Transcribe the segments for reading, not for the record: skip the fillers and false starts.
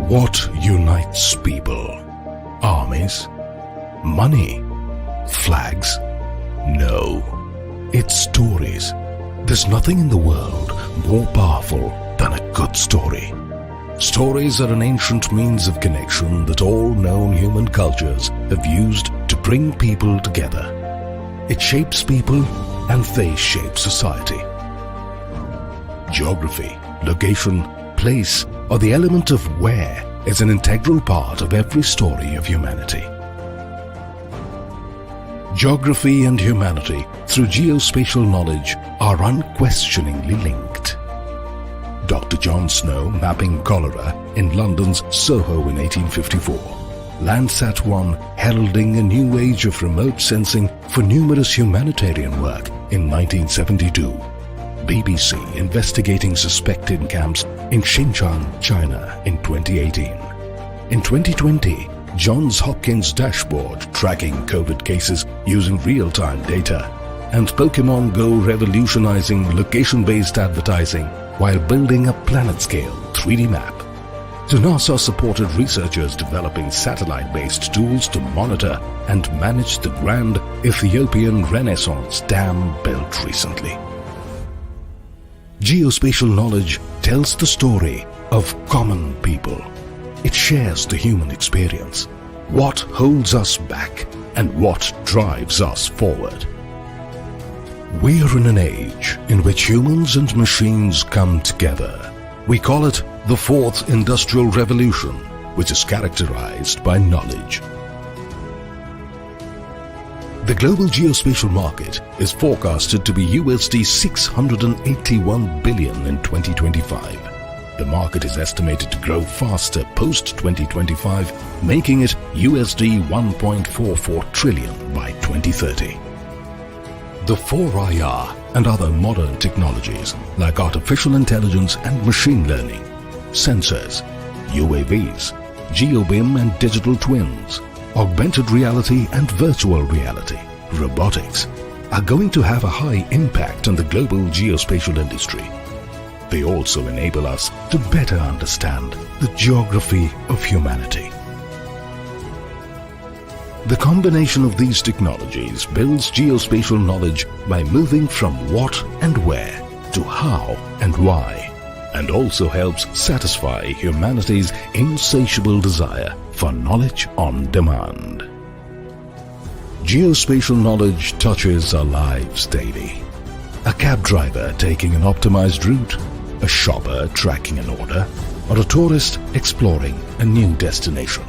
What unites people? Armies? Money? Flags? No. It's stories. There's nothing in the world more powerful than a good story. Stories are an ancient means of connection that all known human cultures have used to bring people together. It shapes people and they shape society. Geography, location, place, or the element of where is an integral part of every story of humanity. Geography and humanity through geospatial knowledge are unquestioningly linked. Dr. John Snow mapping cholera in London's Soho in 1854. Landsat-1 heralding a new age of remote sensing for numerous humanitarian work in 1972. BBC investigating suspected camps in Xinjiang, China in 2018. In 2020, Johns Hopkins dashboard tracking COVID cases using real-time data. And Pokemon Go revolutionizing location-based advertising while building a planet-scale 3D map. To NASA-supported researchers developing satellite-based tools to monitor and manage the grand Ethiopian Renaissance Dam built recently. Geospatial knowledge tells the story of common people. It shares the human experience, what holds us back and what drives us forward. We're in an age in which humans and machines come together. We call it the Fourth Industrial Revolution, which is characterized by knowledge. The global geospatial market is forecasted to be USD 681 billion in 2025. The market is estimated to grow faster post-2025, making it USD 1.44 trillion by 2030. The 4IR and other modern technologies like artificial intelligence and machine learning, sensors, UAVs, GeoBIM and digital twins, augmented reality and virtual reality, robotics are going to have a high impact on the global geospatial industry. They also enable us to better understand the geography of humanity. The combination of these technologies builds geospatial knowledge by moving from what and where to how and why, and also helps satisfy humanity's insatiable desire for knowledge on demand. Geospatial knowledge touches our lives daily. A cab driver taking an optimized route, a shopper tracking an order, or a tourist exploring a new destination.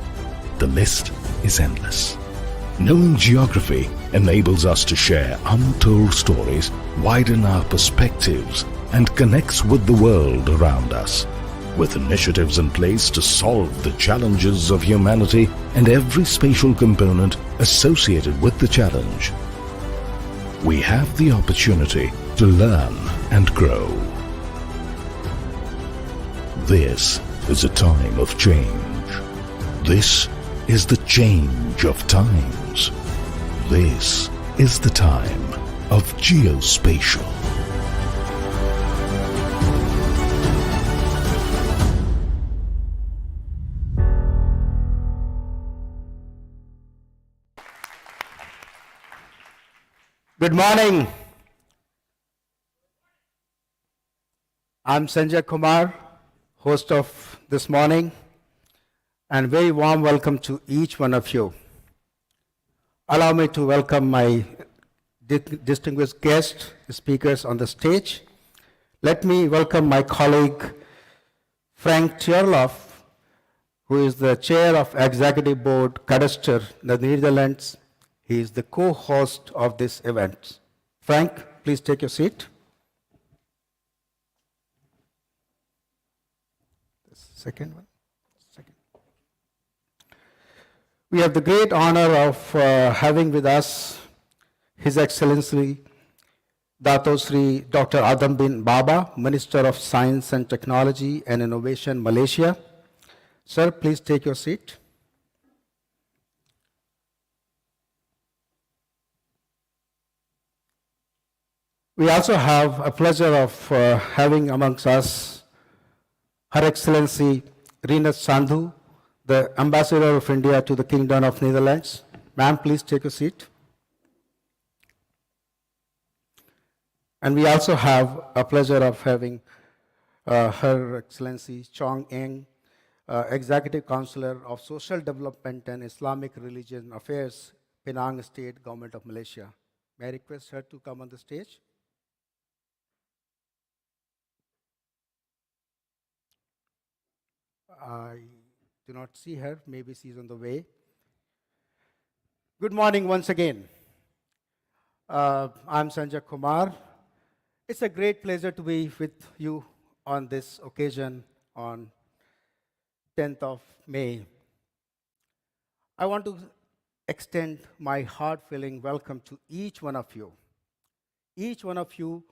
The list is endless. Knowing geography enables us to share untold stories, widen our perspectives, and connects with the world around us. With initiatives in place to solve the challenges of humanity and every spatial component associated with the challenge, we have the opportunity to learn and grow. This is a time of change. This is the change of times. This is the time of geospatial. Good morning. I'm Sanjay Kumar, host of this morning, and very warm welcome to each one of you. Allow me to welcome my distinguished guest speakers on the stage. Let me welcome my colleague, Frank Tjerlof, who is the chair of Executive Board Cadastre, the Netherlands. He is the co-host of this event. Frank, please take your seat. The second one. We have the great honor of having with us His Excellency Dato Sri Dr. Adam bin Baba, Minister of Science and Technology and Innovation, Malaysia. Sir, please take your seat. We also have a pleasure of having amongst us Her Excellency Rina Sandhu, the Ambassador of India to the Kingdom of Netherlands. Ma'am, please take a seat. And we also have a pleasure of having Her Excellency Chong Eng, Executive Counselor of Social Development and Islamic Religion Affairs, Penang State, Government of Malaysia. May I request her to come on the stage? I do not see her. Maybe she's on the way. Good morning once again. I'm Sanjay Kumar. It's a great pleasure to be with you on this occasion on 10th of May. I want to extend my heart-filling welcome to each one of you. Each one of you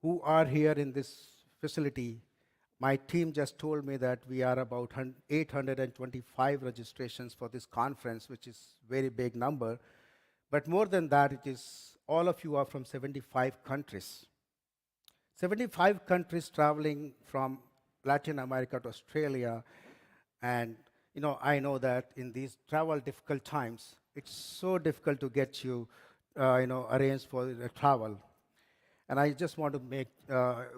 who are here in this facility. My team just told me that we are about 825 registrations for this conference, which is a very big number. But more than that, it is all of you are from 75 countries. 75 countries traveling from Latin America to Australia. And I know that in these travel difficult times, it's so difficult to get you, arranged for the travel. And I just want to make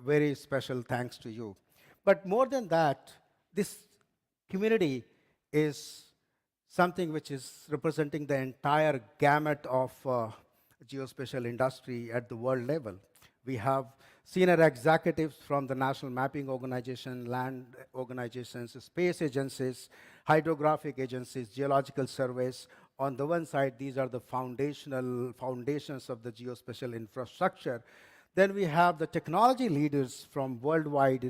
very special thanks to you. But more than that, this community is something which is representing the entire gamut of geospatial industry at the world level. We have senior executives from the National Mapping Organization, land organizations, space agencies, hydrographic agencies, geological surveys. On the one side, these are the foundations of the geospatial infrastructure. Then we have the technology leaders from worldwide,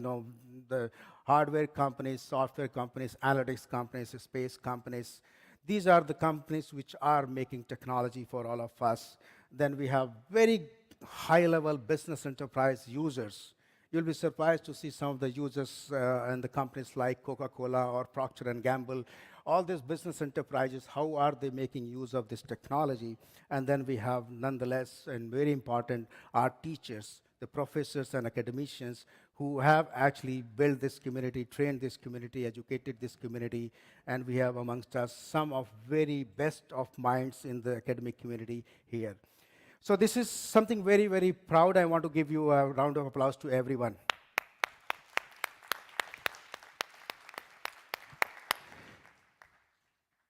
the hardware companies, software companies, analytics companies, space companies. These are the companies which are making technology for all of us. Then we have very high-level business enterprise users. You'll be surprised to see some of the users and the companies like Coca-Cola or Procter & Gamble. All these business enterprises, how are they making use of this technology? And then we have, nonetheless, and very important, our teachers, the professors and academicians who have actually built this community, trained this community, educated this community, and we have amongst us some of very best of minds in the academic community here. So this is something very, very proud. I want to give you a round of applause to everyone.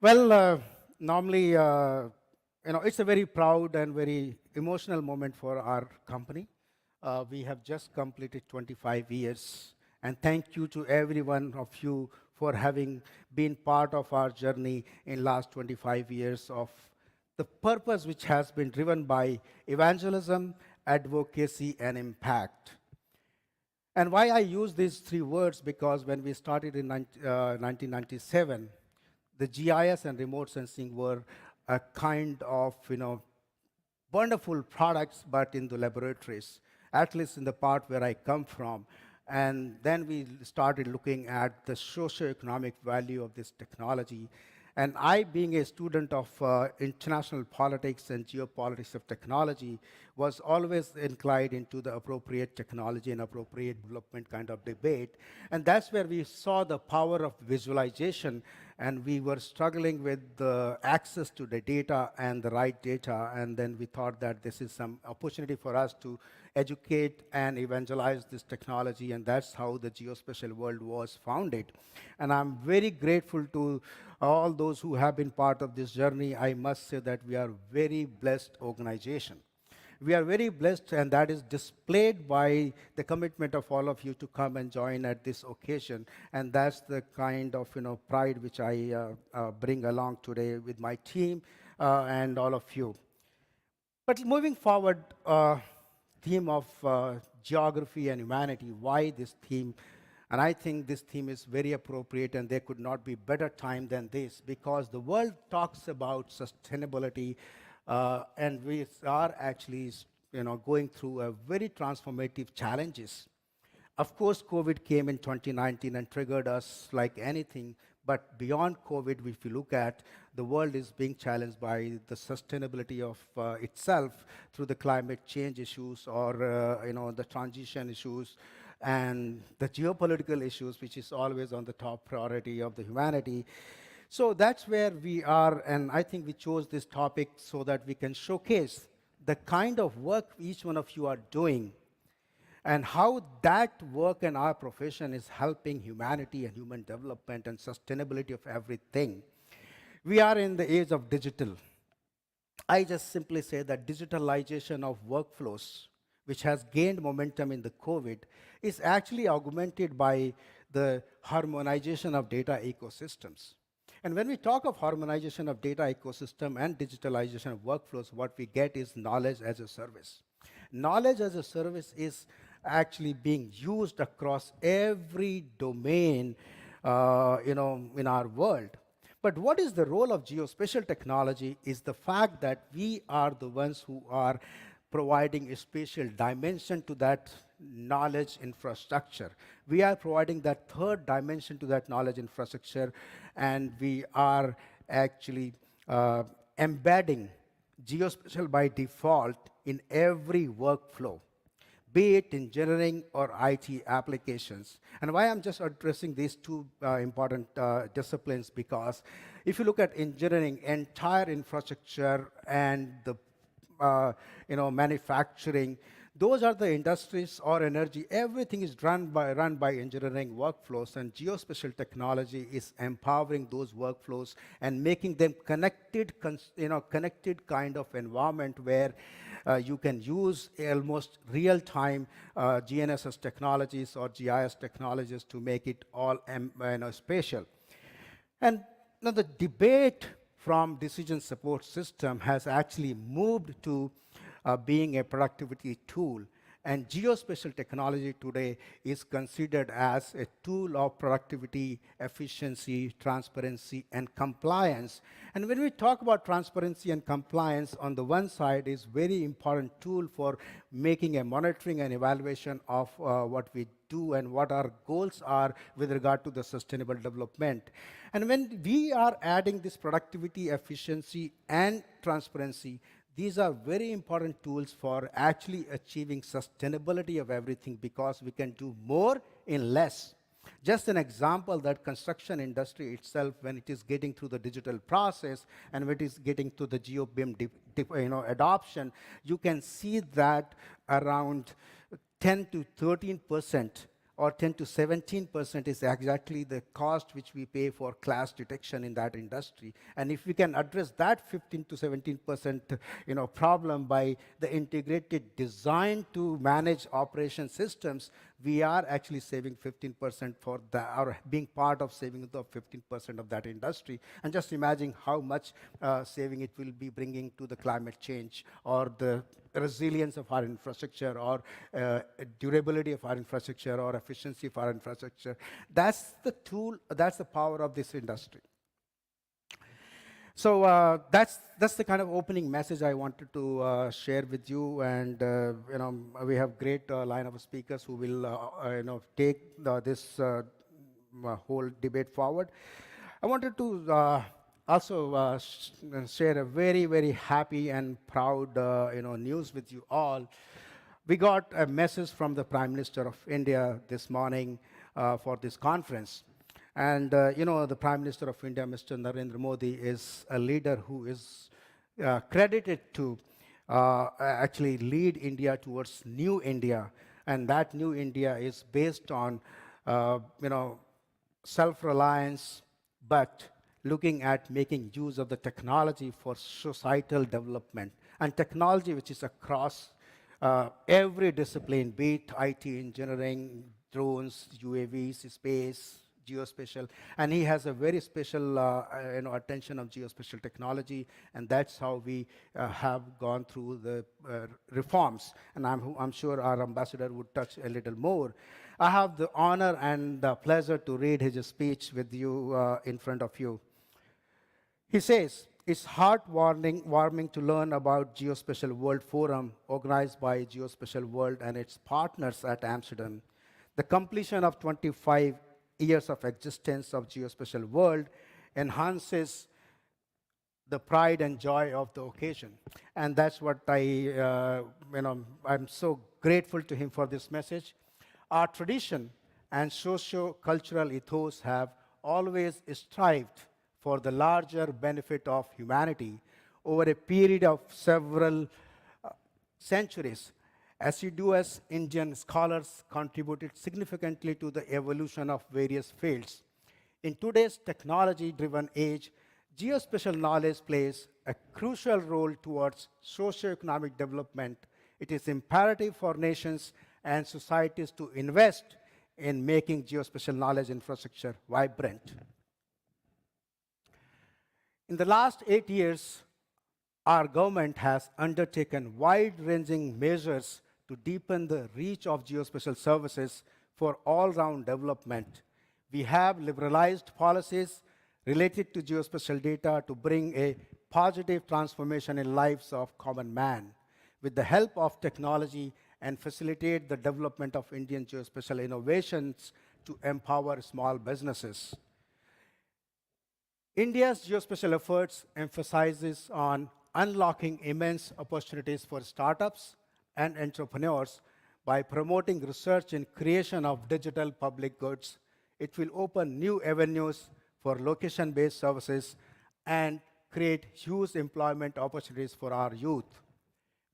Well, normally, it's a very proud and very emotional moment for our company. We have just completed 25 years, and thank you to every one of you for having been part of our journey in last 25 years of the purpose which has been driven by evangelism, advocacy, and impact. And why I use these three words, because when we started in 1997, the GIS and remote sensing were a kind of, wonderful products, but in the laboratories, at least in the part where I come from. And then we started looking at the socio-economic value of this technology. And I, being a student of international politics and geopolitics of technology, was always inclined into the appropriate technology and appropriate development kind of debate. And that's where we saw the power of visualization, and we were struggling with the access to the data and the right data. And then we thought that this is some opportunity for us to educate and evangelize this technology, and that's how the Geospatial World was founded. And I'm very grateful to all those who have been part of this journey. I must say that we are a very blessed organization. We are very blessed, and that is displayed by the commitment of all of you to come and join at this occasion. And that's the kind of pride which I bring along today with my team and all of you. But moving forward, theme of geography and humanity, why this theme? And I think this theme is very appropriate, and there could not be better time than this, because the world talks about sustainability, and we are actually going through a very transformative challenges. Of course, COVID came in 2019 and triggered us like anything, but beyond COVID, if you look at, the world is being challenged by the sustainability of itself through the climate change issues or the transition issues. and the geopolitical issues, which is always on the top priority of the humanity. So that's where we are, and I think we chose this topic so that we can showcase the kind of work each one of you are doing and how that work in our profession is helping humanity and human development and sustainability of everything. We are in the age of digital. I just simply say that digitalization of workflows, which has gained momentum in the COVID, is actually augmented by the harmonization of data ecosystems. And when we talk of harmonization of data ecosystem and digitalization of workflows, what we get is knowledge as a service. Knowledge as a service is actually being used across every domain, in our world. But what is the role of geospatial technology is the fact that we are the ones who are providing a spatial dimension to that knowledge infrastructure. We are providing that third dimension to that knowledge infrastructure, and we are actually embedding geospatial by default in every workflow, be it engineering or IT applications. And why I'm just addressing these two important disciplines, because if you look at engineering, entire infrastructure and the manufacturing, those are the industries or energy. Everything is run by engineering workflows, and geospatial technology is empowering those workflows and making them connected kind of environment where you can use almost real-time GNSS technologies or GIS technologies to make it all spatial. And now the debate from decision support system has actually moved to being a productivity tool. And geospatial technology today is considered as a tool of productivity, efficiency, transparency, and compliance. And when we talk about transparency and compliance, on the one side is very important tool for making a monitoring and evaluation of what we do and what our goals are with regard to the sustainable development. And when we are adding this productivity, efficiency, and transparency, these are very important tools for actually achieving sustainability of everything, because we can do more in less. Just an example, that construction industry itself, when it is getting through the digital process and when it is getting to the GeoBIM adoption, you can see that around 10 to 13% or 10 to 17% is exactly the cost which we pay for clash detection in that industry. And if we can address that 15 to 17% problem by the integrated design to manage operation systems, we are actually saving 15% for that, or being part of saving the 15% of that industry. And just imagine how much saving it will be bringing to the climate change, or the resilience of our infrastructure, or durability of our infrastructure, or efficiency of our infrastructure. That's the tool, that's the power of this industry. So that's the kind of opening message I wanted to share with you, and we have great line of speakers who will take this whole debate forward. I wanted to also share a very, very happy and proud news with you all. We got a message from the Prime Minister of India this morning for this conference. And the Prime Minister of India, Mr. Narendra Modi, is a leader who is credited to actually lead India towards New India. And that New India is based on self-reliance, but looking at making use of the technology for societal development. And technology which is across every discipline, be it IT, engineering, drones, UAVs, space, geospatial, and he has a very special attention of geospatial technology, and that's how we have gone through the reforms. And I'm sure our ambassador would touch a little more. I have the honor and the pleasure to read his speech with you in front of you. He says, "It's heartwarming to learn about Geospatial World Forum, organized by Geospatial World and its partners at Amsterdam. The completion of 25 years of existence of Geospatial World enhances the pride and joy of the occasion." And that's what I'm so grateful to him for this message. Our tradition and socio-cultural ethos have always strived for the larger benefit of humanity over a period of several centuries. Assiduous Indian scholars contributed significantly to the evolution of various fields. In today's technology-driven age, geospatial knowledge plays a crucial role towards socio-economic development. It is imperative for nations and societies to invest in making geospatial knowledge infrastructure vibrant. In the last 8 years, our government has undertaken wide-ranging measures to deepen the reach of geospatial services for all-round development. We have liberalized policies related to geospatial data to bring a positive transformation in lives of common man. With the help of technology and facilitate the development of Indian geospatial innovations to empower small businesses. India's geospatial efforts emphasizes on unlocking immense opportunities for startups and entrepreneurs by promoting research and creation of digital public goods. It will open new avenues for location-based services and create huge employment opportunities for our youth.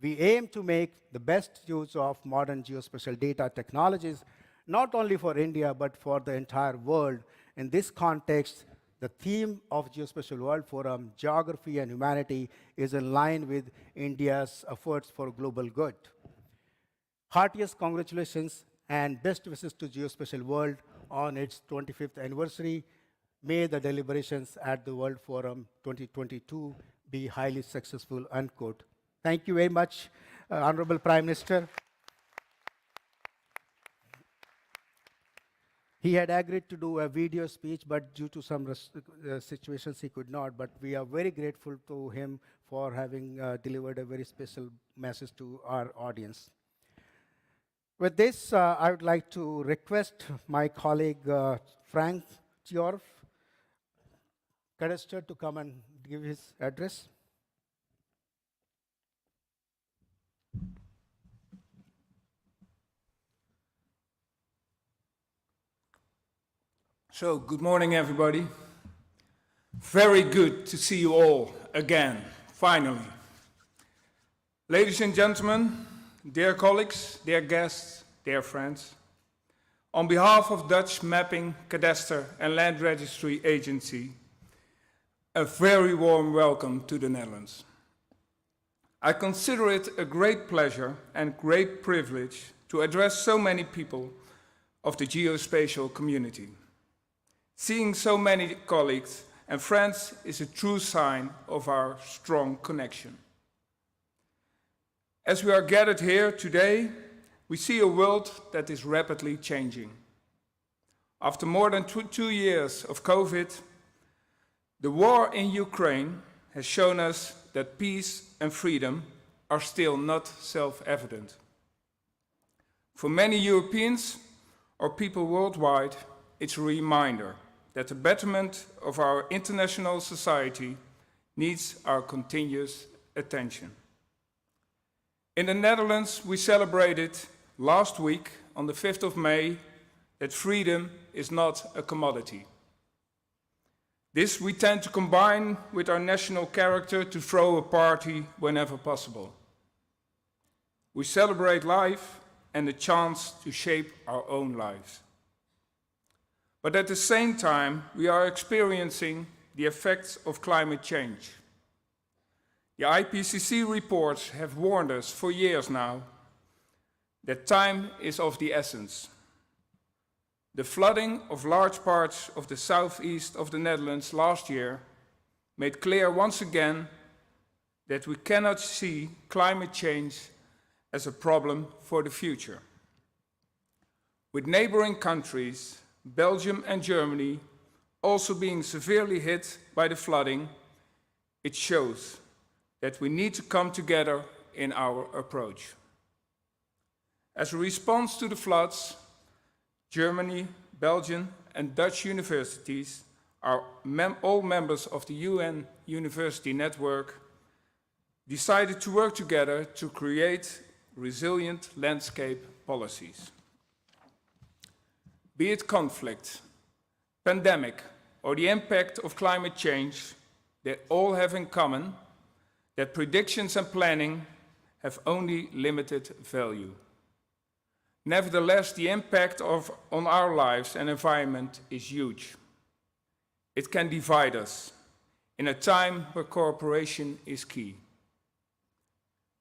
We aim to make the best use of modern geospatial data technologies, not only for India, but for the entire world. In this context, the theme of Geospatial World Forum, Geography and Humanity, is in line with India's efforts for global good. Heartiest congratulations and best wishes to Geospatial World on its 25th anniversary. May the deliberations at the World Forum 2022 be highly successful, unquote. Thank you very much, Honorable Prime Minister. He had agreed to do a video speech, but due to some situations he could not. But we are very grateful to him for having delivered a very special message to our audience. With this, I would like to request my colleague Frank Tiorf, Cadastre, to come and give his address. So, good morning, everybody. Very good to see you all again, finally. Ladies and gentlemen, dear colleagues, dear guests, dear friends, on behalf of Dutch Mapping, Cadastre and Land Registry Agency, a very warm welcome to the Netherlands. I consider it a great pleasure and great privilege to address so many people of the geospatial community. Seeing so many colleagues and friends is a true sign of our strong connection. As we are gathered here today, we see a world that is rapidly changing. After more than 2 years of COVID, the war in Ukraine has shown us that peace and freedom are still not self-evident. For many Europeans or people worldwide, it's a reminder that the betterment of our international society needs our continuous attention. In the Netherlands, we celebrated last week, on the 5th of May, that freedom is not a commodity. This we tend to combine with our national character to throw a party whenever possible. We celebrate life and the chance to shape our own lives. But at the same time, we are experiencing the effects of climate change. The IPCC reports have warned us for years now that time is of the essence. The flooding of large parts of the southeast of the Netherlands last year made clear once again that we cannot see climate change as a problem for the future. With neighboring countries, Belgium and Germany, also being severely hit by the flooding, it shows that we need to come together in our approach. As a response to the floods, Germany, Belgium, and Dutch universities are all members of the UN University Network, decided to work together to create resilient landscape policies. be it conflict, pandemic, or the impact of climate change, they all have in common that predictions and planning have only limited value. Nevertheless, the impact on our lives and environment is huge. It can divide us in a time where cooperation is key.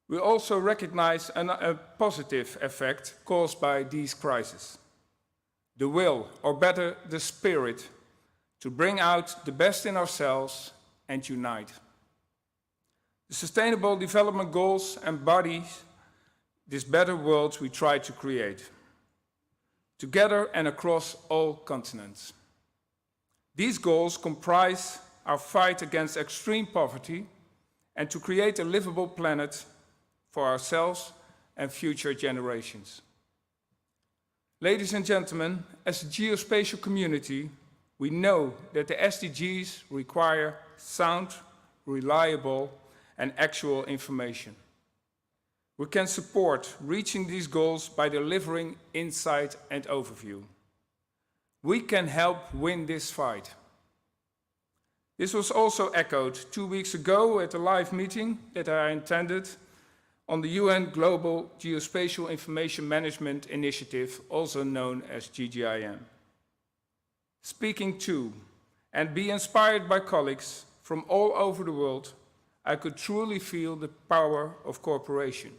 We also recognize a positive effect caused by these crises. The will, or better, the spirit, to bring out the best in ourselves and unite. The Sustainable Development Goals embody this better world we try to create, together and across all continents. These goals comprise our fight against extreme poverty and to create a livable planet for ourselves and future generations. Ladies and gentlemen, as a geospatial community, we know that the SDGs require sound, reliable, and actual information. We can support reaching these goals by delivering insight and overview. We can help win this fight. This was also echoed 2 weeks ago at a live meeting that I attended on the UN Global Geospatial Information Management Initiative, also known as GGIM. Speaking to and be inspired by colleagues from all over the world, I could truly feel the power of cooperation.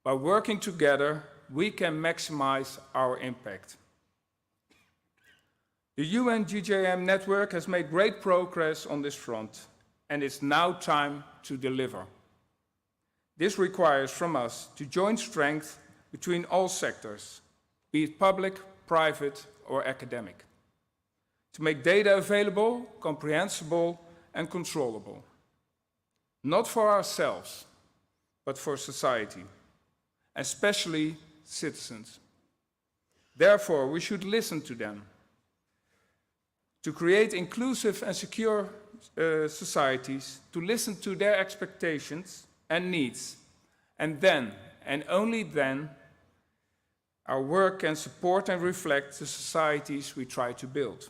By working together, we can maximize our impact. The UN GGIM network has made great progress on this front, and it's now time to deliver. This requires from us to join strength between all sectors, be it public, private, or academic, to make data available, comprehensible, and controllable. Not for ourselves, but for society, especially citizens. Therefore, we should listen to them. To create inclusive and secure societies, to listen to their expectations and needs, and then, and only then, our work can support and reflect the societies we try to build.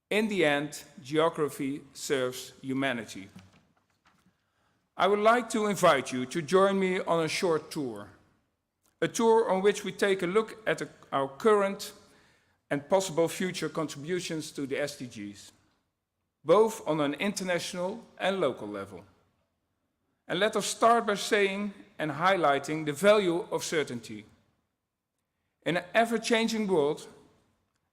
In the end, geography serves humanity. I would like to invite you to join me on a short tour. A tour on which we take a look at our current and possible future contributions to the SDGs, both on an international and local level. And let us start by saying and highlighting the value of certainty. In an ever-changing world,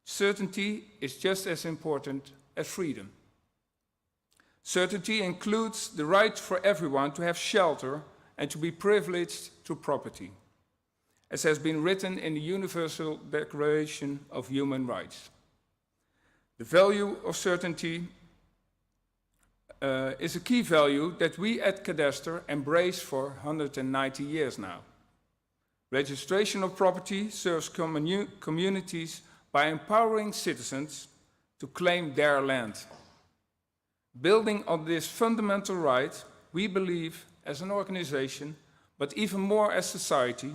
certainty is just as important as freedom. Certainty includes the right for everyone to have shelter and to be privileged to property, as has been written in the Universal Declaration of Human Rights. The value of certainty is a key value that we at Cadastre embrace for 190 years now. Registration of property serves communities by empowering citizens to claim their land. Building on this fundamental right, we believe as an organization, but even more as society,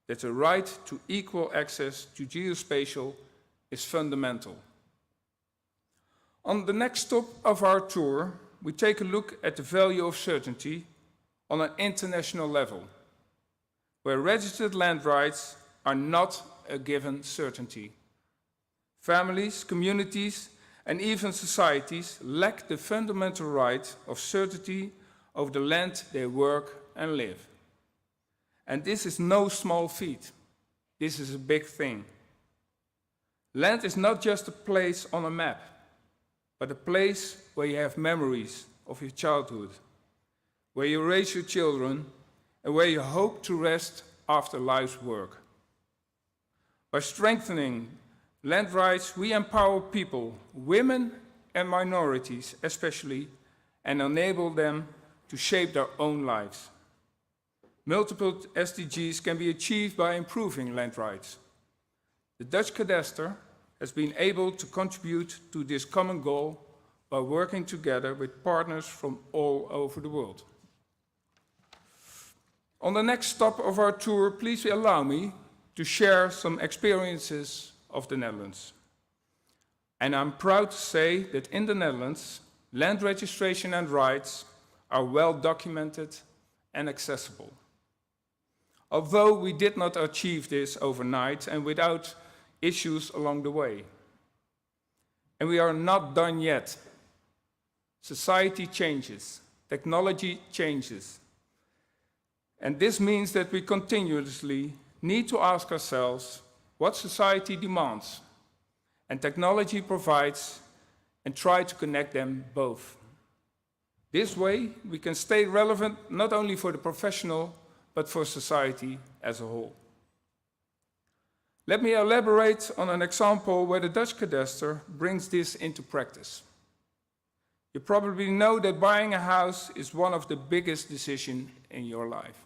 that the right to equal access to geospatial is fundamental. On the next stop of our tour, we take a look at the value of certainty on an international level, where registered land rights are not a given certainty. Families, communities, and even societies lack the fundamental right of certainty over the land they work and live. And this is no small feat. This is a big thing. Land is not just a place on a map, but a place where you have memories of your childhood, where you raise your children, and where you hope to rest after life's work. By strengthening land rights, we empower people, women and minorities especially, and enable them to shape their own lives. Multiple SDGs can be achieved by improving land rights. The Dutch Cadastre has been able to contribute to this common goal by working together with partners from all over the world. On the next stop of our tour, please allow me to share some experiences of the Netherlands. And I'm proud to say that in the Netherlands, land registration and rights are well documented and accessible. Although we did not achieve this overnight and without issues along the way. And we are not done yet. Society changes, technology changes. And this means that we continuously need to ask ourselves what society demands and technology provides, and try to connect them both. This way, we can stay relevant not only for the professional, but for society as a whole. Let me elaborate on an example where the Dutch cadastre brings this into practice. You probably know that buying a house is one of the biggest decisions in your life.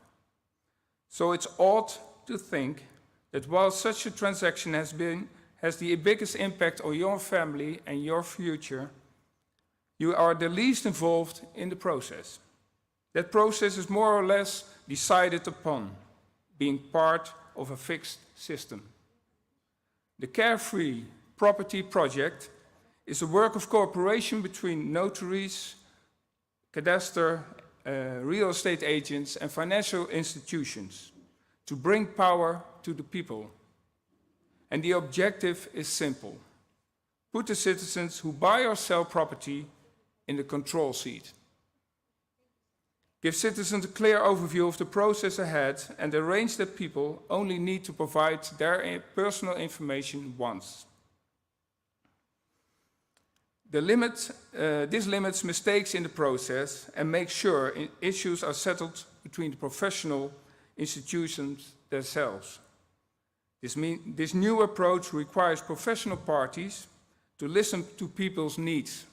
So it's odd to think that while such a transaction has the biggest impact on your family and your future, you are the least involved in the process. That process is more or less decided upon, being part of a fixed system. The Carefree Property Project is a work of cooperation between notaries, cadastre, real estate agents and financial institutions to bring power to the people. And the objective is simple. Put the citizens who buy or sell property in the control seat. Give citizens a clear overview of the process ahead and arrange that people only need to provide their personal information once. This limits mistakes in the process and makes sure issues are settled between the professional institutions themselves. This new approach requires professional parties to listen to people's needs.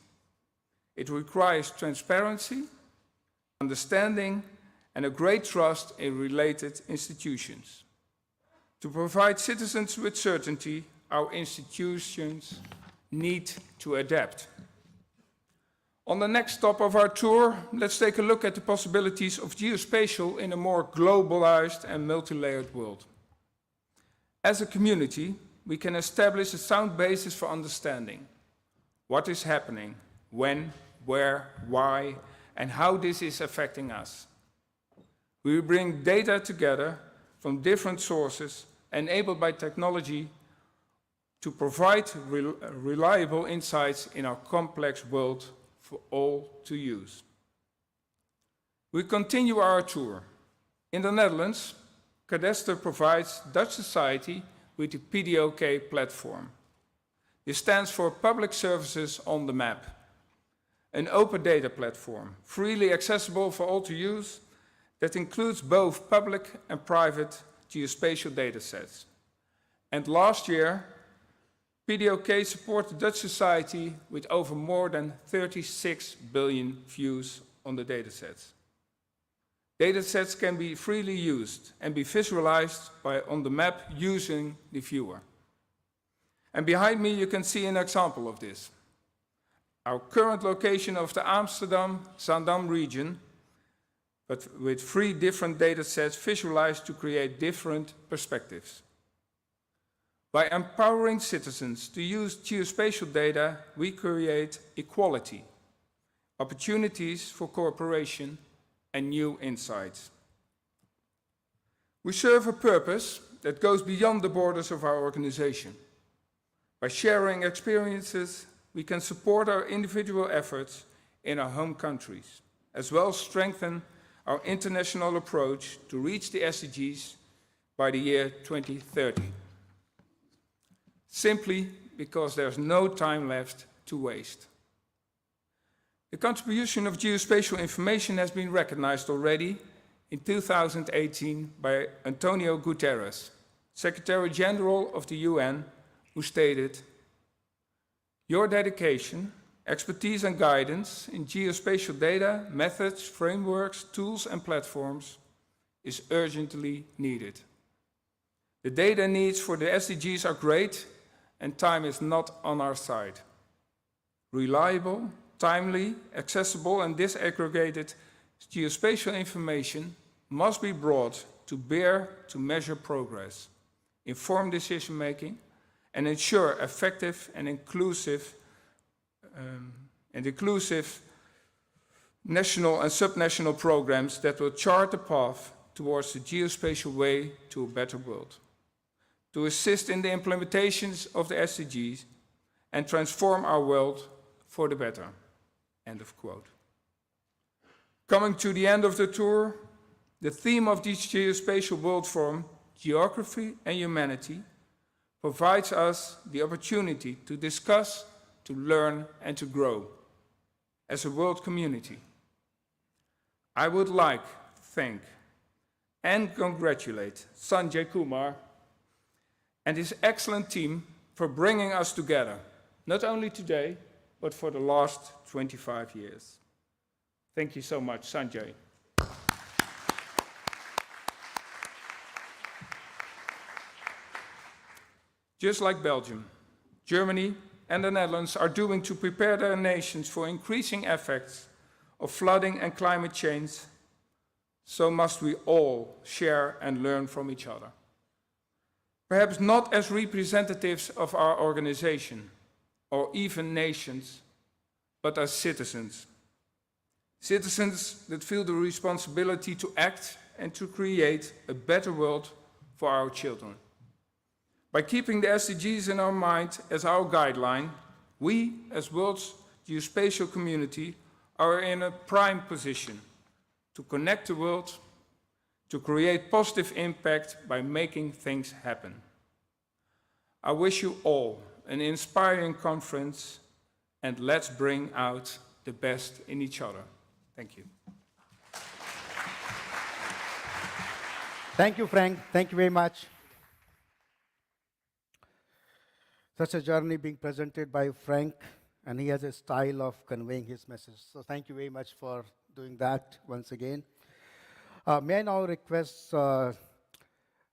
It requires transparency, understanding, and a great trust in related institutions. To provide citizens with certainty, our institutions need to adapt. On the next stop of our tour, let's take a look at the possibilities of geospatial in a more globalized and multi-layered world. As a community, we can establish a sound basis for understanding what is happening, when, where, why, and how this is affecting us. We bring data together from different sources enabled by technology to provide reliable insights in our complex world for all to use. We continue our tour. In the Netherlands, Cadastre provides Dutch society with the PDOK platform. This stands for Public Services on the Map, an open data platform, freely accessible for all to use, that includes both public and private geospatial datasets. And last year, PDOK supported Dutch society with over more than 36 billion views on the datasets. Datasets can be freely used and be visualized on the map using the viewer. And behind me you can see an example of this. Our current location of the Amsterdam-Zaandam region, but with 3 different datasets visualized to create different perspectives. By empowering citizens to use geospatial data, we create equality, opportunities for cooperation, and new insights. We serve a purpose that goes beyond the borders of our organization. By sharing experiences, we can support our individual efforts in our home countries, as well as strengthen our international approach to reach the SDGs by the year 2030. Simply because there's no time left to waste. The contribution of geospatial information has been recognized already in 2018 by Antonio Guterres, Secretary General of the UN, who stated, "Your dedication, expertise and guidance in geospatial data, methods, frameworks, tools and platforms is urgently needed. The data needs for the SDGs are great and time is not on our side. Reliable, timely, accessible and disaggregated geospatial information must be brought to bear to measure progress, inform decision-making and ensure effective and inclusive national and subnational programs that will chart the path towards the geospatial way to a better world, to assist in the implementations of the SDGs and transform our world for the better." End of quote. Coming to the end of the tour, the theme of this Geospatial World Forum, Geography and Humanity, provides us the opportunity to discuss, to learn, and to grow as a world community. I would like to thank and congratulate Sanjay Kumar and his excellent team for bringing us together, not only today, but for the last 25 years. Thank you so much, Sanjay. Just like Belgium, Germany and the Netherlands are doing to prepare their nations for increasing effects of flooding and climate change, so must we all share and learn from each other. Perhaps not as representatives of our organization or even nations, but as citizens. Citizens that feel the responsibility to act and to create a better world for our children. By keeping the SDGs in our mind as our guideline, we, as world's geospatial community, are in a prime position to connect the world, to create positive impact by making things happen. I wish you all an inspiring conference, and let's bring out the best in each other. Thank you. Thank you, Frank. Thank you very much. Such a journey being presented by Frank, and he has a style of conveying his message. So thank you very much for doing that once again. May I now request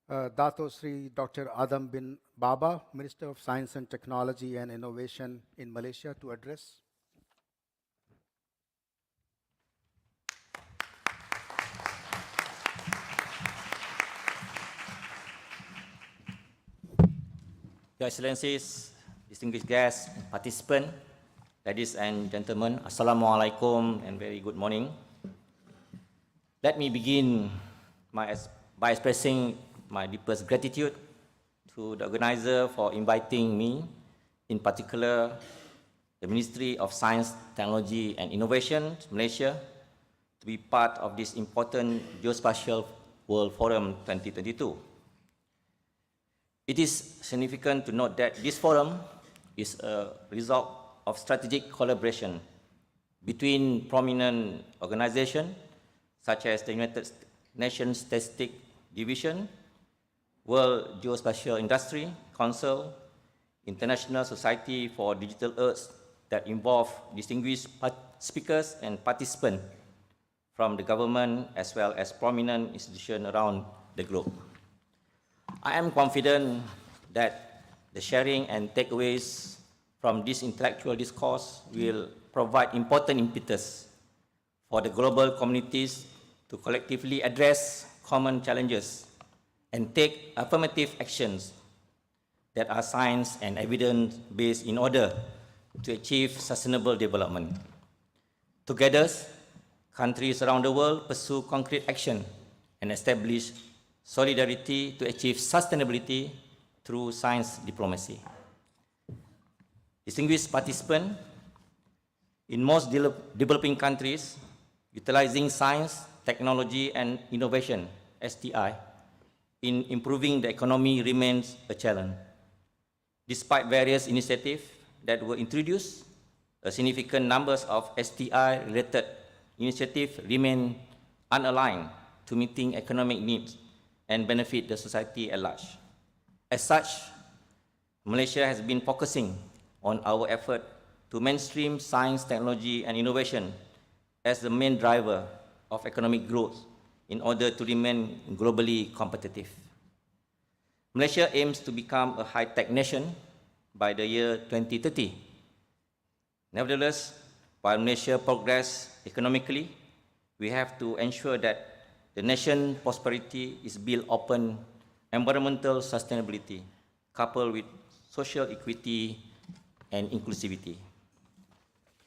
Dato Sri Dr. Adam bin Baba, Minister of Science and Technology and Innovation in Malaysia, to address. Your Excellencies, distinguished guests, participants, ladies and gentlemen, Assalamualaikum and very good morning. Let me begin by expressing my deepest gratitude to the organizer for inviting me, in particular the Ministry of Science, Technology and Innovation, Malaysia, to be part of this important Geospatial World Forum 2022. It is significant to note that this forum is a result of strategic collaboration between prominent organizations such as the United Nations Statistics Division, World Geospatial Industry Council, International Society for Digital Earth, that involve distinguished speakers and participants from the government as well as prominent institutions around the globe. I am confident that the sharing and takeaways from this intellectual discourse will provide important impetus for the global communities to collectively address common challenges and take affirmative actions that are science and evidence-based in order to achieve sustainable development. Together, countries around the world pursue concrete action and establish solidarity to achieve sustainability through science diplomacy. Distinguished participants, in most developing countries, utilizing science, technology and innovation, STI, in improving the economy remains a challenge. Despite various initiatives that were introduced, a significant number of STI-related initiatives remain unaligned to meeting economic needs and benefit the society at large. As such, Malaysia has been focusing on our effort to mainstream science, technology, and innovation as the main driver of economic growth in order to remain globally competitive. Malaysia aims to become a high-tech nation by the year 2030. Nevertheless, while Malaysia progresses economically, we have to ensure that the nation's prosperity is built upon environmental sustainability, coupled with social equity, and inclusivity.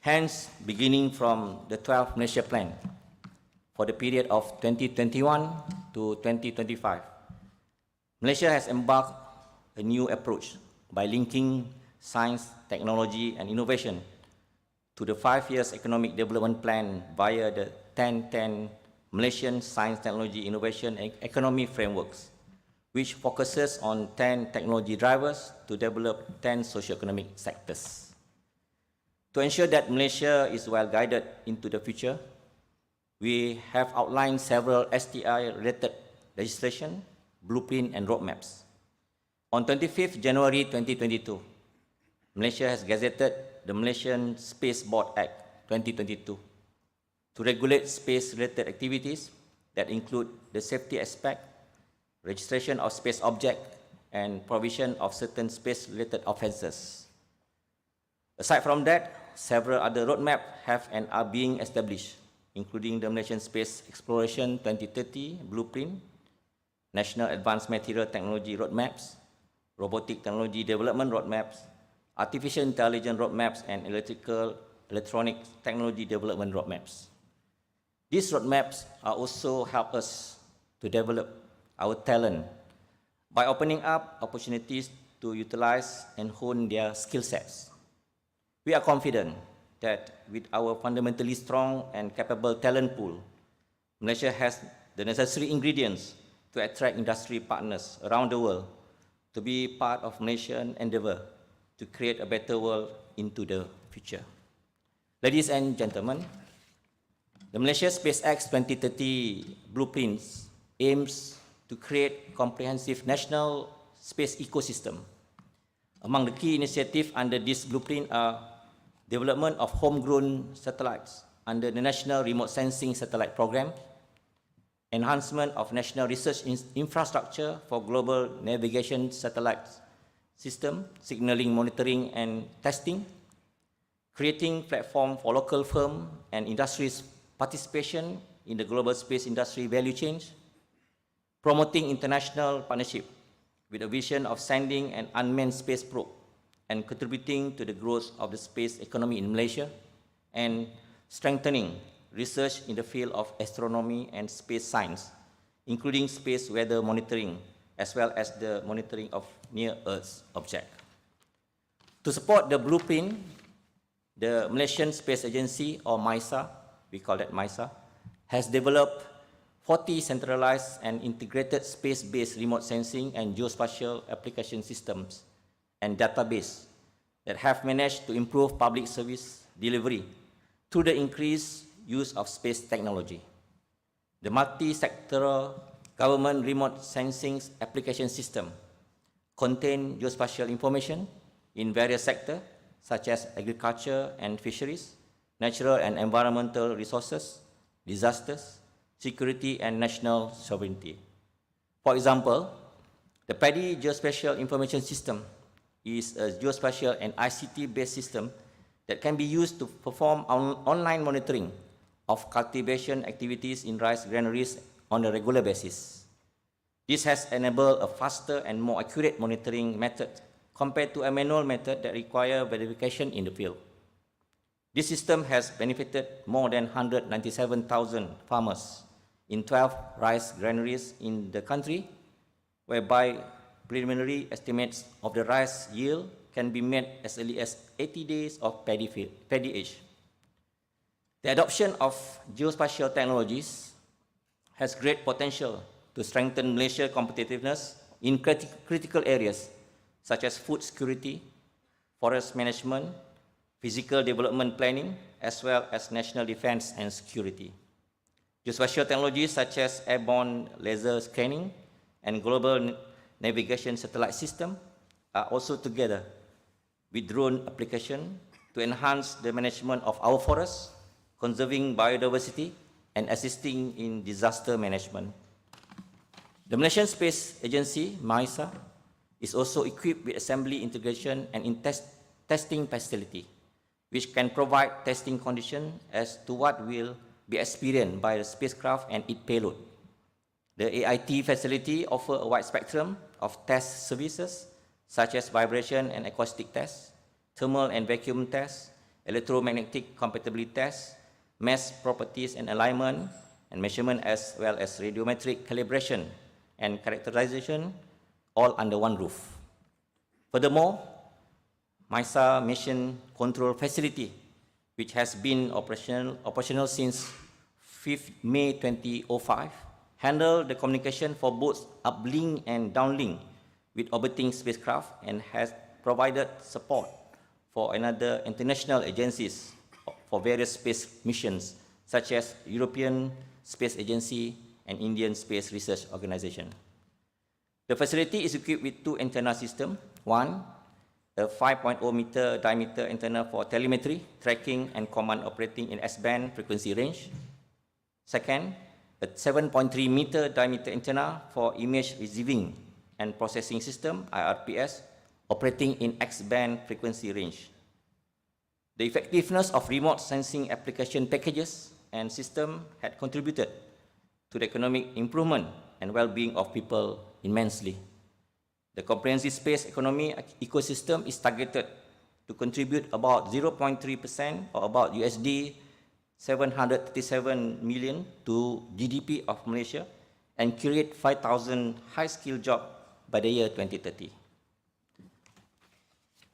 Hence, beginning from the 12th Malaysia Plan for the period of 2021 to 2025, Malaysia has embarked a new approach by linking science, technology, and innovation to the 5 years economic development plan via the 10-10 Malaysian Science, Technology, Innovation, and Economy frameworks, which focuses on 10 technology drivers to develop 10 socio-economic sectors. To ensure that Malaysia is well guided into the future, we have outlined several STI-related legislation, blueprint, and roadmaps. On 25th January 2022, Malaysia has gazetted the Malaysian Space Board Act 2022 to regulate space-related activities that include the safety aspect, registration of space object, and provision of certain space-related offences. Aside from that, several other roadmaps have and are being established, including the Malaysian Space Exploration 2030 Blueprint, National Advanced Material Technology Roadmaps, Robotic Technology Development Roadmaps, Artificial Intelligence Roadmaps, and Electronic Technology Development Roadmaps. These roadmaps are also help us to develop our talent by opening up opportunities to utilize and hone their skill sets. We are confident that with our fundamentally strong and capable talent pool, Malaysia has the necessary ingredients to attract industry partners around the world to be part of Malaysian endeavor to create a better world into the future. Ladies and gentlemen, the Malaysia Space Act 2030 blueprints aims to create comprehensive national space ecosystem. Among the key initiatives under this blueprint are development of homegrown satellites under the National Remote Sensing Satellite Program, enhancement of national research infrastructure for global navigation satellites system, signaling, monitoring, and testing, creating platform for local firms and industries' participation in the global space industry value chain, promoting international partnership with a vision of sending an unmanned space probe and contributing to the growth of the space economy in Malaysia, and strengthening research in the field of astronomy and space science, including space weather monitoring, as well as the monitoring of near-Earth objects. To support the blueprint, the Malaysian Space Agency, or MISA, we call that MISA, has developed 40 centralized and integrated space-based remote sensing and geospatial application systems and database that have managed to improve public service delivery through the increased use of space technology. The multi-sectoral government remote sensing application system contain geospatial information in various sectors such as agriculture and fisheries, natural and environmental resources, disasters, security, and national sovereignty. For example, the Paddy Geospatial Information System is a geospatial and ICT-based system that can be used to perform online monitoring of cultivation activities in rice granaries on a regular basis. This has enabled a faster and more accurate monitoring method compared to a manual method that requires verification in the field. This system has benefited more than 197,000 farmers in 12 rice granaries in the country, whereby preliminary estimates of the rice yield can be made as early as 80 days of paddy age. The adoption of geospatial technologies has great potential to strengthen Malaysia's competitiveness in critical areas such as food security, forest management, physical development planning, as well as national defense and security. Geospatial technologies such as airborne laser scanning and global navigation satellite system are also together with drone application to enhance the management of our forests, conserving biodiversity, and assisting in disaster management. The Malaysian Space Agency, MISA, is also equipped with assembly integration and testing facility, which can provide testing conditions as to what will be experienced by the spacecraft and its payload. The AIT facility offers a wide spectrum of test services, such as vibration and acoustic tests, thermal and vacuum tests, electromagnetic compatibility tests, mass properties and alignment, and measurement, as well as radiometric calibration and characterization, all under one roof. Furthermore, MISA Mission Control Facility, which has been operational since 5th May 2005, handle the communication for both uplink and downlink with orbiting spacecraft and has provided support for another international agencies for various space missions, such as European Space Agency and Indian Space Research Organization. The facility is equipped with two antenna systems. One, a 5.0 meter diameter antenna for telemetry, tracking, and command operating in S-band frequency range. Second, a 7.3 meter diameter antenna for image receiving and processing system, IRPS, operating in X-band frequency range. The effectiveness of remote sensing application packages and system had contributed to the economic improvement and well-being of people immensely. The comprehensive space economy ecosystem is targeted to contribute about 0.3% or about USD 737 million to GDP of Malaysia and create 5,000 high-skilled jobs by the year 2030.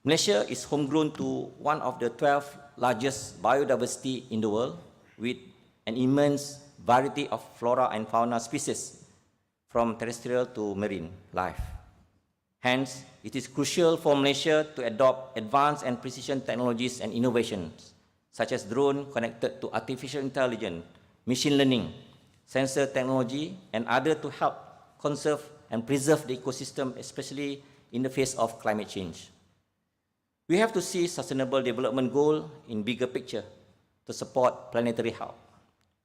Malaysia is homegrown to one of the 12 largest biodiversity in the world, with an immense variety of flora and fauna species, from terrestrial to marine life. Hence, it is crucial for Malaysia to adopt advanced and precision technologies and innovations, such as drone connected to artificial intelligence, machine learning, sensor technology, and other to help conserve and preserve the ecosystem, especially in the face of climate change. We have to see sustainable development goal in bigger picture to support planetary health,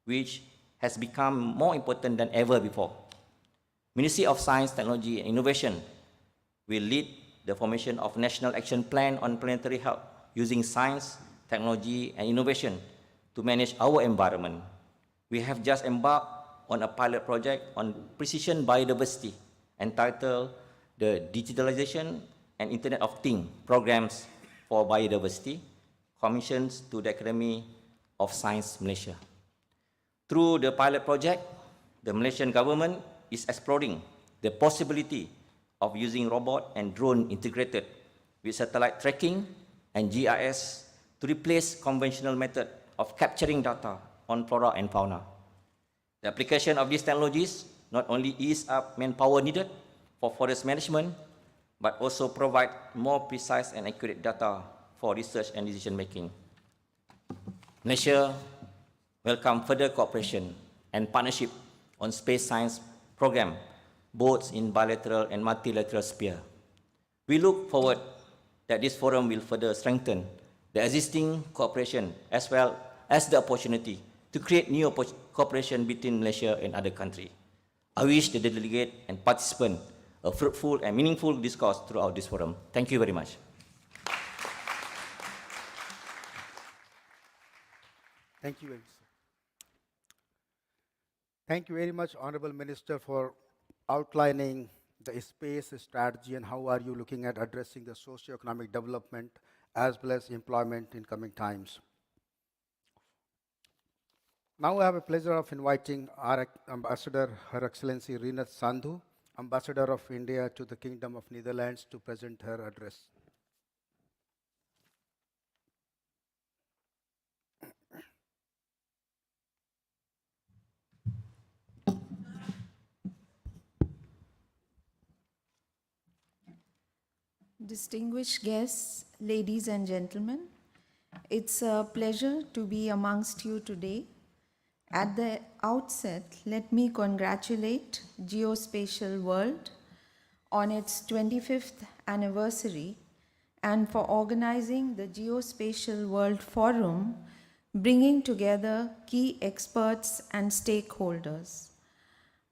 which has become more important than ever before. Ministry of Science, Technology and Innovation will lead the formation of National Action Plan on Planetary Health using science, technology and innovation to manage our environment. We have just embarked on a pilot project on precision biodiversity entitled the Digitalization and Internet of Things Programs for Biodiversity, commissioned to the Academy of Science Malaysia. Through the pilot project, the Malaysian government is exploring the possibility of using robot and drone integrated with satellite tracking and GIS to replace conventional method of capturing data on flora and fauna. The application of these technologies not only ease up manpower needed for forest management, but also provide more precise and accurate data for research and decision making. Malaysia welcome further cooperation and partnership on space science program, both in bilateral and multilateral sphere. We look forward that this forum will further strengthen the existing cooperation as well as the opportunity to create new cooperation between Malaysia and other countries. I wish the delegate and participant a fruitful and meaningful discourse throughout this forum. Thank you very much. Thank you very much. Thank you very much, Honorable Minister, for outlining the space strategy and how are you looking at addressing the socio-economic development as well as employment in coming times. Now I have a pleasure of inviting our Ambassador, Her Excellency Rinat Sandhu, Ambassador of India to the Kingdom of Netherlands, to present her address. Distinguished guests, ladies and gentlemen, it's a pleasure to be amongst you today. At the outset, let me congratulate Geospatial World on its 25th anniversary and for organizing the Geospatial World Forum, bringing together key experts and stakeholders.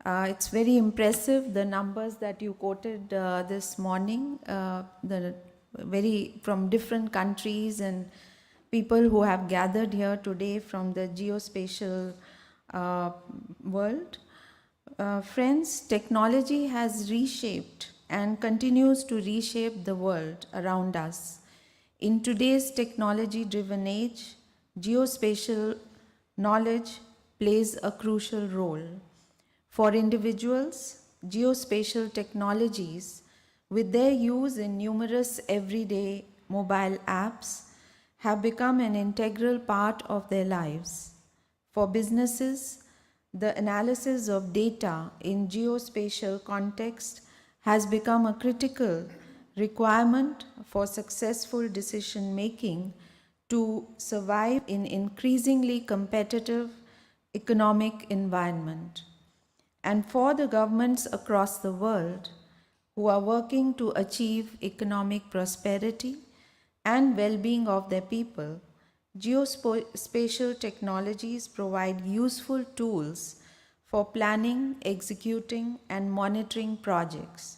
It's very impressive, the numbers that you quoted this morning, from different countries and people who have gathered here today from the geospatial world. Friends, technology has reshaped and continues to reshape the world around us. In today's technology-driven age, geospatial knowledge plays a crucial role. For individuals, geospatial technologies, with their use in numerous everyday mobile apps, have become an integral part of their lives. For businesses, the analysis of data in geospatial context has become a critical requirement for successful decision making to survive in increasingly competitive economic environment. And for the governments across the world who are working to achieve economic prosperity and well-being of their people, geospatial technologies provide useful tools for planning, executing, and monitoring projects.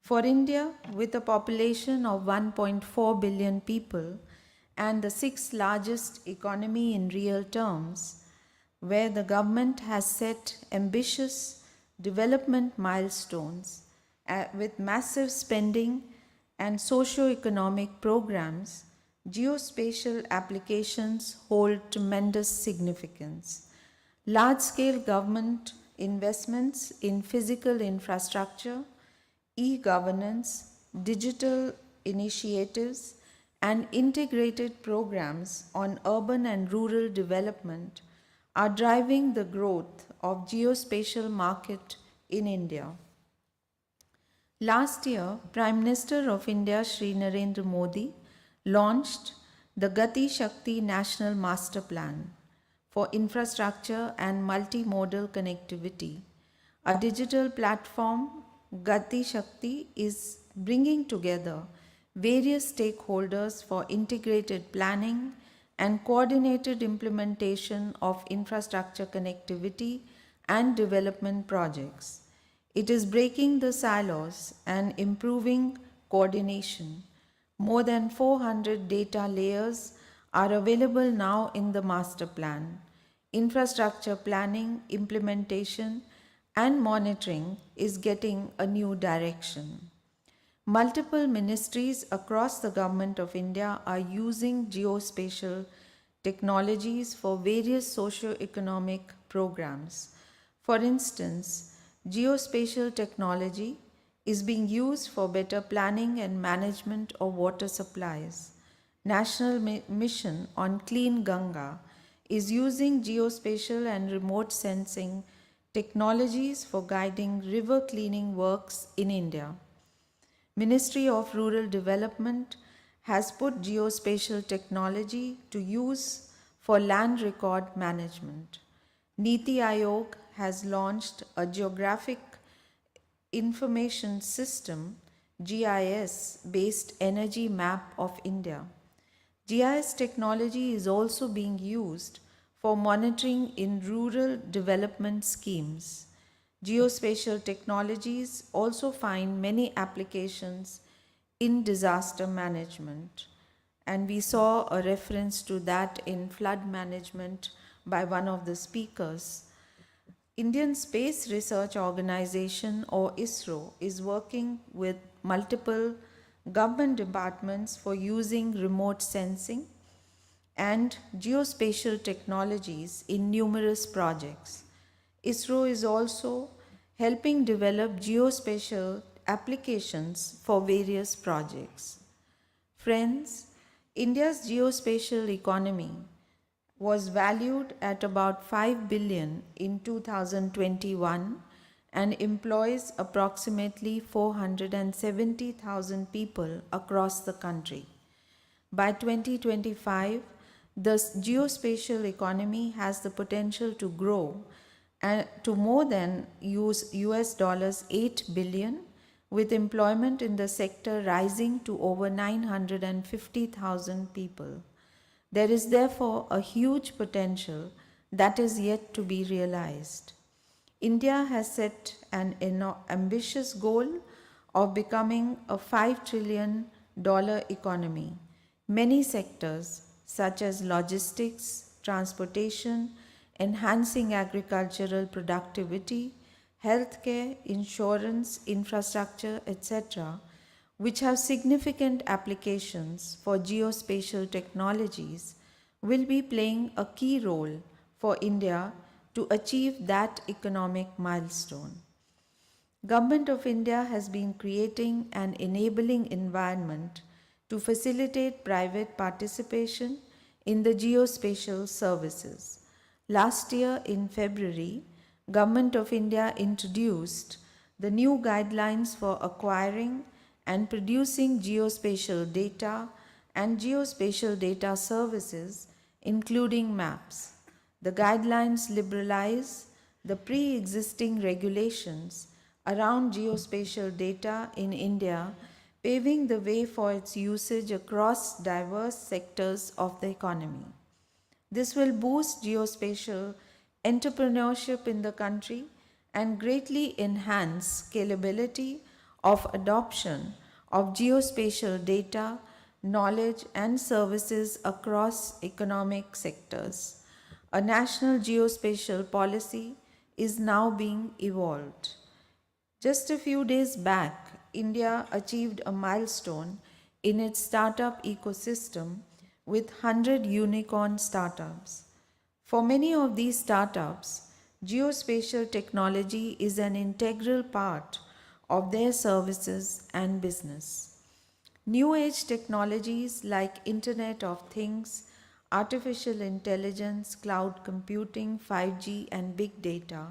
For India, with a population of 1.4 billion people and the sixth largest economy in real terms, where the government has set ambitious development milestones with massive spending and socio-economic programs, geospatial applications hold tremendous significance. Large-scale government investments in physical infrastructure, e-governance, digital initiatives, and integrated programs on urban and rural development are driving the growth of geospatial market in India. Last year, Prime Minister of India Shri Narendra Modi launched the Gati Shakti National Master Plan for infrastructure and multimodal connectivity. A digital platform, Gati Shakti, is bringing together various stakeholders for integrated planning and coordinated implementation of infrastructure connectivity and development projects. It is breaking the silos and improving coordination. More than 400 data layers are available now in the master plan. Infrastructure planning, implementation, and monitoring is getting a new direction. Multiple ministries across the Government of India are using geospatial technologies for various socio-economic programs. For instance, geospatial technology is being used for better planning and management of water supplies. National Mission on Clean Ganga is using geospatial and remote sensing technologies for guiding river cleaning works in India. Ministry of Rural Development has put geospatial technology to use for land record management. Niti Aayog has launched a Geographic Information System (GIS) based energy map of India. GIS technology is also being used for monitoring in rural development schemes. Geospatial technologies also find many applications in disaster management, and we saw a reference to that in flood management by one of the speakers. Indian Space Research Organization, or ISRO, is working with multiple government departments for using remote sensing and geospatial technologies in numerous projects. ISRO is also helping develop geospatial applications for various projects. Friends, India's geospatial economy was valued at about 5 billion in 2021 and employs approximately 470,000 people across the country. By 2025, the geospatial economy has the potential to grow to more than $8 billion, with employment in the sector rising to over 950,000 people. There is therefore a huge potential that is yet to be realized. India has set an ambitious goal of becoming a $5 trillion economy. Many sectors such as logistics, transportation, enhancing agricultural productivity, healthcare, insurance, infrastructure, etc., which have significant applications for geospatial technologies, will be playing a key role for India to achieve that economic milestone. Government of India has been creating an enabling environment to facilitate private participation in the geospatial services. Last year in February, Government of India introduced the new guidelines for acquiring and producing geospatial data and geospatial data services, including maps. The guidelines liberalize the pre-existing regulations around geospatial data in India, paving the way for its usage across diverse sectors of the economy. This will boost geospatial entrepreneurship in the country and greatly enhance scalability of adoption of geospatial data, knowledge, and services across economic sectors. A national geospatial policy is now being evolved. Just a few days back, India achieved a milestone in its startup ecosystem with 100 unicorn startups. For many of these startups, geospatial technology is an integral part of their services and business. New age technologies like Internet of Things, artificial intelligence, cloud computing, 5G, and big data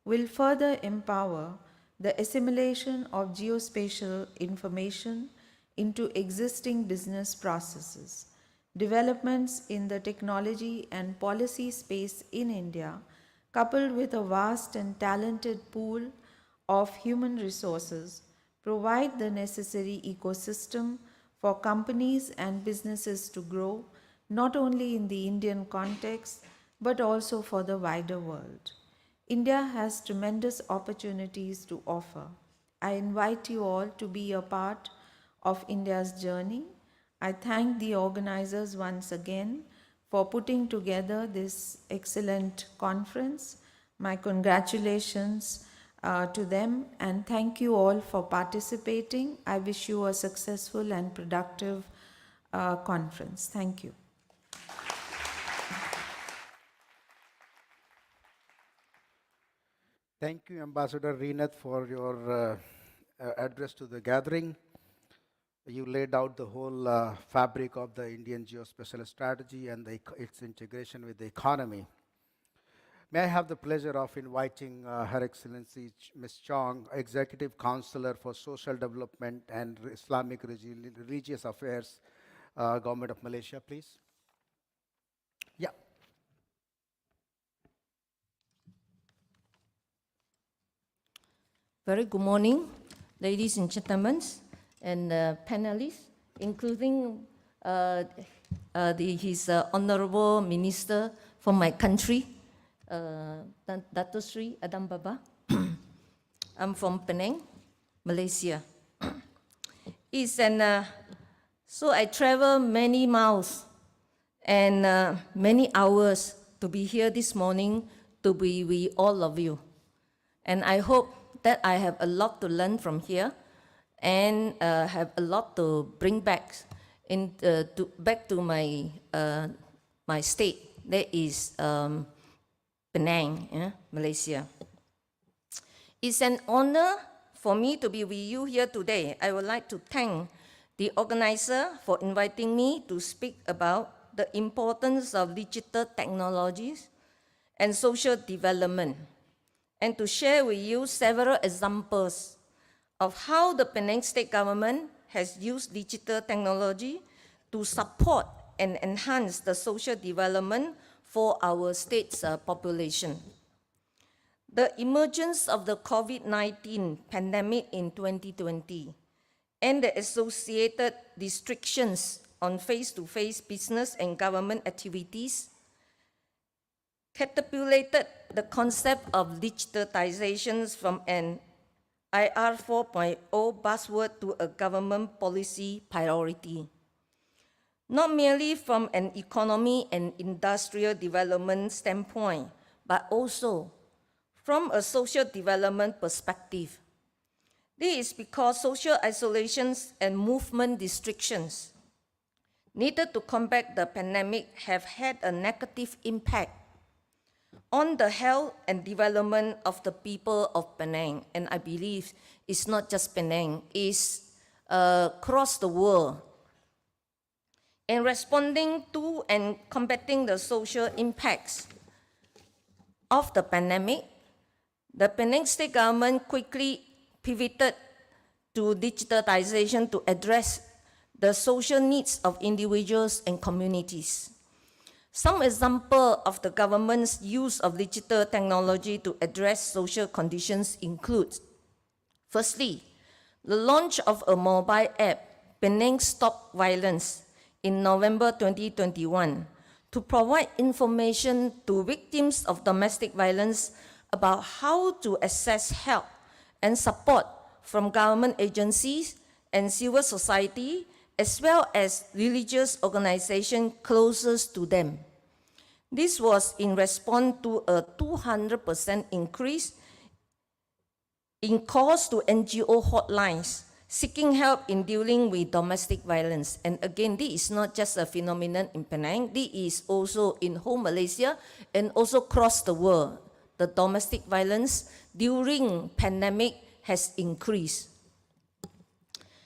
will further empower the assimilation of geospatial information into existing business processes. Developments in the technology and policy space in India, coupled with a vast and talented pool of human resources, provide the necessary ecosystem for companies and businesses to grow, not only in the Indian context, but also for the wider world. India has tremendous opportunities to offer. I invite you all to be a part of India's journey. I thank the organizers once again for putting together this excellent conference. My congratulations to them, and thank you all for participating. I wish you a successful and productive conference. Thank you. Thank you, Ambassador Reenath, for your address to the gathering. You laid out the whole fabric of the Indian geospatial strategy and its integration with the economy. May I have the pleasure of inviting Her Excellency Ms. Chong, Executive Counselor for Social Development and Islamic Religious Affairs, Government of Malaysia, please. Yeah. Very good morning, ladies and gentlemen, and panelists, including his Honorable Minister from my country, Dato Sri Adam Baba. I'm from Penang, Malaysia. So I travel many miles and many hours to be here this morning to be with all of you. And I hope that I have a lot to learn from here and have a lot to bring back back to my my state, that is Penang, Malaysia. It's an honor for me to be with you here today. I would like to thank the organizer for inviting me to speak about the importance of digital technologies and social development, and to share with you several examples of how the Penang state government has used digital technology to support and enhance the social development for our state's population. The emergence of the COVID-19 pandemic in 2020 and the associated restrictions on face-to-face business and government activities catapulted the concept of digitization from an IR 4.0 buzzword to a government policy priority. Not merely from an economy and industrial development standpoint, but also from a social development perspective. This is because social isolations and movement restrictions needed to combat the pandemic have had a negative impact on the health and development of the people of Penang. And I believe it's not just Penang, it's across the world. In responding to and combating the social impacts of the pandemic, the Penang state government quickly pivoted to digitalization to address the social needs of individuals and communities. Some example of the government's use of digital technology to address social conditions include, firstly, the launch of a mobile app, Penang Stop Violence, in November 2021, to provide information to victims of domestic violence about how to access help and support from government agencies and civil society, as well as religious organizations closest to them. This was in response to a 200% increase in calls to NGO hotlines seeking help in dealing with domestic violence. And again, this is not just a phenomenon in Penang, this is also in whole Malaysia and also across the world. The domestic violence during pandemic has increased.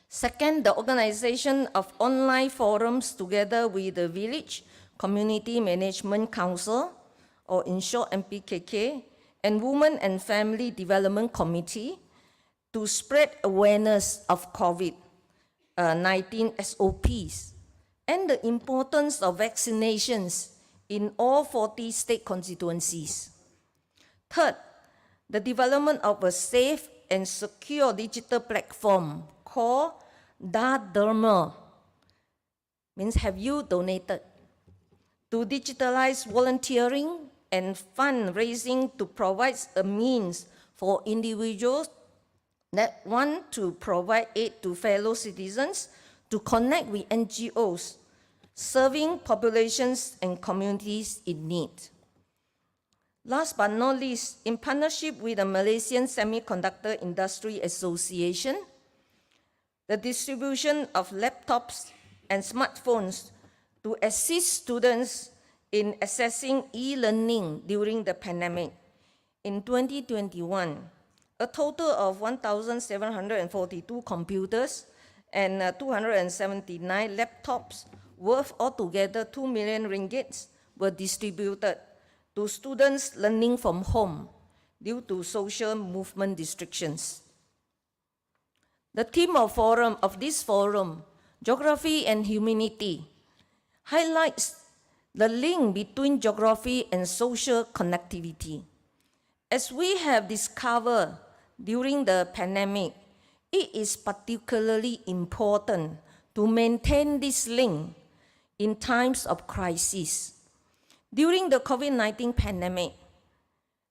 Second, the organization of online forums together with the Village Community Management Council, or in short MPKK, and Women and Family Development Committee to spread awareness of COVID-19 SOPs and the importance of vaccinations in all 40 state constituencies. Third, the development of a safe and secure digital platform called Dharma, means have you donated, to digitalize volunteering and fundraising to provide a means for individuals that want to provide aid to fellow citizens to connect with NGOs serving populations and communities in need. Last but not least, in partnership with the Malaysian Semiconductor Industry Association, the distribution of laptops and smartphones to assist students in accessing e-learning during the pandemic. In 2021, a total of 1,742 computers and 279 laptops worth altogether 2 million ringgits were distributed to students learning from home due to social movement restrictions. The theme of this forum, Geography and Humanity, highlights the link between geography and social connectivity. As we have discovered during the pandemic, it is particularly important to maintain this link in times of crisis. During the COVID-19 pandemic,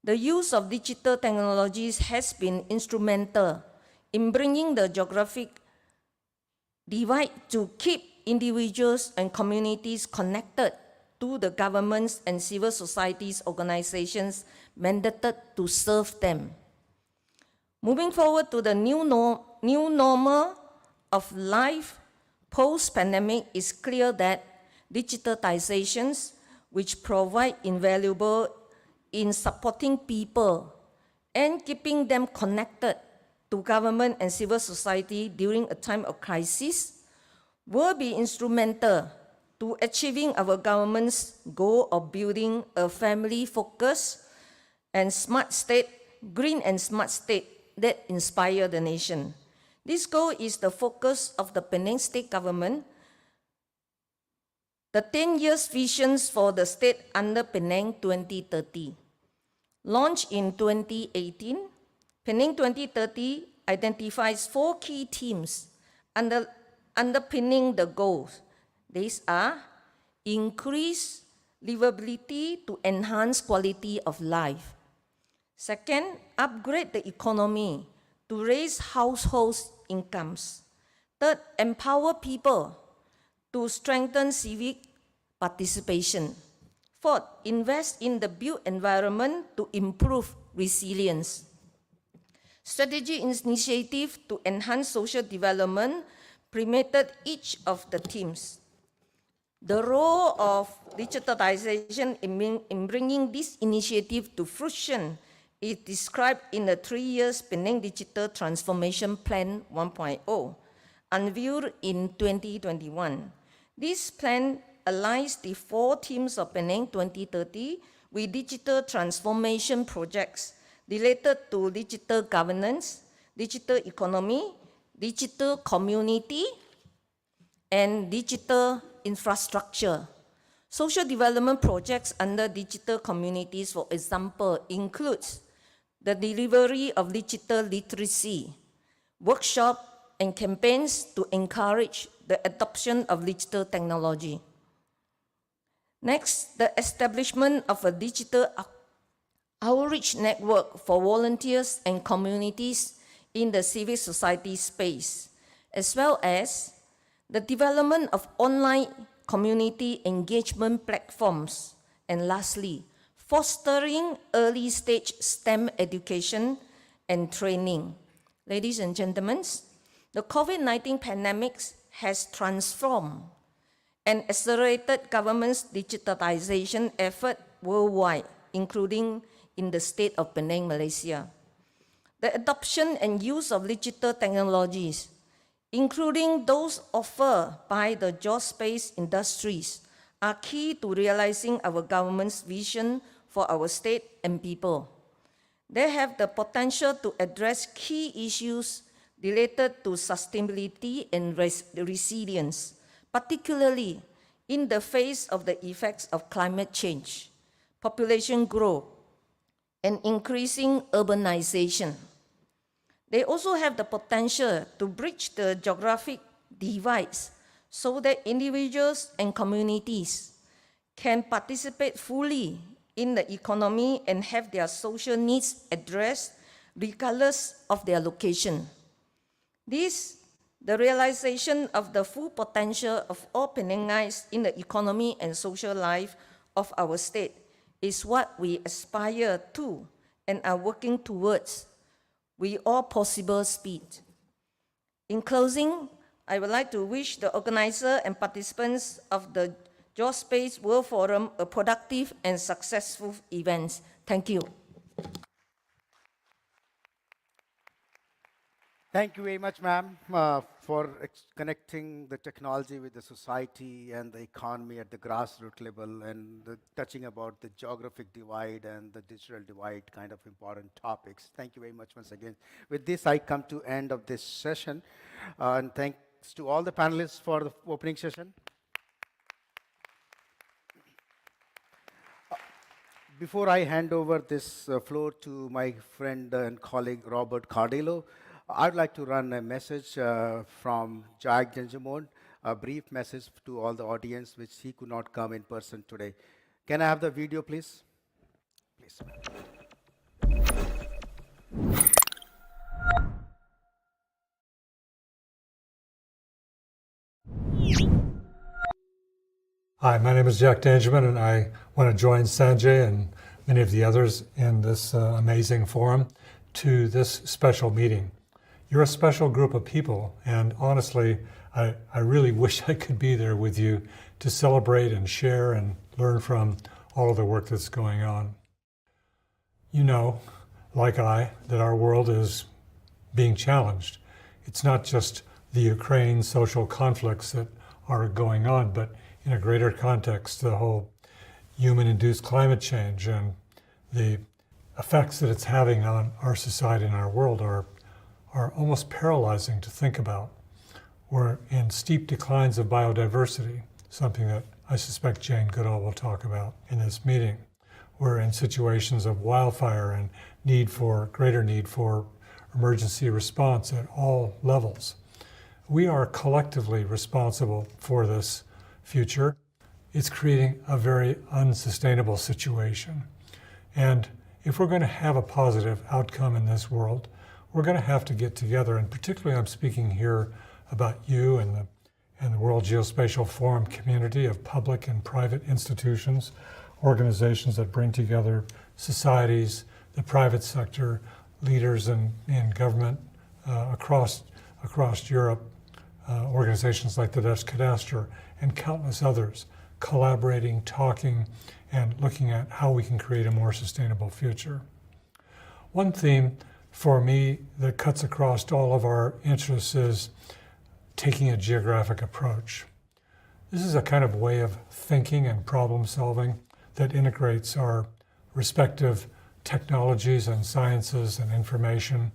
the use of digital technologies has been instrumental in bringing the geographic divide to keep individuals and communities connected to the governments and civil societies organizations mandated to serve them. Moving forward to the new normal of life post-pandemic, is clear that digitalizations, which provide invaluable in supporting people and keeping them connected to government and civil society during a time of crisis, will be instrumental to achieving our government's goal of building a family-focused and smart state, green and smart state that inspire the nation. This goal is the focus of the Penang state government. The 10 years visions for the state under Penang 2030. Launched in 2018, Penang 2030 identifies 4 key themes underpinning the goals. These are increase livability to enhance quality of life. Second, upgrade the economy to raise households' incomes. Third, empower people to strengthen civic participation. Fourth, invest in the built environment to improve resilience. Strategy initiative to enhance social development permitted each of the teams. The role of digitalization in bringing this initiative to fruition is described in the 3-year Penang Digital Transformation Plan 1.0, unveiled in 2021. This plan aligns the 4 themes of Penang 2030 with digital transformation projects related to digital governance, digital economy, digital community, and digital infrastructure. Social development projects under digital communities, for example, includes the delivery of digital literacy, workshops and campaigns to encourage the adoption of digital technology. Next, the establishment of a digital outreach network for volunteers and communities in the civil society space, as well as the development of online community engagement platforms, and lastly, fostering early-stage STEM education and training. Ladies and gentlemen, the COVID-19 pandemic has transformed and accelerated government's digitalization effort worldwide, including in the state of Penang, Malaysia. The adoption and use of digital technologies, including those offered by the geospace industries, are key to realizing our government's vision for our state and people. They have the potential to address key issues related to sustainability and resilience, particularly in the face of the effects of climate change, population growth, and increasing urbanization. They also have the potential to bridge the geographic divides so that individuals and communities can participate fully in the economy and have their social needs addressed regardless of their location. The realization of the full potential of all Penangites in the economy and social life of our state is what we aspire to and are working towards with all possible speed. In closing, I would like to wish the organizer and participants of the Geospatial World Forum a productive and successful event. Thank you. Thank you very much, ma'am, for connecting the technology with the society and the economy at the grassroots level and touching about the geographic divide and the digital divide, kind of important topics. Thank you very much once again. With this, I come to end of this session. And thanks to all the panelists for the opening session. Before I hand over this floor to my friend and colleague, Robert Cardillo, I'd like to run a message from Jack Genjamon, a brief message to all the audience, which he could not come in person today. Can I have the video, please? Please. Hi, my name is Jack Dangerman, and I want to join Sanjay and many of the others in this amazing forum to this special meeting. You're a special group of people, and honestly, I really wish I could be there with you to celebrate and share and learn from all of the work that's going on. You know, like I, that our world is being challenged. It's not just the Ukraine social conflicts that are going on, but in a greater context, the whole human-induced climate change and the effects that it's having on our society and our world are almost paralyzing to think about. We're in steep declines of biodiversity, something that I suspect Jane Goodall will talk about in this meeting. We're in situations of wildfire and greater need for emergency response at all levels. We are collectively responsible for this future. It's creating a very unsustainable situation. And if we're going to have a positive outcome in this world, we're going to have to get together, and particularly I'm speaking here about you and the World Geospatial Forum community of public and private institutions, organizations that bring together societies, the private sector, leaders in government across Europe, organizations like the Dutch Cadastre, and countless others, collaborating, talking, and looking at how we can create a more sustainable future. One theme for me that cuts across all of our interests is taking a geographic approach. This is a kind of way of thinking and problem solving that integrates our respective technologies and sciences and information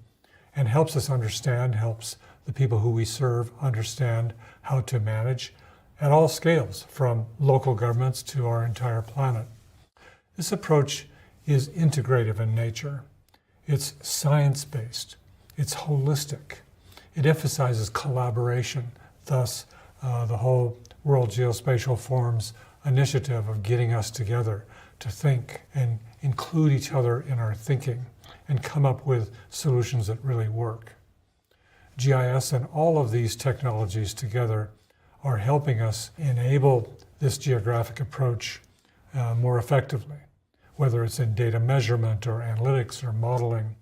and helps us understand, helps the people who we serve understand how to manage at all scales, from local governments to our entire planet. This approach is integrative in nature. It's science-based, it's holistic. It emphasizes collaboration, thus the whole World Geospatial Forum's initiative of getting us together to think and include each other in our thinking and come up with solutions that really work. GIS and all of these technologies together are helping us enable this geographic approach more effectively, whether it's in data measurement or analytics or modeling,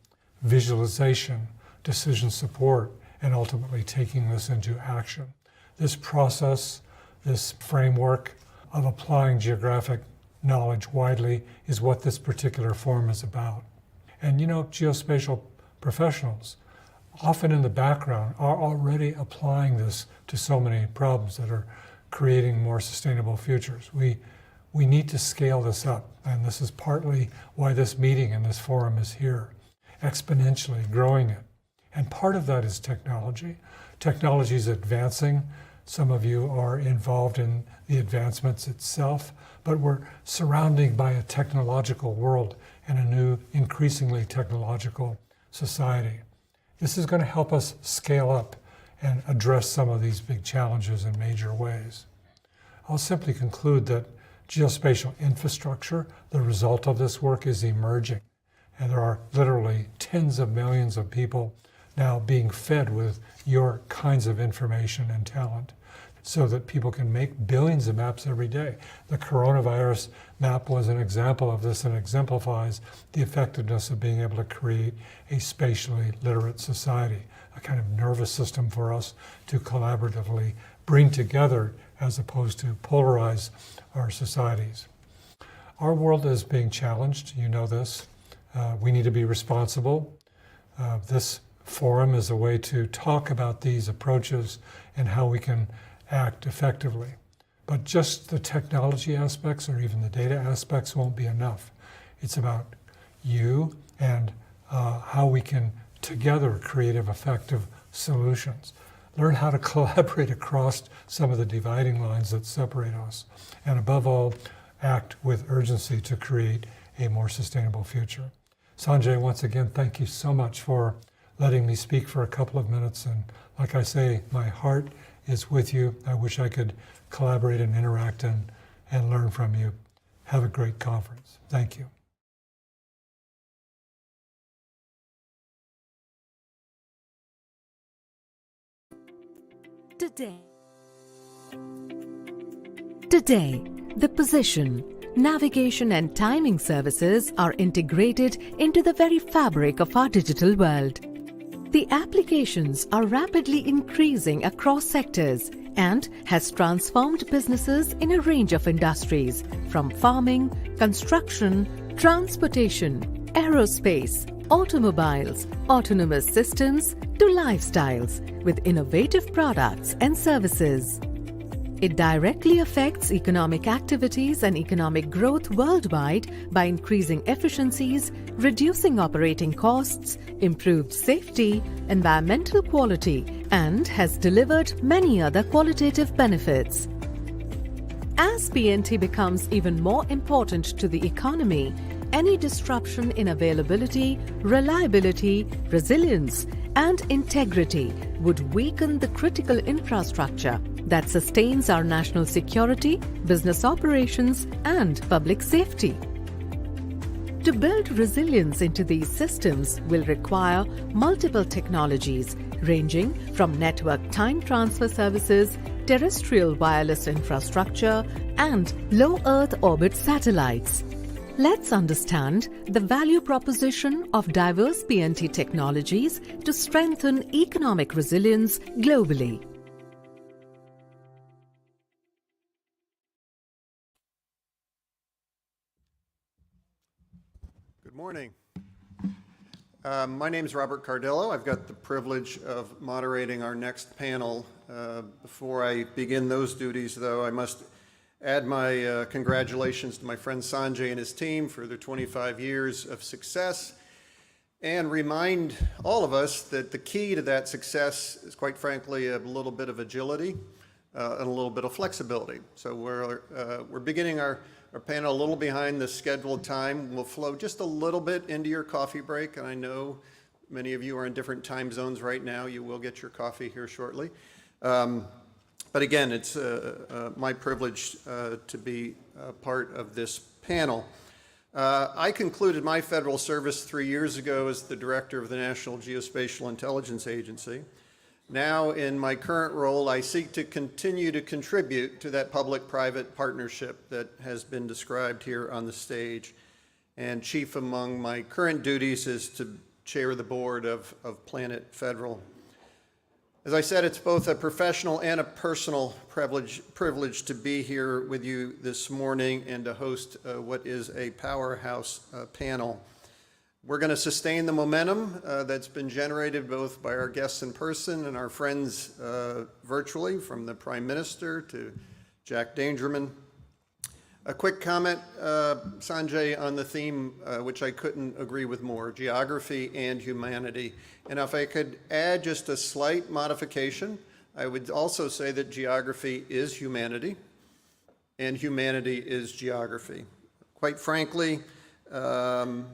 visualization, decision support, and ultimately taking this into action. This process, this framework of applying geographic knowledge widely is what this particular forum is about. And you know, geospatial professionals, often in the background, are already applying this to so many problems that are creating more sustainable futures. We need to scale this up, and this is partly why this meeting and this forum is here, exponentially growing it. And part of that is technology. Technology is advancing. Some of you are involved in the advancements itself, but we're surrounded by a technological world and a new, increasingly technological society. This is going to help us scale up and address some of these big challenges in major ways. I'll simply conclude that geospatial infrastructure, the result of this work, is emerging. And there are literally tens of millions of people now being fed with your kinds of information and talent so that people can make billions of maps every day. The coronavirus map was an example of this and exemplifies the effectiveness of being able to create a spatially literate society, a kind of nervous system for us to collaboratively bring together as opposed to polarize our societies. Our world is being challenged, you know this. We need to be responsible. This forum is a way to talk about these approaches and how we can act effectively. But just the technology aspects or even the data aspects won't be enough. It's about you and how we can together create effective solutions. Learn how to collaborate across some of the dividing lines that separate us. And above all, act with urgency to create a more sustainable future. Sanjay, once again, thank you so much for letting me speak for a couple of minutes. And like I say, my heart is with you. I wish I could collaborate and interact and learn from you. Have a great conference. Thank you. Today, the position, navigation and timing services are integrated into the very fabric of our digital world. The applications are rapidly increasing across sectors and has transformed businesses in a range of industries, from farming, construction, transportation, aerospace, automobiles, autonomous systems to lifestyles with innovative products and services. It directly affects economic activities and economic growth worldwide by increasing efficiencies, reducing operating costs, improved safety, environmental quality, and has delivered many other qualitative benefits. As PNT becomes even more important to the economy, any disruption in availability, reliability, resilience, and integrity would weaken the critical infrastructure that sustains our national security, business operations, and public safety. To build resilience into these systems will require multiple technologies ranging from network time transfer services, terrestrial wireless infrastructure, and low Earth orbit satellites. Let's understand the value proposition of diverse PNT technologies to strengthen economic resilience globally. Good morning. My name is Robert Cardillo. I've got the privilege of moderating our next panel. Before I begin those duties, though, I must add my congratulations to my friend Sanjay and his team for their 25 years of success, and remind all of us that the key to that success is, quite frankly, a little bit of agility and a little bit of flexibility. So we're beginning our panel a little behind the scheduled time. We'll flow just a little bit into your coffee break, and I know many of you are in different time zones right now. You will get your coffee here shortly. But again, it's my privilege to be part of this panel. I concluded my federal service 3 years ago as the director of the National Geospatial Intelligence Agency. Now, in my current role, I seek to continue to contribute to that public-private partnership that has been described here on the stage. And chief among my current duties is to chair the board of Planet Federal. As I said, it's both a professional and a personal privilege to be here with you this morning and to host what is a powerhouse panel. We're going to sustain the momentum that's been generated both by our guests in person and our friends virtually, from the Prime Minister to Jack Dangerman. A quick comment, Sanjay, on the theme, which I couldn't agree with more, geography and humanity. And if I could add just a slight modification, I would also say that geography is humanity and humanity is geography. Quite frankly, and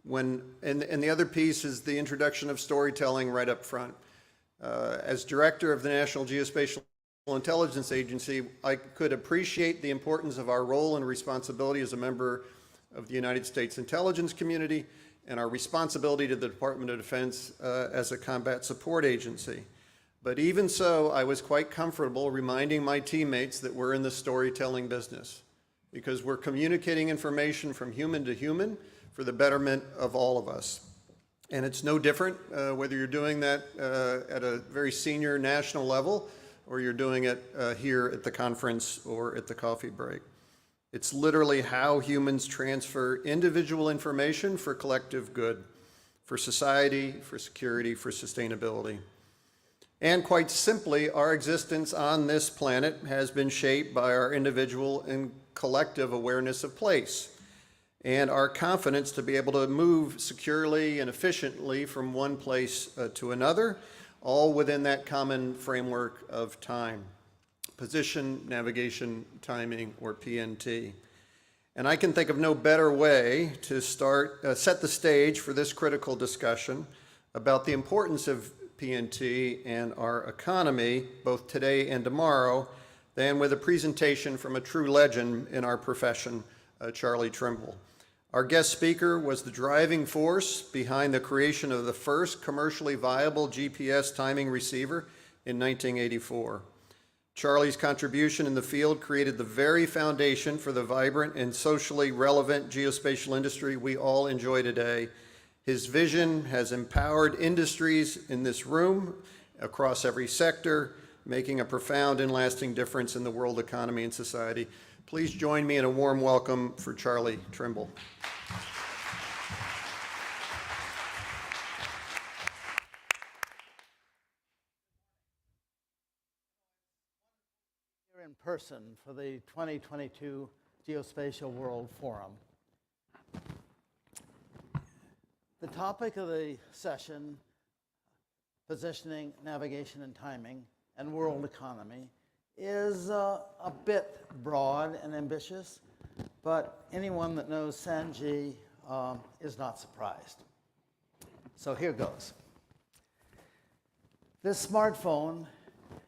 the other piece is the introduction of storytelling right up front. As director of the National Geospatial Intelligence Agency, I could appreciate the importance of our role and responsibility as a member of the United States intelligence community and our responsibility to the Department of Defense as a combat support agency. But even so, I was quite comfortable reminding my teammates that we're in the storytelling business, because we're communicating information from human to human for the betterment of all of us. And it's no different whether you're doing that at a very senior national level or you're doing it here at the conference or at the coffee break. It's literally how humans transfer individual information for collective good, for society, for security, for sustainability. And quite simply, our existence on this planet has been shaped by our individual and collective awareness of place, and our confidence to be able to move securely and efficiently from one place to another, all within that common framework of time: position, navigation, timing, or PNT. And I can think of no better way to set the stage for this critical discussion about the importance of PNT and our economy, both today and tomorrow, than with a presentation from a true legend in our profession, Charlie Trimble. Our guest speaker was the driving force behind the creation of the first commercially viable GPS timing receiver in 1984. Charlie's contribution in the field created the very foundation for the vibrant and socially relevant geospatial industry we all enjoy today. His vision has empowered industries in this room across every sector, making a profound and lasting difference in the world economy and society. Please join me in a warm welcome for Charlie Trimble. Here in person for the 2022 Geospatial World Forum. The topic of the session, positioning, navigation, and timing, and world economy, is a bit broad and ambitious, but anyone that knows Sanjay is not surprised. So here goes. This smartphone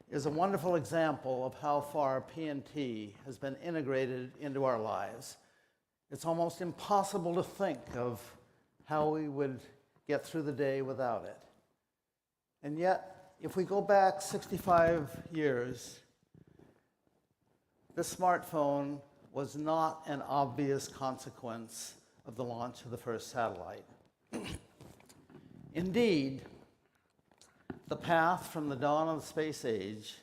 is a wonderful example of how far PNT has been integrated into our lives. It's almost impossible to think of how we would get through the day without it. And yet, if we go back 65 years, this smartphone was not an obvious consequence of the launch of the first satellite. Indeed, the path from the dawn of the space age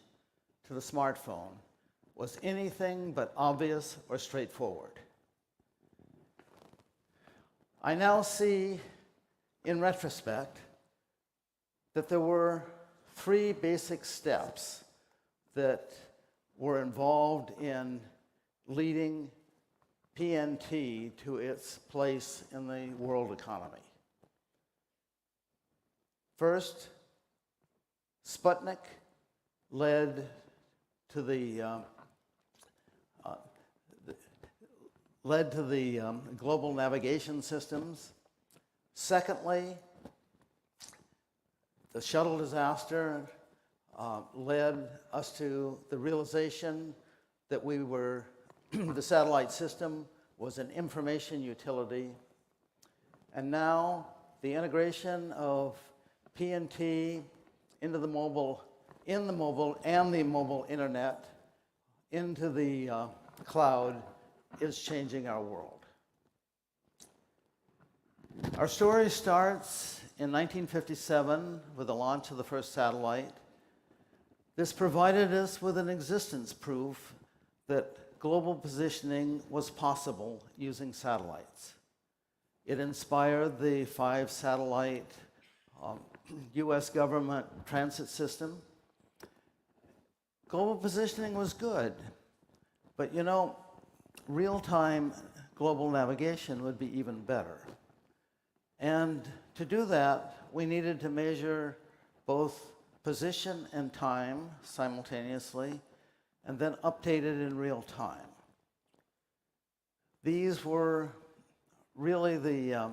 to the smartphone was anything but obvious or straightforward. I now see, in retrospect, that there were 3 basic steps that were involved in leading PNT to its place in the world economy. First, Sputnik led to the global navigation systems. Secondly, the shuttle disaster led us to the realization that the satellite system was an information utility. And now the integration of PNT into the mobile, in the mobile and the mobile internet into the cloud is changing our world. Our story starts in 1957 with the launch of the first satellite. This provided us with an existence proof that global positioning was possible using satellites. It inspired the 5 satellite US government transit system. Global positioning was good, but real-time global navigation would be even better. And to do that, we needed to measure both position and time simultaneously, and then update it in real time. These were really the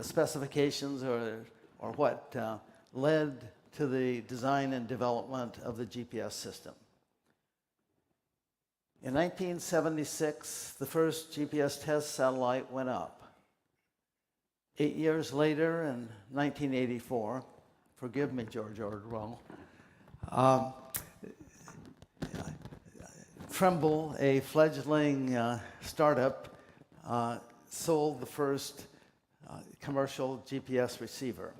specifications or what led to the design and development of the GPS system. In 1976, the first GPS test satellite went up. 8 years later, in 1984, forgive me, George Orwell, Trimble, a fledgling startup, sold the first commercial GPS receiver.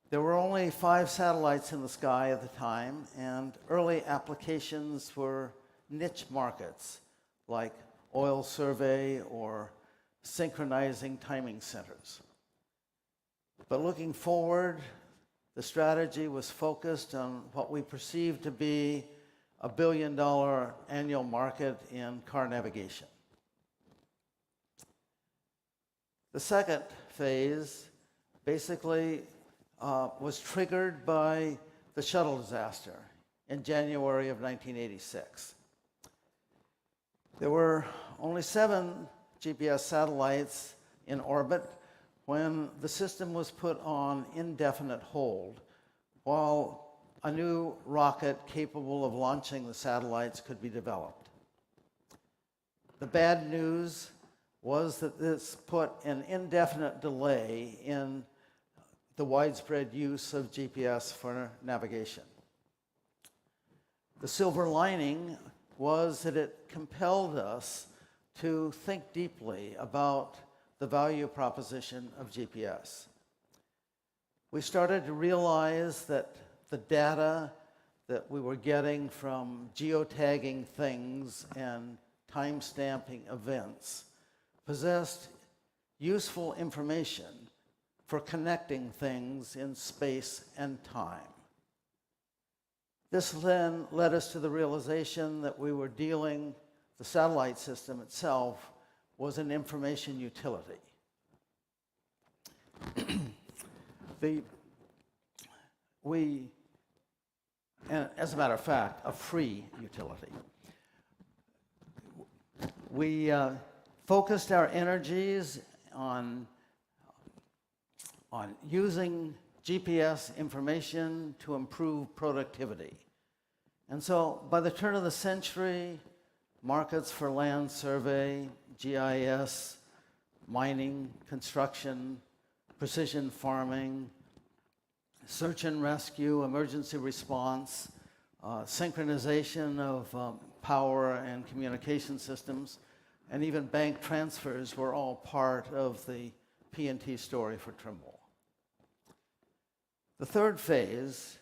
There were only 5 satellites in the sky at the time, and early applications were niche markets like oil survey or synchronizing timing centers. But looking forward, the strategy was focused on what we perceived to be a $1 billion annual market in car navigation. The second phase basically was triggered by the shuttle disaster in January of 1986. There were only 7 GPS satellites in orbit when the system was put on indefinite hold while a new rocket capable of launching the satellites could be developed. The bad news was that this put an indefinite delay in the widespread use of GPS for navigation. The silver lining was that it compelled us to think deeply about the value proposition of GPS. We started to realize that the data that we were getting from geotagging things and time-stamping events possessed useful information for connecting things in space and time. This then led us to the realization that the satellite system itself was an information utility. And as a matter of fact, a free utility. We focused our energies on using GPS information to improve productivity. And so by the turn of the century, markets for land survey, GIS, mining, construction, precision farming, search and rescue, emergency response, synchronization of power and communication systems, and even bank transfers were all part of the P&T story for Trimble. The third phase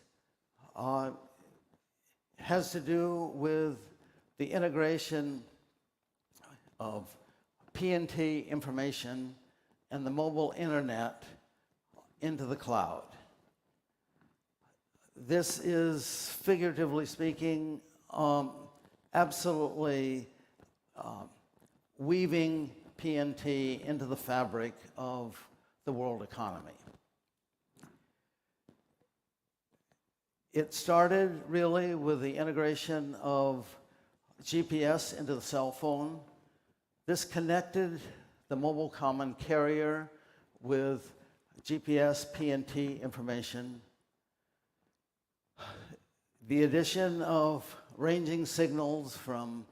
has to do with the integration of P&T information and the mobile internet into the cloud. This is, figuratively speaking, absolutely weaving P&T into the fabric of the world economy. It started really with the integration of GPS into the cell phone. This connected the mobile common carrier with GPS P&T information. The addition of ranging signals from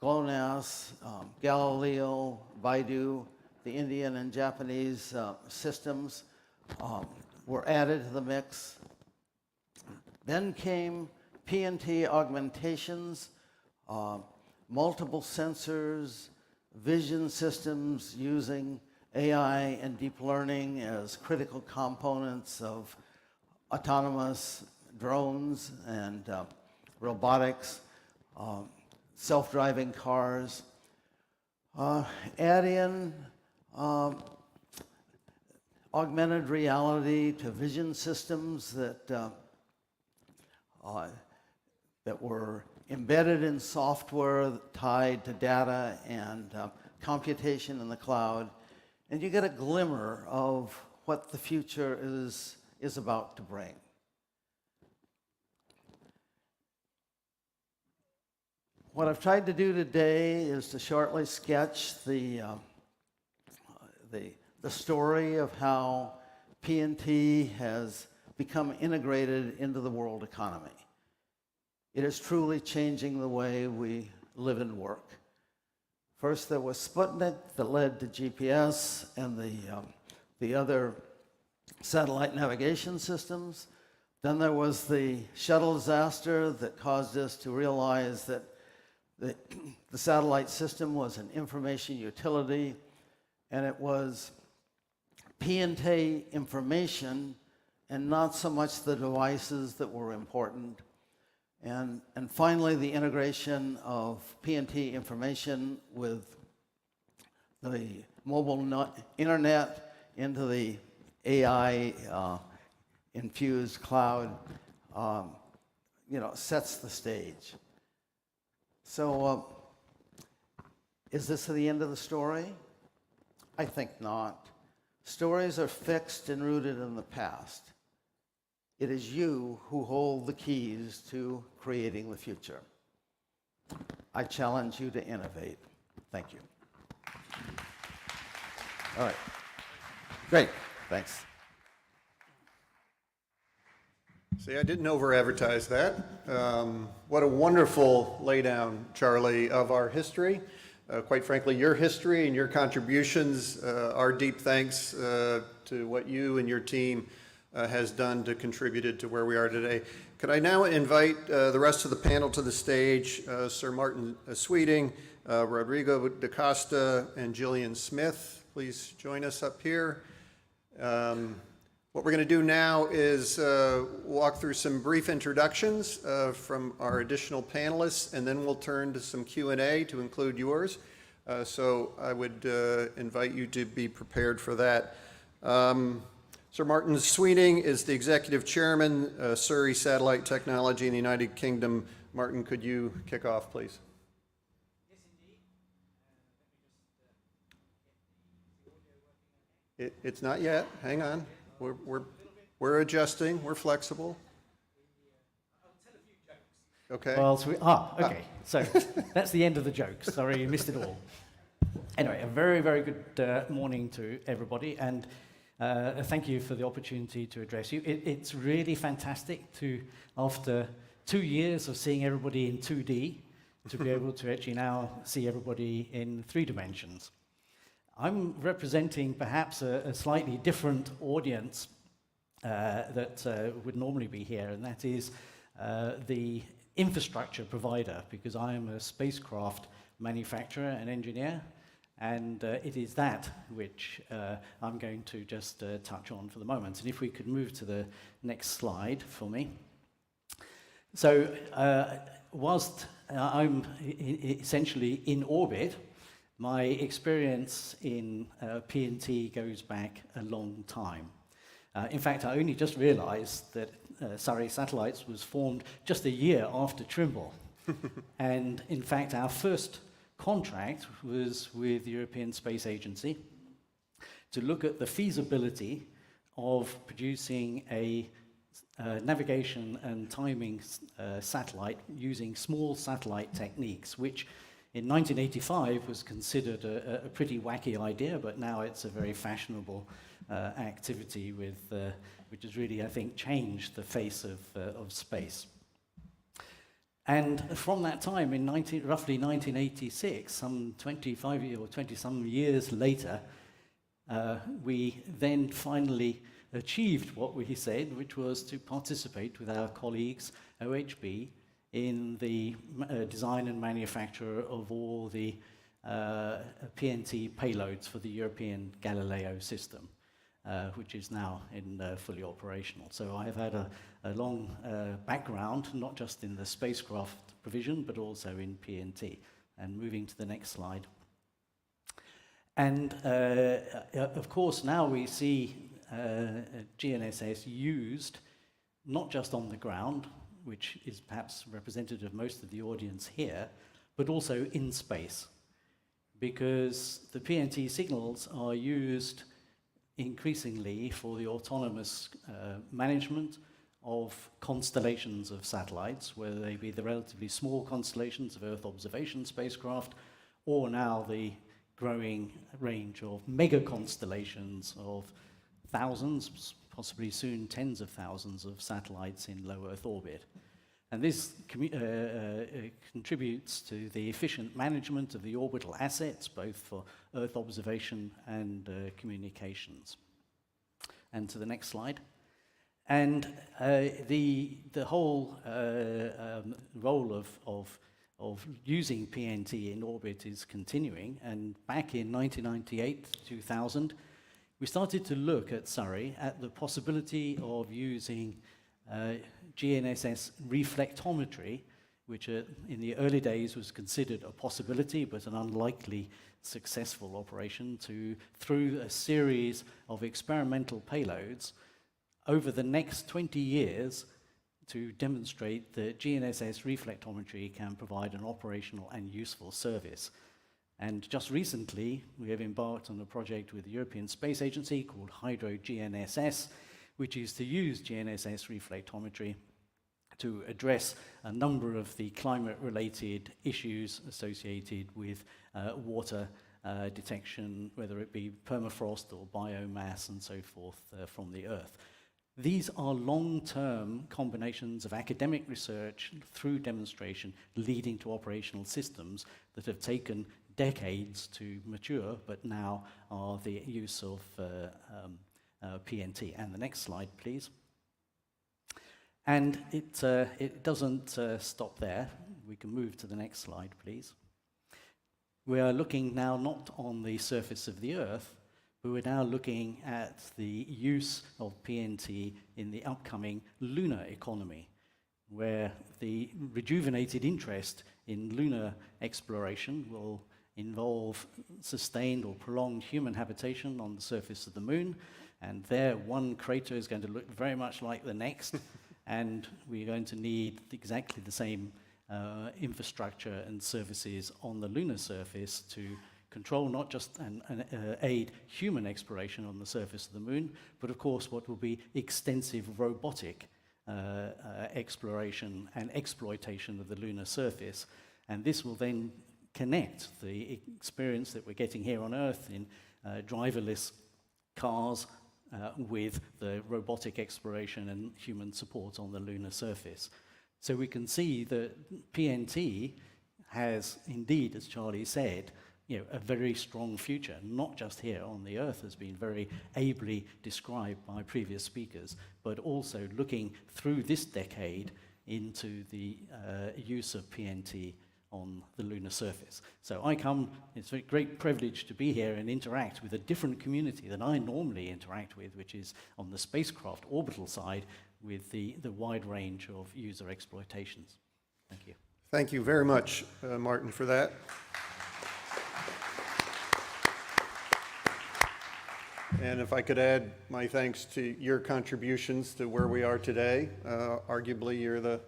GLONASS, Galileo, Baidu, the Indian and Japanese systems were added to the mix. Then came P&T augmentations, multiple sensors, vision systems using AI and deep learning as critical components of autonomous drones and robotics, self-driving cars. Add in augmented reality to vision systems that were embedded in software tied to data and computation in the cloud, and you get a glimmer of what the future is about to bring. What I've tried to do today is to shortly sketch the story of how P&T has become integrated into the world economy. It is truly changing the way we live and work. First, there was Sputnik that led to GPS and the other satellite navigation systems. Then there was the shuttle disaster that caused us to realize that the satellite system was an information utility, and it was P&T information and not so much the devices that were important. And finally, the integration of P&T information with the mobile internet into the AI-infused cloud, sets the stage. So, is this the end of the story? I think not. Stories are fixed and rooted in the past. It is you who hold the keys to creating the future. I challenge you to innovate. Thank you. All right. Great. Thanks. See, I didn't over-advertise that. What a wonderful laydown, Charlie, of our history. Quite frankly, your history and your contributions, our deep thanks to what you and your team has done to contribute to where we are today. Could I now invite the rest of the panel to the stage, Sir Martin Sweeting, Rodrigo da Costa, and Gillian Smith. Please join us up here. What we're going to do now is walk through some brief introductions from our additional panelists, and then we'll turn to some Q&A to include yours. So I would invite you to be prepared for that. Sir Martin Sweeting is the Executive Chairman, Surrey Satellite Technology in the United Kingdom. Martin, could you kick off, please? Yes, indeed. It's not yet. Hang on. We're adjusting. We're flexible. I'll tell a few jokes. Okay. Well, okay. So that's the end of the jokes. Sorry, you missed it all. Anyway, a very, very good morning to everybody, and thank you for the opportunity to address you. It's really fantastic to, after 2 years of seeing everybody in 2D, to be able to actually now see everybody in 3 dimensions. I'm representing perhaps a slightly different audience that would normally be here, and that is the infrastructure provider, because I am a spacecraft manufacturer and engineer, and it is that which I'm going to just touch on for the moment. And if we could move to the next slide for me. So whilst I'm essentially in orbit, my experience in P&T goes back a long time. In fact, I only just realized that Surrey Satellites was formed just a year after Trimble. And in fact, our first contract was with the European Space Agency to look at the feasibility of producing a navigation and timing satellite using small satellite techniques, which in 1985 was considered a pretty wacky idea, but now it's a very fashionable activity which has really, I think, changed the face of space. And from that time, in roughly 1986, some 25 or 20-some years later, we then finally achieved what we said, which was to participate with our colleagues, OHB, in the design and manufacture of all the PNT payloads for the European Galileo system, which is now fully operational. So I have had a long background, not just in the spacecraft provision, but also in PNT. And moving to the next slide. And of course, now we see GNSS used not just on the ground, which is perhaps representative of most of the audience here, but also in space, because the PNT signals are used increasingly for the autonomous management of constellations of satellites, whether they be the relatively small constellations of Earth observation spacecraft, or now the growing range of mega constellations of thousands, possibly soon tens of thousands of satellites in low Earth orbit. And this contributes to the efficient management of the orbital assets, both for Earth observation and communications. And to the next slide. And the whole role of using PNT in orbit is continuing. And back in 1998-2000, we started to look at Surrey at the possibility of using GNSS reflectometry, which in the early days was considered a possibility but an unlikely successful operation, through a series of experimental payloads over the next 20 years to demonstrate that GNSS reflectometry can provide an operational and useful service. And just recently, we have embarked on a project with the European Space Agency called Hydro-GNSS, which is to use GNSS reflectometry to address a number of the climate-related issues associated with water detection, whether it be permafrost or biomass and so forth from the Earth. These are long-term combinations of academic research through demonstration leading to operational systems that have taken decades to mature, but now are the use of PNT. And the next slide, please. And it doesn't stop there. We can move to the next slide, please. We are looking now not on the surface of the Earth, but we're now looking at the use of PNT in the upcoming lunar economy, where the rejuvenated interest in lunar exploration will involve sustained or prolonged human habitation on the surface of the moon. And there, one crater is going to look very much like the next, and we're going to need exactly the same infrastructure and services on the lunar surface to control not just and aid human exploration on the surface of the moon, but of course what will be extensive robotic exploration and exploitation of the lunar surface. And this will then connect the experience that we're getting here on Earth in driverless cars with the robotic exploration and human support on the lunar surface. So we can see that PNT has indeed, as Charlie said, a very strong future, not just here on the Earth, has been very ably described by previous speakers, but also looking through this decade into the use of PNT on the lunar surface. So it's a great privilege to be here and interact with a different community than I normally interact with, which is on the spacecraft orbital side with the wide range of user exploitations. Thank you. Thank you very much, Martin, for that. And if I could add my thanks to your contributions to where we are today. Arguably, you're the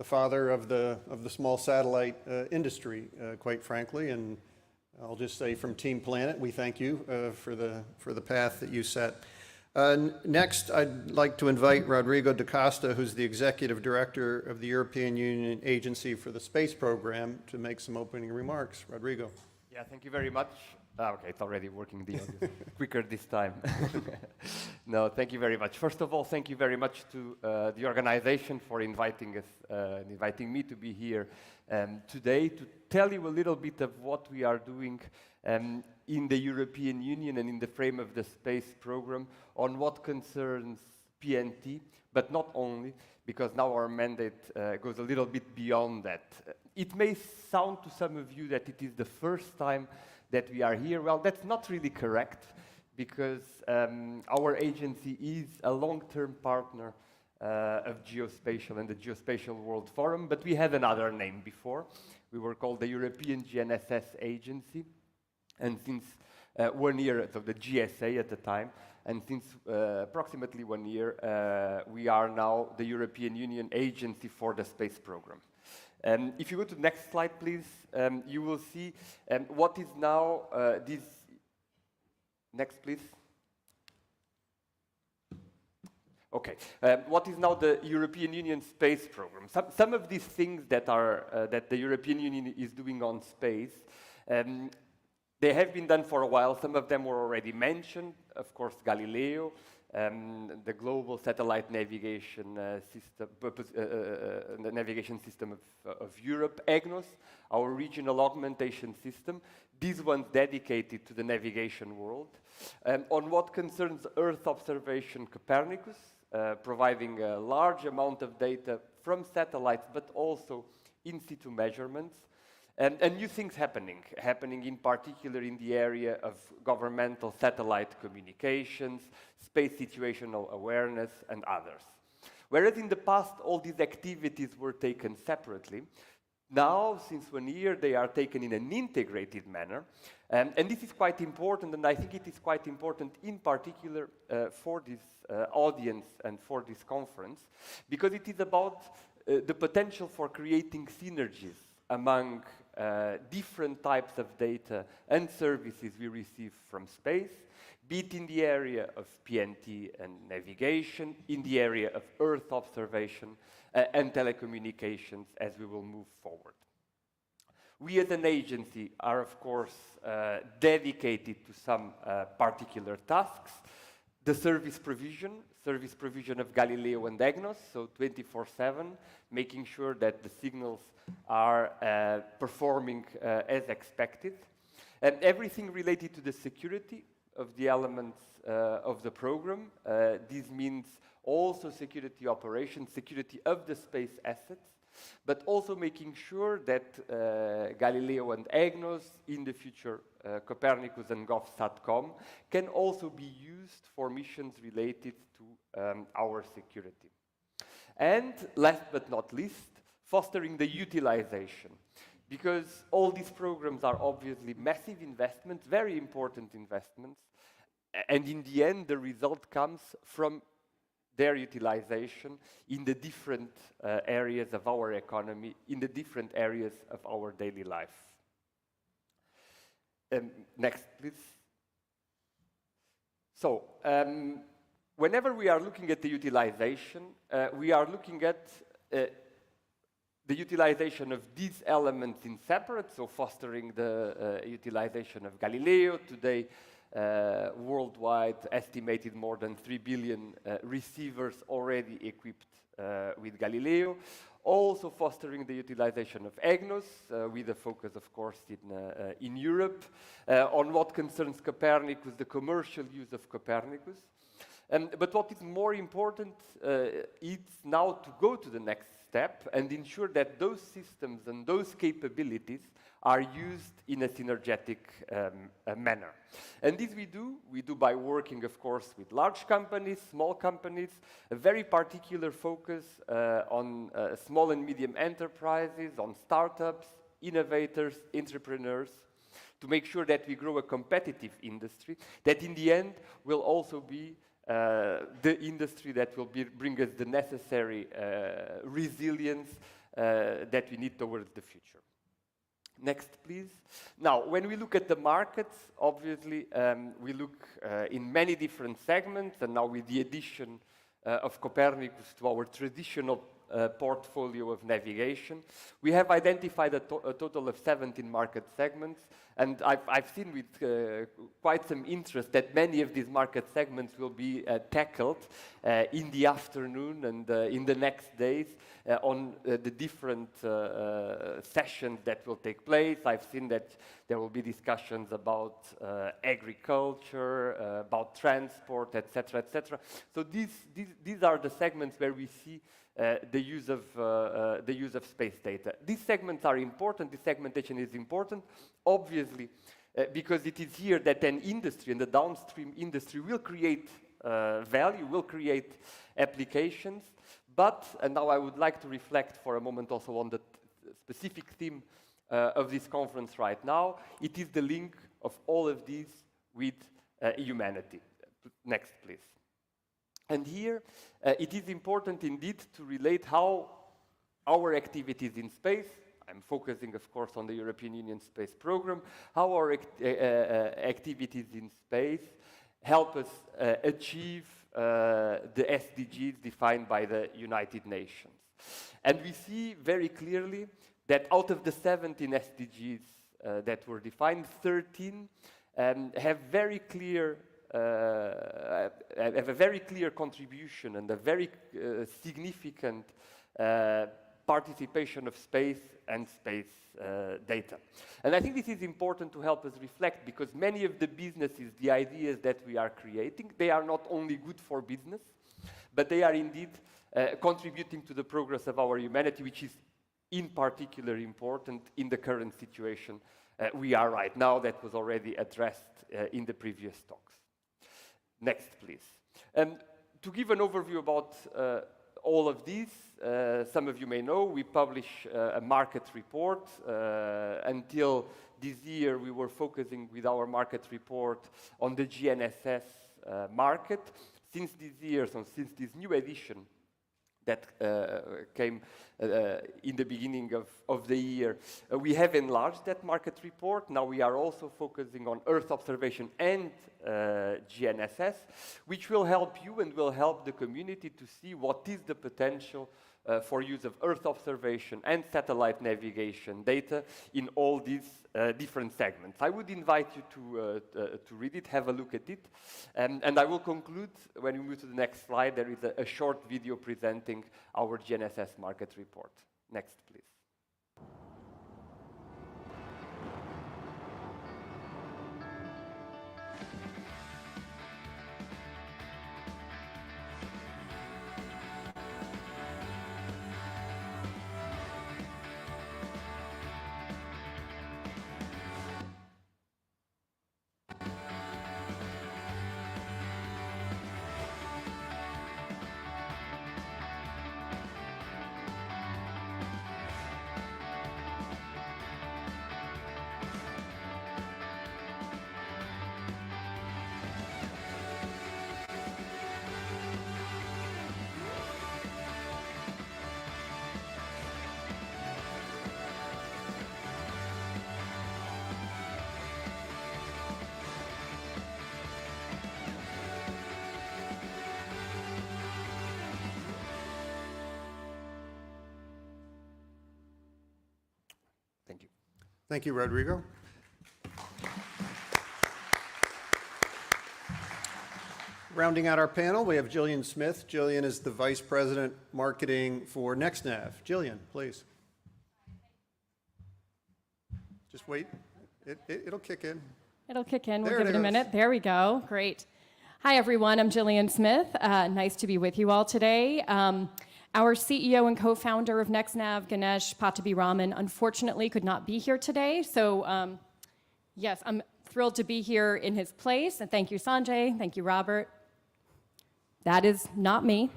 father of the small satellite industry, quite frankly. And I'll just say from Team Planet, we thank you for the path that you set. Next, I'd like to invite Rodrigo da Costa, who's the Executive Director of the European Union Agency for the Space Program, to make some opening remarks. Rodrigo. Yeah, thank you very much. Okay, it's already working the audio quicker this time. No, thank you very much. First of all, thank you very much to the organization for inviting us, inviting me to be here today to tell you a little bit of what we are doing in the European Union and in the frame of the space program on what concerns PNT, but not only, because now our mandate goes a little bit beyond that. It may sound to some of you that it is the first time that we are here. Well, that's not really correct, because our agency is a long-term partner of Geospatial and the Geospatial World Forum, but we had another name before. We were called the European GNSS Agency, and since 1 year, so the GSA at the time, and since approximately 1 year, we are now the European Union Agency for the Space Program. If you go to the next slide, please, you will see what is now this. Next, please. Okay, what is now the European Union Space Program? Some of these things that are that the European Union is doing on space, they have been done for a while. Some of them were already mentioned. Of course, Galileo. The global satellite navigation system, the navigation system of Europe, EGNOS, our regional augmentation system, these ones dedicated to the navigation world. On what concerns Earth observation, Copernicus, providing a large amount of data from satellites, but also in situ measurements. And new things happening in particular in the area of governmental satellite communications, space situational awareness, and others. Whereas in the past, all these activities were taken separately, now, since 1 year, they are taken in an integrated manner. And this is quite important, and I think it is quite important in particular for this audience and for this conference, because it is about the potential for creating synergies among different types of data and services we receive from space, be it in the area of PNT and navigation, in the area of Earth observation and telecommunications as we will move forward. We as an agency are, of course, dedicated to some particular tasks. The service provision of Galileo and EGNOS, so 24/7, making sure that the signals are performing as expected. And everything related to the security of the elements of the program. This means also security operations, security of the space assets, but also making sure that Galileo and EGNOS, in the future Copernicus and GovSatcom, can also be used for missions related to our security. And last but not least, fostering the utilization, because all these programs are obviously massive investments, very important investments, and in the end, the result comes from their utilization in the different areas of our economy, in the different areas of our daily life. Next, please. So, whenever we are looking at the utilization, we are looking at the utilization of these elements in separate, so fostering the utilization of Galileo. Today, worldwide, estimated more than 3 billion receivers already equipped with Galileo. Also fostering the utilization of EGNOS, with a focus, of course, in Europe. On what concerns Copernicus, the commercial use of Copernicus. But what is more important, it's now to go to the next step and ensure that those systems and those capabilities are used in a synergetic manner. And this we do by working, of course, with large companies, small companies, a very particular focus on small and medium enterprises, on startups, innovators, entrepreneurs, to make sure that we grow a competitive industry that in the end will also be the industry that will bring us the necessary resilience that we need towards the future. Next, please. Now, when we look at the markets, obviously, we look in many different segments, and now with the addition of Copernicus to our traditional portfolio of navigation, we have identified a total of 17 market segments, and I've seen with quite some interest that many of these market segments will be tackled in the afternoon and in the next days on the different sessions that will take place. I've seen that there will be discussions about agriculture, about transport, etc., etc. So these are the segments where we see the use of space data. These segments are important. This segmentation is important, obviously, because it is here that an industry and the downstream industry will create value, will create applications. But, and now I would like to reflect for a moment also on the specific theme of this conference right now. It is the link of all of these with humanity. Next, please. And here, it is important indeed to relate how our activities in space, I'm focusing of course on the European Union Space Program, how our activities in space help us achieve the SDGs defined by the United Nations. And we see very clearly that out of the 17 SDGs that were defined, 13 have very clear have a very clear contribution and a very significant participation of space and space data. And I think this is important to help us reflect, because many of the businesses, the ideas that we are creating, they are not only good for business, but they are indeed contributing to the progress of our humanity, which is in particular important in the current situation we are right now, that was already addressed in the previous talks. Next, please. To give an overview about all of these, some of you may know, we publish a market report. Until this year, we were focusing with our market report on the GNSS market. Since this year, so since this new edition that came in the beginning of the year, we have enlarged that market report. Now we are also focusing on Earth observation and GNSS, which will help you and will help the community to see what is the potential for use of Earth observation and satellite navigation data in all these different segments. I would invite you to read it, have a look at it, and I will conclude when we move to the next slide. There is a short video presenting our GNSS market report. Next, please. Thank you, Rodrigo. Rounding out our panel, we have Jillian Smith. Jillian is the Vice President Marketing for NextNav. Jillian, please. Just wait. It'll kick in. It'll kick in. We'll give it a minute. There we go. Great. Hi, everyone. I'm Jillian Smith. Nice to be with you all today. Our CEO and co-founder of NextNav, Ganesh Pattabiraman, unfortunately could not be here today. So yes, I'm thrilled to be here in his place. And thank you, Sanjay. Thank you, Robert. That is not me.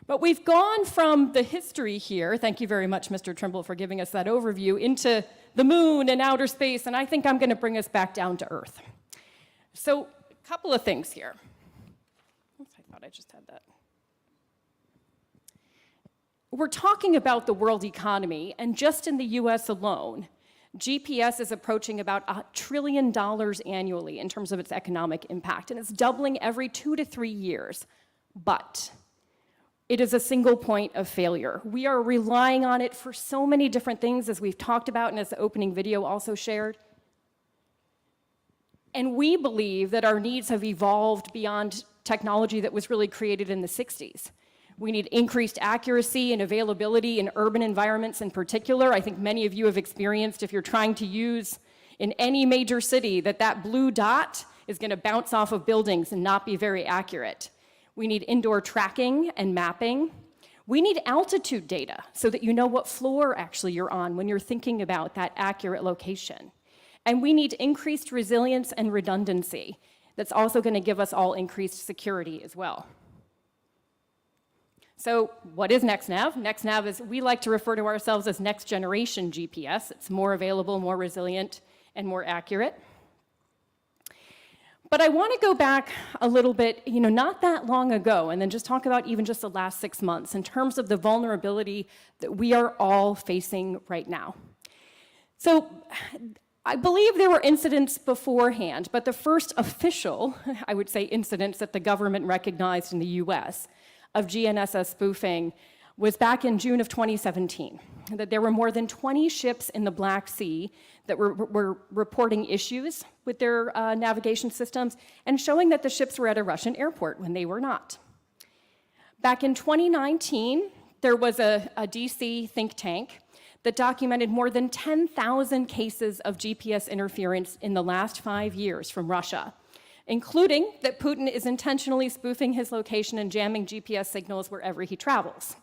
But we've gone from the history here, thank you very much, Mr. Trimble, for giving us that overview, into the moon and outer space, and I think I'm going to bring us back down to Earth. So, a couple of things here. Oops, I thought I just had that. We're talking about the world economy, and just in the US alone, GPS is approaching about $1 trillion annually in terms of its economic impact, and it's doubling every 2 to 3 years. But it is a single point of failure. We are relying on it for so many different things, as we've talked about and as the opening video also shared. And we believe that our needs have evolved beyond technology that was really created in the 60s. We need increased accuracy and availability in urban environments in particular. I think many of you have experienced, if you're trying to use in any major city, that blue dot is going to bounce off of buildings and not be very accurate. We need indoor tracking and mapping. We need altitude data so that you know what floor actually you're on when you're thinking about that accurate location. And we need increased resilience and redundancy. That's also going to give us all increased security as well. So what is NextNav? NextNav is, we like to refer to ourselves as next generation GPS. It's more available, more resilient, and more accurate. But I want to go back a little bit, not that long ago, and then just talk about even just the last 6 months in terms of the vulnerability that we are all facing right now. So I believe there were incidents beforehand, but the first official, I would say, incidents that the government recognized in the US of GNSS spoofing was back in June of 2017, that there were more than 20 ships in the Black Sea that were reporting issues with their navigation systems and showing that the ships were at a Russian airport when they were not. Back in 2019, there was a DC think tank that documented more than 10,000 cases of GPS interference in the last 5 years from Russia, including that Putin is intentionally spoofing his location and jamming GPS signals wherever he travels.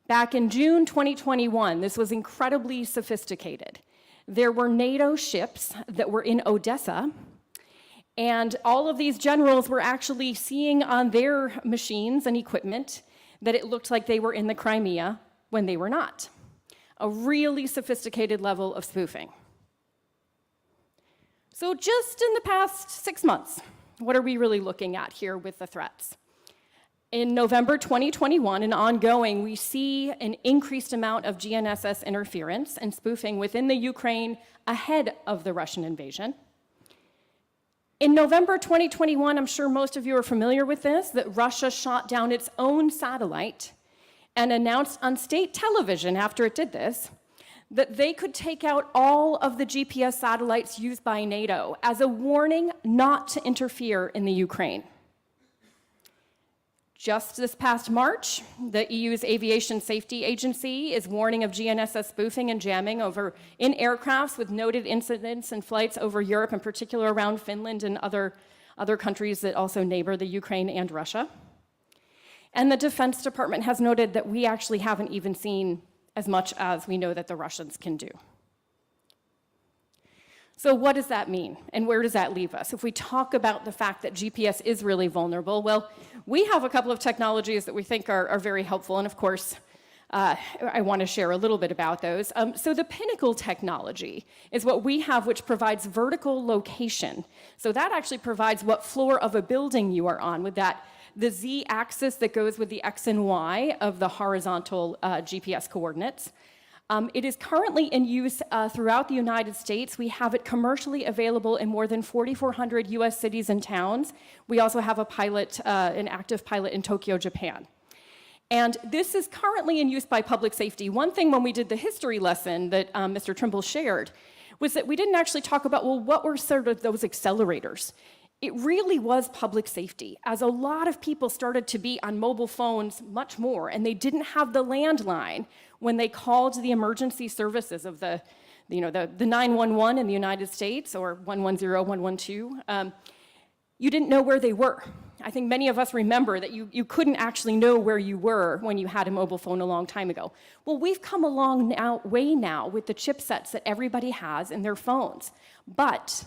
Back in June 2021, this was incredibly sophisticated. There were NATO ships that were in Odessa, and all of these generals were actually seeing on their machines and equipment that it looked like they were in the Crimea when they were not. A really sophisticated level of spoofing. So just in the past 6 months, what are we really looking at here with the threats? In November 2021 and ongoing, we see an increased amount of GNSS interference and spoofing within the Ukraine ahead of the Russian invasion. In November 2021, I'm sure most of you are familiar with this, that Russia shot down its own satellite and announced on state television after it did this, that they could take out all of the GPS satellites used by NATO as a warning not to interfere in the Ukraine. Just this past March, the EU's Aviation Safety Agency is warning of GNSS spoofing and jamming in aircrafts with noted incidents and flights over Europe, in particular around Finland and other countries that also neighbor the Ukraine and Russia. And the Defense Department has noted that we actually haven't even seen as much as we know that the Russians can do. So what does that mean, and where does that leave us? If we talk about the fact that GPS is really vulnerable, well, we have a couple of technologies that we think are very helpful, and of course, I want to share a little bit about those. So the Pinnacle technology is what we have, which provides vertical location. So that actually provides what floor of a building you are on with the Z-axis that goes with the X and Y of the horizontal GPS coordinates. It is currently in use throughout the United States. We have it commercially available in more than 4,400 US cities and towns. We also have an active pilot in Tokyo, Japan. And this is currently in use by public safety. One thing when we did the history lesson that Mr. Trimble shared was that we didn't actually talk about, well, what were sort of those accelerators? It really was public safety, as a lot of people started to be on mobile phones much more, and they didn't have the landline when they called the emergency services of the 911 in the United States, or 110, 112. You didn't know where they were. I think many of us remember that you couldn't actually know where you were when you had a mobile phone a long time ago. Well, we've come a long way now with the chipsets that everybody has in their phones. But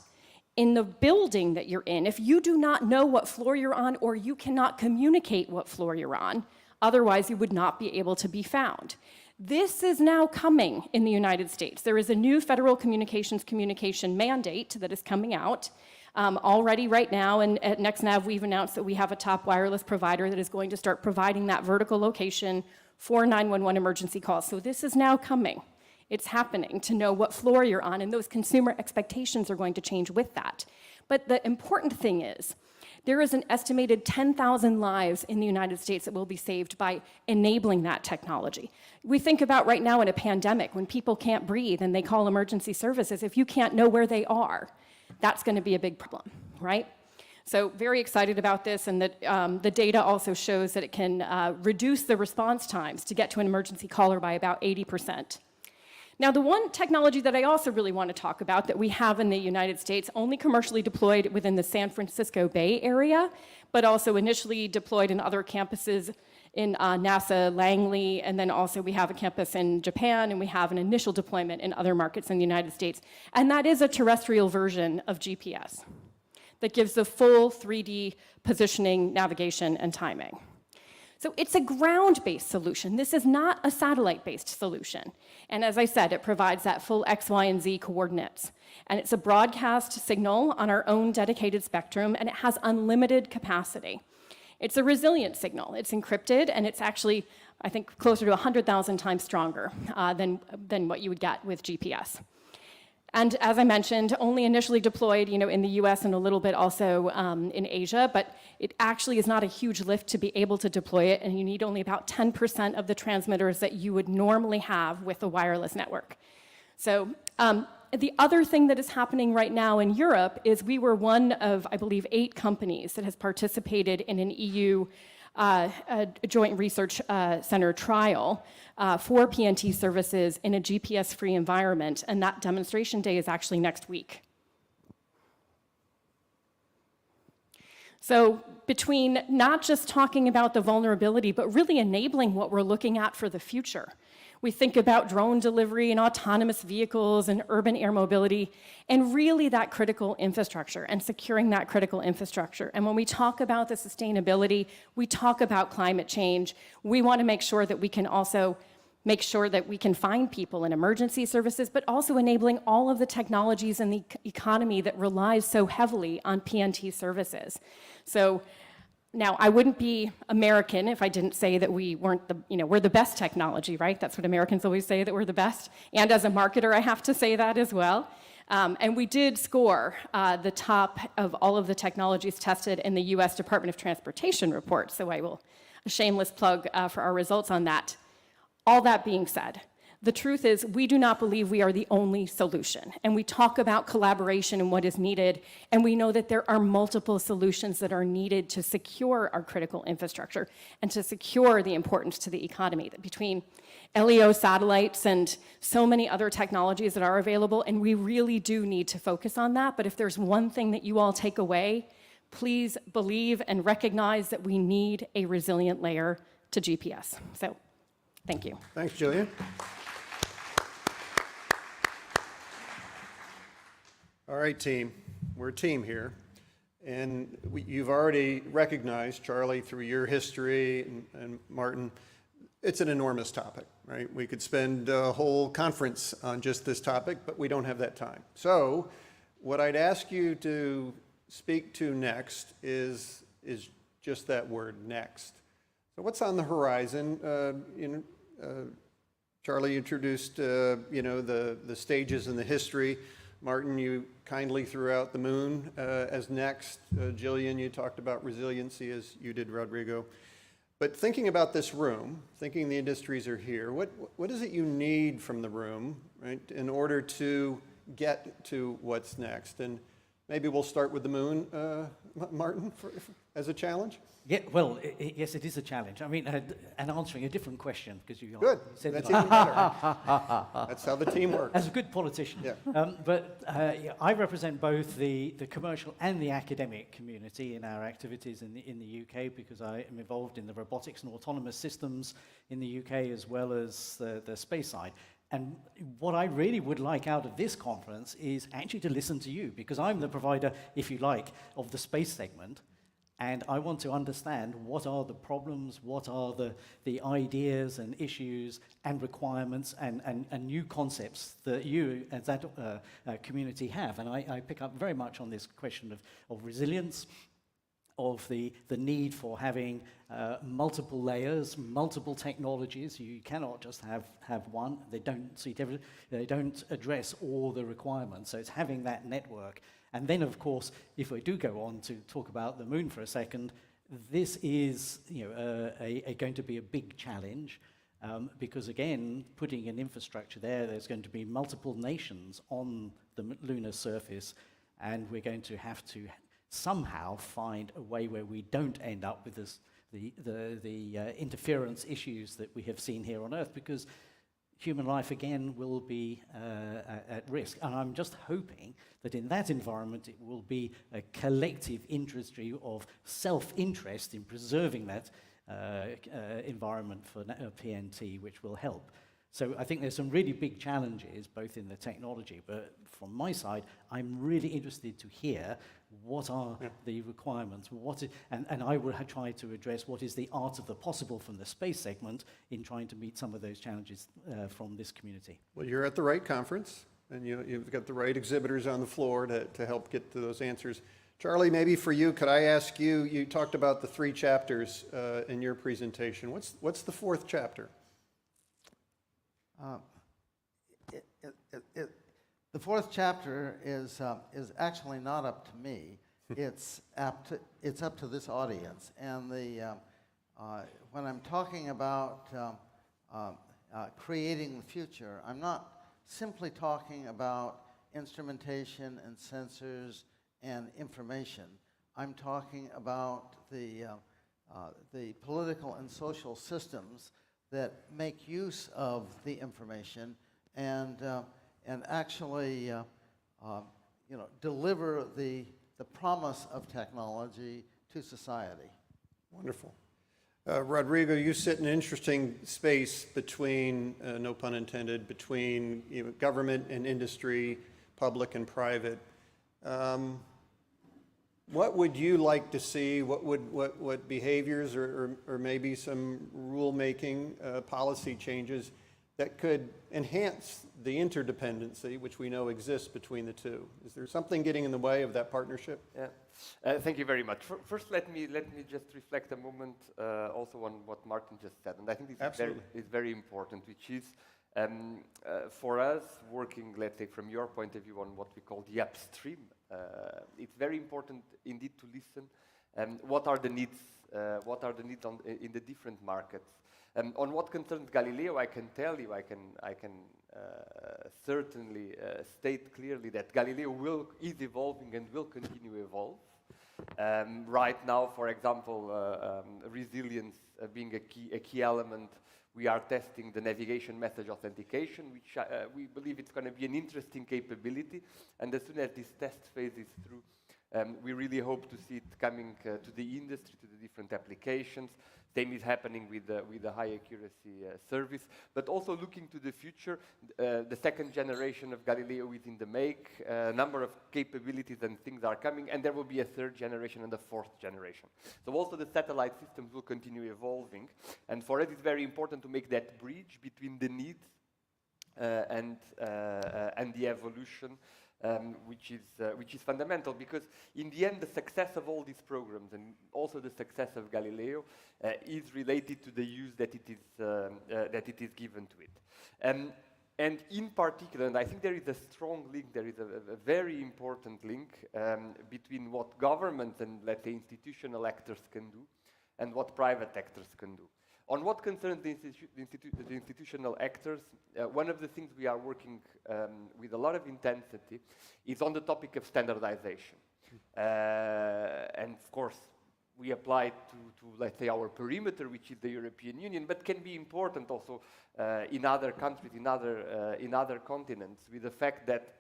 in the building that you're in, if you do not know what floor you're on, or you cannot communicate what floor you're on, otherwise you would not be able to be found. This is now coming in the United States. There is a new federal communication mandate that is coming out already right now, and at NextNav we've announced that we have a top wireless provider that is going to start providing that vertical location for 911 emergency calls. So this is now coming. It's happening to know what floor you're on, and those consumer expectations are going to change with that. But the important thing is, there is an estimated 10,000 lives in the United States that will be saved by enabling that technology. We think about right now in a pandemic, when people can't breathe and they call emergency services, if you can't know where they are, that's going to be a big problem, right? So very excited about this, and that the data also shows that it can reduce the response times to get to an emergency caller by about 80%. Now, the one technology that I also really want to talk about that we have in the United States, only commercially deployed within the San Francisco Bay Area, but also initially deployed in other campuses in NASA Langley, and then also we have a campus in Japan, and we have an initial deployment in other markets in the United States. And that is a terrestrial version of GPS that gives the full 3D positioning, navigation, and timing. So it's a ground-based solution. This is not a satellite-based solution. And as I said, it provides that full X, Y, and Z coordinates. And it's a broadcast signal on our own dedicated spectrum, and it has unlimited capacity. It's a resilient signal. It's encrypted, and it's actually, I think, closer to 100,000 times stronger than what you would get with GPS. And as I mentioned, only initially deployed, in the US and a little bit also in Asia, but it actually is not a huge lift to be able to deploy it, and you need only about 10% of the transmitters that you would normally have with a wireless network. So the other thing that is happening right now in Europe is we were one of, I believe, 8 companies that has participated in an EU a joint research center trial for PNT services in a GPS-free environment, and that demonstration day is actually next week. So between not just talking about the vulnerability, but really enabling what we're looking at for the future. We think about drone delivery and autonomous vehicles and urban air mobility, and really that critical infrastructure and securing that critical infrastructure. And when we talk about the sustainability, we talk about climate change, we want to make sure that we can also make sure that we can find people in emergency services, but also enabling all of the technologies in the economy that relies so heavily on PNT services. So now, I wouldn't be American if I didn't say that we weren't we're the best technology, right? That's what Americans always say, that we're the best. And as a marketer, I have to say that as well. And we did score the top of all of the technologies tested in the US Department of Transportation report. So a shameless plug for our results on that. All that being said, the truth is we do not believe we are the only solution. And we talk about collaboration and what is needed, and we know that there are multiple solutions that are needed to secure our critical infrastructure and to secure the importance to the economy, that between LEO satellites and so many other technologies that are available, and we really do need to focus on that. But if there's one thing that you all take away, please believe and recognize that we need a resilient layer to GPS. So, thank you. Thanks, Julia. All right, team. We're a team here. And you've already recognized, Charlie, through your history, and Martin, it's an enormous topic, right? We could spend a whole conference on just this topic, but we don't have that time. So what I'd ask you to speak to next is just that word, next. So what's on the horizon? Charlie introduced, the stages and the history. Martin, you kindly threw out the moon as next. Jillian, you talked about resiliency, as you did, Rodrigo. But thinking about this room, thinking the industries are here, what is it you need from the room, right, in order to get to what's next? And Maybe we'll start with the moon, Martin, as a challenge? Yeah, well, yes, it is a challenge. I mean, and answering a different question, because you Good. said That's that even better. That's how the team works. As a good politician. Yeah. Yeah, I represent both the commercial and the academic community in our activities in the UK, because I am involved in the robotics and autonomous systems in the UK, as well as the space side. And what I really would like out of this conference is actually to listen to you, because I'm the provider, if you like, of the space segment. And I want to understand what are the problems, what are the ideas and issues and requirements and new concepts that you as that community have. And I pick up very much on this question of resilience, of the need for having multiple layers, multiple technologies. You cannot just have one. They don't suit everything. They don't address all the requirements. So it's having that network. And then, of course, if we do go on to talk about the moon for a second, this is going to be a big challenge because, again, putting an infrastructure there's going to be multiple nations on the lunar surface, and we're going to have to somehow find a way where we don't end up with the interference issues that we have seen here on Earth, because human life, again, will be at risk. And I'm just hoping that in that environment, it will be a collective industry of self-interest in preserving that environment for PNT, which will help. So I think there's some really big challenges, both in the technology, but from my side, I'm really interested to hear what are the requirements, and I will try to address what is the art of the possible from the space segment in trying to meet some of those challenges from this community. Well, you're at the right conference, and you've got the right exhibitors on the floor to help get to those answers. Charlie, maybe for you, could I ask you, you talked about the 3 chapters in your presentation. What's the 4th chapter? The 4th chapter is actually not up to me. It's up to this audience. And when I'm talking about creating the future, I'm not simply talking about instrumentation and sensors and information. I'm talking about the political and social systems that make use of the information and actually deliver the promise of technology to society. Wonderful. Rodrigo, you sit in an interesting space between, no pun intended, between government and industry, public and private. What would you like to see? What behaviors or maybe some rule-making policy changes that could enhance the interdependency, which we know exists between the two? Is there something getting in the way of that partnership? Yeah. Thank you very much. First, let me just reflect a moment also on what Martin just said, and I think this is very important, which is for us working, let's say, from your point of view on what we call the upstream. It's very important indeed to listen. What are the needs? What are the needs in the different markets? On what concerns Galileo, I can tell you, I can certainly state clearly that Galileo is evolving and will continue to evolve. Right now, for example, resilience being a key element, we are testing the navigation message authentication, which we believe it's going to be an interesting capability. And as soon as this test phase is through, we really hope to see it coming to the industry, to the different applications. Same is happening with the high accuracy service, but also looking to the future. The 2nd generation of Galileo is in the make. A number of capabilities and things are coming, and there will be a 3rd generation and a 4th generation. So also the satellite systems will continue evolving, and for it, it's very important to make that bridge between the needs and the evolution. Which is fundamental, because in the end the success of all these programs and also the success of Galileo is related to the use that it is given to it. And in particular, and I think there is a strong link, there is a very important link between what government and, let's say, institutional actors can do and what private actors can do. On what concerns the institutional actors, one of the things we are working with a lot of intensity is on the topic of standardization. And of course, we apply to, let's say, our perimeter, which is the European Union, but can be important also in other countries, in other continents, with the fact that,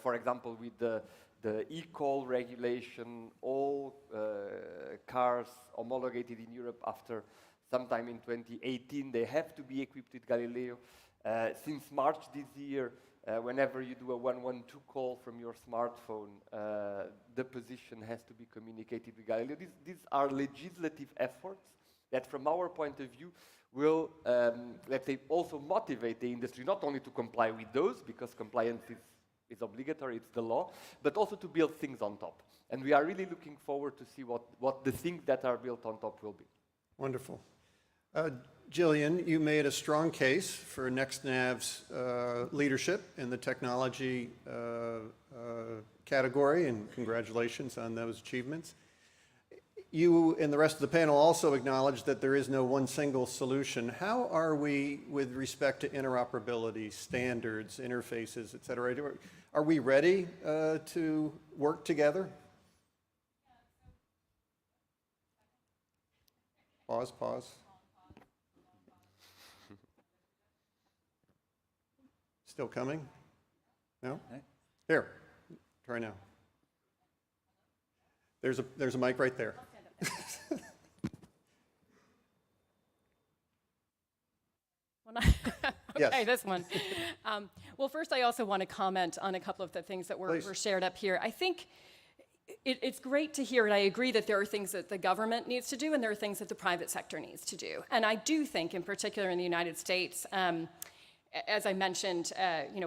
for example, with the e-call regulation, all cars homologated in Europe after sometime in 2018, they have to be equipped with Galileo. Since March this year, whenever you do a 112 call from your smartphone, the position has to be communicated with Galileo. These are legislative efforts that, from our point of view, will, let's say, also motivate the industry not only to comply with those, because compliance is obligatory, it's the law, but also to build things on top. And we are really looking forward to see what the things that are built on top will be. Wonderful. Gillian, you made a strong case for NextNav's leadership in the technology category, and congratulations on those achievements. You and the rest of the panel also acknowledge that there is no one single solution. How are we with respect to interoperability, standards, interfaces, et cetera? Are we ready to work together? Pause. Still coming? No? Here, try now. There's a mic right there. Okay, yes. This one. Well, first, I also want to comment on a couple of the things that were shared up here. I think it's great to hear, and I agree that there are things that the government needs to do and there are things that the private sector needs to do. And I do think, in particular in the United States, as I mentioned,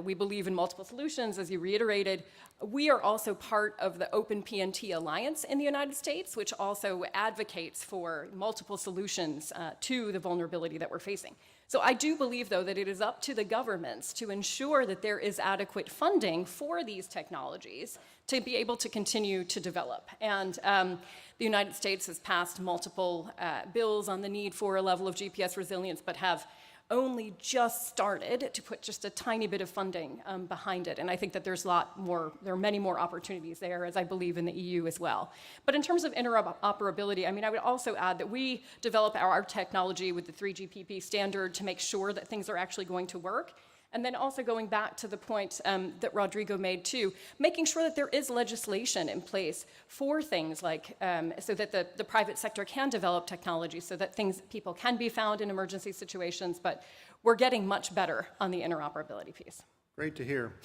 we believe in multiple solutions, as you reiterated. We are also part of the Open PNT Alliance in the United States, which also advocates for multiple solutions to the vulnerability that we're facing. So I do believe, though, that it is up to the governments to ensure that there is adequate funding for these technologies to be able to continue to develop. And the United States has passed multiple bills on the need for a level of GPS resilience, but have only just started to put just a tiny bit of funding behind it. And I think that there are many more opportunities there, as I believe in the EU as well. But in terms of interoperability, I would also add that we develop our technology with the 3GPP standard to make sure that things are actually going to work. And then also going back to the point that Rodrigo made too, making sure that there is legislation in place for things like, so that the private sector can develop technology so that people can be found in emergency situations, but we're getting much better on the interoperability piece. Great to hear.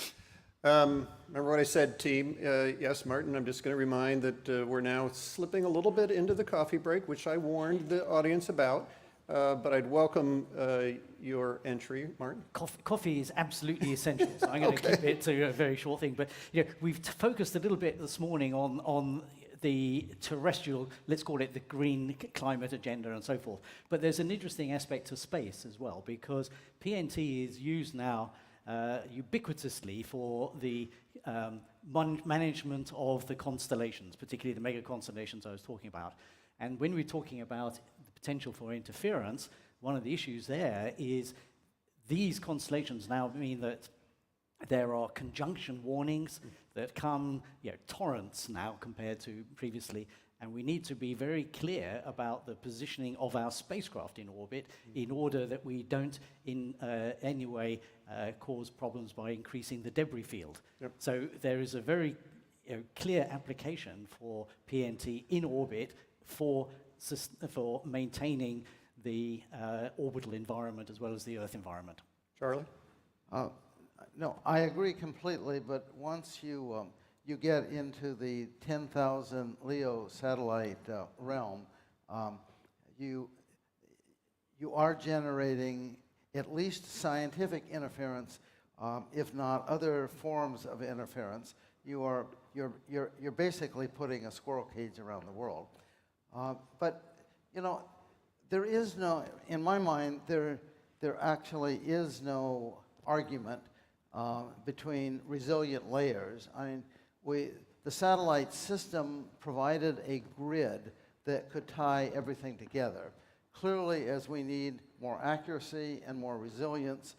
Remember what I said, team? Yes, Martin, I'm just going to remind that we're now slipping a little bit into the coffee break, which I warned the audience about. But I'd welcome your entry, Martin. Coffee is absolutely essential, so I'm going to keep it to a very short thing. But we've focused a little bit this morning on the terrestrial, let's call it the green climate agenda and so forth. But there's an interesting aspect to space as well, because PNT is used now ubiquitously for the management of the constellations, particularly the mega constellations I was talking about. And when we're talking about the potential for interference, one of the issues there is these constellations now mean that there are conjunction warnings that come, torrents now compared to previously, and we need to be very clear about the positioning of our spacecraft in orbit in order that we don't in any way cause problems by increasing the debris field. Yep. So there is a very clear application for PNT in orbit for maintaining the orbital environment as well as the Earth environment. Charlie? No, I agree completely, but once you get into the 10,000 LEO satellite realm, you are generating at least scientific interference, if not other forms of interference. You're basically putting a squirrel cage around the world. But there is no, in my mind, there actually is no argument between resilient layers. The satellite system provided a grid that could tie everything together. Clearly, as we need more accuracy and more resilience,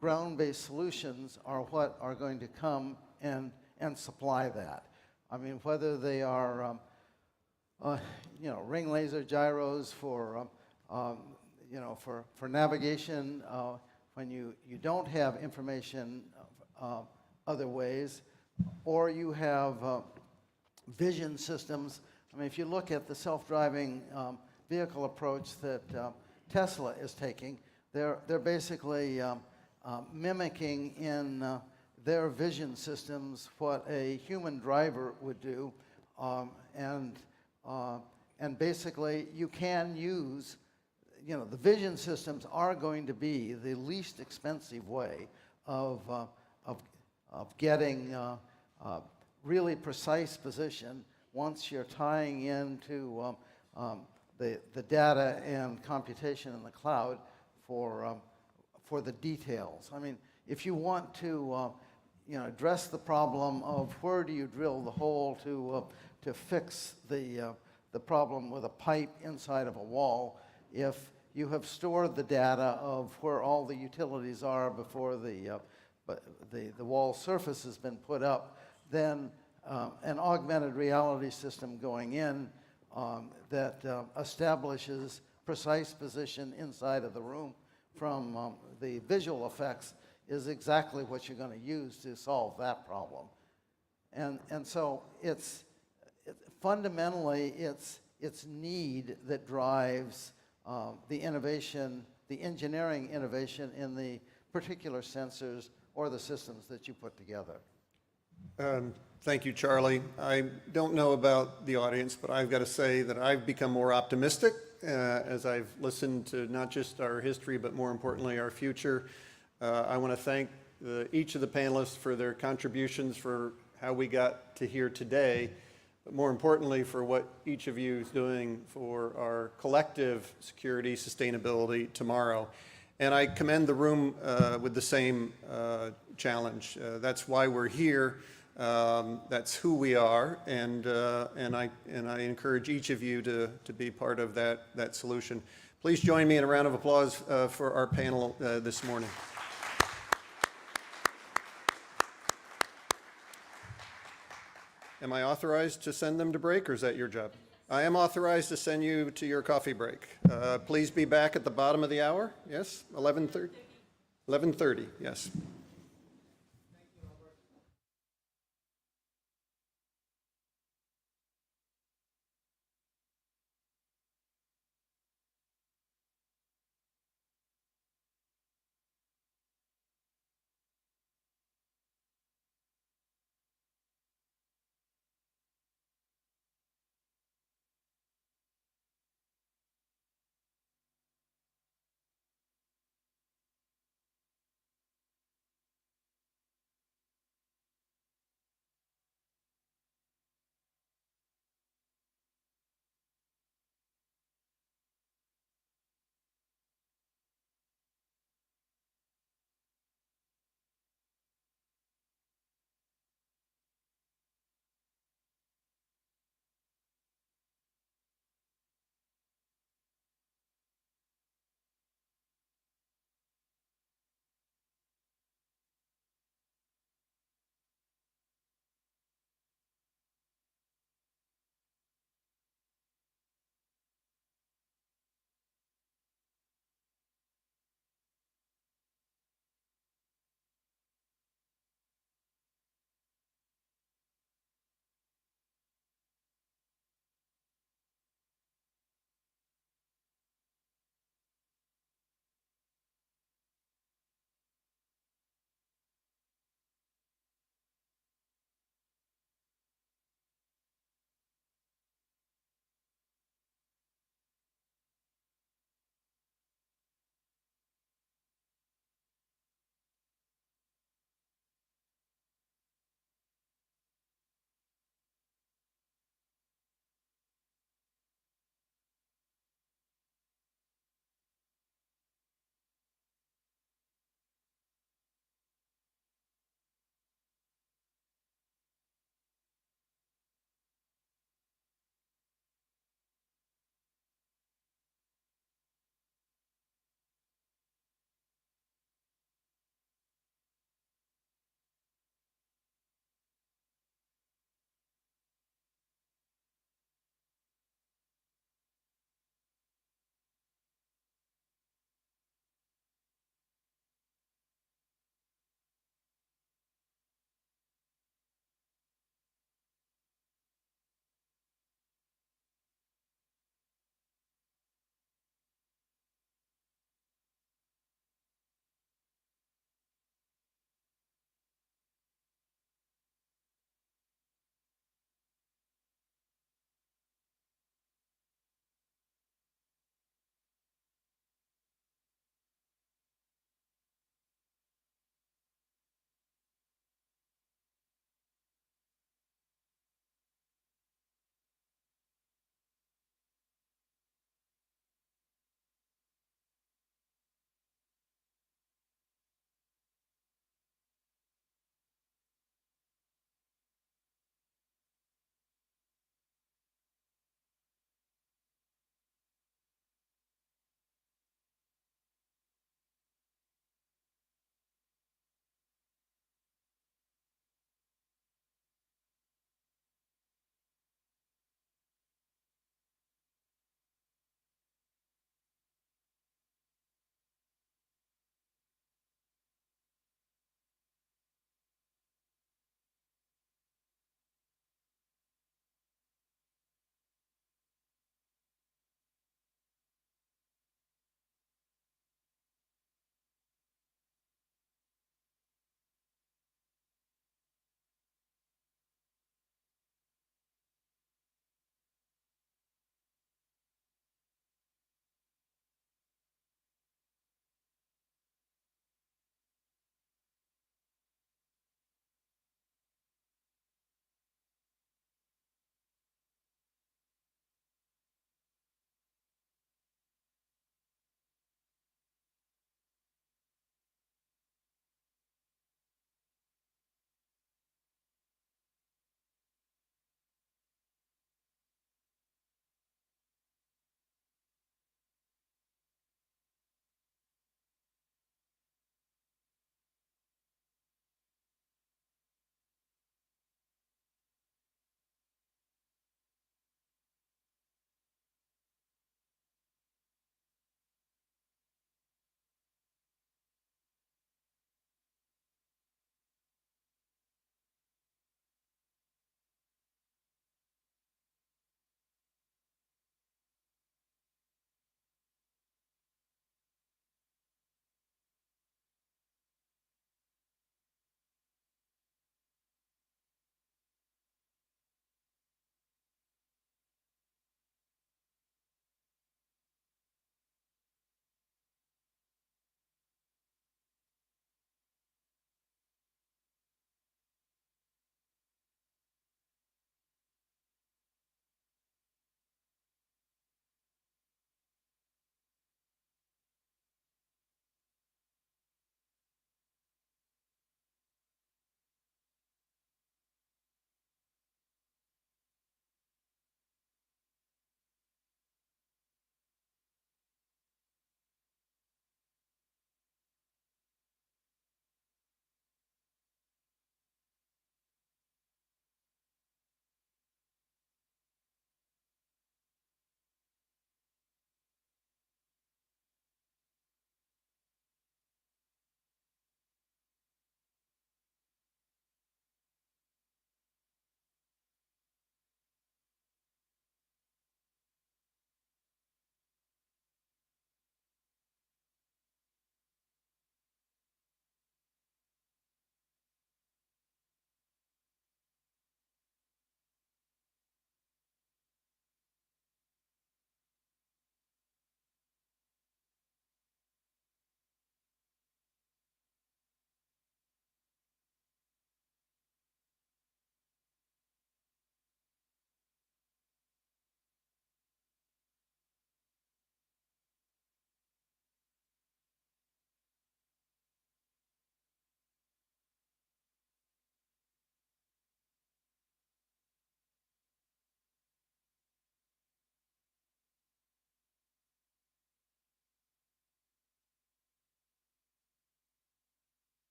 ground-based solutions are what are going to come and supply that. I mean, whether they are, ring laser gyros for, for navigation when you don't have information other ways, or you have vision systems. I mean, if you look at the self-driving vehicle approach that Tesla is taking, they're basically mimicking in their vision systems what a human driver would do, and basically you can use, the vision systems are going to be the least expensive way of getting really precise position once you're tying into the data and computation in the cloud for the details. I mean, if you want to address the problem of where do you drill the hole to fix the problem with a pipe inside of a wall, if you have stored the data of where all the utilities are before the wall surface has been put up, then an augmented reality system going in that establishes precise position inside of the room from the visual effects is exactly what you're going to use to solve that problem. And so fundamentally it's need that drives the innovation, the engineering innovation in the particular sensors or the systems that you put together. Thank you, Charlie. I don't know about the audience, but I've got to say that I've become more optimistic as I've listened to not just our history, but more importantly, our future. I want to thank each of the panelists for their contributions for how we got to here today, but more importantly, for what each of you is doing for our collective security, sustainability tomorrow. And I commend the room with the same challenge. That's why we're here. That's who we are, and I encourage each of you to be part of that solution. Please join me in a round of applause for our panel this morning. Am I authorized to send them to break, or is that your job? I am authorized to send you to your coffee break. Please be back at the bottom of the hour. Yes, 11:30. 11:30. Yes.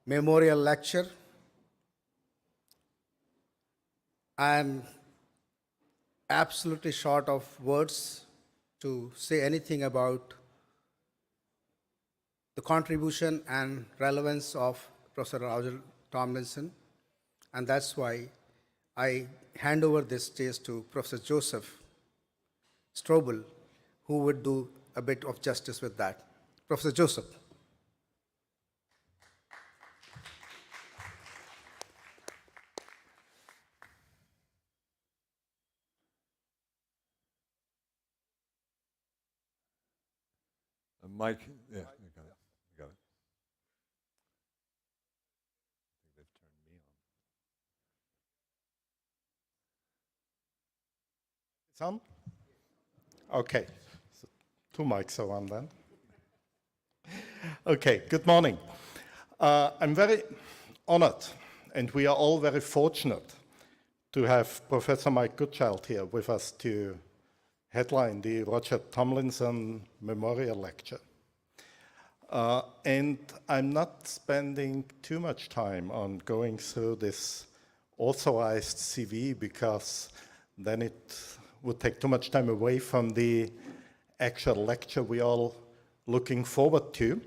Memorial lecture. I'm absolutely short of words to say anything about the contribution and relevance of Professor Roger Tomlinson, and that's why I hand over this stage to Professor Joseph Strobel, who would do a bit of justice with that. Professor Joseph. Mike, yeah, you got it. You got it. I think they've turned me on. It's on? Okay, so 2 mics are on then. Okay, good morning. I'm very honored, and we are all very fortunate to have Professor Mike Goodchild here with us to headline the Roger Tomlinson Memorial Lecture. And I'm not spending too much time on going through this authorized CV because then it would take too much time away from the actual lecture we're all looking forward to.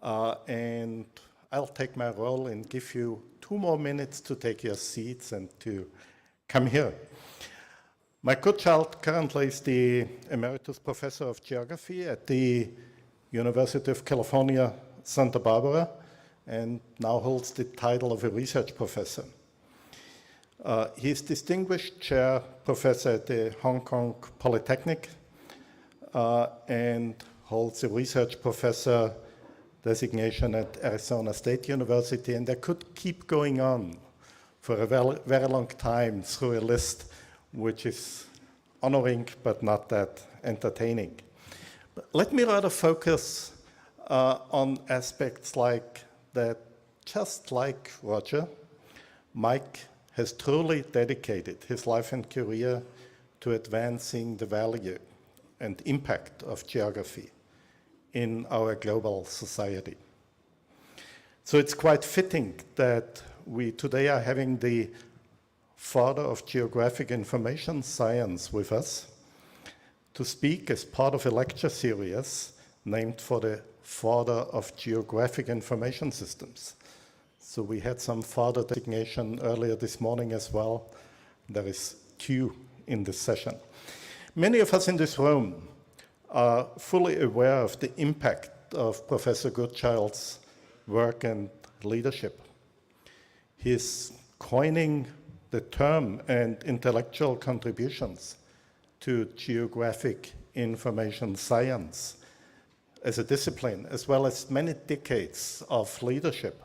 And I'll take my role and give you 2 more minutes to take your seats and to come here. Mike Goodchild currently is the Emeritus Professor of Geography at the University of California, Santa Barbara, and now holds the title of a research professor. He is Distinguished Chair Professor at the Hong Kong Polytechnic and holds a research professor designation at Arizona State University, and I could keep going on for a very long time through a list which is honoring but not that entertaining. But let me rather focus on aspects like that. Just like Roger, Mike has truly dedicated his life and career to advancing the value and impact of geography in our global society. So it's quite fitting that we today are having the Father of Geographic Information Science with us to speak as part of a lecture series named for the Father of Geographic Information Systems. So we had some father designation earlier this morning as well. There is 2 in this session. Many of us in this room are fully aware of the impact of Professor Goodchild's work and leadership. His coining the term and intellectual contributions to geographic information science as a discipline, as well as many decades of leadership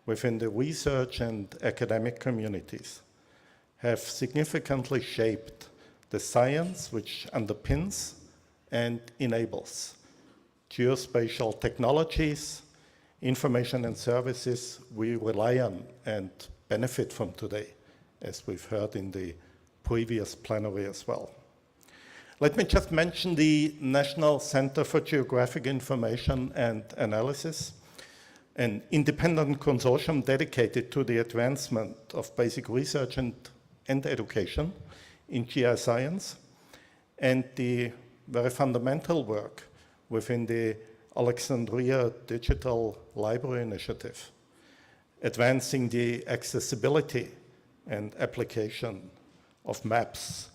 within the research and academic communities, have significantly shaped the science which underpins and enables geospatial technologies, information and services we rely on and benefit from today, as we've heard in the previous plenary as well. Let me just mention the National Center for Geographic Information and Analysis, an independent consortium dedicated to the advancement of basic research and education in GI science, and the very fundamental work within the Alexandria Digital Library Initiative, advancing the accessibility and application of maps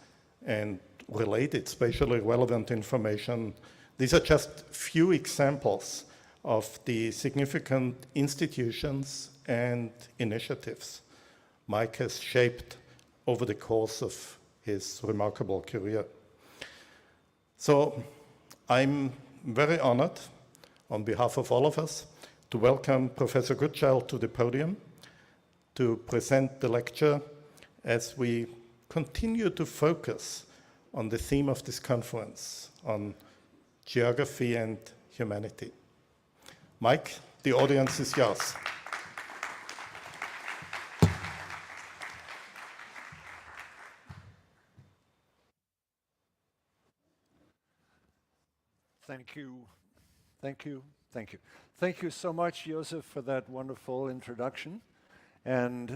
and related spatially relevant information. These are just few examples of the significant institutions and initiatives Mike has shaped over the course of his remarkable career. So I'm very honored, on behalf of all of us, to welcome Professor Goodchild to the podium to present the lecture as we continue to focus on the theme of this conference, on geography and humanity. Mike, the audience is yours. Thank you. Thank you. Thank you. Thank you so much, Joseph, for that wonderful introduction. And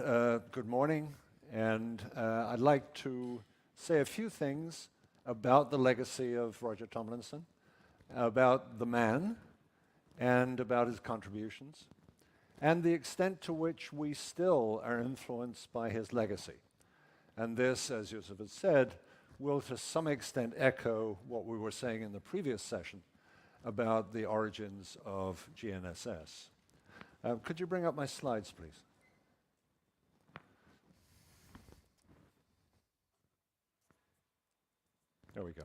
good morning. And I'd like to say a few things about the legacy of Roger Tomlinson, about the man, and about his contributions, and the extent to which we still are influenced by his legacy. And this, as Joseph has said, will to some extent echo what we were saying in the previous session about the origins of GNSS. Could you bring up my slides, please? There we go.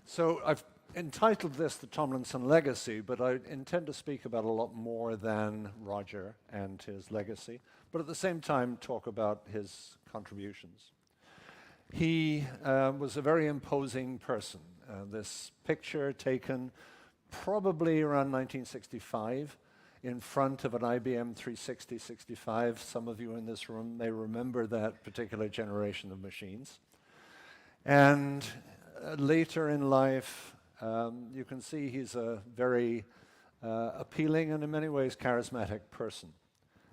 So I've entitled this The Tomlinson Legacy, but I intend to speak about a lot more than Roger and his legacy, but at the same time talk about his contributions. He was a very imposing person. This picture taken probably around 1965 in front of an IBM 360-65. Some of you in this room may remember that particular generation of machines. And later in life, you can see he's a very appealing and in many ways charismatic person.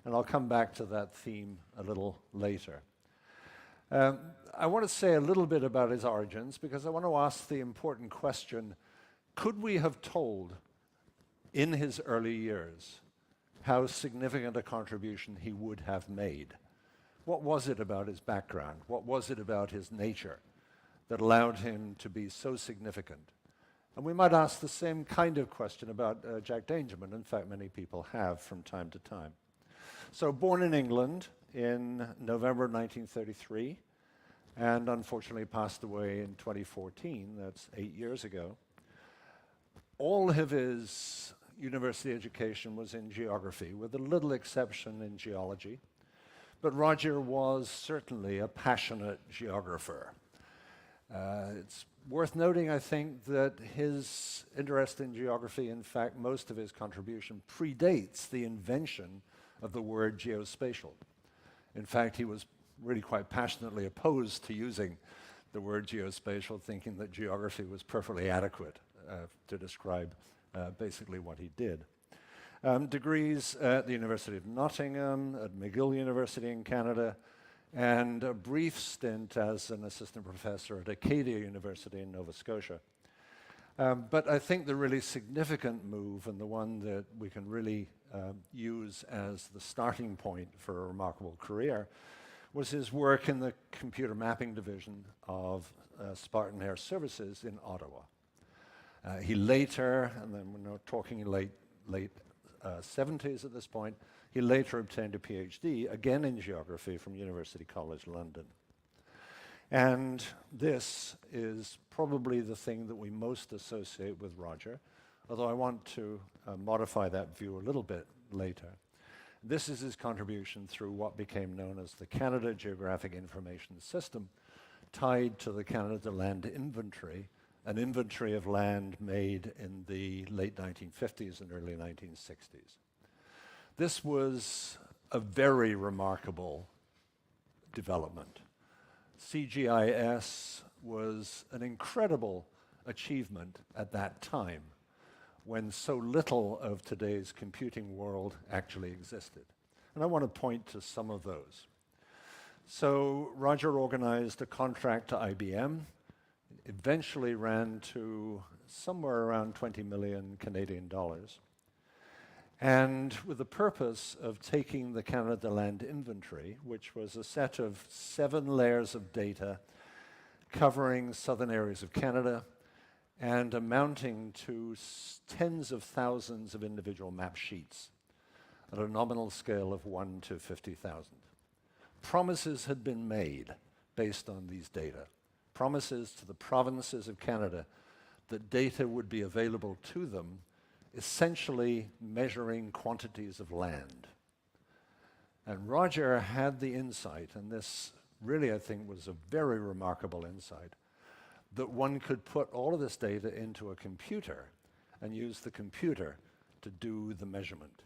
And I'll come back to that theme a little later. I want to say a little bit about his origins because I want to ask the important question, could we have told in his early years how significant a contribution he would have made? What was it about his background? What was it about his nature that allowed him to be so significant? And we might ask the same kind of question about Jack Dangermond. In fact, many people have from time to time. So born in England in November 1933, and unfortunately passed away in 2014, that's 8 years ago. All of his university education was in geography, with a little exception in geology. But Roger was certainly a passionate geographer. It's worth noting, I think, that his interest in geography, in fact, most of his contribution predates the invention of the word geospatial. In fact, he was really quite passionately opposed to using the word geospatial, thinking that geography was perfectly adequate to describe basically what he did. Degrees at the University of Nottingham, at McGill University in Canada, and a brief stint as an assistant professor at Acadia University in Nova Scotia. But I think the really significant move, and the one that we can really use as the starting point for a remarkable career, was his work in the computer mapping division of Spartan Air Services in Ottawa. He later, and then we're not talking late 70s at this point, he later obtained a PhD, again in geography, from University College London. And this is probably the thing that we most associate with Roger, although I want to modify that view a little bit later. This is his contribution through what became known as the Canada Geographic Information System, tied to the Canada Land Inventory, an inventory of land made in the late 1950s and early 1960s. This was a very remarkable development. CGIS was an incredible achievement at that time, when so little of today's computing world actually existed. And I want to point to some of those. So Roger organized a contract to IBM, eventually ran to somewhere around 20 million Canadian dollars, and with the purpose of taking the Canada Land Inventory, which was a set of 7 layers of data covering southern areas of Canada, and amounting to tens of thousands of individual map sheets at a nominal scale of 1 to 50,000. Promises had been made based on these data. Promises to the provinces of Canada that data would be available to them, essentially measuring quantities of land. And Roger had the insight, and this really I think was a very remarkable insight, that one could put all of this data into a computer and use the computer to do the measurement.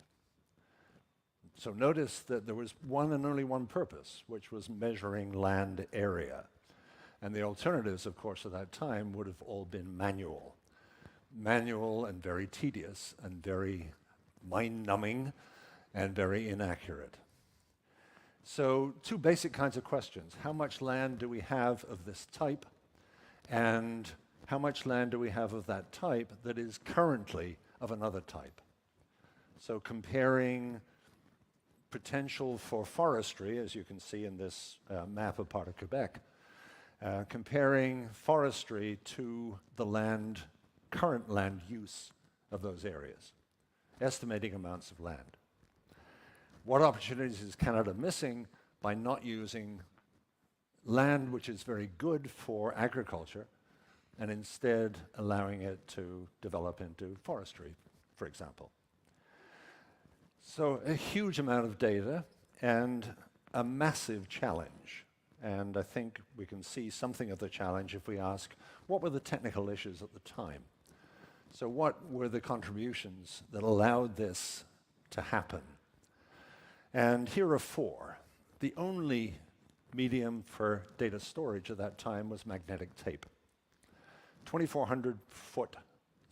So notice that there was one and only one purpose, which was measuring land area. And the alternatives, of course, at that time would have all been manual. manual and very tedious and very mind-numbing and very inaccurate. So 2 basic kinds of questions. How much land do we have of this type? And how much land do we have of that type that is currently of another type? So comparing potential for forestry, as you can see in this map of part of Quebec, comparing forestry to the current land use of those areas, estimating amounts of land. What opportunities is Canada missing by not using land which is very good for agriculture and instead allowing it to develop into forestry, for example? So a huge amount of data and a massive challenge. And I think we can see something of the challenge if we ask, what were the technical issues at the time? So what were the contributions that allowed this to happen? And here are 4. The only medium for data storage at that time was magnetic tape. 2,400 foot,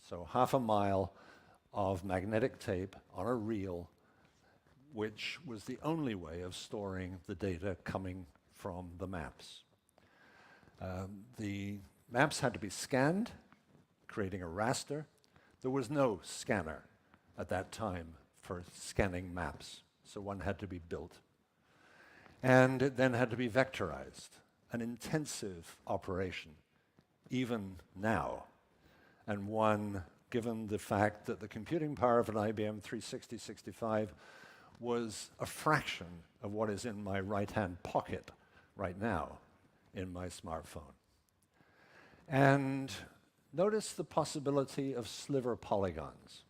so half a mile of magnetic tape on a reel, which was the only way of storing the data coming from the maps. The maps had to be scanned, creating a raster. There was no scanner at that time for scanning maps, so one had to be built. And it then had to be vectorized, an intensive operation, even now, and one, given the fact that the computing power of an IBM 360-65 was a fraction of what is in my right-hand pocket right now in my smartphone. And notice the possibility of sliver polygons.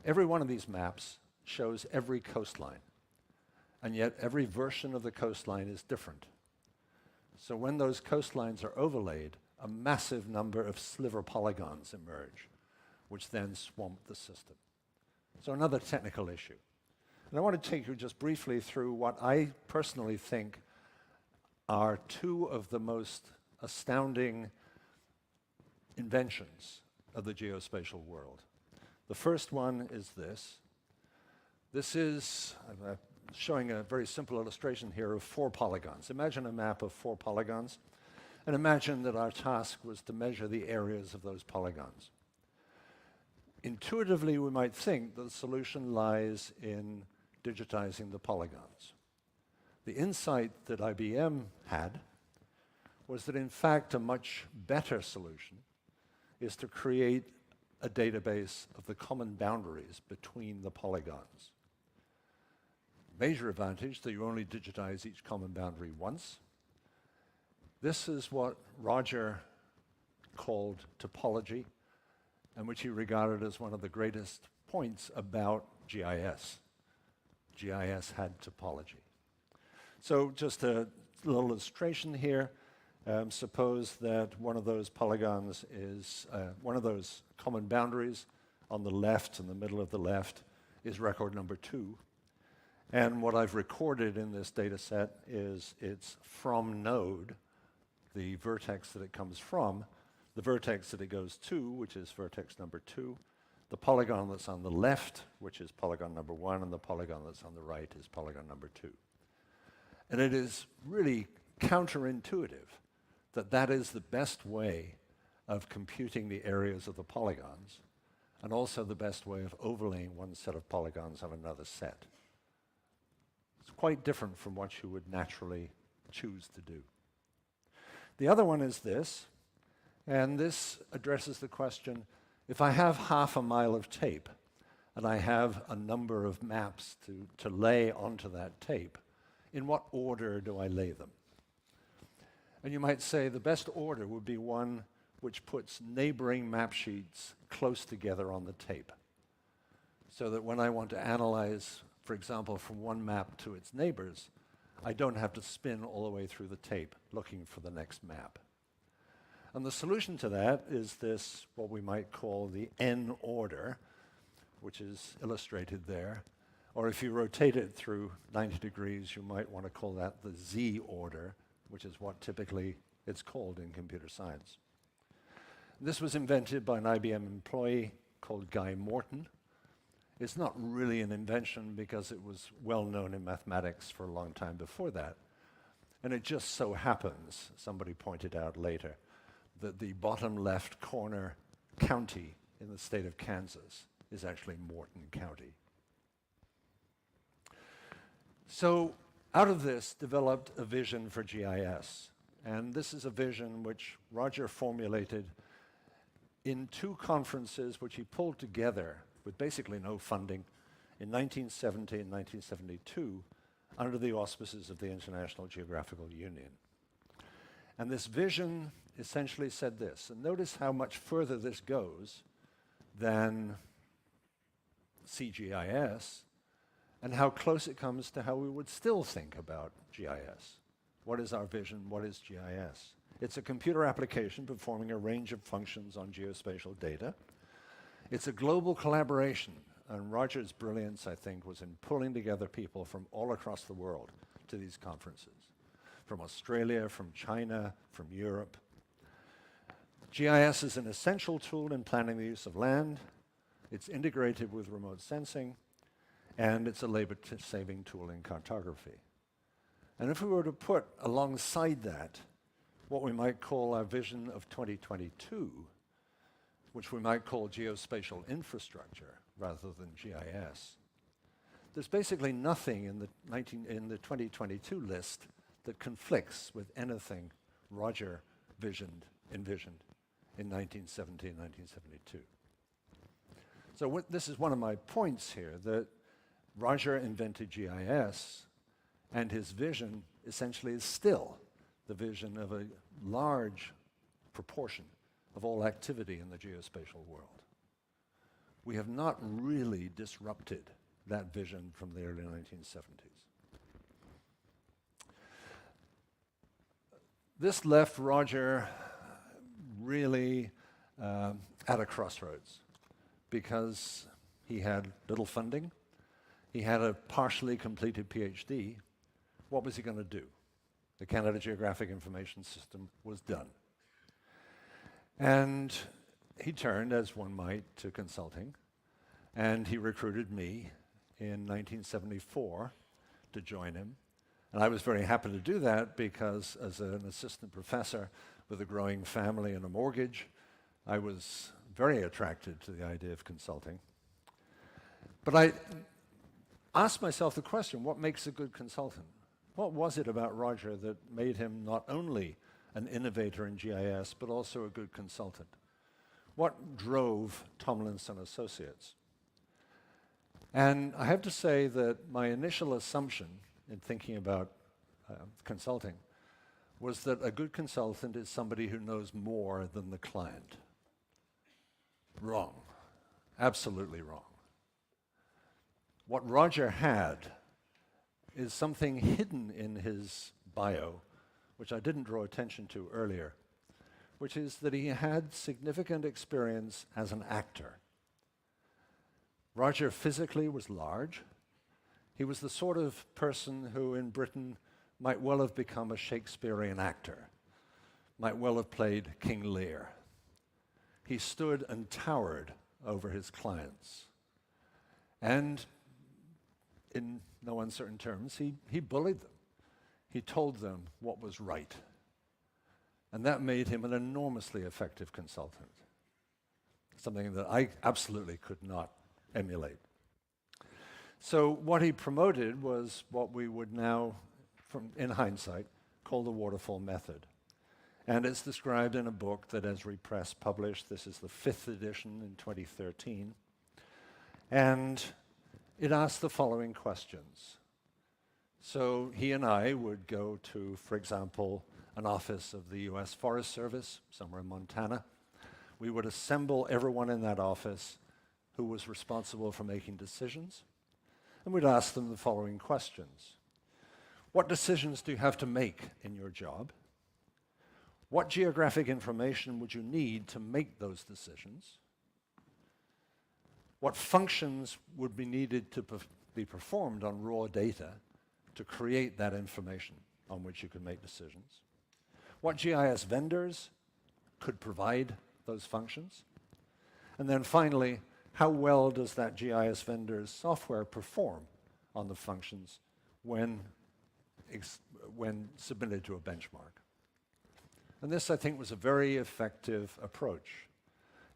Every one of these maps shows every coastline, and yet every version of the coastline is different. So when those coastlines are overlaid, a massive number of sliver polygons emerge, which then swamp the system. So another technical issue. And I want to take you just briefly through what I personally think are 2 of the most astounding inventions of the geospatial world. The first one is this. This is showing a very simple illustration here of 4 polygons. Imagine a map of 4 polygons, and imagine that our task was to measure the areas of those polygons. Intuitively, we might think that the solution lies in digitizing the polygons. The insight that IBM had was that, in fact, a much better solution is to create a database of the common boundaries between the polygons. Major advantage that you only digitize each common boundary once. This is what Roger called topology, and which he regarded as one of the greatest points about GIS. GIS had topology. So just a little illustration here. Suppose that one of those polygons is, one of those common boundaries on the left, in the middle of the left, is record number 2. And what I've recorded in this data set is its from node, the vertex that it comes from, the vertex that it goes to, which is vertex number 2, the polygon that's on the left, which is polygon number 1, and the polygon that's on the right is polygon number 2. And it is really counterintuitive that that is the best way of computing the areas of the polygons, and also the best way of overlaying one set of polygons on another set. It's quite different from what you would naturally choose to do. The other one is this, and this addresses the question, if I have half a mile of tape, and I have a number of maps to lay onto that tape, in what order do I lay them? And you might say the best order would be one which puts neighboring map sheets close together on the tape, so that when I want to analyze, for example, from one map to its neighbors, I don't have to spin all the way through the tape looking for the next map. And the solution to that is this, what we might call the N order, which is illustrated there. Or if you rotate it through 90 degrees, you might want to call that the Z order, which is what typically it's called in computer science. This was invented by an IBM employee called Guy Morton. It's not really an invention because it was well known in mathematics for a long time before that. And it just so happens, somebody pointed out later, that the bottom left corner county in the state of Kansas is actually Morton County. So out of this developed a vision for GIS. And this is a vision which Roger formulated in 2 conferences which he pulled together with basically no funding in 1970 and 1972 under the auspices of the International Geographical Union. And this vision essentially said this, and notice how much further this goes than CGIS, and how close it comes to how we would still think about GIS. What is our vision? What is GIS? It's a computer application performing a range of functions on geospatial data. It's a global collaboration, and Roger's brilliance, I think, was in pulling together people from all across the world to these conferences, from Australia, from China, from Europe. GIS is an essential tool in planning the use of land. It's integrated with remote sensing, and it's a labor-saving tool in cartography. And if we were to put alongside that what we might call our vision of 2022, which we might call geospatial infrastructure rather than GIS, there's basically nothing in the 2022 list that conflicts with anything Roger envisioned in 1970 and 1972. So this is one of my points here, that Roger invented GIS, and his vision essentially is still the vision of a large proportion of all activity in the geospatial world. We have not really disrupted that vision from the early 1970s. This left Roger really at a crossroads because he had little funding, he had a partially completed PhD. What was he going to do? The Canada Geographic Information System was done. And he turned, as one might, to consulting, and he recruited me in 1974 to join him. And I was very happy to do that because as an assistant professor with a growing family and a mortgage, I was very attracted to the idea of consulting. But I asked myself the question, what makes a good consultant? What was it about Roger that made him not only an innovator in GIS, but also a good consultant? What drove Tomlinson Associates? And I have to say that my initial assumption in thinking about consulting was that a good consultant is somebody who knows more than the client. Wrong. Absolutely wrong. What Roger had is something hidden in his bio, which I didn't draw attention to earlier, which is that he had significant experience as an actor. Roger physically was large. He was the sort of person who in Britain might well have become a Shakespearean actor, might well have played King Lear. He stood and towered over his clients. And in no uncertain terms, he bullied them. He told them what was right. And that made him an enormously effective consultant, something that I absolutely could not emulate. So what he promoted was what we would now, in hindsight, call the waterfall method. And it's described in a book that Esri Press published. This is the 5th edition in 2013. And it asked the following questions. So he and I would go to, for example, an office of the US Forest Service, somewhere in Montana. We would assemble everyone in that office who was responsible for making decisions, and we'd ask them the following questions. What decisions do you have to make in your job? What geographic information would you need to make those decisions? What functions would be needed to be performed on raw data to create that information on which you could make decisions? What GIS vendors could provide those functions? And then finally, how well does that GIS vendor's software perform on the functions when submitted to a benchmark? And this, I think, was a very effective approach.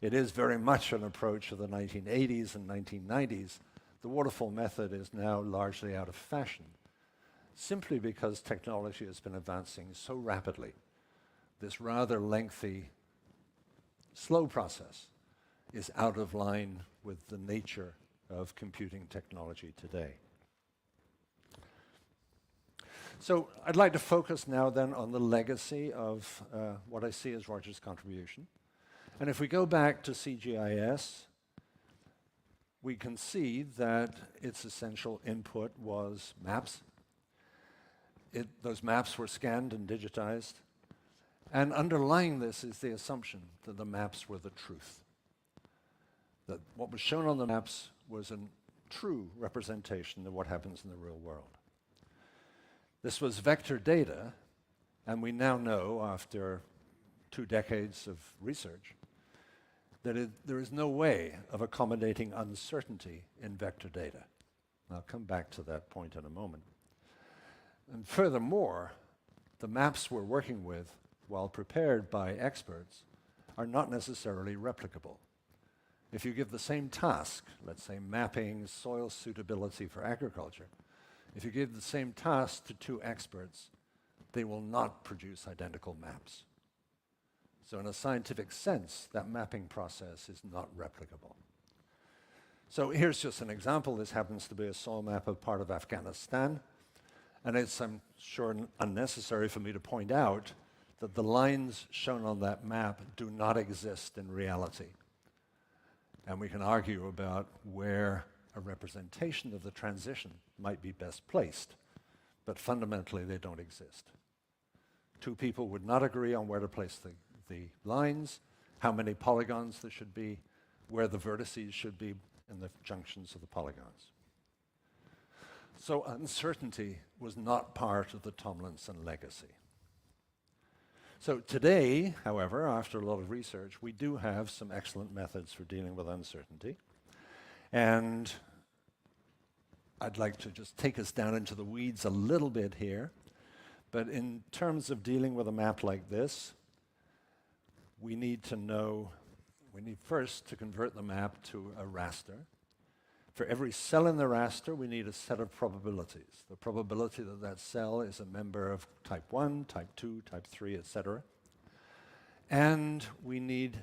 It is very much an approach of the 1980s and 1990s. The waterfall method is now largely out of fashion, simply because technology has been advancing so rapidly. This rather lengthy, slow process is out of line with the nature of computing technology today. So I'd like to focus now then on the legacy of what I see as Roger's contribution. And if we go back to CGIS, we can see that its essential input was maps. Those maps were scanned and digitized. And underlying this is the assumption that the maps were the truth. That what was shown on the maps was a true representation of what happens in the real world. This was vector data, and we now know, after 2 decades of research, that there is no way of accommodating uncertainty in vector data. I'll come back to that point in a moment. And furthermore, the maps we're working with, while prepared by experts, are not necessarily replicable. If you give the same task, let's say mapping soil suitability for agriculture, if you give the same task to 2 experts, they will not produce identical maps. So in a scientific sense, that mapping process is not replicable. So here's just an example. This happens to be a soil map of part of Afghanistan. And it's, I'm sure, unnecessary for me to point out that the lines shown on that map do not exist in reality. And we can argue about where a representation of the transition might be best placed, but fundamentally they don't exist. 2 people would not agree on where to place the lines, how many polygons there should be, where the vertices should be in the junctions of the polygons. So uncertainty was not part of the Tomlinson legacy. So today, however, after a lot of research, we do have some excellent methods for dealing with uncertainty. And I'd like to just take us down into the weeds a little bit here. But in terms of dealing with a map like this, we need first to convert the map to a raster. For every cell in the raster, we need a set of probabilities. The probability that that cell is a member of type 1, type 2, type 3, etc. And we need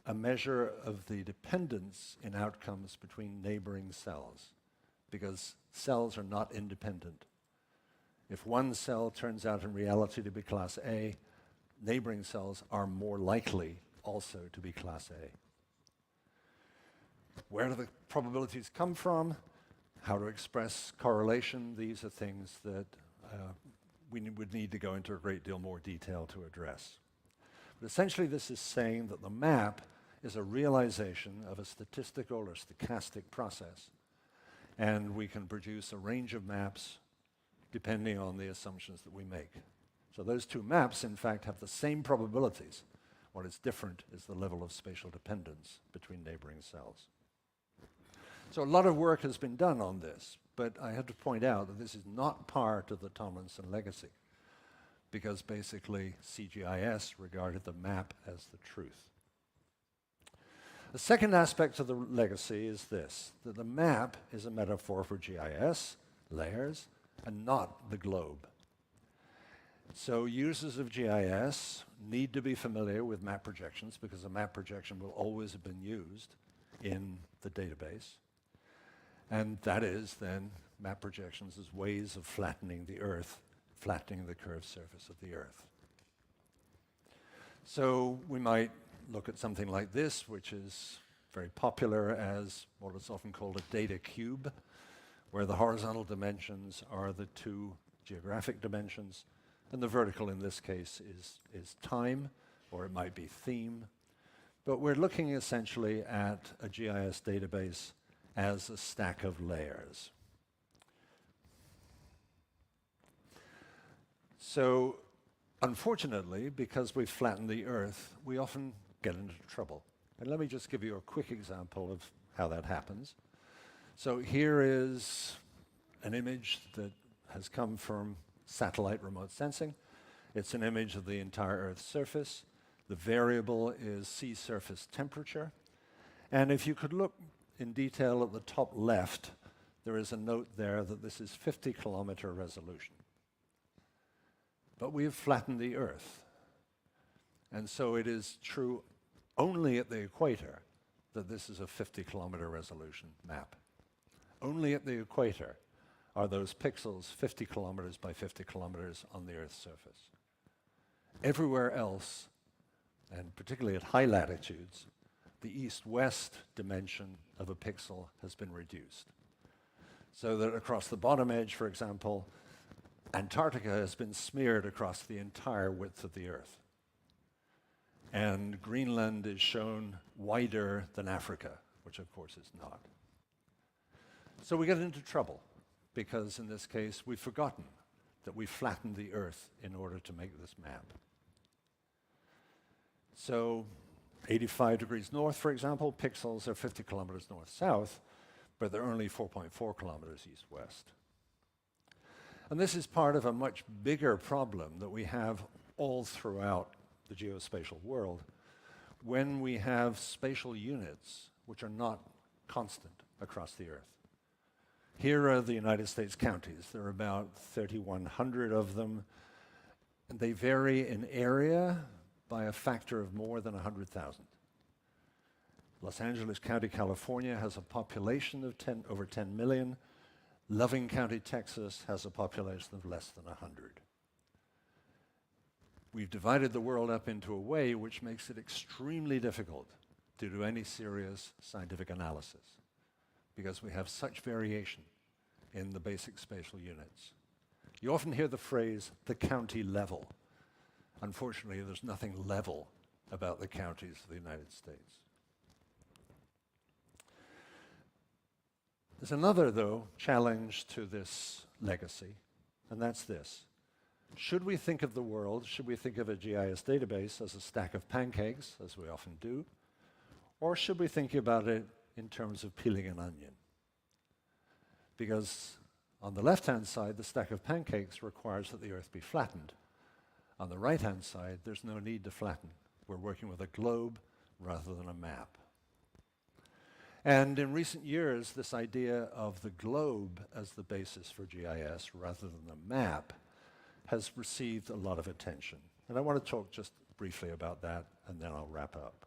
a measure of the dependence in outcomes between neighboring cells, because cells are not independent. If one cell turns out in reality to be class A, neighboring cells are more likely also to be class A. Where do the probabilities come from? How to express correlation? These are things that we would need to go into a great deal more detail to address. But essentially this is saying that the map is a realization of a statistical or stochastic process. And we can produce a range of maps depending on the assumptions that we make. So those 2 maps, in fact, have the same probabilities. What is different is the level of spatial dependence between neighboring cells. So a lot of work has been done on this, but I have to point out that this is not part of the Tomlinson legacy, because basically CGIS regarded the map as the truth. The second aspect of the legacy is this, that the map is a metaphor for GIS, layers, and not the globe. So users of GIS need to be familiar with map projections, because a map projection will always have been used in the database. And that is then map projections as ways of flattening the Earth, flattening the curved surface of the Earth. So we might look at something like this, which is very popular as what is often called a data cube, where the horizontal dimensions are the 2 geographic dimensions, and the vertical in this case is time, or it might be theme. But we're looking essentially at a GIS database as a stack of layers. So unfortunately, because we've flattened the Earth, we often get into trouble. And let me just give you a quick example of how that happens. So here is an image that has come from satellite remote sensing. It's an image of the entire Earth's surface. The variable is sea surface temperature. And if you could look in detail at the top left, there is a note there that this is 50-kilometer resolution. But we have flattened the Earth. And so it is true only at the equator that this is a 50-kilometer resolution map. Only at the equator are those pixels 50 kilometers by 50 kilometers on the Earth's surface. Everywhere else, and particularly at high latitudes, the east-west dimension of a pixel has been reduced. So that across the bottom edge, for example, Antarctica has been smeared across the entire width of the Earth. And Greenland is shown wider than Africa, which of course is not. So we get into trouble, because in this case, we've forgotten that we flattened the Earth in order to make this map. So 85 degrees north, for example, pixels are 50 kilometers north-south, but they're only 4.4 kilometers east-west. And this is part of a much bigger problem that we have all throughout the geospatial world when we have spatial units which are not constant across the Earth. Here are the United States counties. There are about 3,100 of them, and they vary in area by a factor of more than 100,000. Los Angeles County, California has a population of over 10 million. Loving County, Texas has a population of less than 100. We've divided the world up into a way which makes it extremely difficult to do any serious scientific analysis, because we have such variation in the basic spatial units. You often hear the phrase, the county level. Unfortunately, there's nothing level about the counties of the United States. There's another, though, challenge to this legacy, and that's this. Should we think of the world, should we think of a GIS database as a stack of pancakes, as we often do, or should we think about it in terms of peeling an onion? Because on the left-hand side, the stack of pancakes requires that the Earth be flattened. On the right-hand side, there's no need to flatten. We're working with a globe rather than a map. And in recent years, this idea of the globe as the basis for GIS rather than the map has received a lot of attention. And I want to talk just briefly about that, and then I'll wrap up.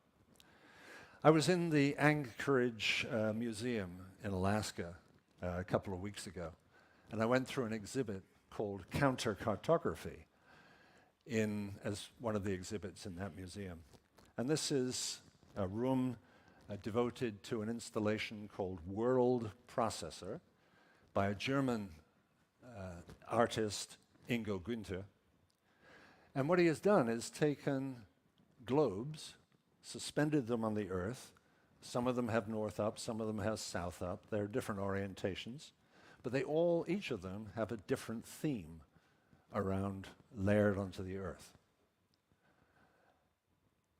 I was in the Anchorage Museum in Alaska a couple of weeks ago, and I went through an exhibit called Counter-Cartography as one of the exhibits in that museum. And this is a room devoted to an installation called World Processor by a German artist, Ingo Günther. And what he has done is taken globes, suspended them on the Earth. Some of them have north up, some of them have south up. They're different orientations, but each of them have a different theme around layered onto the Earth.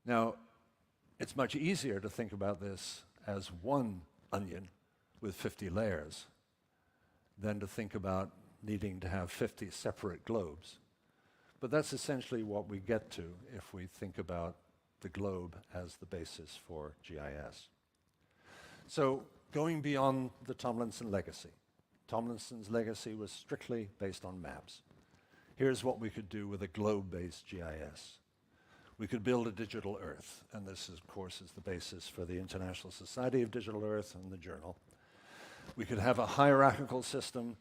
Now, it's much easier to think about this as one onion with 50 layers than to think about needing to have 50 separate globes. But that's essentially what we get to if we think about the globe as the basis for GIS. So going beyond the Tomlinson legacy. Tomlinson's legacy was strictly based on maps. Here's what we could do with a globe-based GIS. We could build a digital Earth, and this, of course, is the basis for the International Society of Digital Earth and the journal. We could have a hierarchical system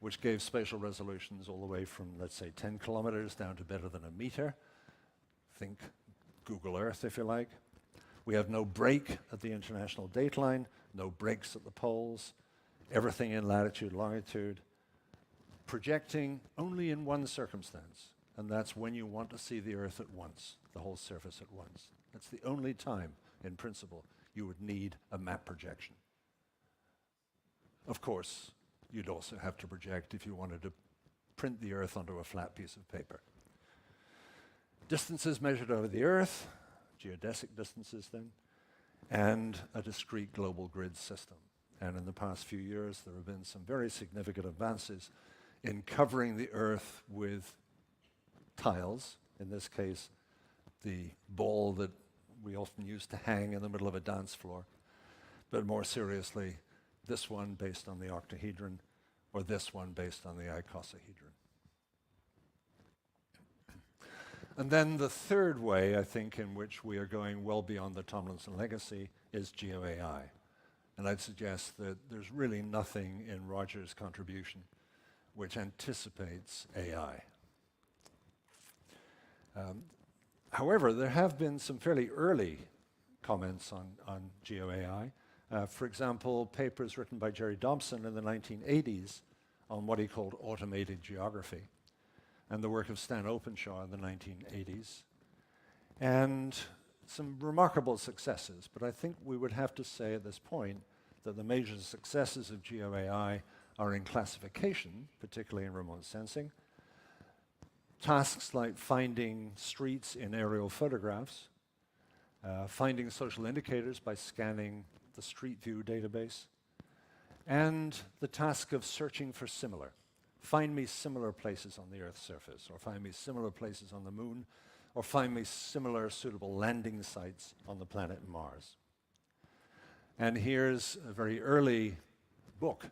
which gave spatial resolutions all the way from, let's say, 10 kilometers down to better than a meter. Think Google Earth, if you like. We have no break at the international dateline, no breaks at the poles, everything in latitude, longitude, projecting only in one circumstance, and that's when you want to see the Earth at once, the whole surface at once. That's the only time, in principle, you would need a map projection. Of course, you'd also have to project if you wanted to print the Earth onto a flat piece of paper. Distances measured over the Earth, geodesic distances then, and a discrete global grid system. And in the past few years, there have been some very significant advances in covering the Earth with tiles, in this case, the ball that we often use to hang in the middle of a dance floor, but more seriously, this one based on the octahedron, or this one based on the icosahedron. And then the third way, I think, in which we are going well beyond the Tomlinson legacy is GeoAI. And I'd suggest that there's really nothing in Roger's contribution which anticipates AI. However, there have been some fairly early comments on GeoAI. For example, papers written by Jerry Dobson in the 1980s on what he called automated geography, and the work of Stan Openshaw in the 1980s, and some remarkable successes. But I think we would have to say at this point that the major successes of GeoAI are in classification, particularly in remote sensing, tasks like finding streets in aerial photographs, finding social indicators by scanning the Street View database, and the task of searching for similar. Find me similar places on the Earth's surface, or find me similar places on the Moon, or find me similar suitable landing sites on the planet Mars. And here's a very early book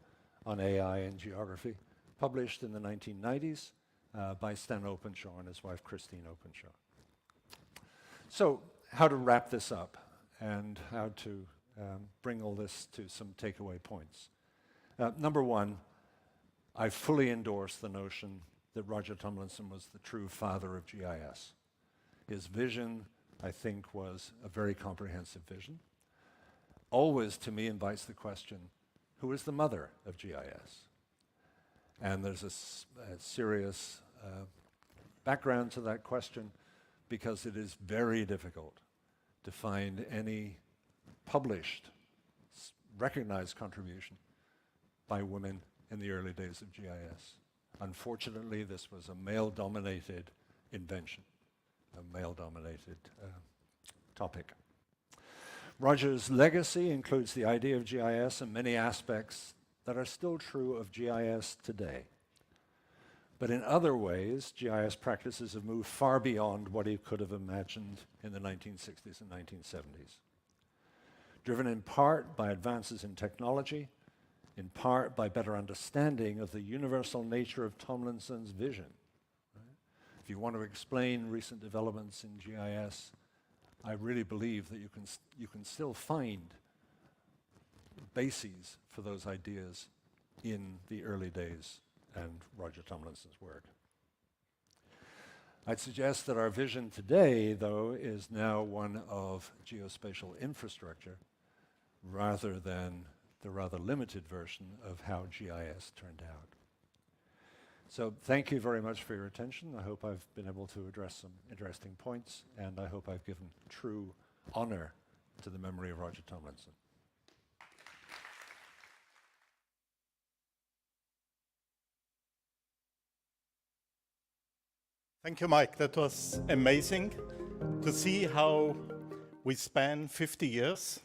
on AI and geography, published in the 1990s by Stan Openshaw and his wife Christine Openshaw. So, how to wrap this up and how to bring all this to some takeaway points. Number one, I fully endorse the notion that Roger Tomlinson was the true father of GIS. His vision, I think, was a very comprehensive vision. Always, to me, invites the question, who is the mother of GIS? And there's a serious background to that question, because it is very difficult to find any published, recognized contribution by women in the early days of GIS. Unfortunately, this was a male-dominated invention, a male-dominated topic. Roger's legacy includes the idea of GIS and many aspects that are still true of GIS today. But in other ways, GIS practices have moved far beyond what he could have imagined in the 1960s and 1970s. Driven in part by advances in technology, in part by better understanding of the universal nature of Tomlinson's vision. Right? If you want to explain recent developments in GIS, I really believe that you can still find bases for those ideas in the early days and Roger Tomlinson's work. I'd suggest that our vision today, though, is now one of geospatial infrastructure rather than the rather limited version of how GIS turned out. So thank you very much for your attention. I hope I've been able to address some interesting points, and I hope I've given true honor to the memory of Roger Tomlinson. Thank you, Mike. That was amazing to see how we span 50 years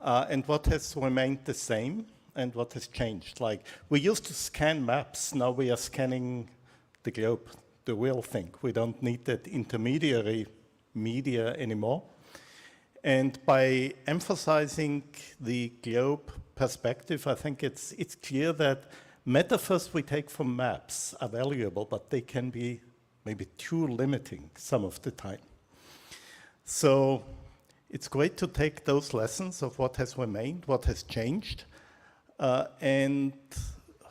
and what has remained the same and what has changed. Like, we used to scan maps, now we are scanning the globe, the real thing. We don't need that intermediary media anymore. And by emphasizing the globe perspective, I think it's clear that metaphors we take from maps are valuable, but they can be maybe too limiting some of the time. So it's great to take those lessons of what has remained, what has changed. And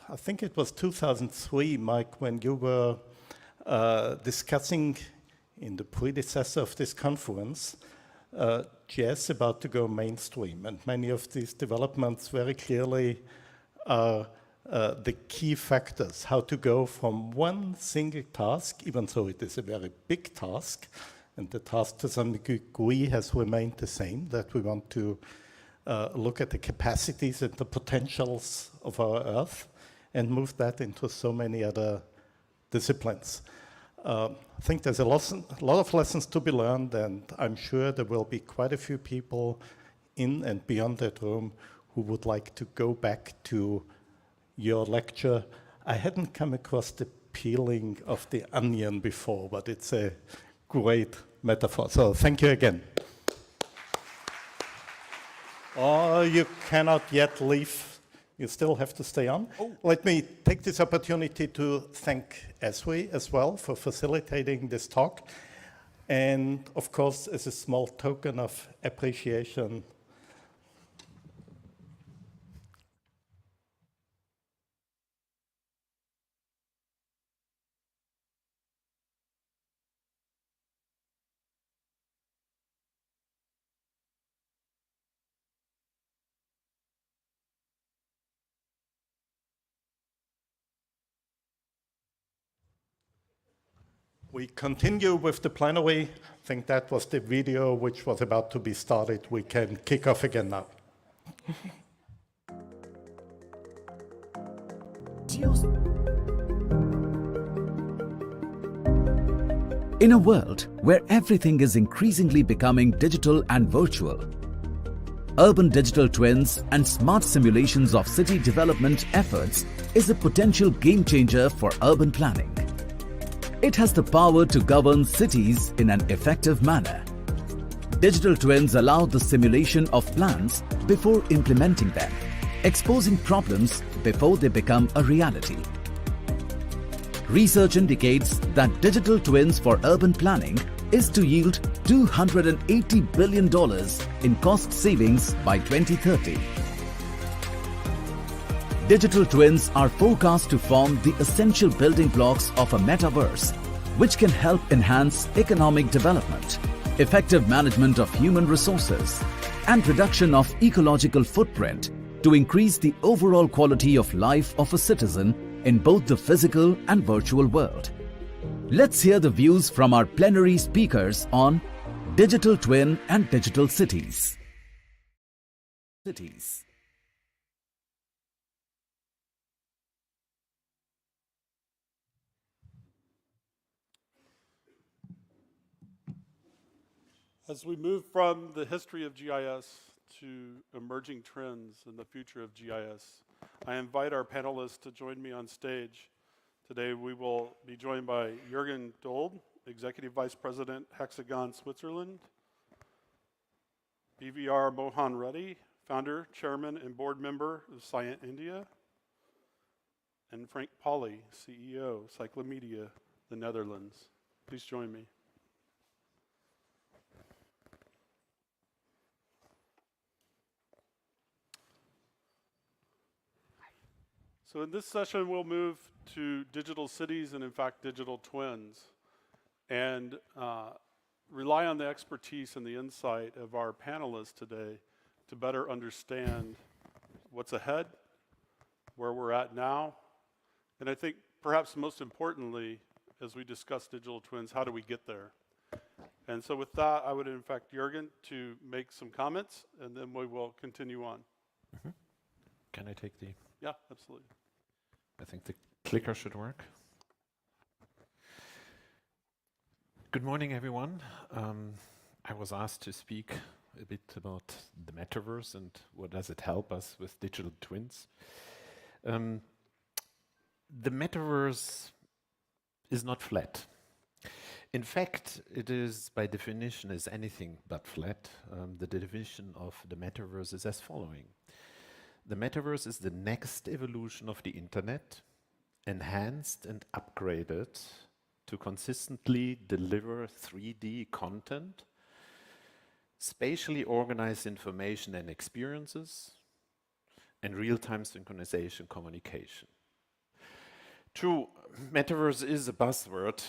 I think it was 2003, Mike, when you were discussing in the predecessor of this conference, GIS about to go mainstream. And many of these developments very clearly are the key factors, how to go from one single task, even though it is a very big task, and the task to some degree has remained the same, that we want to look at the capacities and the potentials of our Earth and move that into so many other disciplines. I think there's a lot of lessons to be learned, and I'm sure there will be quite a few people in and beyond that room who would like to go back to your lecture. I hadn't come across the peeling of the onion before, but it's a great metaphor. So thank you again. Oh, you cannot yet leave. You still have to stay on. Oh. Let me take this opportunity to thank Esri as well for facilitating this talk. And of course, as a small token of appreciation, we continue with the plenary. I think that was the video which was about to be started. We can kick off again now. In a world where everything is increasingly becoming digital and virtual, urban digital twins and smart simulations of city development efforts is a potential game changer for urban planning. It has the power to govern cities in an effective manner. Digital twins allow the simulation of plans before implementing them, exposing problems before they become a reality. Research indicates that digital twins for urban planning is to yield $280 billion in cost savings by 2030. Digital twins are forecast to form the essential building blocks of a metaverse, which can help enhance economic development, effective management of human resources, and reduction of ecological footprint to increase the overall quality of life of a citizen in both the physical and virtual world. Let's hear the views from our plenary speakers on digital twin and digital cities. As we move from the history of GIS to emerging trends in the future of GIS, I invite our panelists to join me on stage. Today we will be joined by Jürgen Dold, Executive Vice President, Hexagon Switzerland, BVR Mohan Reddy, Founder, Chairman, and Board Member of Scient India, and Frank Pauly, CEO, Cyclomedia, the Netherlands. Please join me. So in this session, we'll move to digital cities and, in fact, digital twins, and rely on the expertise and the insight of our panelists today to better understand what's ahead, where we're at now, and I think perhaps most importantly, as we discuss digital twins, how do we get there? And so with that, I would invite Jürgen to make some comments, and then we will continue on. Mm-hmm. Can I take the... Yeah, absolutely. I think the clicker should work. Good morning, everyone. I was asked to speak a bit about the metaverse and what does it help us with digital twins. The metaverse is not flat. In fact, it is by definition is anything but flat. The definition of the metaverse is as following. The metaverse is the next evolution of the internet, enhanced and upgraded to consistently deliver 3D content, spatially organized information and experiences, and real-time synchronization communication. True, metaverse is a buzzword,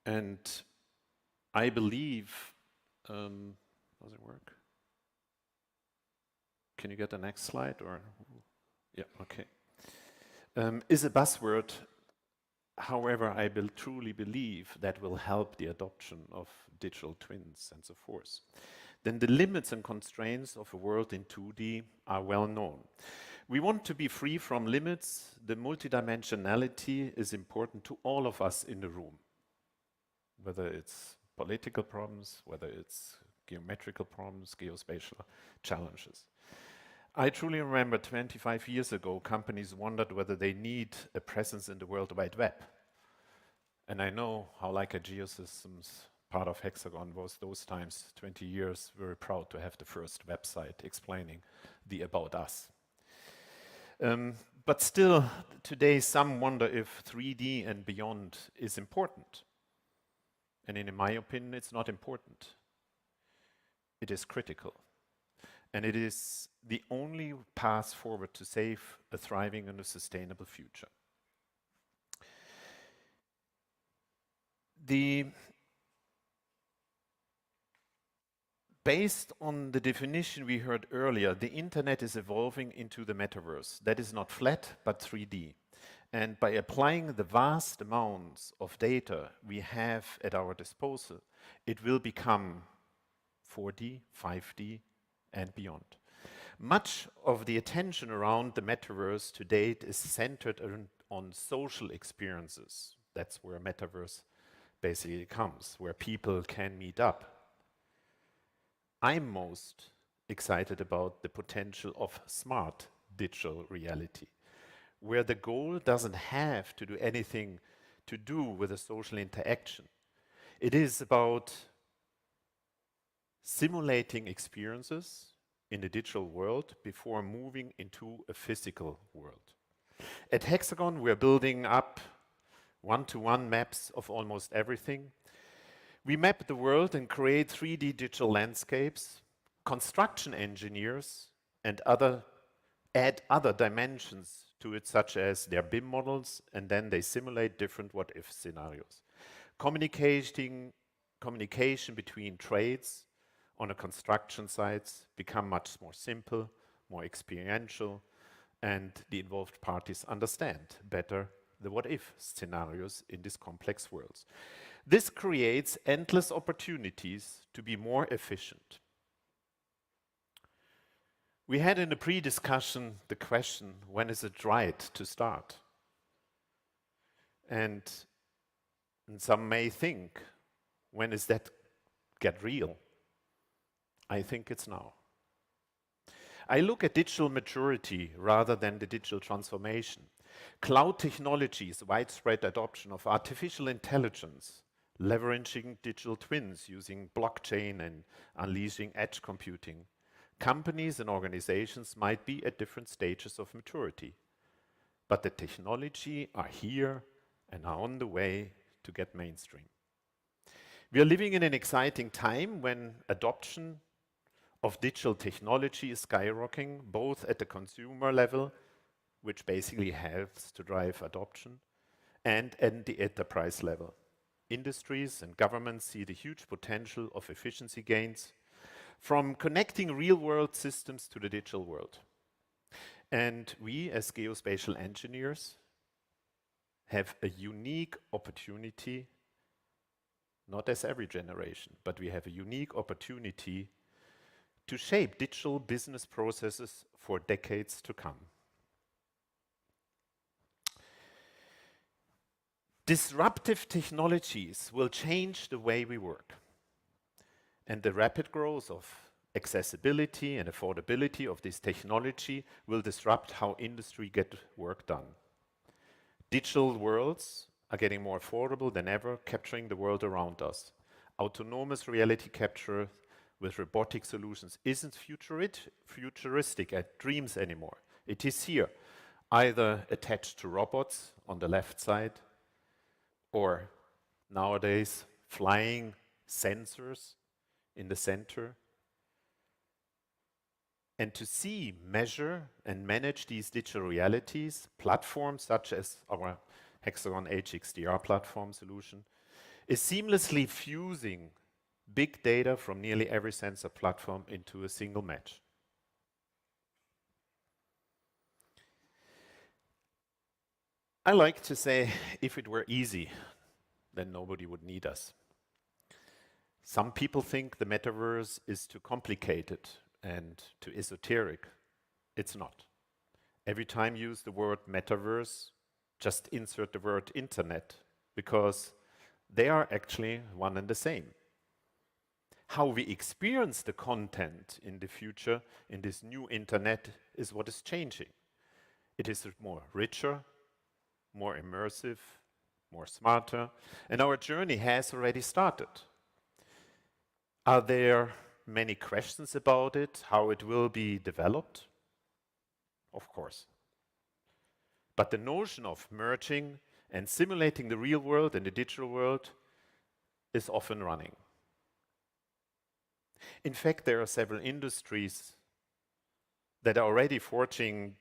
and I believe, does it work? Can you get the next slide, or? Yeah, okay. Is a buzzword, however, I truly believe that will help the adoption of digital twins and so forth. Then the limits and constraints of a world in 2D are well known. We want to be free from limits. The multidimensionality is important to all of us in the room, whether it's political problems, whether it's geometrical problems, geospatial challenges. I truly remember 25 years ago, companies wondered whether they need a presence in the World Wide Web. And I know how Leica Geosystems, part of Hexagon, was those times, 20 years, very proud to have the first website explaining the About Us. But still, today, some wonder if 3D and beyond is important. And in my opinion, it's not important. It is critical. And it is the only path forward to save a thriving and a sustainable future. Based on the definition we heard earlier, the internet is evolving into the metaverse. That is not flat, but 3D. And by applying the vast amounts of data we have at our disposal, it will become 4D, 5D, and beyond. Much of the attention around the metaverse to date is centered on social experiences. That's where metaverse basically comes, where people can meet up. I'm most excited about the potential of smart digital reality, where the goal doesn't have to do anything to do with a social interaction. It is about simulating experiences in the digital world before moving into a physical world. At Hexagon, we're building up one-to-one maps of almost everything. We map the world and create 3D digital landscapes. Construction engineers and add other dimensions to it, such as their BIM models, and then they simulate different what-if scenarios. Communication between trades on a construction site become much more simple, more experiential, and the involved parties understand better the what-if scenarios in these complex worlds. This creates endless opportunities to be more efficient. We had in the pre-discussion the question, when is it right to start? And some may think, when does that get real? I think it's now. I look at digital maturity rather than the digital transformation. Cloud technologies, widespread adoption of artificial intelligence, leveraging digital twins using blockchain and unleashing edge computing. Companies and organizations might be at different stages of maturity, but the technology are here and are on the way to get mainstream. We are living in an exciting time when adoption of digital technology is skyrocketing, both at the consumer level, which basically helps to drive adoption, and at the enterprise level. Industries and governments see the huge potential of efficiency gains from connecting real-world systems to the digital world. And we, as geospatial engineers, have a unique opportunity, not as every generation, but we have a unique opportunity to shape digital business processes for decades to come. Disruptive technologies will change the way we work. And the rapid growth of accessibility and affordability of this technology will disrupt how industry gets work done. Digital worlds are getting more affordable than ever, capturing the world around us. Autonomous reality capture with robotic solutions isn't futuristic at dreams anymore. It is here, either attached to robots on the left side, or nowadays flying sensors in the center. And to see, measure, and manage these digital realities, platforms such as our Hexagon HXDR platform solution, is seamlessly fusing big data from nearly every sensor platform into a single match. I like to say, if it were easy, then nobody would need us. Some people think the metaverse is too complicated and too esoteric. It's not. Every time you use the word metaverse, just insert the word internet, because they are actually one and the same. How we experience the content in the future in this new internet is what is changing. It is more richer, more immersive, more smarter, and our journey has already started. Are there many questions about it, how it will be developed? Of course. But the notion of merging and simulating the real world and the digital world is often running. In fact, there are several industries that are already forging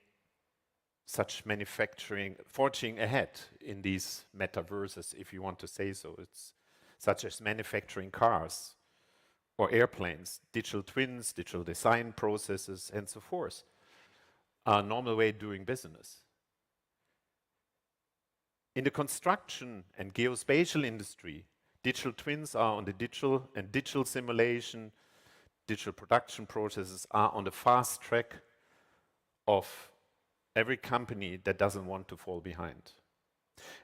ahead in these metaverses, if you want to say so. It's such as manufacturing cars or airplanes, digital twins, digital design processes, and so forth, are a normal way of doing business. In the construction and geospatial industry, digital twins are on the digital, and digital simulation, digital production processes are on the fast track of every company that doesn't want to fall behind.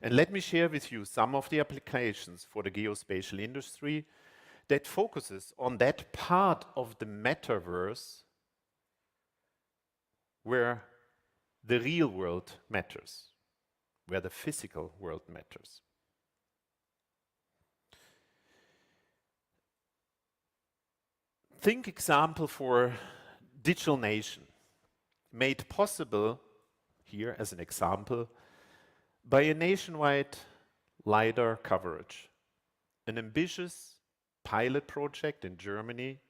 And let me share with you some of the applications for the geospatial industry that focuses on that part of the metaverse where the real world matters, where the physical world matters. Think example for digital nation, made possible here as an example by a nationwide LiDAR coverage, an ambitious pilot project in Germany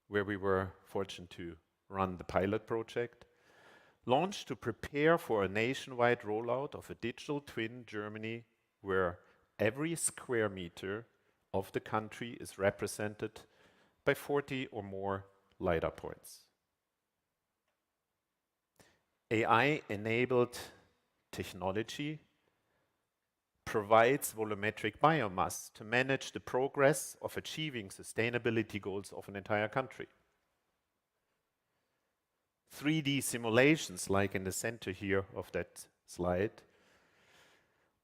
where we were fortunate to run the pilot project, launched to prepare for a nationwide rollout of a digital twin Germany where every square meter of the country is represented by 40 or more LiDAR points. AI-enabled technology provides volumetric biomass to manage the progress of achieving sustainability goals of an entire country. 3D simulations, like in the center here of that slide,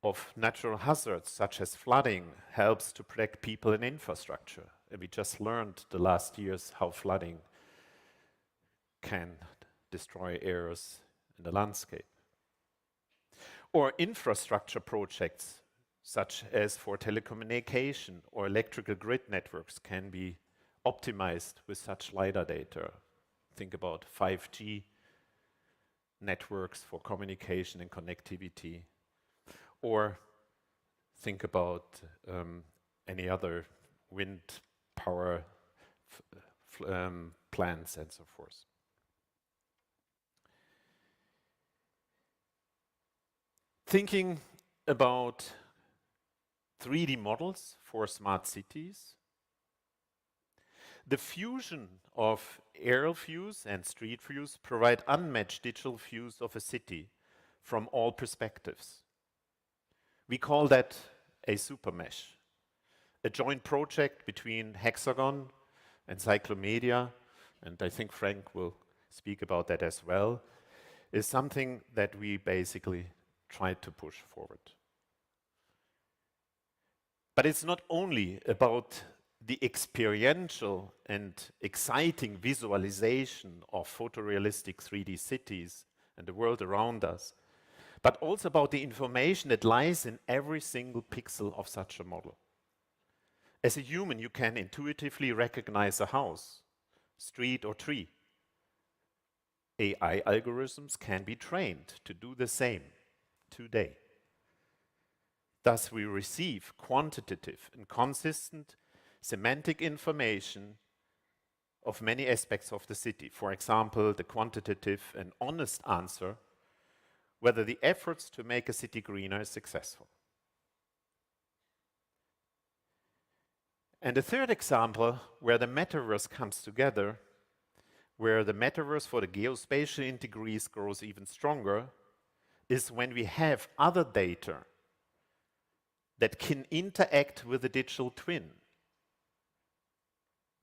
of natural hazards such as flooding helps to protect people and infrastructure. And we just learned the last years how flooding can destroy areas in the landscape. Or infrastructure projects such as for telecommunication or electrical grid networks can be optimized with such LiDAR data. Think about 5G networks for communication and connectivity. Or think about any other wind power plants and so forth. Thinking about 3D models for smart cities, the fusion of aerial views and street views provide unmatched digital views of a city from all perspectives. We call that a super mesh, a joint project between Hexagon and Cyclomedia, and I think Frank will speak about that as well, is something that we basically try to push forward. But it's not only about the experiential and exciting visualization of photorealistic 3D cities and the world around us, but also about the information that lies in every single pixel of such a model. As a human, you can intuitively recognize a house, street, or tree. AI algorithms can be trained to do the same today. Thus, we receive quantitative and consistent semantic information of many aspects of the city. For example, the quantitative and honest answer whether the efforts to make a city greener is successful. And the third example, where the metaverse comes together, where the metaverse for the geospatial integrees grows even stronger, is when we have other data that can interact with the digital twin.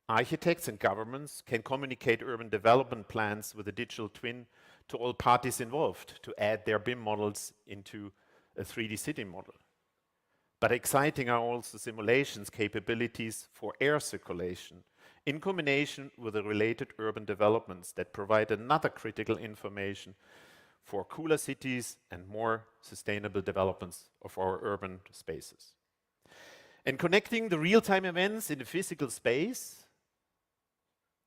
Architects and governments can communicate urban development plans with a digital twin to all parties involved to add their BIM models into a 3D city model. But exciting are also simulations capabilities for air circulation in combination with the related urban developments that provide another critical information for cooler cities and more sustainable developments of our urban spaces. And connecting the real-time events in the physical space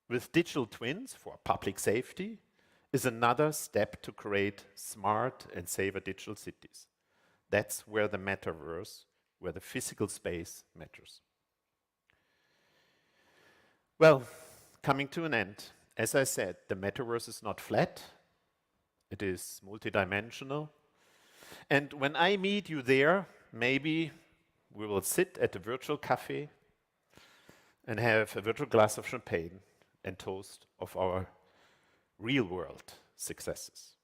with digital twins for public safety is another step to create smart and safer digital cities. That's where the metaverse, where the physical space matters. Well, coming to an end, as I said, the metaverse is not flat. It is multidimensional. And when I meet you there, maybe we will sit at a virtual cafe and have a virtual glass of champagne and toast of our real world successes.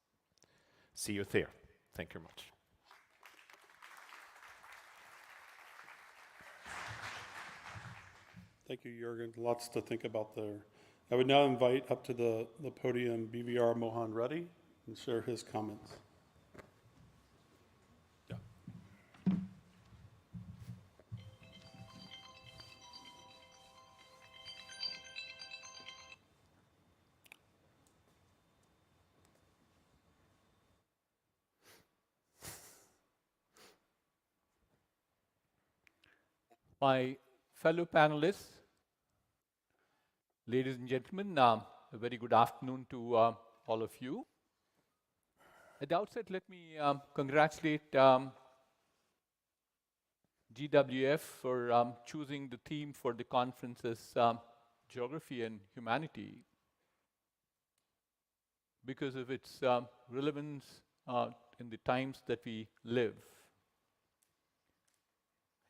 See you there. Thank you much. Thank you, Jürgen. Lots to think about there. I would now invite up to the podium BVR Mohan Reddy and share his comments. My fellow panelists, ladies and gentlemen, a very good afternoon to all of you. At the outset, let me congratulate GWF for choosing the theme for the conference as Geography and Humanity because of its relevance in the times that we live.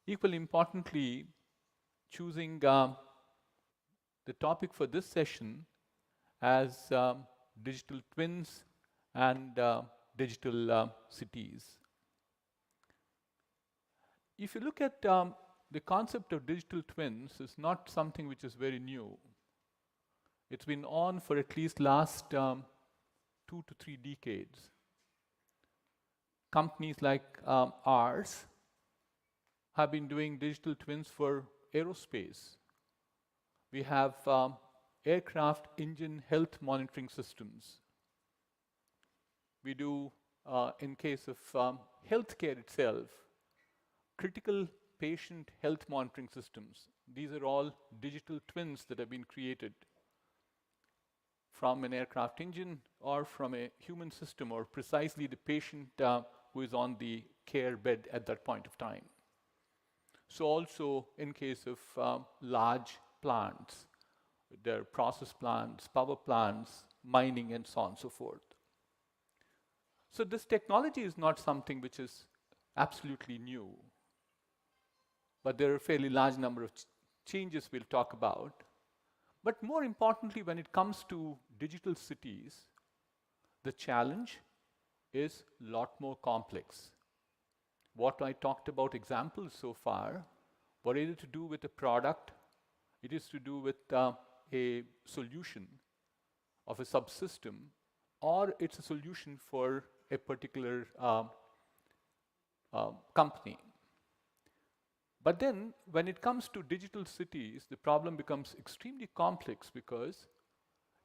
Equally importantly, choosing the topic for this session as digital twins and digital cities. If you look at the concept of digital twins, it's not something which is very new. It's been on for at least last 2 to 3 decades. Companies like ours have been doing digital twins for aerospace. We have aircraft engine health monitoring systems. We do, in case of healthcare itself, critical patient health monitoring systems. These are all digital twins that have been created from an aircraft engine or from a human system or precisely the patient who is on the care bed at that point of time. So also in case of large plants, there are process plants, power plants, mining, and so on and so forth. So this technology is not something which is absolutely new, but there are a fairly large number of changes we'll talk about. But more importantly, when it comes to digital cities, the challenge is a lot more complex. What I talked about examples so far were either to do with a product, it is to do with a solution of a subsystem, or it's a solution for a particular company. But then, when it comes to digital cities, the problem becomes extremely complex because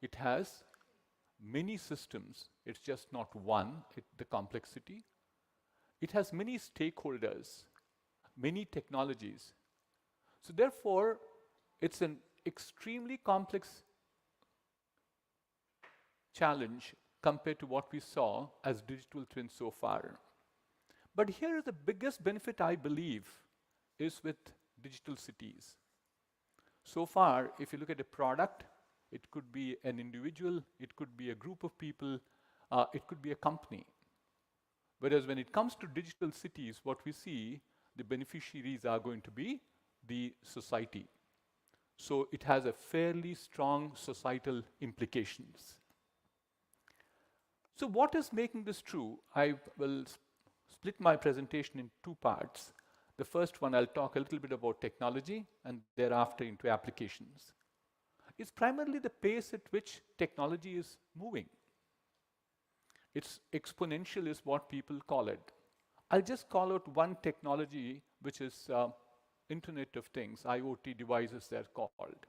it has many systems. It's just not one, the complexity. It has many stakeholders, many technologies. So therefore, it's an extremely complex challenge compared to what we saw as digital twins so far. But here is the biggest benefit, I believe, is with digital cities. So far, if you look at a product, it could be an individual, it could be a group of people, it could be a company. Whereas when it comes to digital cities, what we see, the beneficiaries are going to be the society. So it has a fairly strong societal implications. So what is making this true? I will split my presentation in 2 parts. The first one, I'll talk a little bit about technology and thereafter into applications. It's primarily the pace at which technology is moving. It's exponential is what people call it. I'll just call out one technology, which is Internet of Things, IoT devices they're called.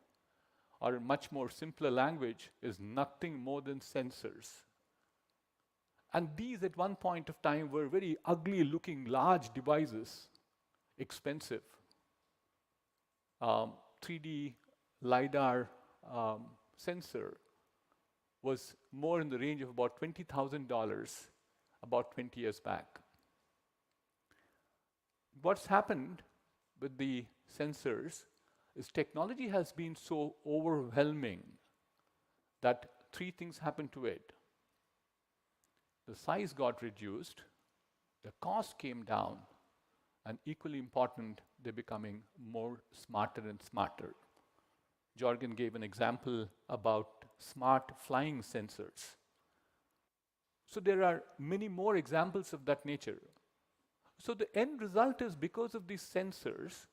Or in much more simpler language is nothing more than sensors. And these at one point of time were very ugly looking large devices, expensive. 3D LiDAR sensor was more in the range of about $20,000 about 20 years back. What's happened with the sensors is technology has been so overwhelming that three things happened to it. The size got reduced, the cost came down, and equally important, they're becoming more smarter and smarter. Jorgen gave an example about smart flying sensors. So there are many more examples of that nature. So the end result is because of these sensors,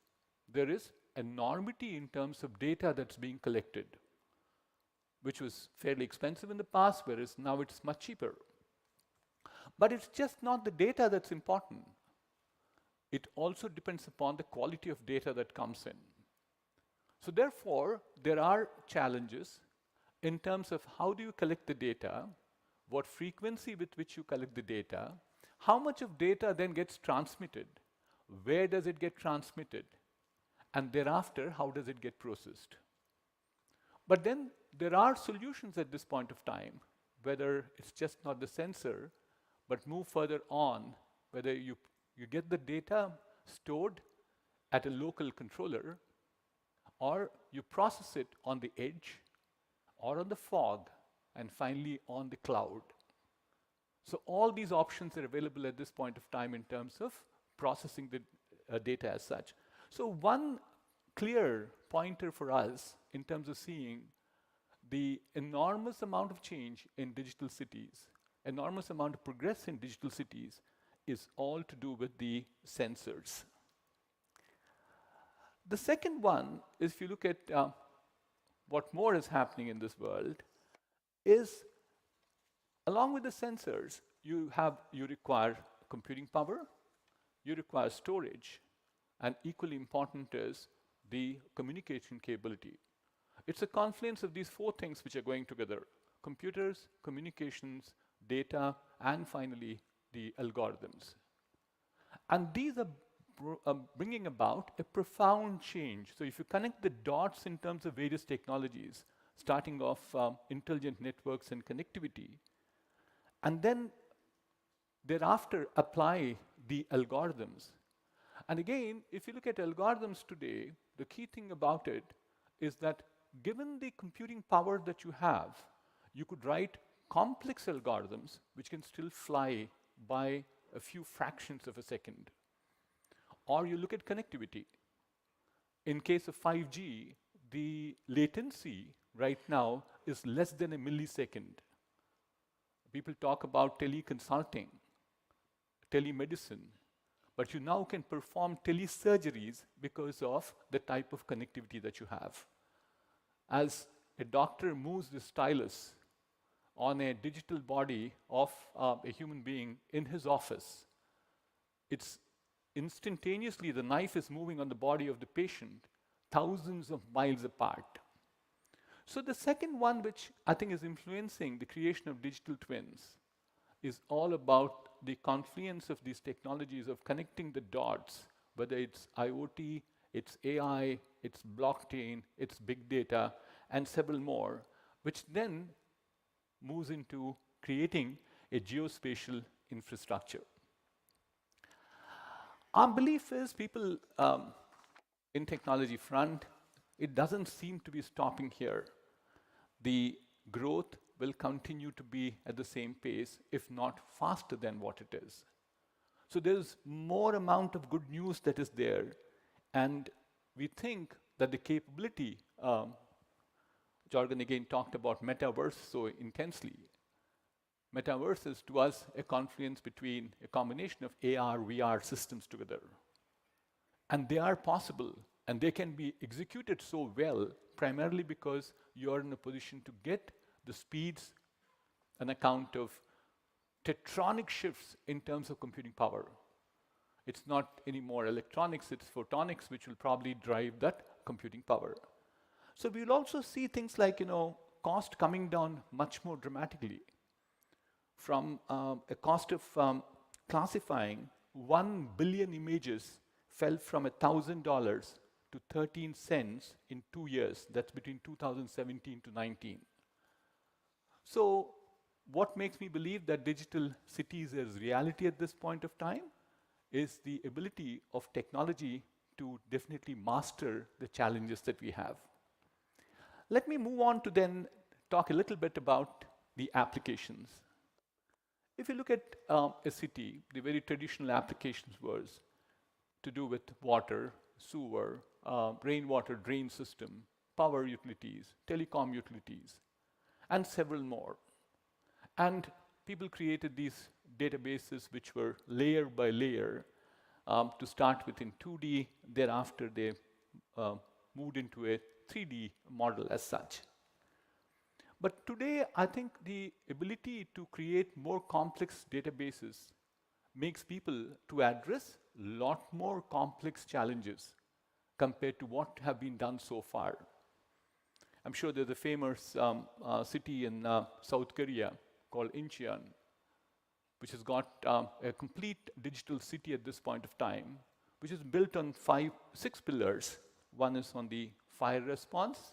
there is enormity in terms of data that's being collected, which was fairly expensive in the past, whereas now it's much cheaper. But it's just not the data that's important. It also depends upon the quality of data that comes in. So therefore, there are challenges in terms of how do you collect the data, what frequency with which you collect the data, how much of data then gets transmitted, where does it get transmitted, and thereafter, how does it get processed? But then there are solutions at this point of time, whether it's just not the sensor, but move further on, whether you get the data stored at a local controller, or you process it on the edge, or on the fog, and finally on the cloud. So all these options are available at this point of time in terms of processing the data as such. So one clear pointer for us in terms of seeing the enormous amount of change in digital cities, enormous amount of progress in digital cities, is all to do with the sensors. The second one is, if you look at what more is happening in this world, is along with the sensors, you require computing power, you require storage, and equally important is the communication capability. It's a confluence of these four things which are going together: computers, communications, data, and finally the algorithms. And these are bringing about a profound change. So if you connect the dots in terms of various technologies, starting off intelligent networks and connectivity, and then thereafter apply the algorithms. And again, if you look at algorithms today, the key thing about it is that given the computing power that you have, you could write complex algorithms which can still fly by a few fractions of a second. Or you look at connectivity. In case of 5G, the latency right now is less than a millisecond. People talk about teleconsulting, telemedicine, but you now can perform telesurgeries because of the type of connectivity that you have. As a doctor moves the stylus on a digital body of a human being in his office, it's instantaneously the knife is moving on the body of the patient thousands of miles apart. So the second one, which I think is influencing the creation of digital twins, is all about the confluence of these technologies of connecting the dots, whether it's IoT, it's AI, it's blockchain, it's big data, and several more, which then moves into creating a geospatial infrastructure. Our belief is people in technology front, it doesn't seem to be stopping here. The growth will continue to be at the same pace, if not faster than what it is. So there's more amount of good news that is there, and we think that the capability, Jorgen again talked about metaverse so intensely. Metaverse is to us a confluence between a combination of AR, VR systems together. And they are possible, and they can be executed so well, primarily because you're in a position to get the speeds, an account of tectonic shifts in terms of computing power. It's not anymore electronics, it's photonics, which will probably drive that computing power. So we'll also see things like, cost coming down much more dramatically. From a cost of classifying 1 billion images fell from $1,000 to 13 cents in 2 years. That's between 2017 to 19. So what makes me believe that digital cities is reality at this point of time is the ability of technology to definitely master the challenges that we have. Let me move on to then talk a little bit about the applications. If you look at a city, the very traditional applications was to do with water, sewer, rainwater drain system, power utilities, telecom utilities, and several more. And people created these databases which were layer by layer to start with in 2D. Thereafter, they moved into a 3D model as such. But today, I think the ability to create more complex databases makes people to address a lot more complex challenges compared to what have been done so far. I'm sure there's a famous city in South Korea called Incheon, which has got a complete digital city at this point of time, which is built on 6 pillars. One is on the fire response,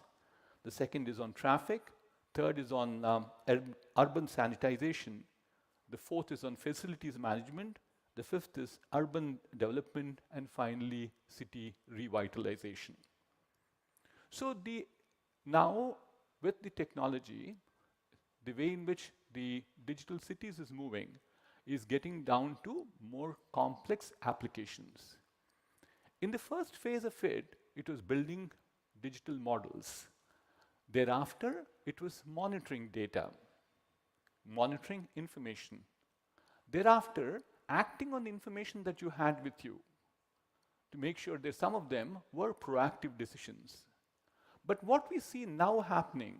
the second is on traffic, third is on urban sanitization, the fourth is on facilities management, the fifth is urban development, and finally city revitalization. So now with the technology, the way in which the digital cities is moving is getting down to more complex applications. In the first phase of it, it was building digital models. Thereafter, it was monitoring data, monitoring information. Thereafter, acting on the information that you had with you to make sure that some of them were proactive decisions. But what we see now happening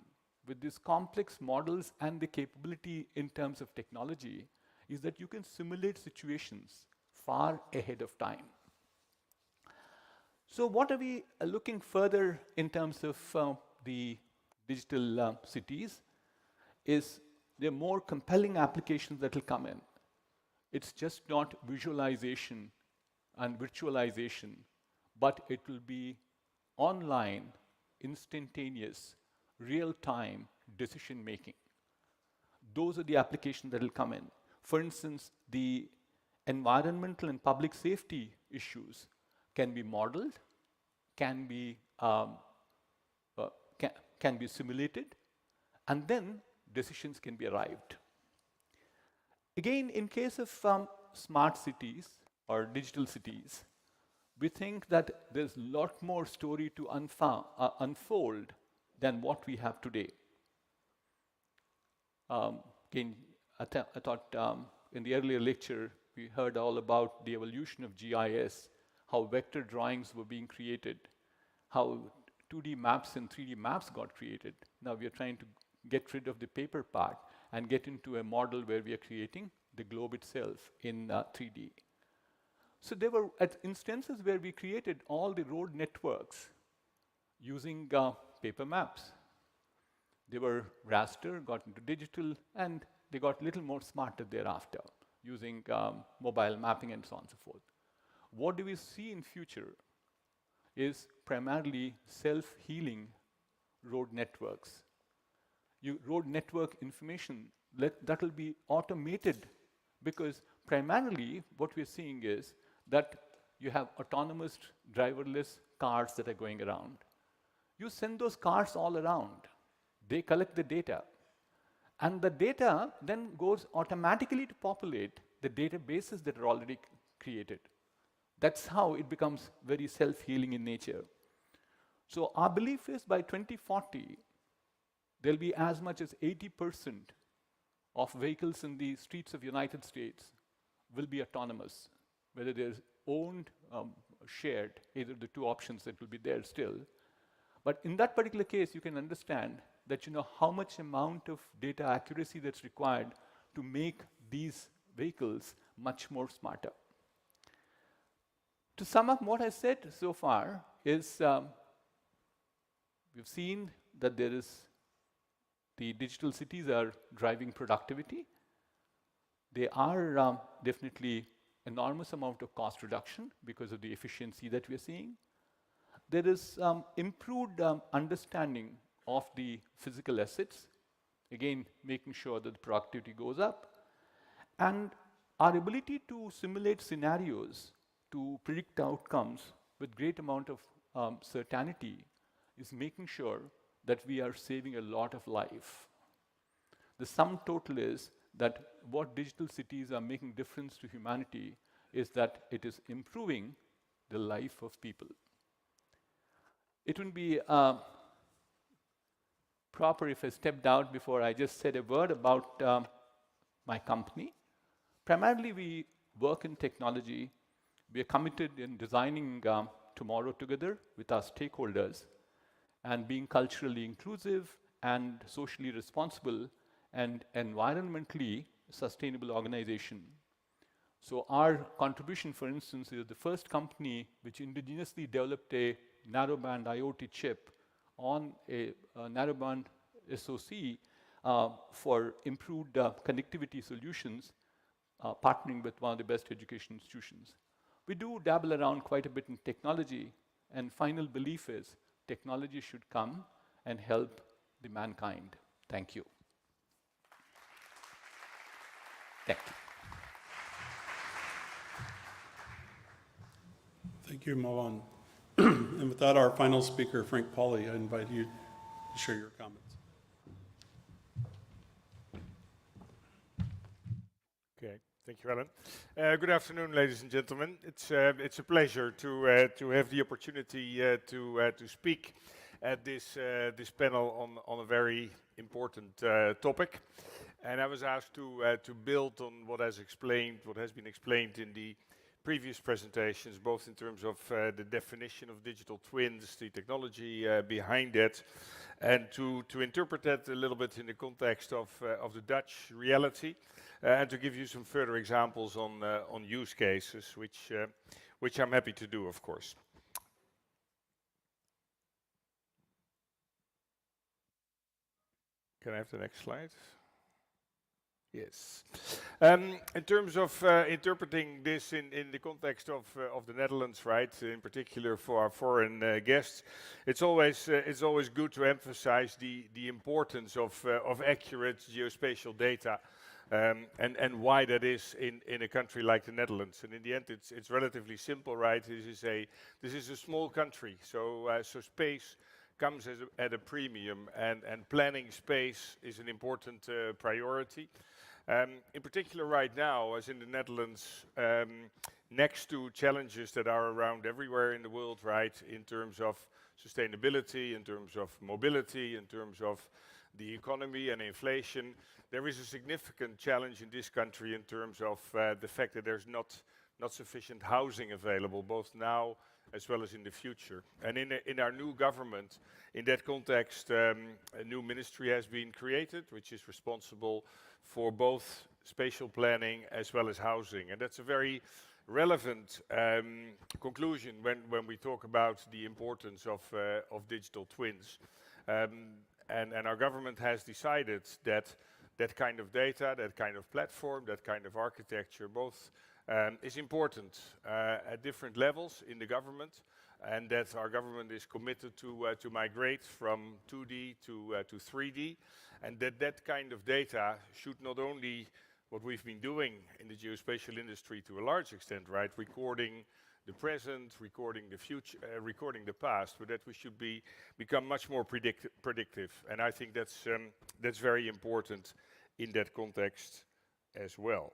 with these complex models and the capability in terms of technology is that you can simulate situations far ahead of time. So what are we looking further in terms of the digital cities is there are more compelling applications that will come in. It's just not visualization and virtualization, but it will be online, instantaneous, real-time decision making. Those are the applications that will come in. For instance, the environmental and public safety issues can be modeled, can be simulated, and then decisions can be arrived. Again, in case of smart cities or digital cities, we think that there's a lot more story to unfold than what we have today. Again, I thought in the earlier lecture, we heard all about the evolution of GIS, how vector drawings were being created, how 2D maps and 3D maps got created. Now we are trying to get rid of the paper part and get into a model where we are creating the globe itself in 3D. So there were instances where we created all the road networks using paper maps. They were raster, got into digital, and they got a little more smarter thereafter, using mobile mapping and so on and so forth. What do we see in future is primarily self-healing road networks. Road network information, that will be automated, because primarily what we're seeing is that you have autonomous driverless cars that are going around. You send those cars all around. They collect the data. And the data then goes automatically to populate the databases that are already created. That's how it becomes very self-healing in nature. So our belief is by 2040, there'll be as much as 80% of vehicles in the streets of the United States will be autonomous, whether they're owned, shared, either the two options that will be there still. But in that particular case, you can understand that you know how much amount of data accuracy that's required to make these vehicles much more smarter. To sum up what I said so far is we've seen that the digital cities are driving productivity. They are definitely enormous amount of cost reduction because of the efficiency that we're seeing. There is improved understanding of the physical assets, again, making sure that the productivity goes up. And our ability to simulate scenarios to predict outcomes with great amount of certainty is making sure that we are saving a lot of life. The sum total is that what digital cities are making difference to humanity is that it is improving the life of people. It wouldn't be proper if I stepped out before I just said a word about my company. Primarily, we work in technology. We are committed in designing tomorrow together with our stakeholders and being culturally inclusive and socially responsible and environmentally sustainable organization. So our contribution, for instance, is the first company which indigenously developed a narrowband IoT chip on a narrowband SoC for improved connectivity solutions, partnering with one of the best education institutions. We do dabble around quite a bit in technology, and final belief is technology should come and help the mankind. Thank you. Thank you. Thank you, Mohan. And with that, our final speaker, Frank Pauly, I invite you to share your comments. Okay, thank you, Alan. Good afternoon, ladies and gentlemen. It's a pleasure to have the opportunity to speak at this panel on a very important topic. And I was asked to build on what has been explained in the previous presentations, both in terms of the definition of digital twins, the technology behind that, and to interpret that a little bit in the context of the Dutch reality, and to give you some further examples on use cases, which I'm happy to do, of course. Can I have the next slide? Yes. In terms of interpreting this in the context of the Netherlands, right, in particular for our foreign guests, it's always good to emphasize the importance of accurate geospatial data, and why that is in a country like the Netherlands. And in the end, it's relatively simple, right? This is a small country, so space comes at a premium, and planning space is an important priority. In particular right now, as in the Netherlands, next to challenges that are around everywhere in the world, right, in terms of sustainability, in terms of mobility, in terms of the economy and inflation, there is a significant challenge in this country in terms of the fact that there's not sufficient housing available, both now as well as in the future. And in our new government, in that context, a new ministry has been created, which is responsible for both spatial planning as well as housing. And that's a very relevant conclusion when we talk about the importance of digital twins. And our government has decided that kind of data, that kind of platform, that kind of architecture, both is important at different levels in the government, and that our government is committed to migrate from 2D to 3D, and that kind of data should not only, what we've been doing in the geospatial industry to a large extent, right, recording the present, recording the future, recording the past, but that we should become much more predictive. And I think that's very important in that context as well.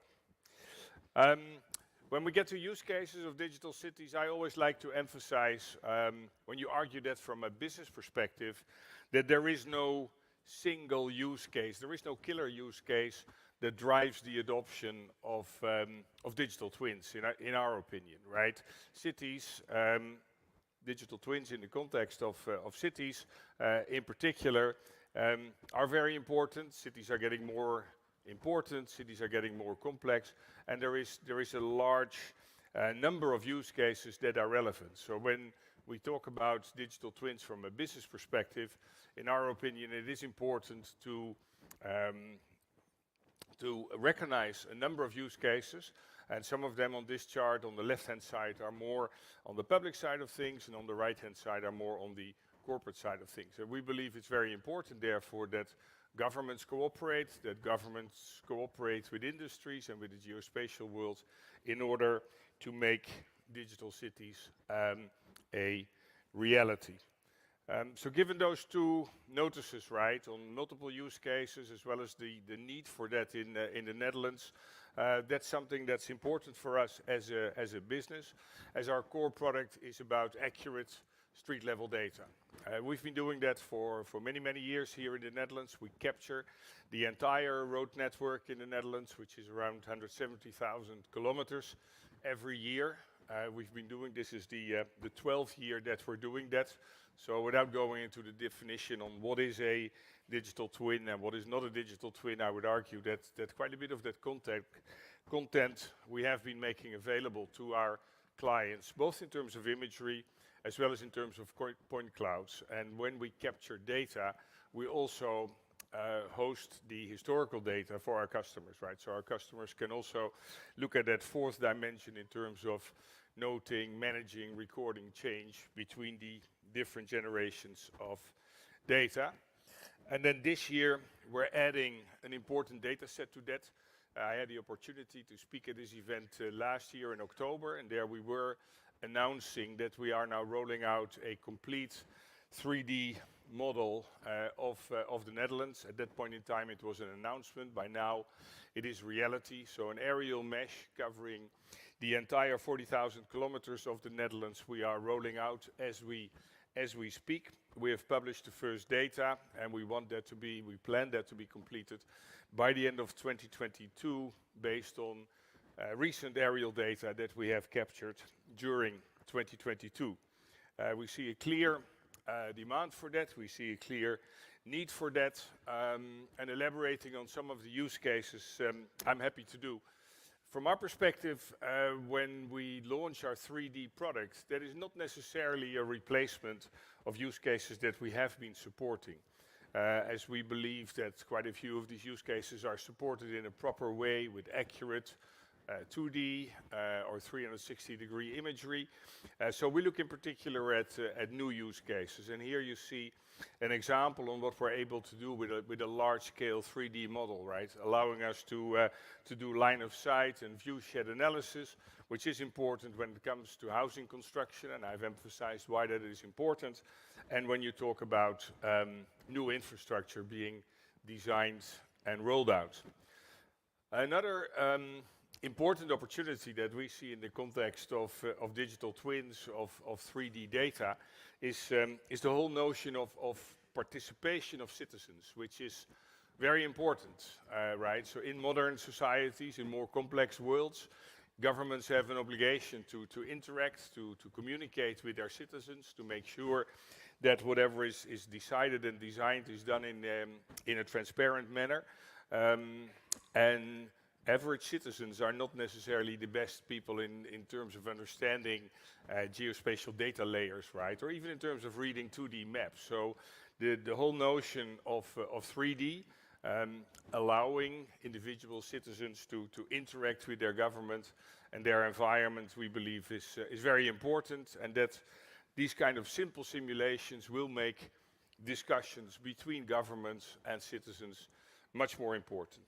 When we get to use cases of digital cities, I always like to emphasize, when you argue that from a business perspective, that there is no single use case, there is no killer use case that drives the adoption of digital twins, in our opinion, right? Cities, digital twins in the context of cities in particular, are very important. Cities are getting more important, cities are getting more complex, and there is a large number of use cases that are relevant. So when we talk about digital twins from a business perspective, in our opinion, it is important to recognize a number of use cases, and some of them on this chart on the left-hand side are more on the public side of things, and on the right-hand side are more on the corporate side of things. And we believe it's very important, therefore, that governments cooperate with industries and with the geospatial world in order to make digital cities a reality. So given those two notices, right, on multiple use cases as well as the need for that in the Netherlands, that's something that's important for us as a business, as our core product is about accurate street level data. We've been doing that for many, many years here in the Netherlands. We capture the entire road network in the Netherlands, which is around 170,000 kilometers every year. We've been doing this is the 12th year that we're doing that. So without going into the definition on what is a digital twin and what is not a digital twin, I would argue that quite a bit of that content we have been making available to our clients, both in terms of imagery as well as in terms of point clouds. And when we capture data, we also host the historical data for our customers, right? So our customers can also look at that fourth dimension in terms of noting, managing, recording change between the different generations of data. And then this year, we're adding an important data set to that. I had the opportunity to speak at this event last year in October, and there we were announcing that we are now rolling out a complete 3D model of the Netherlands. At that point in time, it was an announcement. By now, it is reality. So an aerial mesh covering the entire 40,000 kilometers of the Netherlands we are rolling out as we speak. We have published the first data, and we plan that to be completed by the end of 2022, based on recent aerial data that we have captured during 2022. We see a clear demand for that. We see a clear need for that. And elaborating on some of the use cases, I'm happy to do. From our perspective, when we launch our 3D products, that is not necessarily a replacement of use cases that we have been supporting, as we believe that quite a few of these use cases are supported in a proper way with accurate 2D or 360-degree imagery. So we look in particular at new use cases. And here you see an example on what we're able to do with a large-scale 3D model, right? Allowing us to do line of sight and view shed analysis, which is important when it comes to housing construction, and I've emphasized why that is important. And when you talk about new infrastructure being designed and rolled out. Another important opportunity that we see in the context of digital twins, of 3D data, is the whole notion of participation of citizens, which is very important, right? So in modern societies, in more complex worlds, governments have an obligation to interact, to communicate with their citizens, to make sure that whatever is decided and designed is done in a transparent manner. And average citizens are not necessarily the best people in terms of understanding geospatial data layers, right? Or even in terms of reading 2D maps. So the whole notion of 3D allowing individual citizens to interact with their government and their environment, we believe is very important, and that these kind of simple simulations will make discussions between governments and citizens much more important.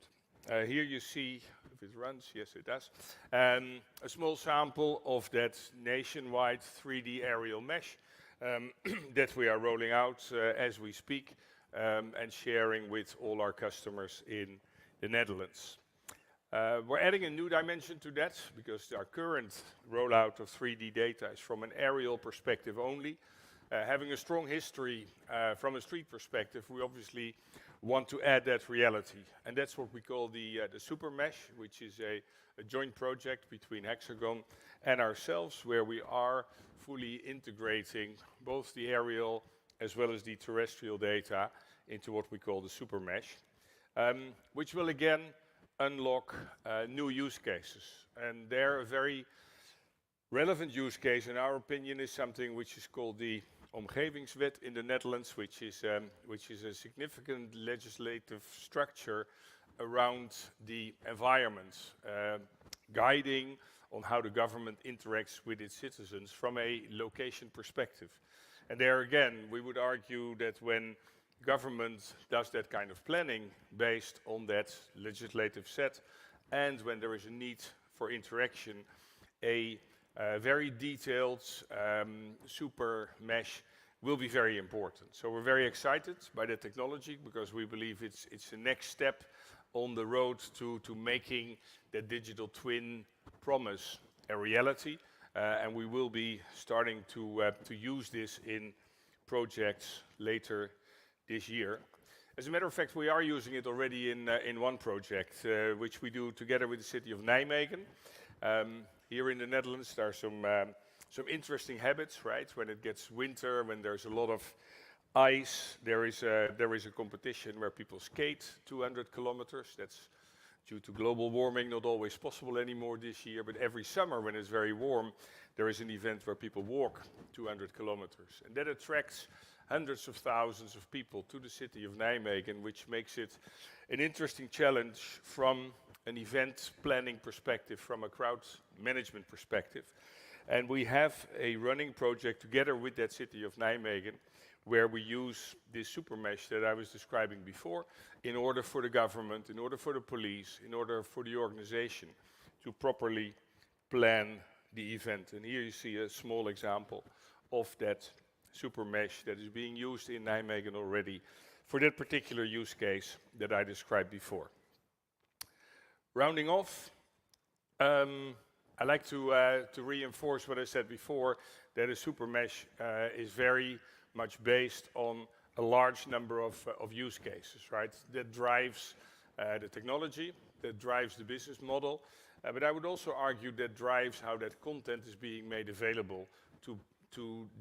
Here you see, if it runs, yes it does, a small sample of that nationwide 3D aerial mesh that we are rolling out as we speak and sharing with all our customers in the Netherlands. We're adding a new dimension to that because our current rollout of 3D data is from an aerial perspective only. Having a strong history from a street perspective, we obviously want to add that reality. And that's what we call the super mesh, which is a joint project between Hexagon and ourselves, where we are fully integrating both the aerial as well as the terrestrial data into what we call the super mesh, which will again unlock new use cases. And there, a very relevant use case, in our opinion, is something which is called the Omgevingswet in the Netherlands, which is a significant legislative structure around the environment, guiding on how the government interacts with its citizens from a location perspective. And there again, we would argue that when government does that kind of planning based on that legislative set, and when there is a need for interaction, a very detailed super mesh will be very important. So we're very excited by the technology because we believe it's the next step on the road to making the digital twin promise a reality. And we will be starting to use this in projects later this year. As a matter of fact, we are using it already in one project, which we do together with the city of Nijmegen. Here in the Netherlands, there are some interesting habits, right? When it gets winter, when there's a lot of ice, there is a competition where people skate 200 kilometers. That's due to global warming, not always possible anymore this year, but every summer when it's very warm, there is an event where people walk 200 kilometers. And that attracts hundreds of thousands of people to the city of Nijmegen, which makes it an interesting challenge from an event planning perspective, from a crowd management perspective. And we have a running project together with that city of Nijmegen, where we use this super mesh that I was describing before in order for the government, in order for the police, in order for the organization to properly plan the event. And here you see a small example of that super mesh that is being used in Nijmegen already for that particular use case that I described before. Rounding off, I like to reinforce what I said before, that a super mesh is very much based on a large number of use cases, right? That drives the technology, that drives the business model, but I would also argue that drives how that content is being made available to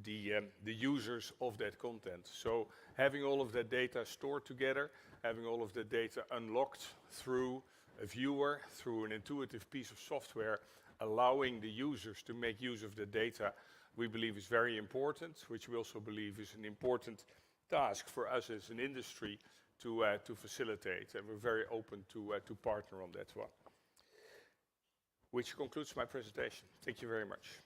the users of that content. So having all of that data stored together, having all of that data unlocked through a viewer, through an intuitive piece of software, allowing the users to make use of the data, we believe is very important, which we also believe is an important task for us as an industry to facilitate, and we're very open to partner on that one. Which concludes my presentation. Thank you very much.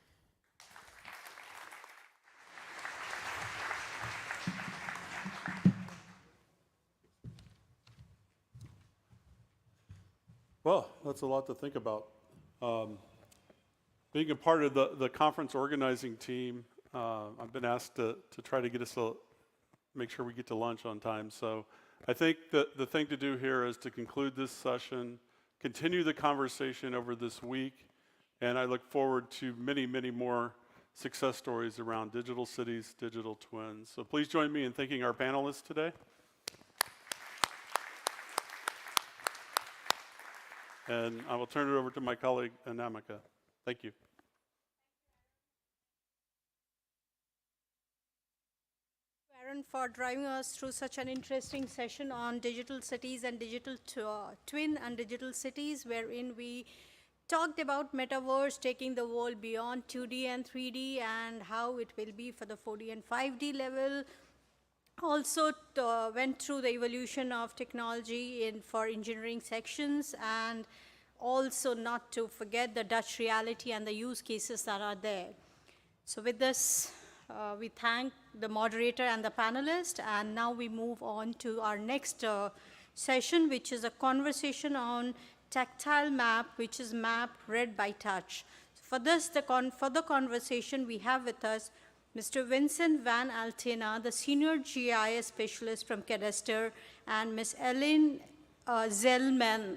Well, that's a lot to think about. Being a part of the conference organizing team, I've been asked to try to get us make sure we get to lunch on time. So I think that the thing to do here is to conclude this session, continue the conversation over this week, and I look forward to many, many more success stories around digital cities, digital twins. So please join me in thanking our panelists today. And I will turn it over to my colleague, Anamika. Thank you. Aaron, for driving us through such an interesting session on digital cities and digital twin and digital cities, wherein we talked about metaverse taking the world beyond 2D and 3D and how it will be for the 4D and 5D level. Also went through the evolution of technology for engineering sections, and also not to forget the Dutch reality and the use cases that are there. So with this, we thank the moderator and the panelists, and now we move on to our next session, which is a conversation on tactile map, which is map read by touch. For this, for the conversation, we have with us Mr. Vincent Van Altena, the Senior GIS Specialist from Cadastre, and Ms. Ellen Zellman.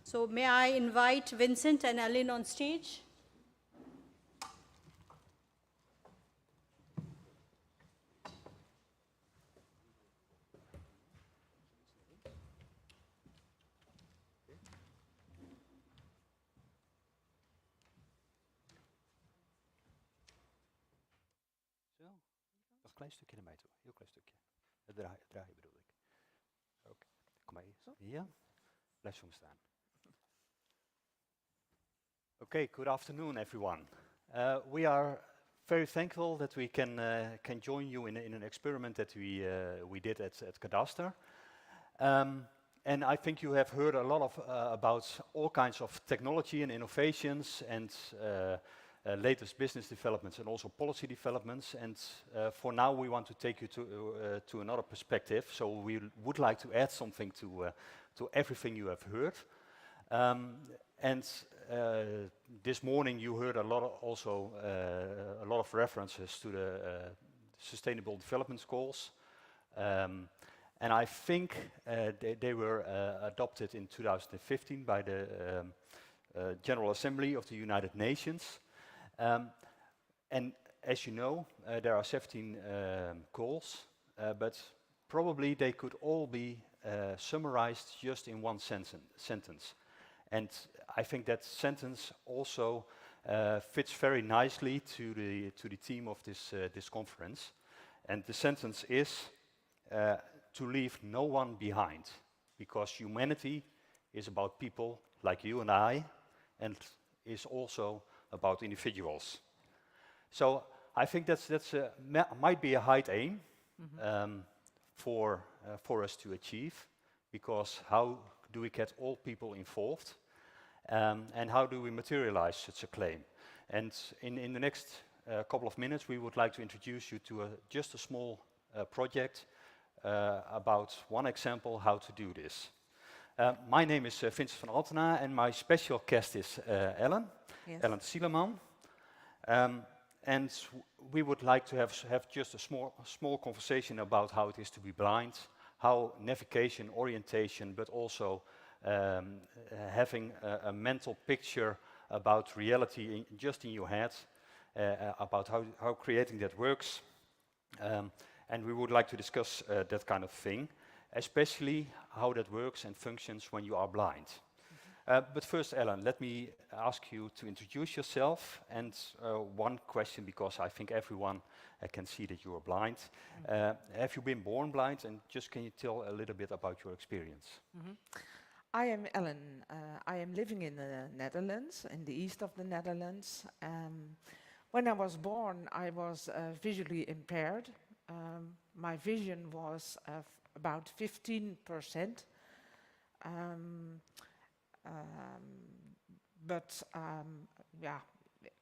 So may I invite Vincent and Ellen on stage? Een klein stukje naar mij toe, heel klein stukje. Draaien bedoel ik. Oké, kom maar hier. Zo. Ja, blijf zo staan. Okay, good afternoon, everyone. We are very thankful that we can join you in an experiment that we did at Cadastre. And I think you have heard a lot of about all kinds of technology and innovations and latest business developments and also policy developments. And for now, we want to take you to another perspective. So we would like to add something to everything you have heard. And this morning you heard a lot of references to the Sustainable Development Goals. And I think they were adopted in 2015 by the General Assembly of the United Nations. And as you know, there are 17 goals, but probably they could all be summarized just in one sentence. And I think that sentence also fits very nicely to the theme of this conference. And the sentence is to leave no one behind, because humanity is about people like you and I, and is also about individuals. So I think that's might be a high aim for us to achieve, because how do we get all people involved, and how do we materialize such a claim? And in the next couple of minutes, we would like to introduce you to just a small project about one example how to do this. My name is Vincent van Altena, and my special guest is Ellen Sieleman. And we would like to have just a small conversation about how it is to be blind, how navigation, orientation, but also having a mental picture about reality just in your head, about how creating that works. And we would like to discuss that kind of thing, especially how that works and functions when you are blind. But first, Ellen, let me ask you to introduce yourself, and one question, because I think everyone can see that you are blind. Have you been born blind, and just can you tell a little bit about your experience? I am Ellen. I am living in the Netherlands, in the east of the Netherlands. When I was born, I was visually impaired. My vision was about 15%. Yeah,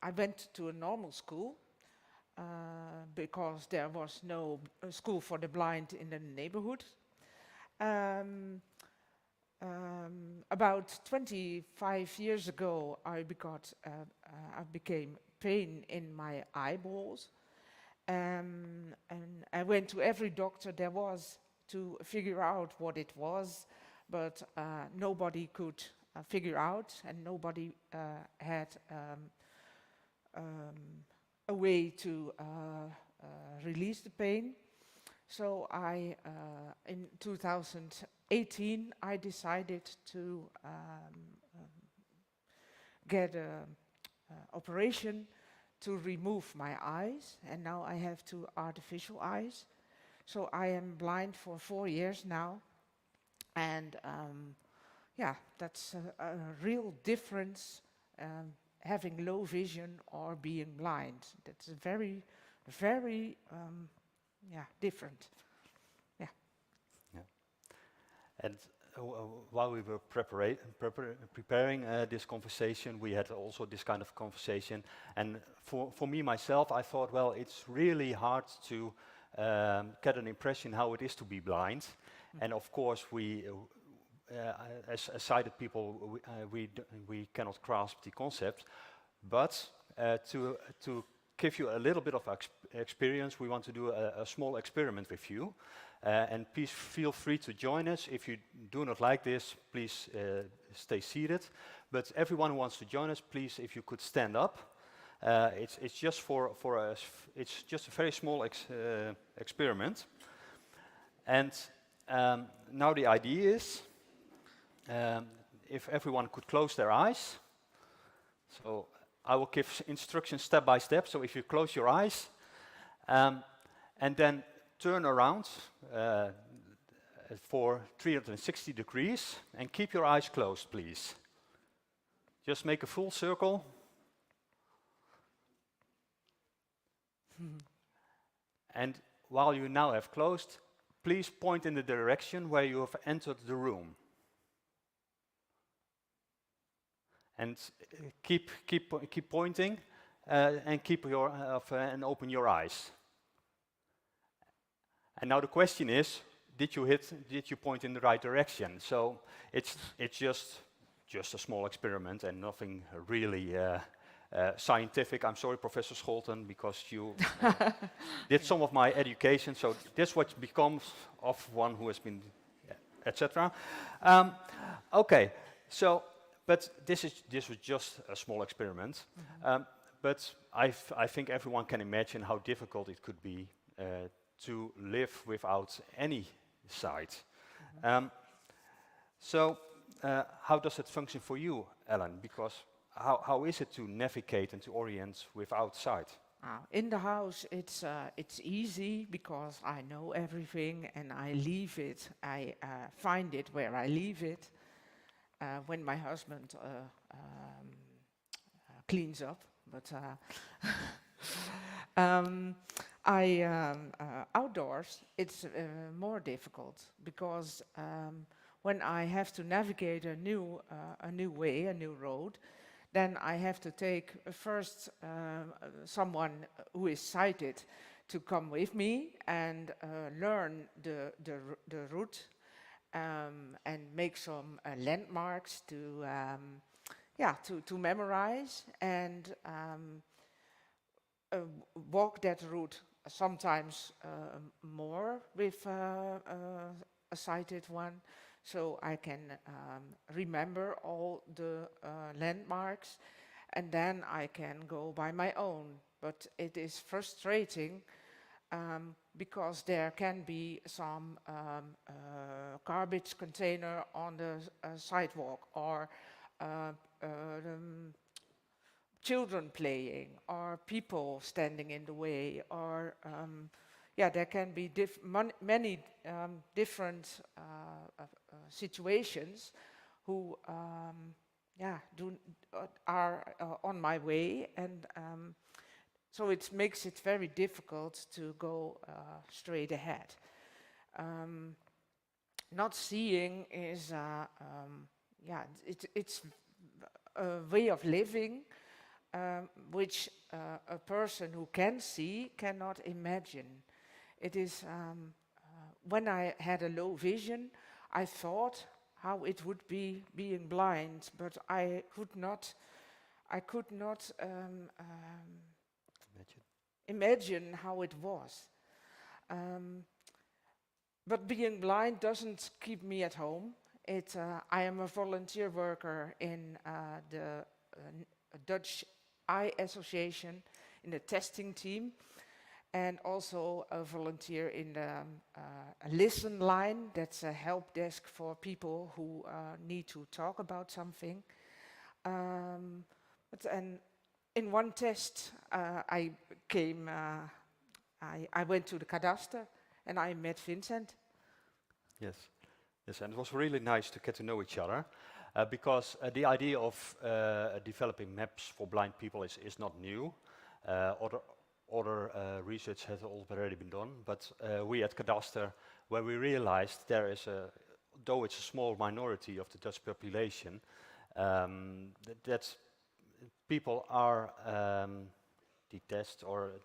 I went to a normal school because there was no school for the blind in the neighborhood. About 25 years ago, I became pain in my eyeballs. And I went to every doctor there was to figure out what it was, but nobody could figure out, and nobody had a way to release the pain. So in 2018, I decided to get an operation to remove my eyes, and now I have 2 artificial eyes. So I am blind for 4 years now, and yeah, that's a real difference, having low vision or being blind. That's very, very, different. Yeah. Yeah. And while we were preparing this conversation, we had also this kind of conversation. And for me, myself, I thought, well, it's really hard to get an impression how it is to be blind. And of course, we, as sighted people, we cannot grasp the concept. But to give you a little bit of experience, we want to do a small experiment with you. And please feel free to join us. If you do not like this, please stay seated. But everyone who wants to join us, please, if you could stand up. It's just it's just a very small experiment. And now the idea is, if everyone could close their eyes. So I will give instructions step by step. So if you close your eyes, and then turn around for 360 degrees and keep your eyes closed, please. just make a full circle. And while you now have closed, please point in the direction where you have entered the room. And keep pointing and and open your eyes. And now the question is, did you point in the right direction? So it's just a small experiment and nothing really scientific. I'm sorry, Professor Scholten, because you did some of my education. So that's what becomes of one who has been, etc. Okay, so but this was just a small experiment. But I think everyone can imagine how difficult it could be to live without any sight. So how does it function for you, Ellen? Because how is it to navigate and to orient without sight? In the house, it's easy because I know everything and I leave it. I find it where I leave it. When my husband cleans up, but outdoors it's more difficult because when I have to navigate a new way, a new road, then I have to take first someone who is sighted to come with me and learn the route and make some landmarks to memorize and walk that route sometimes more with a sighted one, so I can remember all the landmarks, and then I can go by my own. But it is frustrating because there can be some garbage container on the sidewalk, or children playing, or people standing in the way, or there can be many different situations who are on my way, and so it makes it very difficult to go straight ahead. Not seeing is it's a way of living which a person who can see cannot imagine. It is when I had a low vision, I thought how it would be being blind, but I could not imagine how it was. But being blind doesn't keep me at home. I am a volunteer worker in the Dutch Eye Association, in the testing team, and also a volunteer in the Listen line. That's a help desk for people who need to talk about something. In one test, I went to the Kadaster and I met Vincent. Yes, and it was really nice to get to know each other. Because the idea of developing maps for blind people is not new. Other research has already been done, but we at Kadaster, when we realized there is though it's a small minority of the Dutch population, that people are detached, or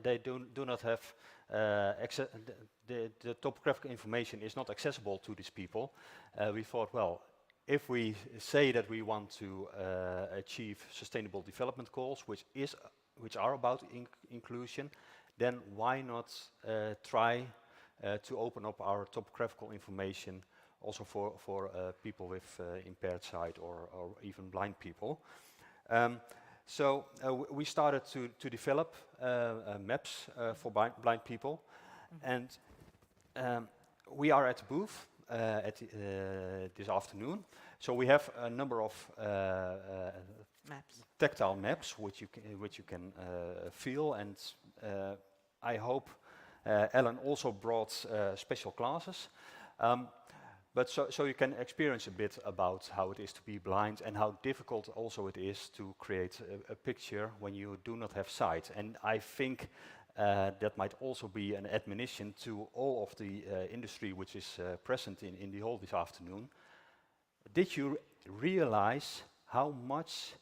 they do not have the topographical information is not accessible to these people. We thought, well, if we say that we want to achieve sustainable development goals, which are about inclusion, then why not try to open up our topographical information also for people with impaired sight or even blind people. So we started to develop maps for blind people, and we are at the booth this afternoon. So we have a number of tactile maps which you can feel, and I hope Ellen also brought special glasses. But so you can experience a bit about how it is to be blind and how difficult also it is to create a picture when you do not have sight. And I think that might also be an admonition to all of the industry which is present in the hall this afternoon. Did you realize how much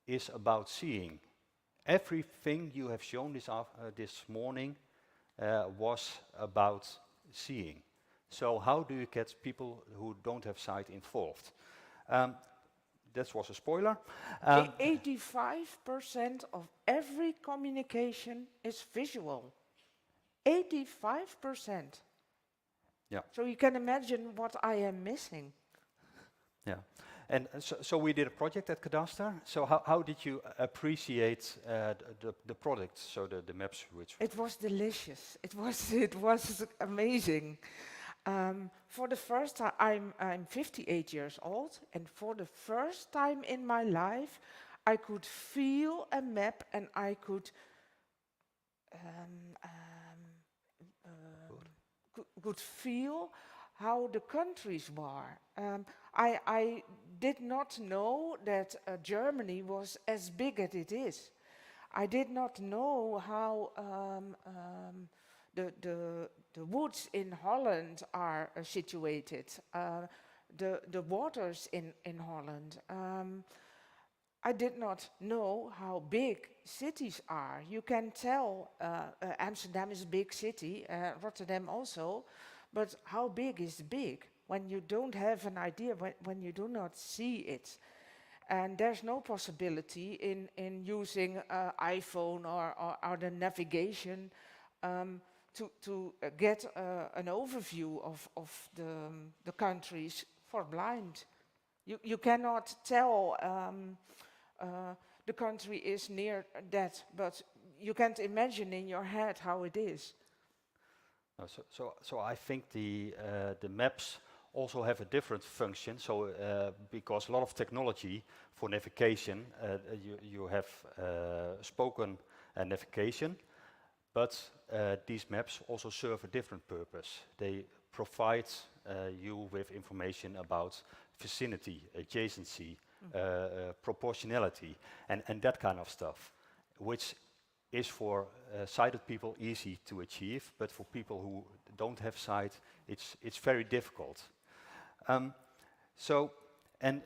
is about seeing? Everything you have shown this morning was about seeing. So how do you get people who don't have sight involved? That was a spoiler. 85% of every communication is visual. 85%. Yeah. So you can imagine what I am missing. Yeah. And so we did a project at Cadastre. So how did you appreciate the product, so the maps which... It was delicious. It was amazing. For the first time, I'm 58 years old, and for the first time in my life, I could feel a map and I could could feel how the countries were. I did not know that Germany was as big as it is. I did not know how the woods in Holland are situated, the waters in Holland. I did not know how big cities are. You can tell Amsterdam is a big city, Rotterdam also, but how big is big when you don't have an idea, when you do not see it? And there's no possibility in using iPhone or the navigation to get an overview of the countries for blind. You cannot tell the country is near that, but you can't imagine in your head how it is. So I think the maps also have a different function. So because a lot of technology for navigation, you have spoken navigation, but these maps also serve a different purpose. They provide you with information about vicinity, adjacency, proportionality, and that kind of stuff, which is for sighted people easy to achieve, but for people who don't have sight, it's very difficult. So, and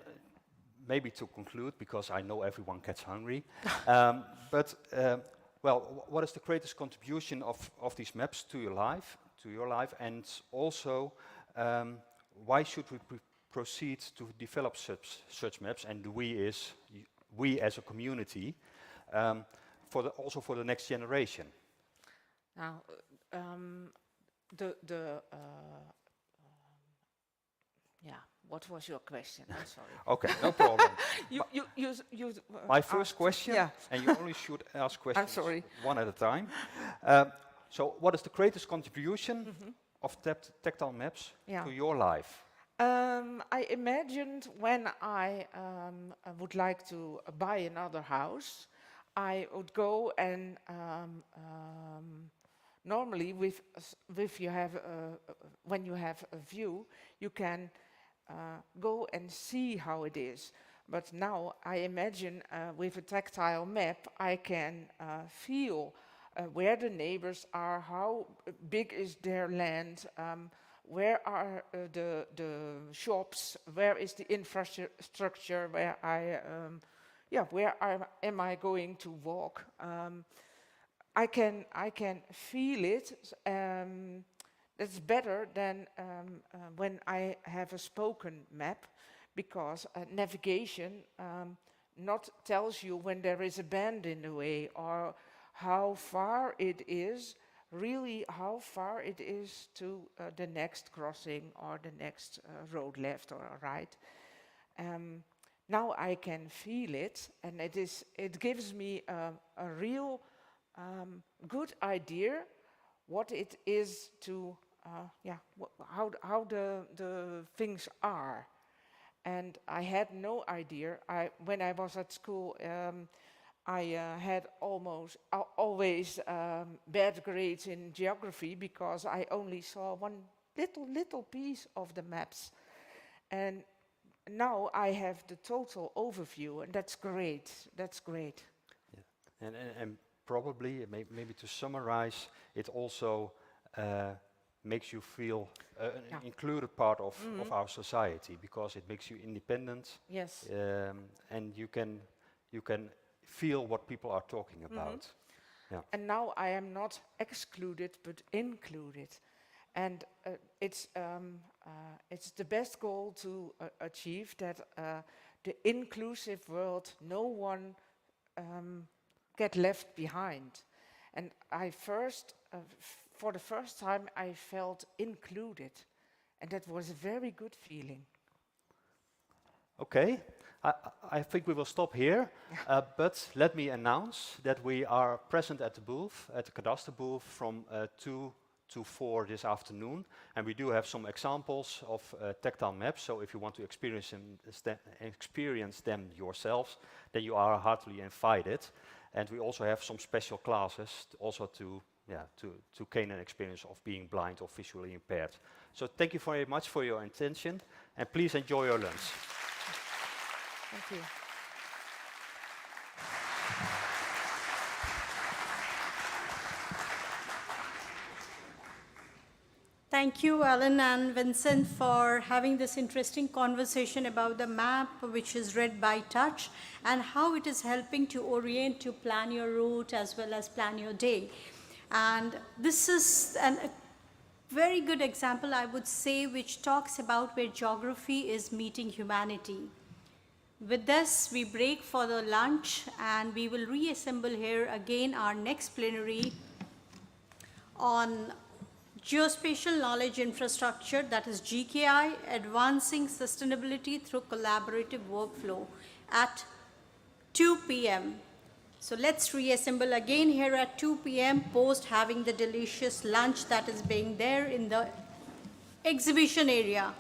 maybe to conclude, because I know everyone gets hungry, well, what is the greatest contribution of these maps to your life, and also why should we proceed to develop such maps, and we as a community, also for the next generation? Now, yeah, what was your question? I'm sorry. Okay, no problem. My first question, yeah. and you only should ask questions I'm sorry. one at a time. So what is the greatest contribution of tactile maps to your life? I imagined when I would like to buy another house, I would go and normally when you have a view, you can go and see how it is. But now I imagine with a tactile map, I can feel where the neighbors are, how big is their land, where are the shops, where is the infrastructure, where am I going to walk? I can feel it. That's better than when I have a spoken map, because navigation not tells you when there is a bend in the way or how far it is, really how far it is to the next crossing or the next road left or right. Now I can feel it, and it gives me a real good idea what it is to how the things are. And I had no idea. When I was at school, I had always bad grades in geography because I only saw one little piece of the maps. And now I have the total overview, and that's great. That's great. And probably, maybe to summarize, it also makes you feel an included part of our society, because it makes you independent. Yes. And you can feel what people are talking about. Yeah. And now I am not excluded, but included. And it's the best goal to achieve, that the inclusive world, no one get left behind. And for the first time, I felt included. And that was a very good feeling. Okay, I think we will stop here, but let me announce that we are present at the booth, at the Cadastre booth, from 2 to 4 this afternoon, and we do have some examples of tactile maps, so if you want to experience them yourselves, then you are heartily invited. And we also have some special classes also to gain an experience of being blind or visually impaired. So thank you very much for your attention, and please enjoy your lunch. Thank you. Thank you, Alan and Vincent, for having this interesting conversation about the map, which is read by touch, and how it is helping to orient, to plan your route as well as plan your day. And this is a very good example, I would say, which talks about where geography is meeting humanity. With this, we break for the lunch, and we will reassemble here again our next plenary on Geospatial Knowledge Infrastructure, that is GKI, Advancing Sustainability Through Collaborative Workflow at 2 p.m. So let's reassemble again here at 2 p.m. post having the delicious lunch that is being there in the exhibition area.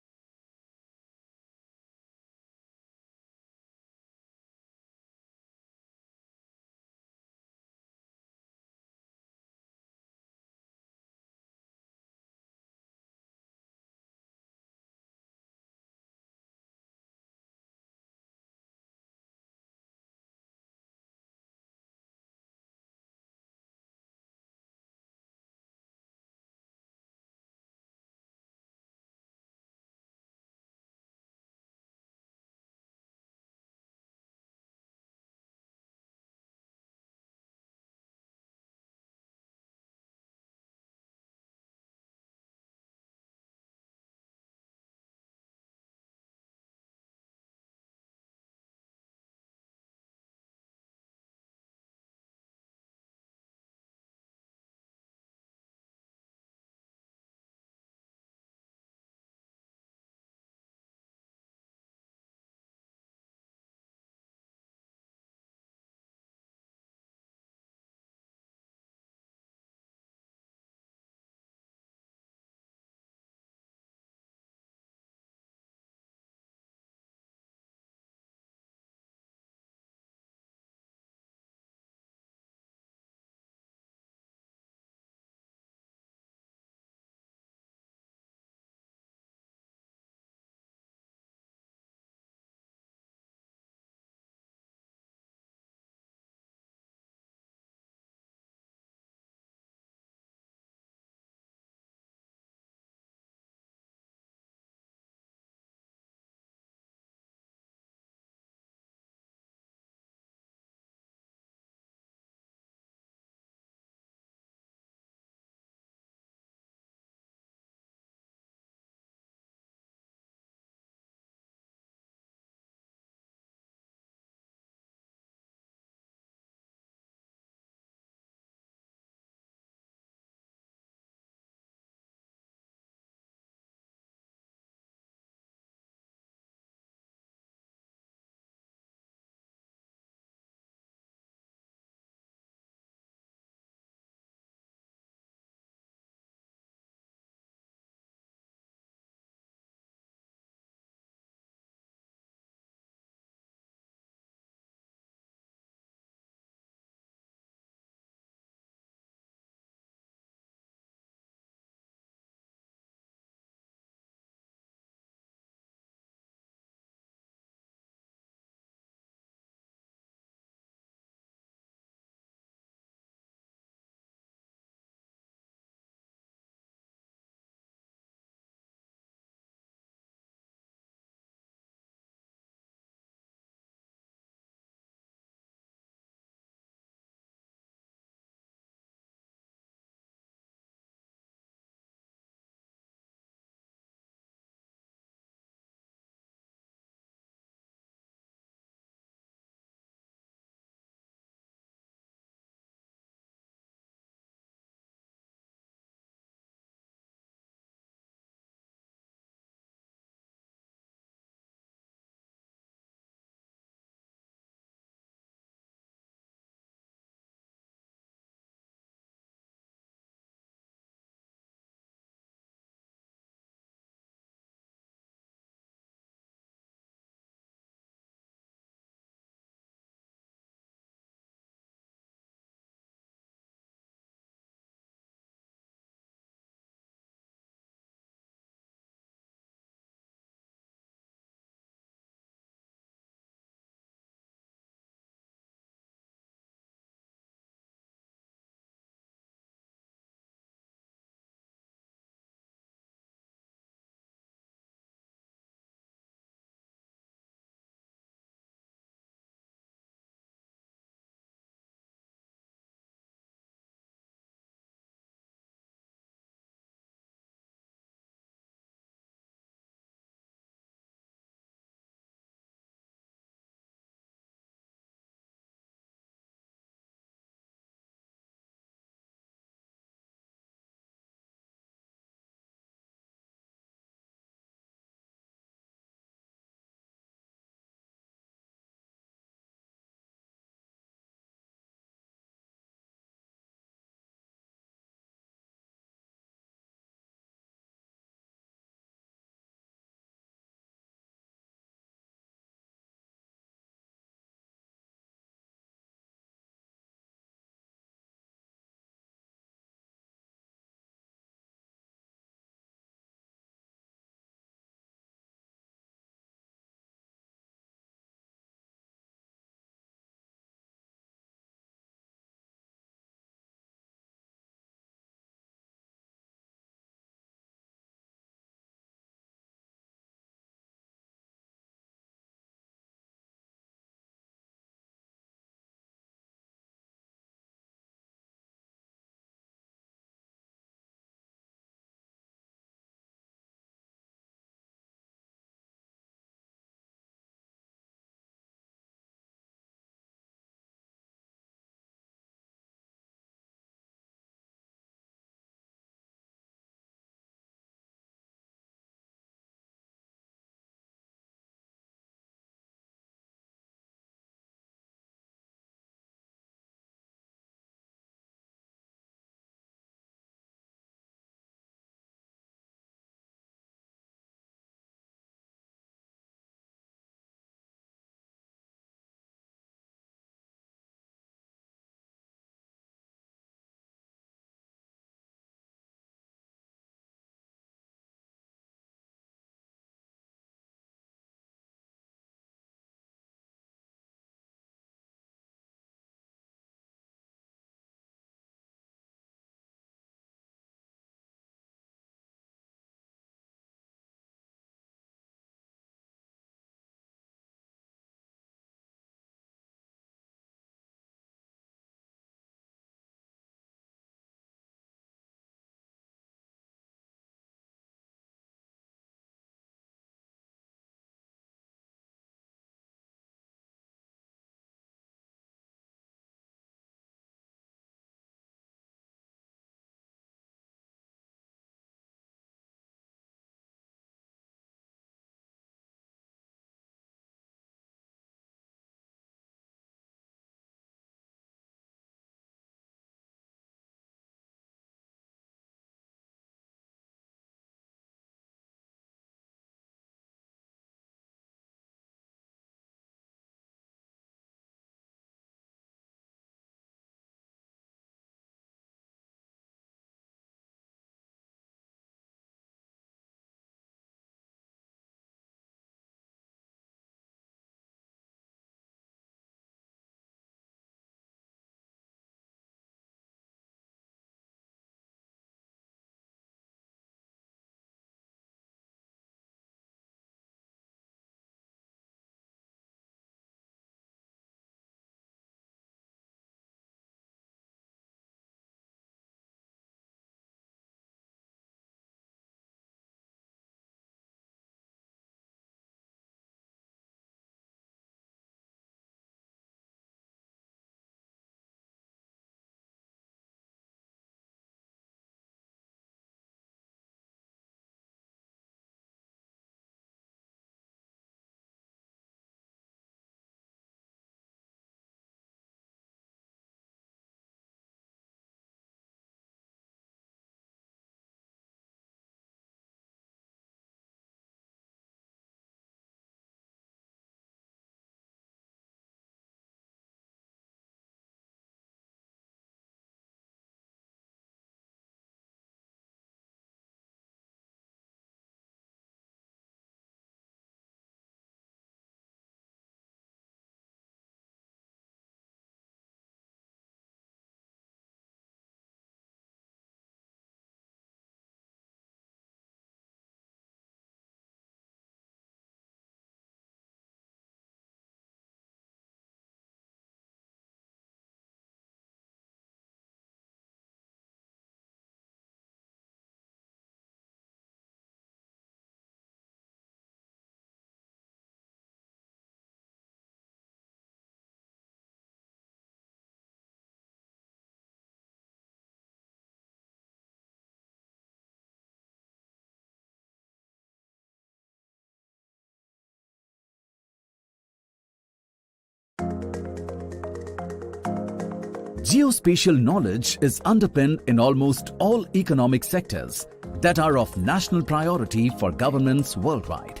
Geospatial knowledge is underpinned in almost all economic sectors that are of national priority for governments worldwide.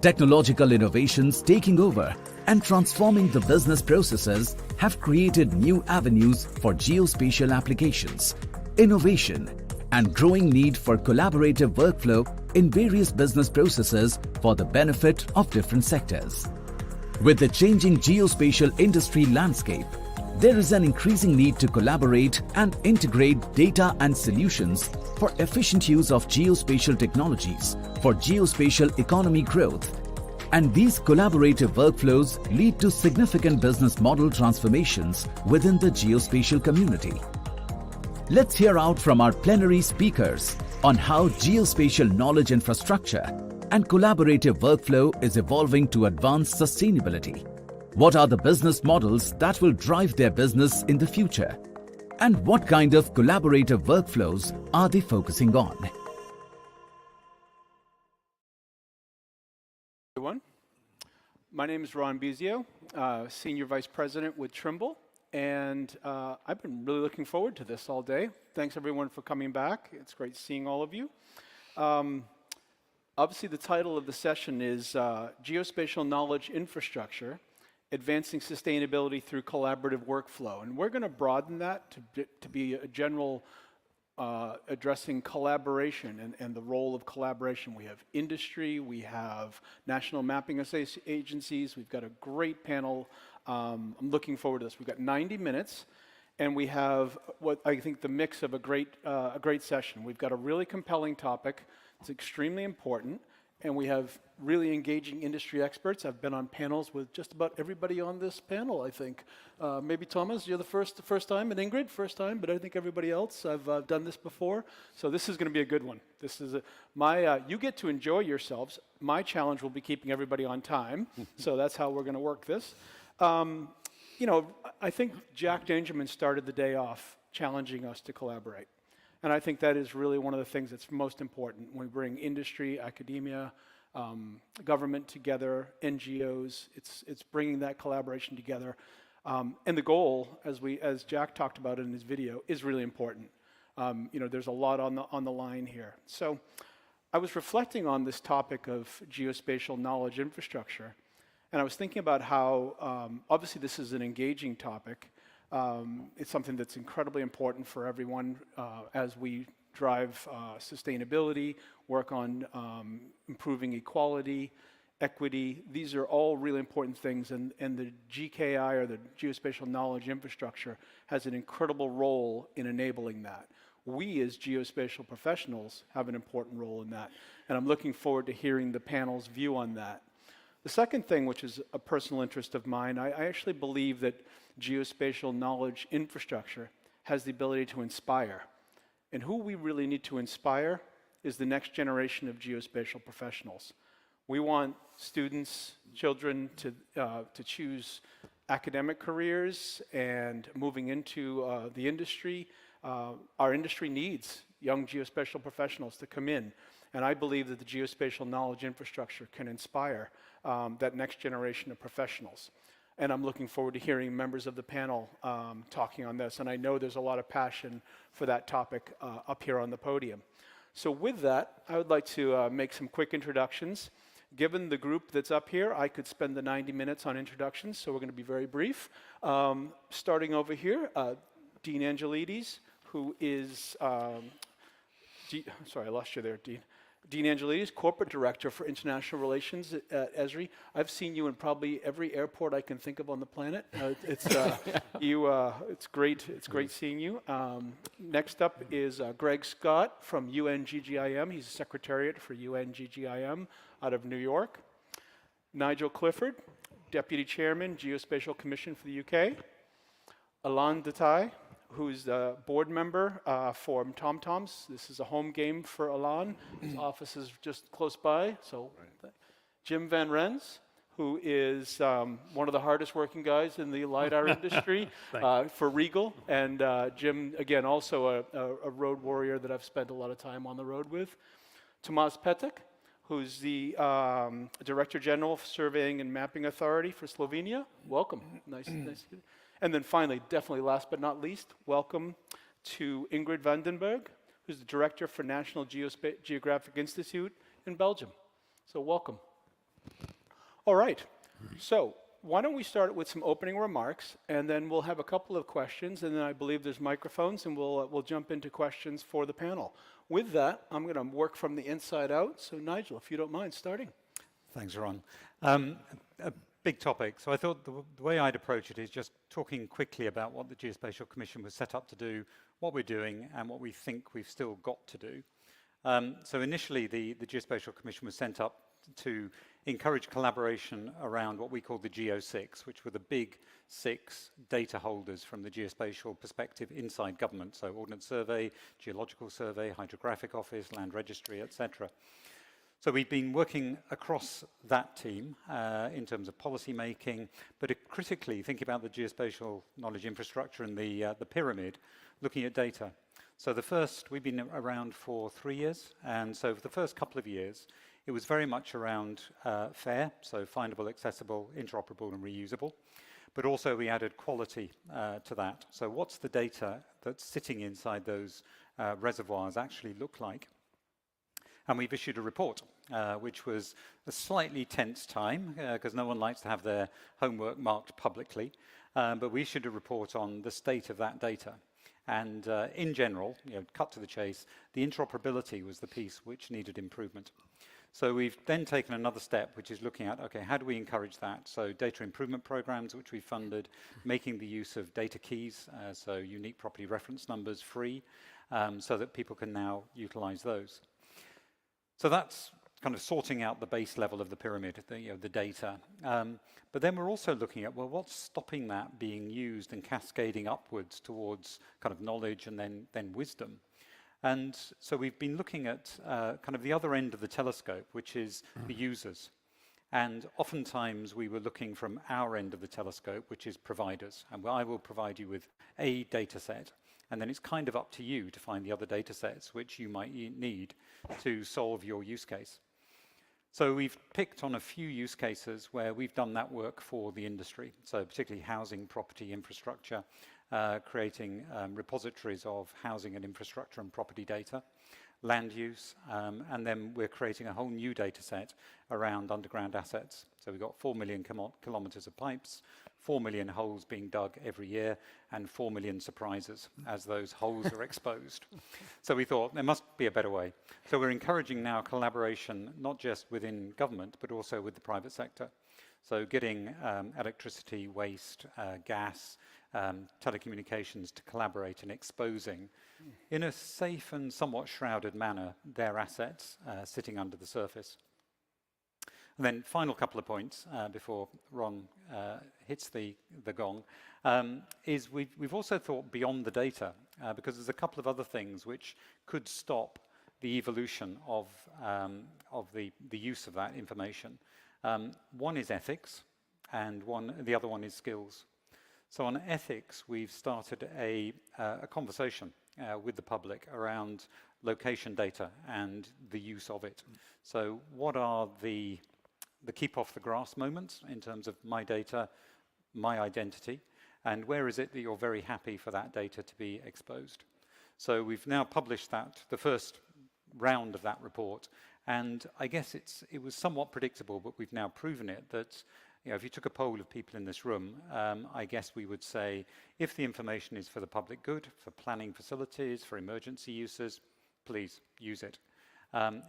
Technological innovations taking over and transforming the business processes have created new avenues for geospatial applications, innovation, and growing need for collaborative workflow in various business processes for the benefit of different sectors. With the changing geospatial industry landscape, there is an increasing need to collaborate and integrate data and solutions for efficient use of geospatial technologies for geospatial economy growth. And these collaborative workflows lead to significant business model transformations within the geospatial community. Let's hear out from our plenary speakers on how geospatial knowledge infrastructure and collaborative workflow is evolving to advance sustainability. What are the business models that will drive their business in the future? And what kind of collaborative workflows are they focusing on? Everyone, my name is Ron Bizio, Senior Vice President with Trimble, and I've been really looking forward to this all day. Thanks everyone for coming back. It's great seeing all of you. Obviously the title of the session is Geospatial Knowledge Infrastructure, Advancing Sustainability Through Collaborative Workflow. And we're going to broaden that to be a general addressing collaboration and the role of collaboration. We have industry, we have national mapping agencies, we've got a great panel. I'm looking forward to this. We've got 90 minutes, and we have what I think the mix of a great session. We've got a really compelling topic. It's extremely important. And we have really engaging industry experts. I've been on panels with just about everybody on this panel, I think. Maybe Thomas, you're the first time, and Ingrid, first time, but I think everybody else, I've done this before. So this is going to be a good one. This is you get to enjoy yourselves. My challenge will be keeping everybody on time. So that's how we're going to work this. You know, I think Jack Dangerman started the day off challenging us to collaborate. And I think that is really one of the things that's most important when we bring industry, academia, government together, NGOs. It's bringing that collaboration together. And the goal, as Jack talked about in his video, is really important. You know, there's a lot on the line here. So I was reflecting on this topic of geospatial knowledge infrastructure, and I was thinking about how obviously this is an engaging topic. It's something that's incredibly important for everyone as we drive sustainability, work on improving equality, equity. These are all really important things, and the GKI, or the Geospatial Knowledge Infrastructure, has an incredible role in enabling that. We as geospatial professionals have an important role in that, and I'm looking forward to hearing the panel's view on that. The second thing, which is a personal interest of mine, I actually believe that geospatial knowledge infrastructure has the ability to inspire. And who we really need to inspire is the next generation of geospatial professionals. We want students, children to choose academic careers and moving into the industry. Our industry needs young geospatial professionals to come in. And I believe that the geospatial knowledge infrastructure can inspire that next generation of professionals. And I'm looking forward to hearing members of the panel talking on this. And I know there's a lot of passion for that topic up here on the podium. So with that, I would like to make some quick introductions. Given the group that's up here, I could spend the 90 minutes on introductions, so we're going to be very brief. Starting over here, Dean Angelides, who is, sorry, I lost you there, Dean. Dean Angelides, Corporate Director for International Relations at Esri. I've seen you in probably every airport I can think of on the planet. It's great. It's great seeing you. Next up is Greg Scott from UNGGIM. He's a Secretariat for UNGGIM out of New York. Nigel Clifford, Deputy Chairman, Geospatial Commission for the UK. Alain Detaille, who's the board member for TomToms. This is a home game for Alain. His office is just close by. So, Jim Van Rens, who is one of the hardest working guys in the LiDAR industry for Regal. And Jim, again, also a road warrior that I've spent a lot of time on the road with. Tomas Petek, who's the Director General of Surveying and Mapping Authority for Slovenia. Welcome. Nice. And then finally, definitely last but not least, welcome to Ingrid Vandenberg, who's the Director for National Geographic Institute in Belgium. So welcome. All right, so why don't we start with some opening remarks, and then we'll have a couple of questions, and then I believe there's microphones, and we'll jump into questions for the panel. With that, I'm going to work from the inside out. So Nigel, if you don't mind starting. Thanks, Ron. A big topic. So I thought the way I'd approach it is just talking quickly about what the Geospatial Commission was set up to do, what we're doing, and what we think we've still got to do. So initially, the Geospatial Commission was sent up to encourage collaboration around what we call the Geo6, which were the big 6 data holders from the geospatial perspective inside government. So Ordnance Survey, Geological Survey, Hydrographic Office, Land Registry, etc. So we've been working across that team in terms of policy making, but critically thinking about the geospatial knowledge infrastructure and the pyramid, looking at data. So we've been around for 3 years, and so for the first couple of years, it was very much around FAIR, so findable, accessible, interoperable, and reusable. But also we added quality to that. So what's the data that's sitting inside those reservoirs actually look like? And we've issued a report, which was a slightly tense time, because no one likes to have their homework marked publicly. But we issued a report on the state of that data. And in general, cut to the chase, the interoperability was the piece which needed improvement. So we've then taken another step, which is looking at, okay, how do we encourage that? So data improvement programs, which we funded, making the use of data keys, so unique property reference numbers free, so that people can now utilize those. So that's kind of sorting out the base level of the pyramid, the data. But then we're also looking at, well, what's stopping that being used and cascading upwards towards kind of knowledge and then wisdom? And so we've been looking at kind of the other end of the telescope, which is the users. And oftentimes we were looking from our end of the telescope, which is providers. And I will provide you with a data set. And then it's kind of up to you to find the other data sets which you might need to solve your use case. So we've picked on a few use cases where we've done that work for the industry. So particularly housing, property, infrastructure, creating repositories of housing and infrastructure and property data, land use, and then we're creating a whole new data set around underground assets. So we've got 4 million kilometers of pipes, 4 million holes being dug every year, and 4 million surprises as those holes are exposed. So we thought there must be a better way. So we're encouraging now collaboration, not just within government, but also with the private sector. So getting electricity, waste, gas, telecommunications to collaborate in exposing, in a safe and somewhat shrouded manner, their assets sitting under the surface. And then final couple of points before Ron hits the gong, is we've also thought beyond the data, because there's a couple of other things which could stop the evolution of the use of that information. One is ethics, and the other one is skills. So on ethics, we've started a conversation with the public around location data and the use of it. So what are the keep off the grass moments in terms of my data, my identity, and where is it that you're very happy for that data to be exposed? So we've now published the first round of that report, and I guess it was somewhat predictable, but we've now proven it that if you took a poll of people in this room, I guess we would say, if the information is for the public good, for planning facilities, for emergency uses, please use it.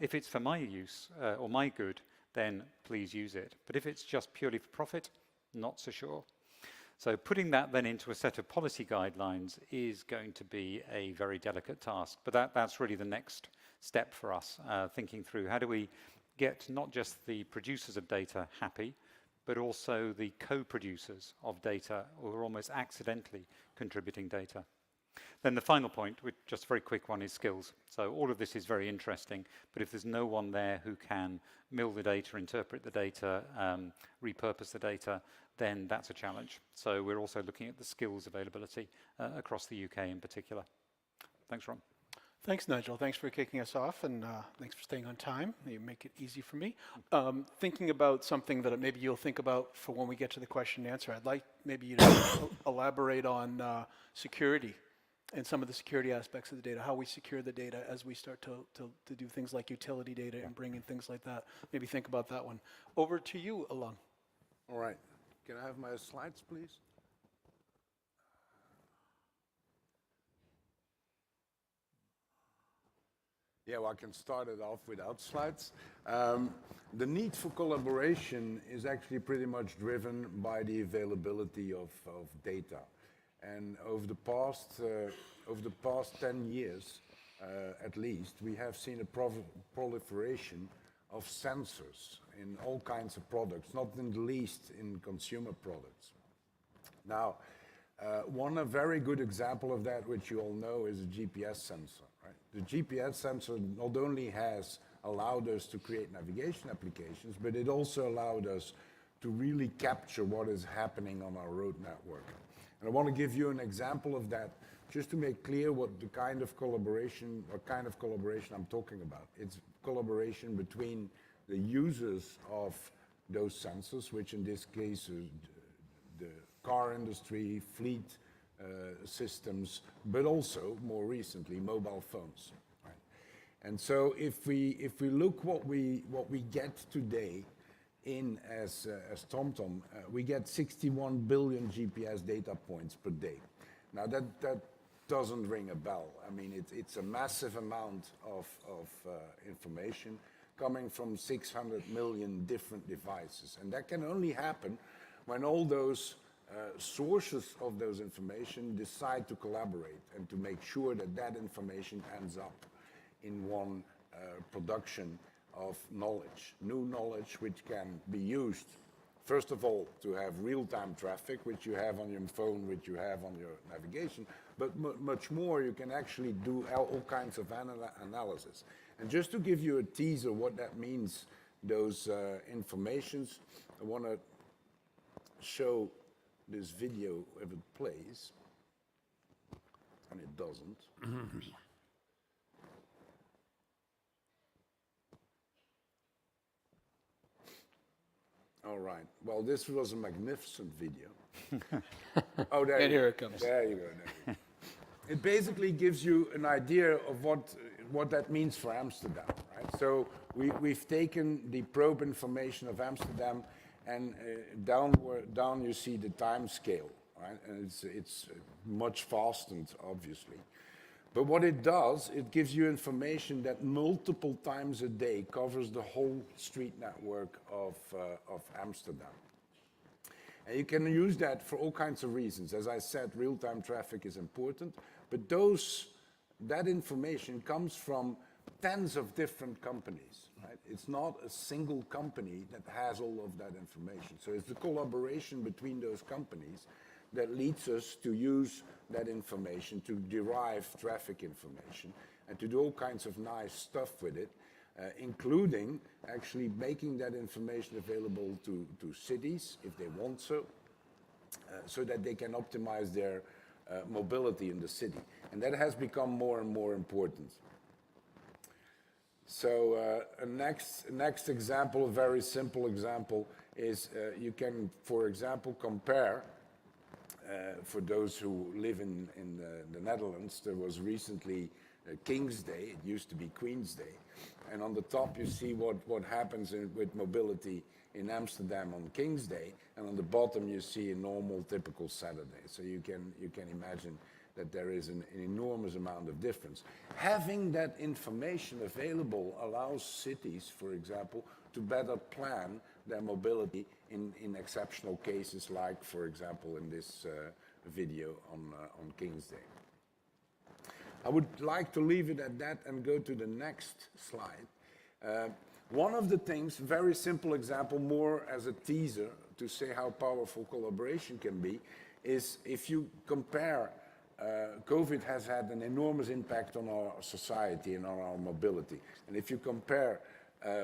If it's for my use or my good, then please use it. But if it's just purely for profit, not so sure. So putting that then into a set of policy guidelines is going to be a very delicate task. But that's really the next step for us, thinking through how do we get not just the producers of data happy, but also the co-producers of data who are almost accidentally contributing data. Then the final point, which just a very quick one, is skills. So all of this is very interesting, but if there's no one there who can mill the data, interpret the data, repurpose the data, then that's a challenge. So we're also looking at the skills availability across the UK in particular. Thanks, Ron. Thanks, Nigel. Thanks for kicking us off, and thanks for staying on time. You make it easy for me. Thinking about something that maybe you'll think about for when we get to the question and answer, I'd like maybe you to elaborate on security and some of the security aspects of the data, how we secure the data as we start to do things like utility data and bring in things like that. Maybe think about that one. Over to you, Alon. All right. Can I have my slides, please? Yeah, well, I can start it off without slides. The need for collaboration is actually pretty much driven by the availability of data. And over the past 10 years, at least, we have seen a proliferation of sensors in all kinds of products, not in the least in consumer products. Now, a very good example of that, which you all know, is a GPS sensor. The GPS sensor not only has allowed us to create navigation applications, but it also allowed us to really capture what is happening on our road network. And I want to give you an example of that, just to make clear what kind of collaboration I'm talking about. It's collaboration between the users of those sensors, which in this case is the car industry, fleet systems, but also more recently mobile phones. Right? And so if we look what we get today in as TomTom, we get 61 billion GPS data points per day. Now that doesn't ring a bell. I mean, it's a massive amount of information coming from 600 million different devices, and that can only happen when all those sources of those information decide to collaborate and to make sure that information ends up in one production of knowledge, new knowledge which can be used, first of all, to have real-time traffic, which you have on your phone, which you have on your navigation, but much more, you can actually do all kinds of analysis. And just to give you a teaser what that means, those informations, I want to show this video if it plays, and it doesn't. All right. Well, this was a magnificent video. Oh, there and here it comes. There you go. It basically gives you an idea of what that means for Amsterdam, right? So we've taken the probe information of Amsterdam, and down you see the time scale, right? And it's much fastened, obviously. But what it does, it gives you information that multiple times a day covers the whole street network of Amsterdam. And you can use that for all kinds of reasons. As I said, real-time traffic is important, but that information comes from tens of different companies, right? It's not a single company that has all of that information. So it's the collaboration between those companies that leads us to use that information to derive traffic information and to do all kinds of nice stuff with it, including actually making that information available to cities if they want so that they can optimize their mobility in the city. And that has become more and more important. So a next example, a very simple example, is you can, for example, compare, for those who live in the Netherlands, there was recently King's Day. It used to be Queen's Day. And on the top you see what happens with mobility in Amsterdam on King's Day, and on the bottom you see a normal, typical Saturday. So you can imagine that there is an enormous amount of difference. Having that information available allows cities, for example, to better plan their mobility in exceptional cases, like, for example, in this video on King's Day. I would like to leave it at that and go to the next slide. One of the things, very simple example, more as a teaser to say how powerful collaboration can be, is if you compare, COVID has had an enormous impact on our society and on our mobility. And if you compare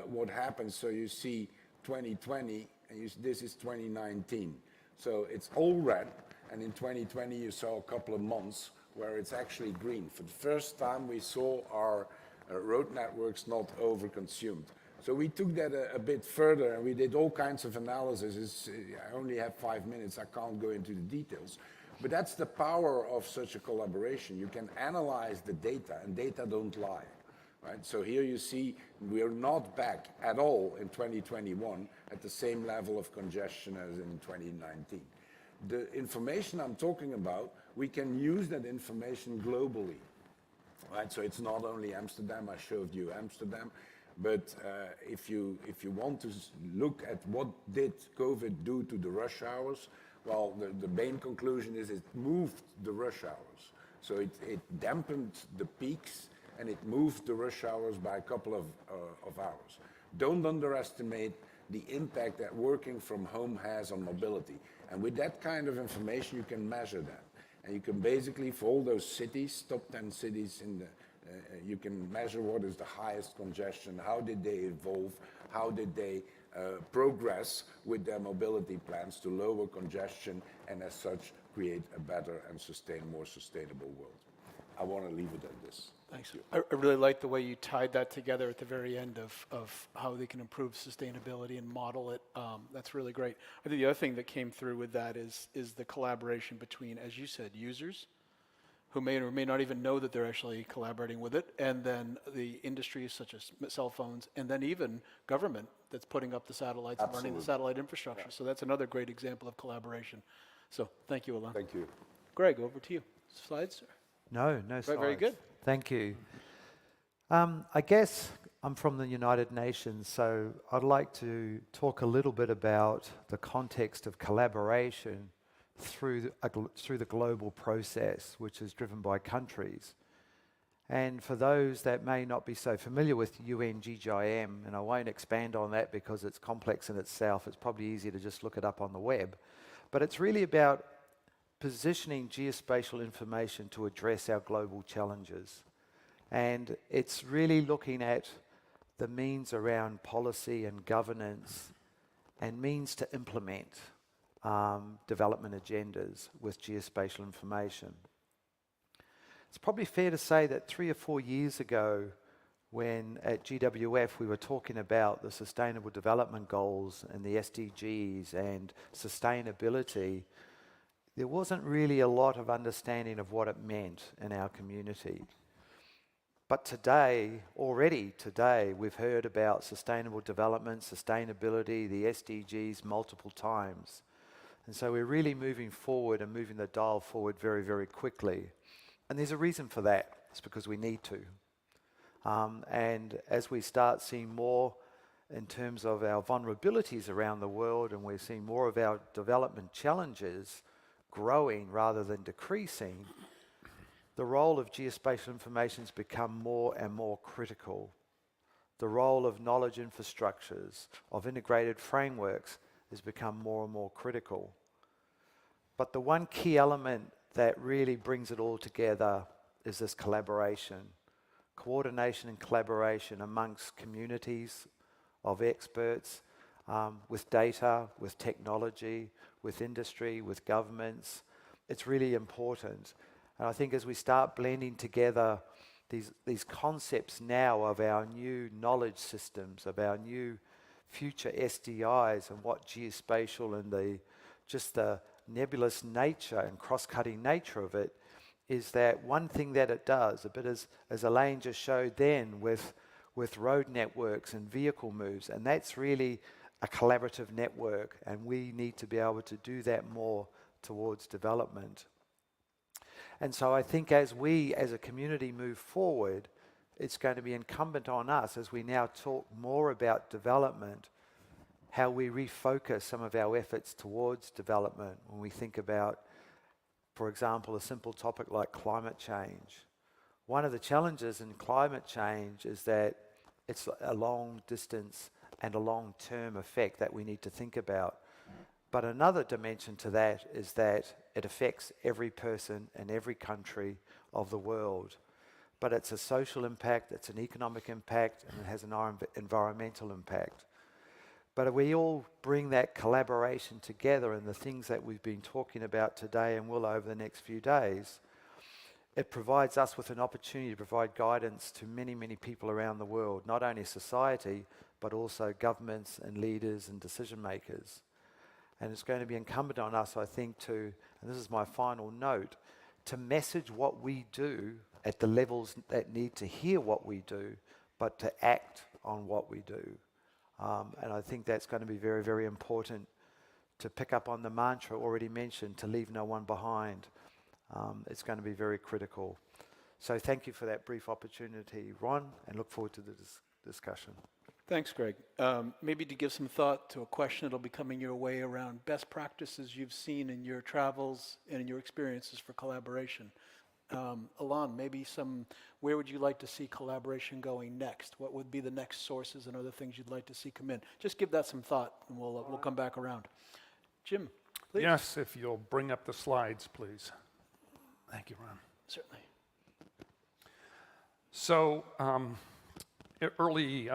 what happens, so you see 2020, and this is 2019. So it's all red, and in 2020 you saw a couple of months where it's actually green. For the first time, we saw our road networks not overconsumed. So we took that a bit further, and we did all kinds of analysis. I only have 5 minutes, I can't go into the details. But that's the power of such a collaboration. You can analyze the data, and data don't lie. Right? So here you see we're not back at all in 2021 at the same level of congestion as in 2019. The information I'm talking about, we can use that information globally. Right? So it's not only Amsterdam, I showed you Amsterdam, but if you want to look at what did COVID do to the rush hours, well, the main conclusion is it moved the rush hours. So it dampened the peaks, and it moved the rush hours by a couple of hours. Don't underestimate the impact that working from home has on mobility. And with that kind of information, you can measure that. And you can basically, for all those cities, top 10 cities, you can measure what is the highest congestion, how did they evolve, how did they progress with their mobility plans to lower congestion, and as such, create a better and more sustainable world. I want to leave it at this. Thanks. I really like the way you tied that together at the very end of how they can improve sustainability and model it. That's really great. I think the other thing that came through with that is the collaboration between, as you said, users who may or may not even know that they're actually collaborating with it, and then the industries such as cell phones, and then even government that's putting up the satellites and running the satellite infrastructure. So that's another great example of collaboration. So thank you, Alain. Thank you. Greg, over to you. Slides? No slides. Very good. Thank you. I guess I'm from the United Nations, so I'd like to talk a little bit about the context of collaboration through the global process, which is driven by countries. And for those that may not be so familiar with UNGGIM, and I won't expand on that because it's complex in itself, it's probably easier to just look it up on the web, but it's really about positioning geospatial information to address our global challenges. And it's really looking at the means around policy and governance and means to implement development agendas with geospatial information. It's probably fair to say that 3 or 4 years ago, when at GWF we were talking about the Sustainable Development Goals and the SDGs and sustainability, there wasn't really a lot of understanding of what it meant in our community. But already today, we've heard about sustainable development, sustainability, the SDGs multiple times. And so we're really moving forward and moving the dial forward very, very quickly. And there's a reason for that. It's because we need to. And as we start seeing more in terms of our vulnerabilities around the world, and we're seeing more of our development challenges growing rather than decreasing, the role of geospatial information has become more and more critical. The role of knowledge infrastructures, of integrated frameworks, has become more and more critical. But the one key element that really brings it all together is this collaboration. Coordination and collaboration amongst communities of experts, with data, with technology, with industry, with governments. It's really important. And I think as we start blending together these concepts now of our new knowledge systems, of our new future SDIs, and what geospatial and the nebulous nature and cross-cutting nature of it, is that one thing that it does, a bit as Elaine just showed then with road networks and vehicle moves, and that's really a collaborative network, and we need to be able to do that more towards development. And so I think as we as a community move forward, it's going to be incumbent on us, as we now talk more about development, how we refocus some of our efforts towards development when we think about, for example, a simple topic like climate change. One of the challenges in climate change is that it's a long distance and a long-term effect that we need to think about. But another dimension to that is that it affects every person in every country of the world. But it's a social impact, it's an economic impact, and it has an environmental impact. But if we all bring that collaboration together and the things that we've been talking about today and will over the next few days, it provides us with an opportunity to provide guidance to many, many people around the world, not only society, but also governments and leaders and decision makers. And it's going to be incumbent on us, I think, to, and this is my final note, to message what we do at the levels that need to hear what we do, but to act on what we do. And I think that's going to be very, very important to pick up on the mantra already mentioned, to leave no one behind. It's going to be very critical. So thank you for that brief opportunity, Ron, and look forward to the discussion. Thanks, Greg. Maybe to give some thought to a question that'll be coming your way around best practices you've seen in your travels and in your experiences for collaboration. Alon, maybe where would you like to see collaboration going next? What would be the next sources and other things you'd like to see come in? Just give that some thought, and we'll come back around. Jim, please. Yes, if you'll bring up the slides, please. Thank you, Ron. Certainly. So, early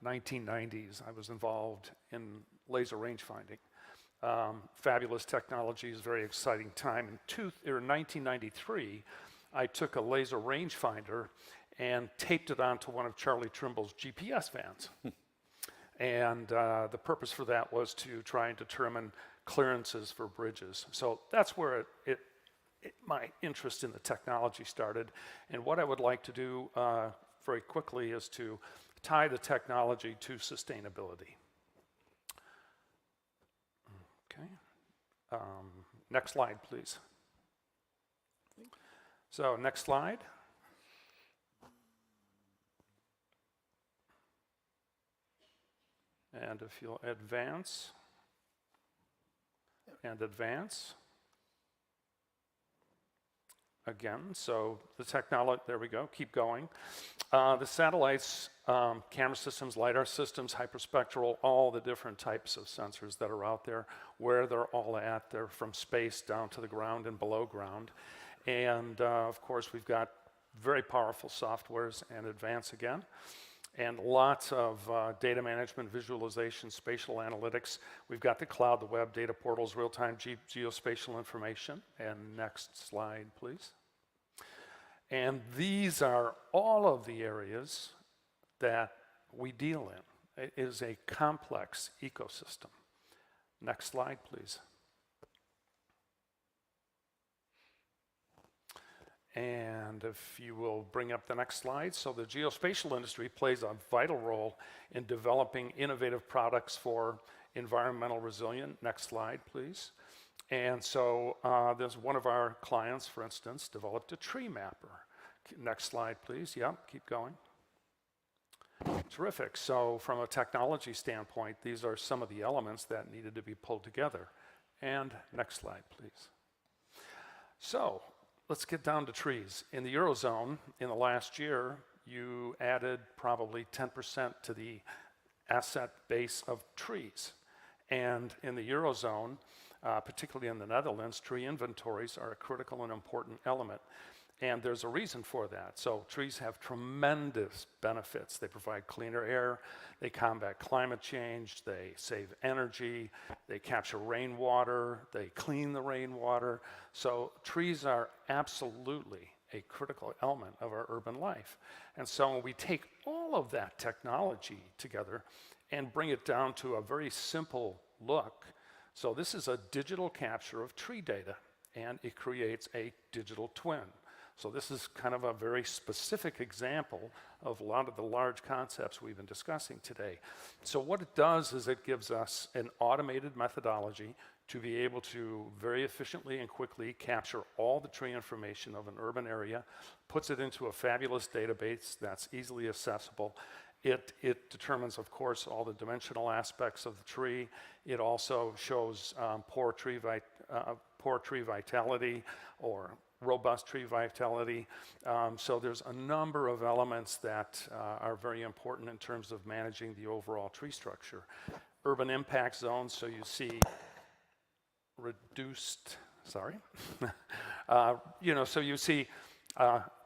1990s, I was involved in laser range finding. Fabulous technologies, very exciting time. In 1993, I took a laser rangefinder and taped it onto one of Charlie Trimble's GPS vans. And the purpose for that was to try and determine clearances for bridges. So that's where my interest in the technology started. And what I would like to do very quickly is to tie the technology to sustainability. Okay. Next slide, please. So next slide. And if you'll advance and advance. Again, so the technology, there we go, keep going. The satellites, camera systems, LiDAR systems, hyperspectral, all the different types of sensors that are out there, where they're all at, they're from space down to the ground and below ground. And of course, we've got very powerful softwares and advance again. And lots of data management, visualization, spatial analytics. We've got the cloud, the web, data portals, real-time geospatial information. And next slide, please. And these are all of the areas that we deal in. It is a complex ecosystem. Next slide, please. And if you will bring up the next slide. So the geospatial industry plays a vital role in developing innovative products for environmental resilient. Next slide, please. And so there's one of our clients, for instance, developed a tree mapper. Next slide, please. Yep, keep going. Terrific. So from a technology standpoint, these are some of the elements that needed to be pulled together. And next slide, please. So let's get down to trees. In the Eurozone, in the last year, you added probably 10% to the asset base of trees. And in the Eurozone, particularly in the Netherlands, tree inventories are a critical and important element. And there's a reason for that. So trees have tremendous benefits. They provide cleaner air, they combat climate change, they save energy, they capture rainwater, they clean the rainwater. So trees are absolutely a critical element of our urban life. And so when we take all of that technology together and bring it down to a very simple look, so this is a digital capture of tree data, and it creates a digital twin. So this is kind of a very specific example of a lot of the large concepts we've been discussing today. So what it does is it gives us an automated methodology to be able to very efficiently and quickly capture all the tree information of an urban area, puts it into a fabulous database that's easily accessible. It determines, of course, all the dimensional aspects of the tree. It also shows poor tree vitality or robust tree vitality. So there's a number of elements that are very important in terms of managing the overall tree structure. Urban impact zones, so you see reduced, sorry. So you see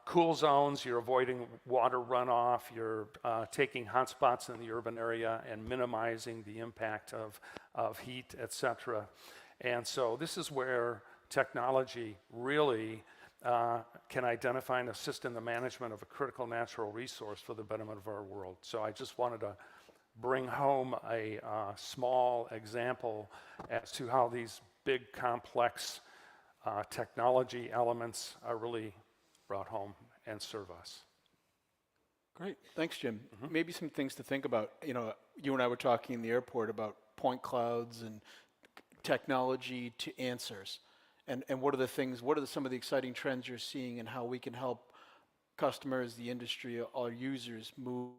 cool zones, you're avoiding water runoff, you're taking hotspots in the urban area and minimizing the impact of heat, et cetera. And so this is where technology really can identify and assist in the management of a critical natural resource for the betterment of our world. So I just wanted to bring home a small example as to how these big, complex technology elements are really brought home and serve us. Great, thanks, Jim. Maybe some things to think about. You know, you and I were talking in the airport about point clouds and technology to answers. And what are the things, what are some of the exciting trends you're seeing and how we can help customers, the industry, our users move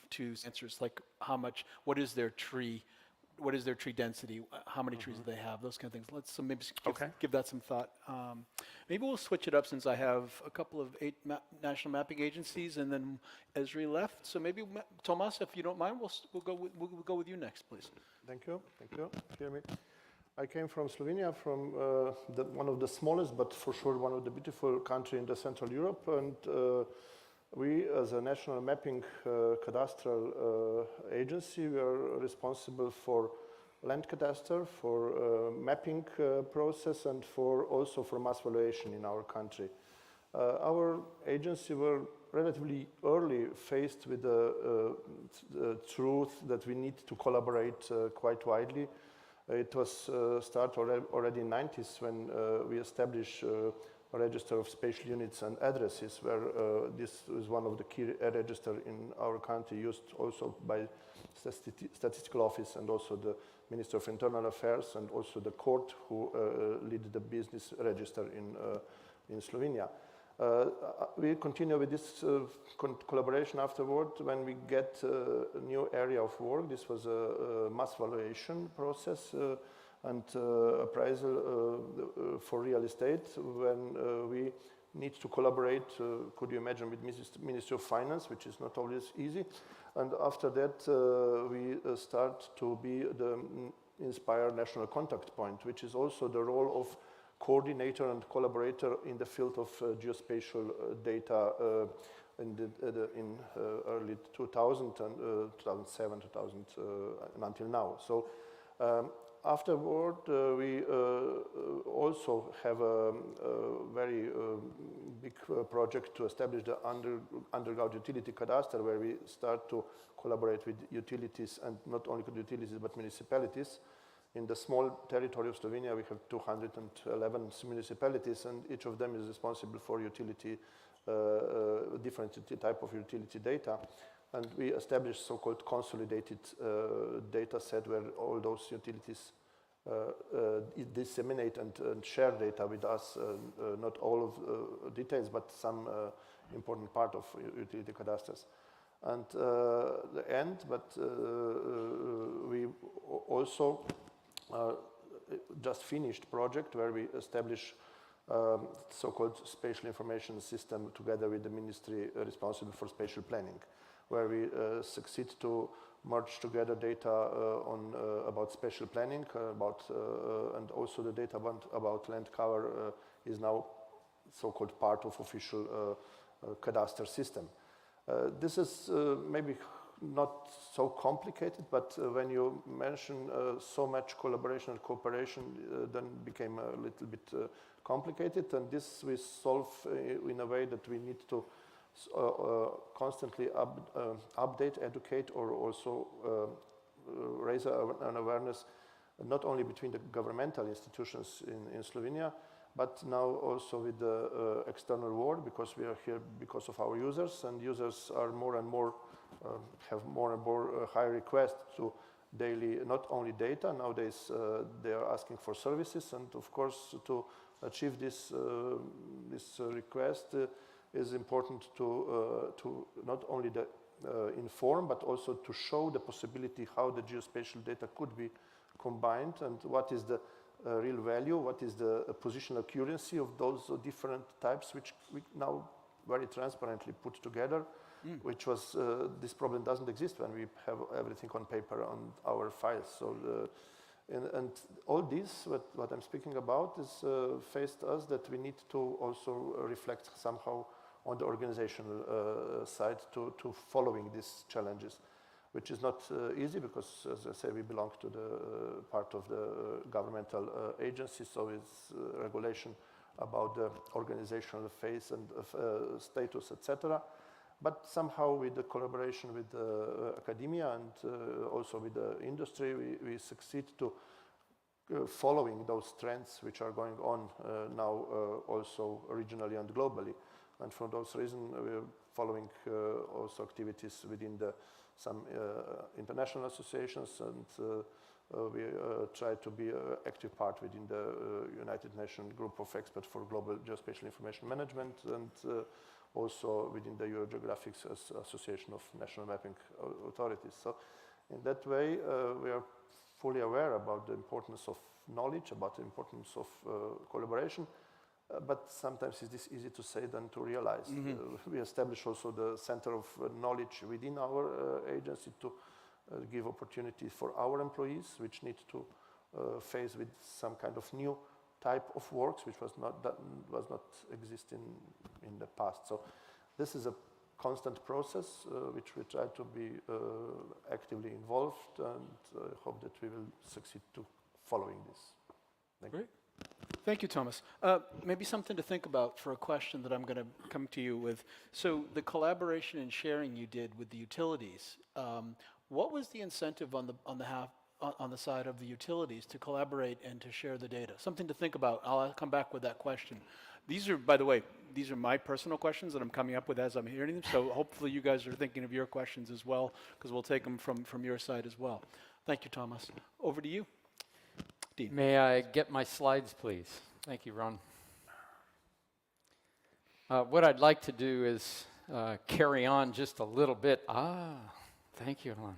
to answers like how much, what is their tree density, how many trees do they have, those kind of things. Let's maybe give that some thought. Maybe we'll switch it up since I have a couple of 8 national mapping agencies and then Esri left. So maybe Tomas, if you don't mind, we'll go with you next, please. Thank you. Hear me? I came from Slovenia, from one of the smallest, but for sure one of the beautiful country in the Central Europe. And we, as a national mapping cadastral agency, we are responsible for land cadastre, for mapping process, and also for mass valuation in our country. Our agency were relatively early faced with the truth that we need to collaborate quite widely. It was started already in the 90s when we established a register of spatial units and addresses, where this is one of the key registers in our country, used also by statistical office and also the Minister of Internal Affairs and also the court who lead the business register in Slovenia. We continue with this collaboration afterward when we get a new area of work. This was a mass valuation process and appraisal for real estate when we need to collaborate, could you imagine, with Ministry of Finance, which is not always easy. And after that, we start to be the Inspire National Contact Point, which is also the role of coordinator and collaborator in the field of geospatial data in early 2000 and 2007, 2000 and until now. So afterward, we also have a very big project to establish the underground utility cadastre, where we start to collaborate with utilities, and not only utilities but municipalities. In the small territory of Slovenia, we have 211 municipalities, and each of them is responsible for utility, different type of utility data. And we established so-called consolidated data set where all those utilities disseminate and share data with us, not all of details, but some important part of utility cadastres. And the end, but we also just finished project where we establish so-called spatial information system together with the ministry responsible for spatial planning, where we succeed to merge together data about spatial planning, and also the data about land cover is now so-called part of official cadastre system. This is maybe not so complicated, but when you mention so much collaboration and cooperation, then became a little bit complicated. And this we solve in a way that we need to constantly update, educate, or also raise an awareness not only between the governmental institutions in Slovenia, but now also with the external world, because we are here because of our users, and users are more and more have more and more high requests to daily, not only data. Nowadays they are asking for services, and of course to achieve this request is important to not only inform, but also to show the possibility how the geospatial data could be combined, and what is the real value, what is the positional accuracy of those different types, which we now very transparently put together, which was, this problem doesn't exist when we have everything on paper on our files. So, and all this, what I'm speaking about, is faced us that we need to also reflect somehow on the organizational side to following these challenges, which is not easy because, as I say, we belong to the part of the governmental agency, so its regulation about the organizational phase and status, etc. But somehow with the collaboration with academia and also with the industry, we succeed to following those trends which are going on now also regionally and globally. And for those reasons, we're following also activities within some international associations, and we try to be an active part within the United Nations Group of Experts for Global Geospatial Information Management, and also within the Eurogeographic Association of National Mapping Authorities. So in that way, we are fully aware about the importance of knowledge, about the importance of collaboration, but sometimes it is easy to say than to realize. We establish also the Center of Knowledge within our agency to give opportunity for our employees, which need to face with some kind of new type of works, which was not existing in the past. So this is a constant process, which we try to be actively involved, and hope that we will succeed to following this. Thank you. Thank you, Thomas. Maybe something to think about for a question that I'm going to come to you with. So the collaboration and sharing you did with the utilities, what was the incentive on the side of the utilities to collaborate and to share the data? Something to think about. I'll come back with that question. These are, by the way, these are my personal questions that I'm coming up with as I'm hearing them. So hopefully you guys are thinking of your questions as well, because we'll take them from your side as well. Thank you, Thomas. Over to you, Dean. May I get my slides, please? Thank you, Ron. What I'd like to do is carry on just a little bit. Thank you, Ron.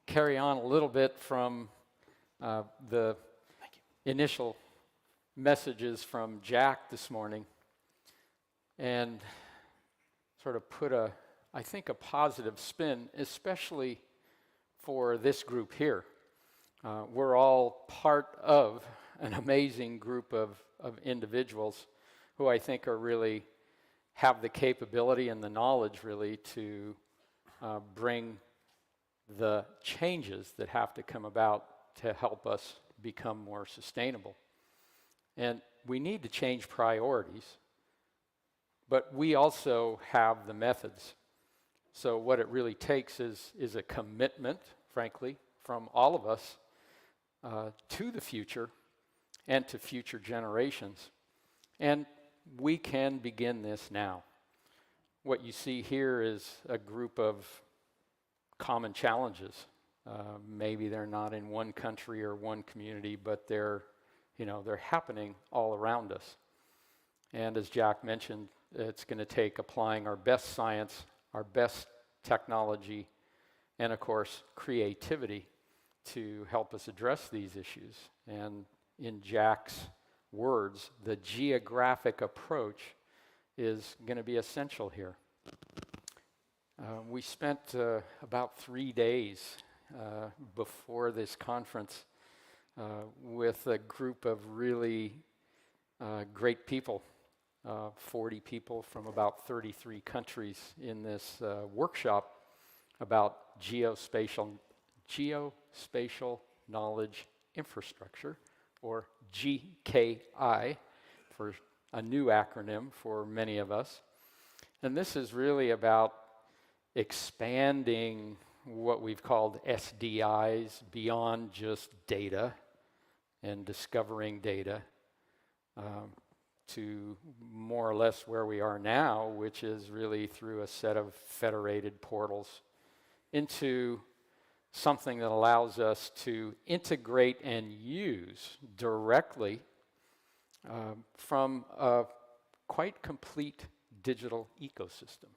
Carry on a little bit from the initial messages from Jack this morning and sort of put I think a positive spin, especially for this group here. We're all part of an amazing group of individuals who I think are really have the capability and the knowledge really to bring the changes that have to come about to help us become more sustainable. And we need to change priorities, but we also have the methods. So what it really takes is a commitment, frankly, from all of us to the future and to future generations. And we can begin this now. What you see here is a group of common challenges. Maybe they're not in one country or one community, but they're happening all around us. And as Jack mentioned, it's going to take applying our best science, our best technology, and of course, creativity to help us address these issues. And in Jack's words, the geographic approach is going to be essential here. We spent about 3 days before this conference with a group of really great people, 40 people from about 33 countries in this workshop about geospatial knowledge infrastructure, or GKI, for a new acronym for many of us. And this is really about expanding what we've called SDIs beyond just data and discovering data to more or less where we are now, which is really through a set of federated portals into something that allows us to integrate and use directly from a quite complete digital ecosystem.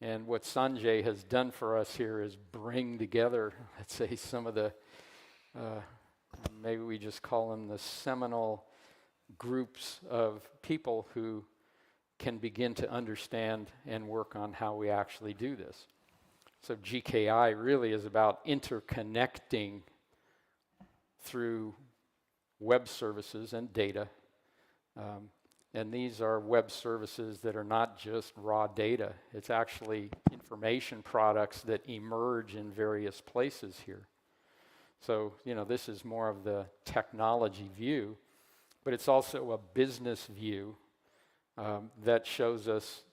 And what Sanjay has done for us here is bring together, let's say, some of the, maybe we just call them the seminal groups of people who can begin to understand and work on how we actually do this. So GKI really is about interconnecting through web services and data. And these are web services that are not just raw data. It's actually information products that emerge in various places here. So, this is more of the technology view. but it's also a business view that shows us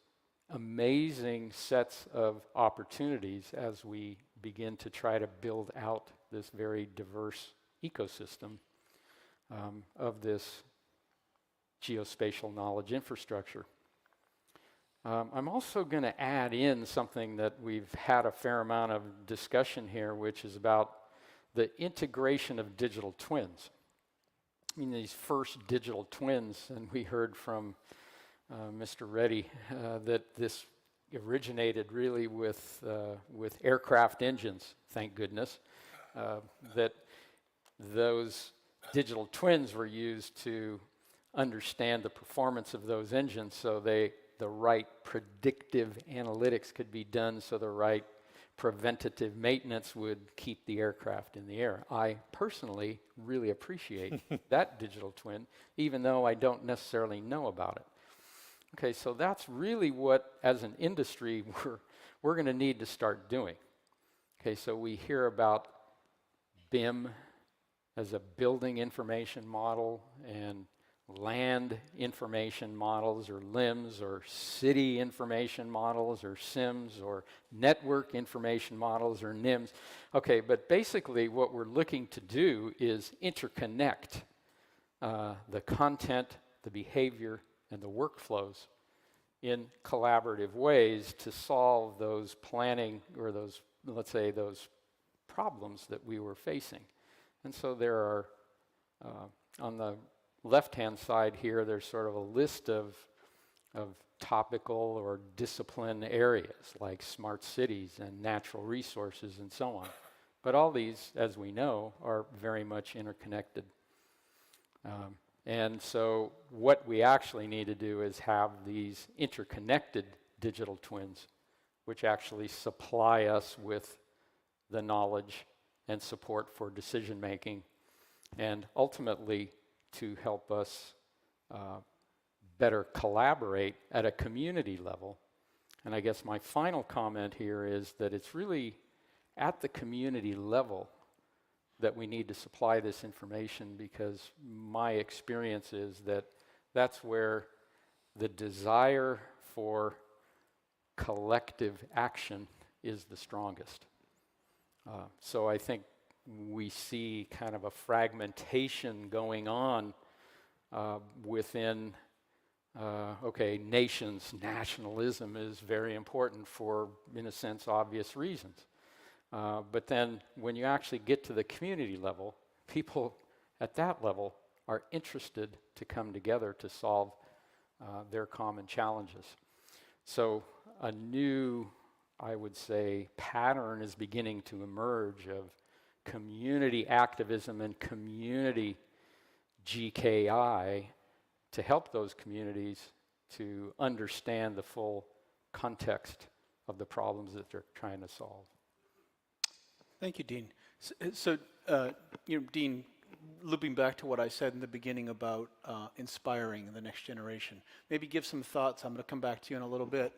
amazing sets of opportunities as we begin to try to build out this very diverse ecosystem of this geospatial knowledge infrastructure. I'm also going to add in something that we've had a fair amount of discussion here, which is about the integration of digital twins. I mean, these first digital twins, and we heard from Mr. Reddy that this originated really with aircraft engines, thank goodness, that those digital twins were used to understand the performance of those engines so the right predictive analytics could be done so the right preventative maintenance would keep the aircraft in the air. I personally really appreciate that digital twin, even though I don't necessarily know about it. Okay, so that's really what, as an industry, we're going to need to start doing. Okay, so we hear about BIM as a building information model and land information models or LIMS or city information models or SIMs or network information models or NIMS. Okay, but basically what we're looking to do is interconnect the content, the behavior, and the workflows in collaborative ways to solve those planning or those, let's say, those problems that we were facing. And so there are, on the left-hand side here, there's sort of a list of topical or discipline areas like smart cities and natural resources and so on. But all these, as we know, are very much interconnected. And so what we actually need to do is have these interconnected digital twins, which actually supply us with the knowledge and support for decision making, and ultimately to help us better collaborate at a community level. And I guess my final comment here is that it's really at the community level that we need to supply this information, because my experience is that that's where the desire for collective action is the strongest. So I think we see kind of a fragmentation going on within, nations. Nationalism is very important for, in a sense, obvious reasons. But then when you actually get to the community level, people at that level are interested to come together to solve their common challenges. So a new, I would say, pattern is beginning to emerge of community activism and community GKI to help those communities to understand the full context of the problems that they're trying to solve. Thank you, Dean. Dean, looping back to what I said in the beginning about inspiring the next generation, maybe give some thoughts. I'm going to come back to you in a little bit.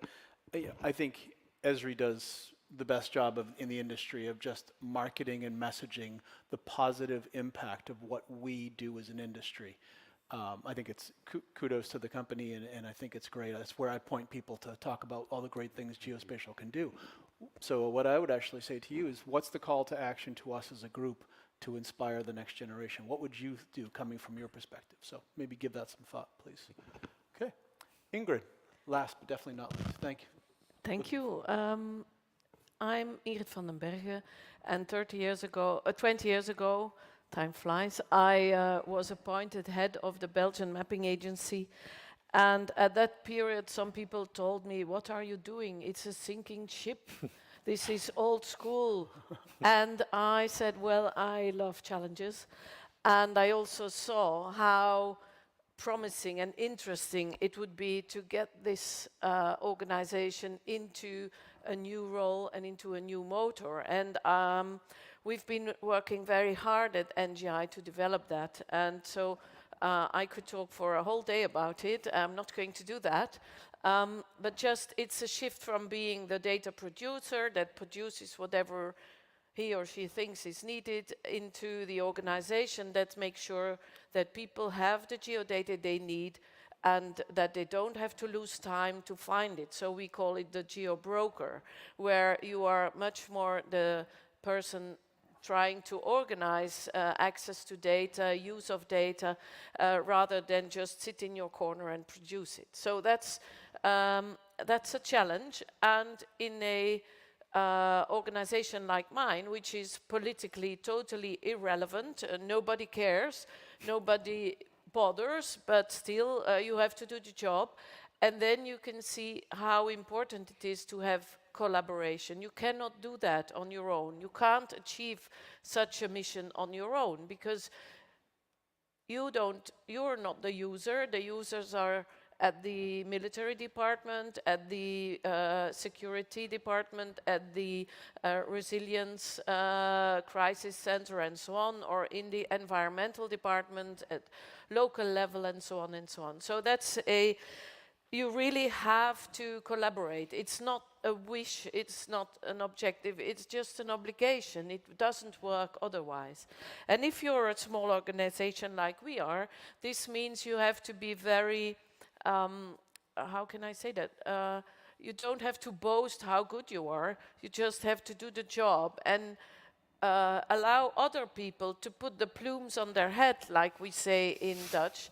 I think Esri does the best job in the industry of just marketing and messaging the positive impact of what we do as an industry. I think it's kudos to the company, and I think it's great. That's where I point people to talk about all the great things geospatial can do. So what I would actually say to you is, what's the call to action to us as a group to inspire the next generation? What would you do coming from your perspective? So maybe give that some thought, please. Okay. Ingrid, last but definitely not least. Thank you. Thank you. I'm Ingrid van den Bergen, and 20 years ago, time flies, I was appointed head of the Belgian mapping agency. And at that period, some people told me, "What are you doing? It's a sinking ship. This is old school." And I said, well, I love challenges. And I also saw how promising and interesting it would be to get this organization into a new role and into a new motor. And we've been working very hard at NGI to develop that. And so I could talk for a whole day about it. I'm not going to do that. But just it's a shift from being the data producer that produces whatever he or she thinks is needed into the organization that makes sure that people have the geodata they need and that they don't have to lose time to find it. So we call it the geo-broker, where you are much more the person trying to organize access to data, use of data, rather than just sit in your corner and produce it. So that's a challenge, and in a organization like mine, which is politically totally irrelevant, nobody cares, nobody bothers, but still you have to do the job. And then you can see how important it is to have collaboration. You cannot do that on your own. You can't achieve such a mission on your own because you're not the user. The users are at the military department, at the security department, at the resilience crisis center and so on, or in the environmental department at local level and so on and so on. So that's you really have to collaborate. It's not a wish, it's not an objective, it's just an obligation. It doesn't work otherwise. And if you're a small organization like we are, this means you have to be very, how can I say that? You don't have to boast how good you are, you just have to do the job and allow other people to put the plumes on their head, like we say in Dutch.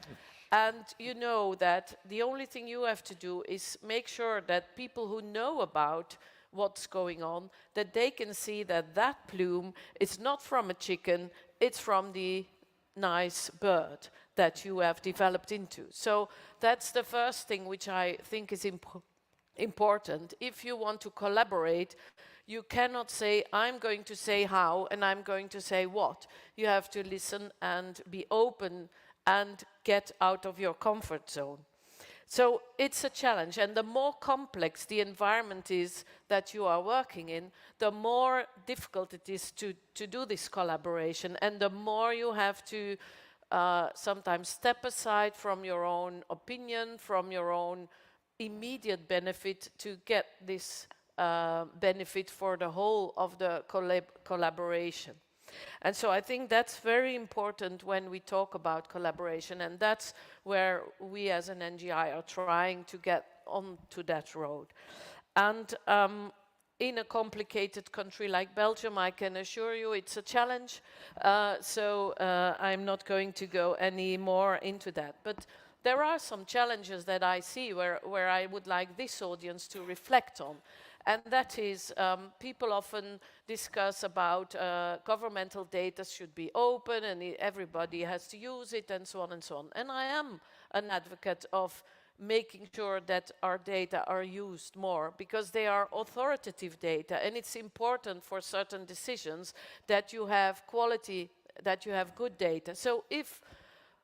And you know that the only thing you have to do is make sure that people who know about what's going on, that they can see that that plume is not from a chicken, it's from the nice bird that you have developed into. So that's the first thing which I think is important. If you want to collaborate, you cannot say, I'm going to say how and I'm going to say what. You have to listen and be open and get out of your comfort zone. So it's a challenge, and the more complex the environment is that you are working in, the more difficult it is to do this collaboration, and the more you have to sometimes step aside from your own opinion, from your own immediate benefit to get this benefit for the whole of the collaboration. And so I think that's very important when we talk about collaboration, and that's where we as an NGI are trying to get onto that road. And in a complicated country like Belgium, I can assure you it's a challenge, so I'm not going to go any more into that. But there are some challenges that I see where I would like this audience to reflect on. And that is, people often discuss about governmental data should be open and everybody has to use it and so on and so on. And I am an advocate of making sure that our data are used more because they are authoritative data, and it's important for certain decisions that you have quality, that you have good data. So if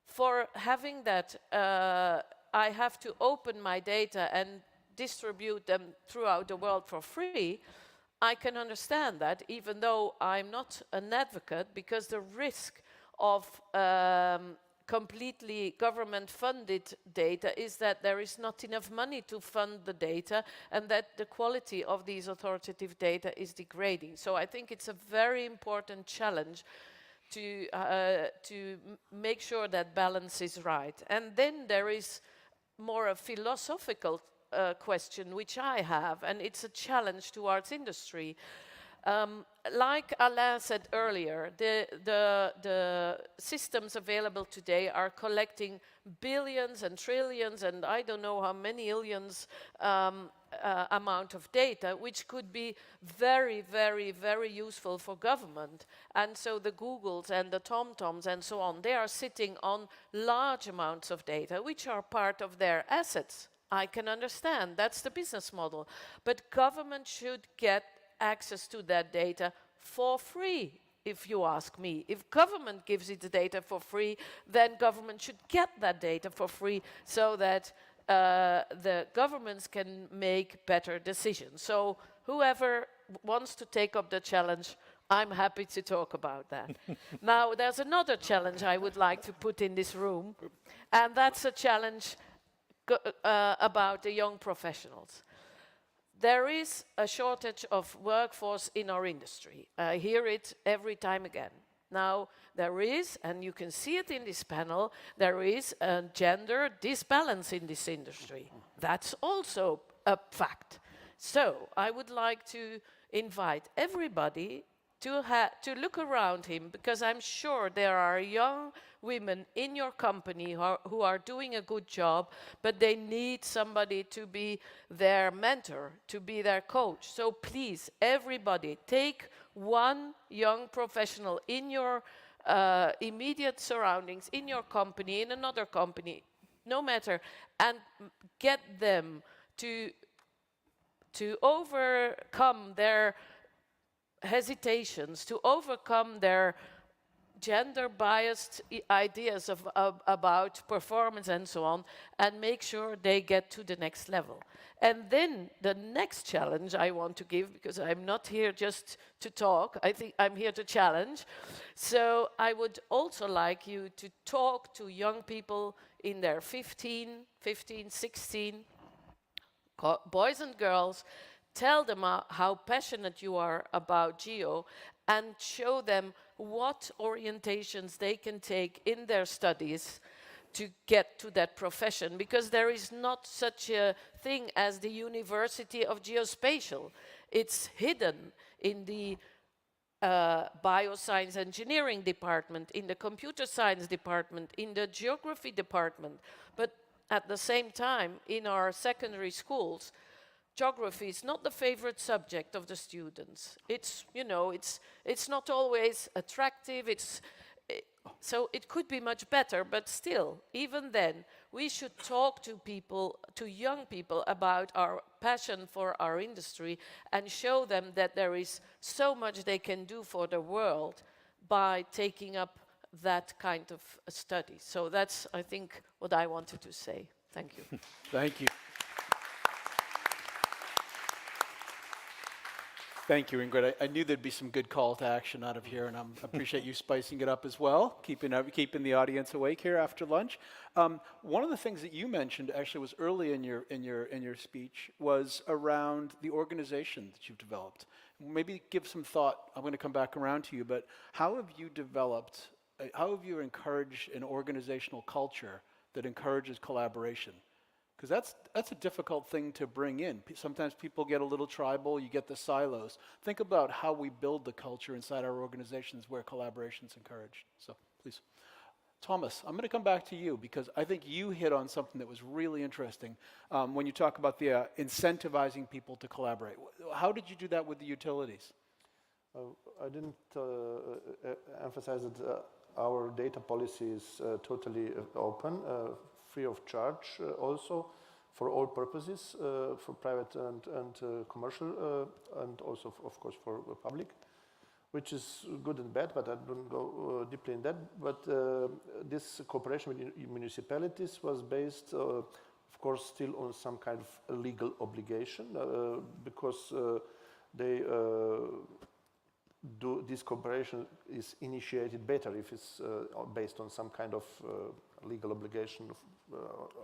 for having that I have to open my data and distribute them throughout the world for free, I can understand that, even though I'm not an advocate, because the risk of completely government-funded data is that there is not enough money to fund the data and that the quality of these authoritative data is degrading. So I think it's a very important challenge to make sure that balance is right. And then there is more a philosophical question which I have, and it's a challenge towards industry. Like Alain said earlier, the systems available today are collecting billions and trillions and I don't know how many millions amount of data, which could be very, very, very useful for government. And so the Googles and the TomToms and so on, they are sitting on large amounts of data, which are part of their assets. I can understand, that's the business model. But government should get access to that data for free, if you ask me. If government gives it the data for free, then government should get that data for free so that the governments can make better decisions. So whoever wants to take up the challenge, I'm happy to talk about that. Now, there's another challenge I would like to put in this room, and that's a challenge about the young professionals. there is a shortage of workforce in our industry. I hear it every time again. Now, there is, and you can see it in this panel, there is a gender disbalance in this industry. That's also a fact. So, I would like to invite everybody to look around him, because I'm sure there are young women in your company who are doing a good job, but they need somebody to be their mentor, to be their coach. So please, everybody, take one young professional in your immediate surroundings, in your company, in another company, no matter, and get them to overcome their hesitations, to overcome their gender-biased ideas about performance and so on, and make sure they get to the next level. And then the next challenge I want to give, because I'm not here just to talk, I think I'm here to challenge. So I would also like you to talk to young people in their 15, 16, boys and girls. Tell them how passionate you are about geo, and show them what orientations they can take in their studies to get to that profession, because there is not such a thing as the University of Geospatial. It's hidden in the bioscience engineering department, in the computer science department, in the geography department. But at the same time, in our secondary schools, geography is not the favorite subject of the students. It's, you know, it's not always attractive. So it could be much better, but still, even then, we should talk to people, to young people, about our passion for our industry, and show them that there is so much they can do for the world by taking up that kind of study. So that's, I think, what I wanted to say. Thank you. Thank you. Thank you, Ingrid. I knew there'd be some good call to action out of here, and I appreciate you spicing it up as well, keeping the audience awake here after lunch. One of the things that you mentioned actually was early in your speech was around the organization that you've developed. Maybe give some thought. I'm going to come back around to you, but how have you developed? How have you encouraged an organizational culture that encourages collaboration? Because that's a difficult thing to bring in. Sometimes people get a little tribal, you get the silos. Think about how we build the culture inside our organizations where collaboration is encouraged. So please. Thomas, I'm going to come back to you because I think you hit on something that was really interesting when you talk about the incentivizing people to collaborate. How did you do that with the utilities? I didn't emphasize that our data policy is totally open, free of charge also for all purposes, for private and commercial, and also, of course, for public, which is good and bad, but I don't go deeply in that. But this cooperation with municipalities was based, of course, still on some kind of legal obligation, because this cooperation is initiated better if it's based on some kind of legal obligation,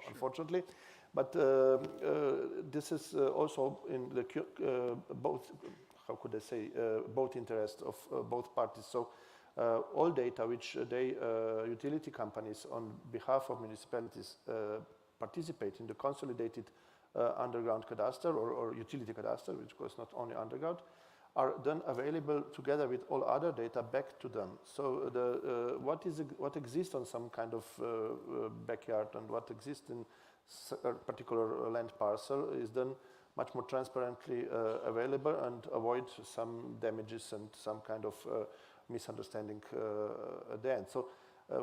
unfortunately. But this is also in the both, how could I say, both interests of both parties. So all data which utility companies on behalf of municipalities participate in the consolidated underground cadastre or utility cadastre, which was not only underground, are then available together with all other data back to them. So what exists on some kind of backyard and what exists in a particular land parcel is then much more transparently available and avoid some damages and some kind of misunderstanding at the end. So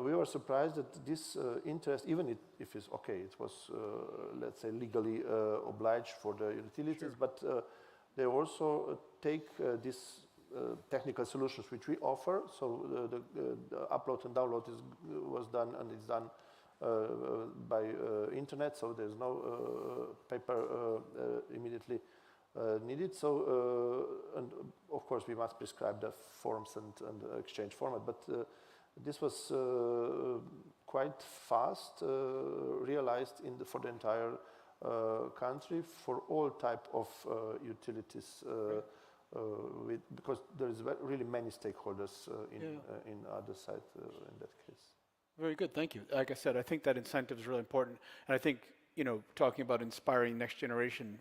we were surprised that this interest, even if it's okay, it was, let's say, legally obliged for the utilities, sure. But they also take these technical solutions which we offer. So the upload and download was done, and it's done by internet. So there's no paper immediately needed. So and of course we must prescribe the forms and exchange format. But this was quite fast realized for the entire country for all type of utilities, because there is really many stakeholders in other side in that case. Very good, thank you. Like I said, I think that incentive is really important, and I think, you know, talking about inspiring next generation,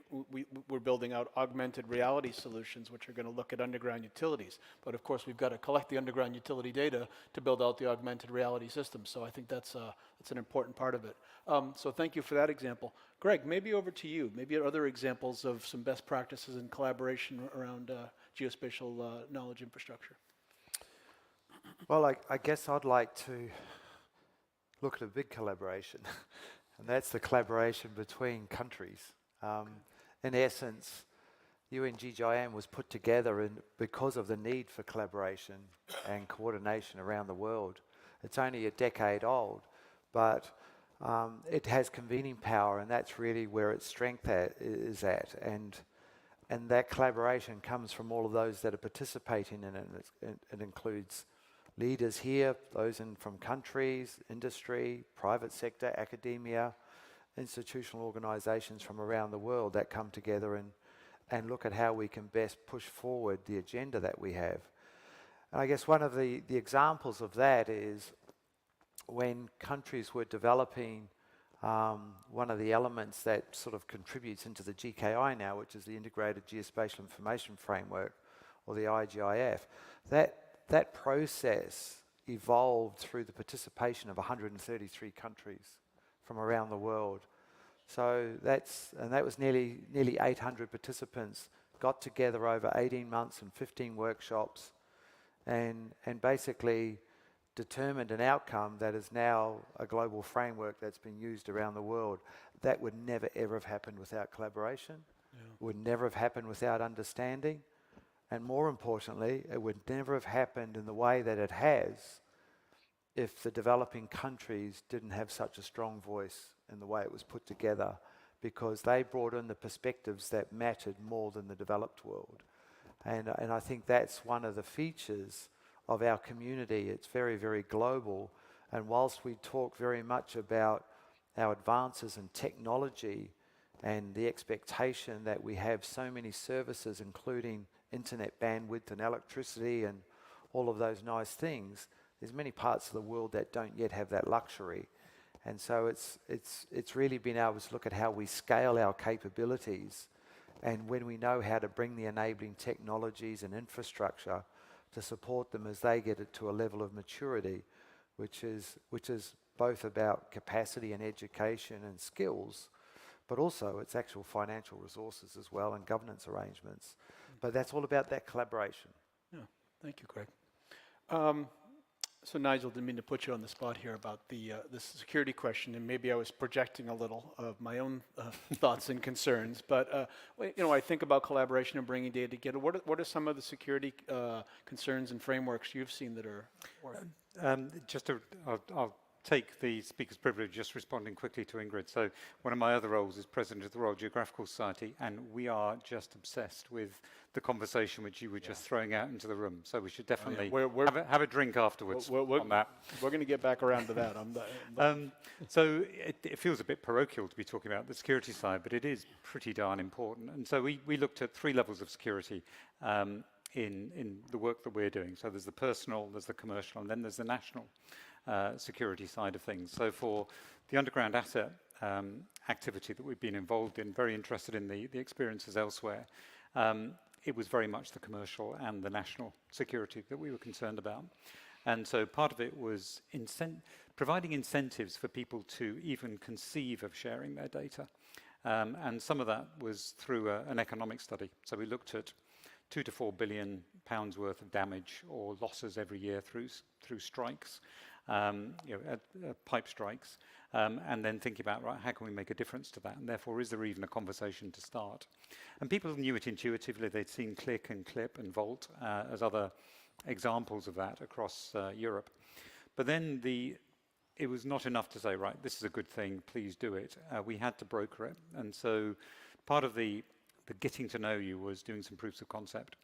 we're building out augmented reality solutions which are going to look at underground utilities. But of course, we've got to collect the underground utility data to build out the augmented reality system. So I think that's an important part of it. So thank you for that example. Greg, maybe over to you. Maybe other examples of some best practices in collaboration around geospatial knowledge infrastructure. Well, I guess I'd like to look at a big collaboration. And that's the collaboration between countries. In essence, UNGGIAM was put together because of the need for collaboration and coordination around the world. It's only a decade old, but it has convening power, and that's really where its strength is at. And that collaboration comes from all of those that are participating in it. It includes leaders here, those from countries, industry, private sector, academia, institutional organizations from around the world that come together and look at how we can best push forward the agenda that we have. And I guess one of the examples of that is when countries were developing one of the elements that sort of contributes into the GKI now, which is the Integrated Geospatial Information Framework, or the IGIF, that process evolved through the participation of 133 countries from around the world. So that was nearly 800 participants got together over 18 months and 15 workshops and basically determined an outcome that is now a global framework that's been used around the world. That would never ever have happened without collaboration, would never have happened without understanding. And more importantly, it would never have happened in the way that it has if the developing countries didn't have such a strong voice in the way it was put together, because they brought in the perspectives that mattered more than the developed world. And I think that's one of the features of our community. It's very, very global. And whilst we talk very much about our advances in technology and the expectation that we have so many services, including internet bandwidth and electricity and all of those nice things, there's many parts of the world that don't yet have that luxury. And so it's really been able to look at how we scale our capabilities, and when we know how to bring the enabling technologies and infrastructure to support them as they get it to a level of maturity, which is both about capacity and education and skills, but also it's actual financial resources as well and governance arrangements. But that's all about that collaboration. Yeah, thank you, Greg. So Nigel, didn't mean to put you on the spot here about the security question, and maybe I was projecting a little of my own thoughts and concerns. But you know, I think about collaboration and bringing data together. What are some of the security concerns and frameworks you've seen that are working? I'll take the speaker's privilege just responding quickly to Ingrid. So one of my other roles is president of the Royal Geographical Society, and we are just obsessed with the conversation which you were just throwing out into the room. So we should definitely have a drink afterwards on that. We're going to get back around to that. So it feels a bit parochial to be talking about the security side, but it is pretty darn important. And so we looked at 3 levels of security in the work that we're doing. So there's the personal, there's the commercial, and then there's the national security side of things. So for the underground asset activity that we've been involved in, very interested in the experiences elsewhere, it was very much the commercial and the national security that we were concerned about. And so part of it was providing incentives for people to even conceive of sharing their data. And some of that was through an economic study. So we looked at £2 to £4 billion worth of damage or losses every year through strikes, pipe strikes, and then thinking about, right, how can we make a difference to that? And therefore, is there even a conversation to start? And people knew it intuitively. They'd seen Click and Clip and Volt as other examples of that across Europe. But then it was not enough to say, right, this is a good thing, please do it. We had to broker it. And so part of the getting to know you was doing some proofs of concept.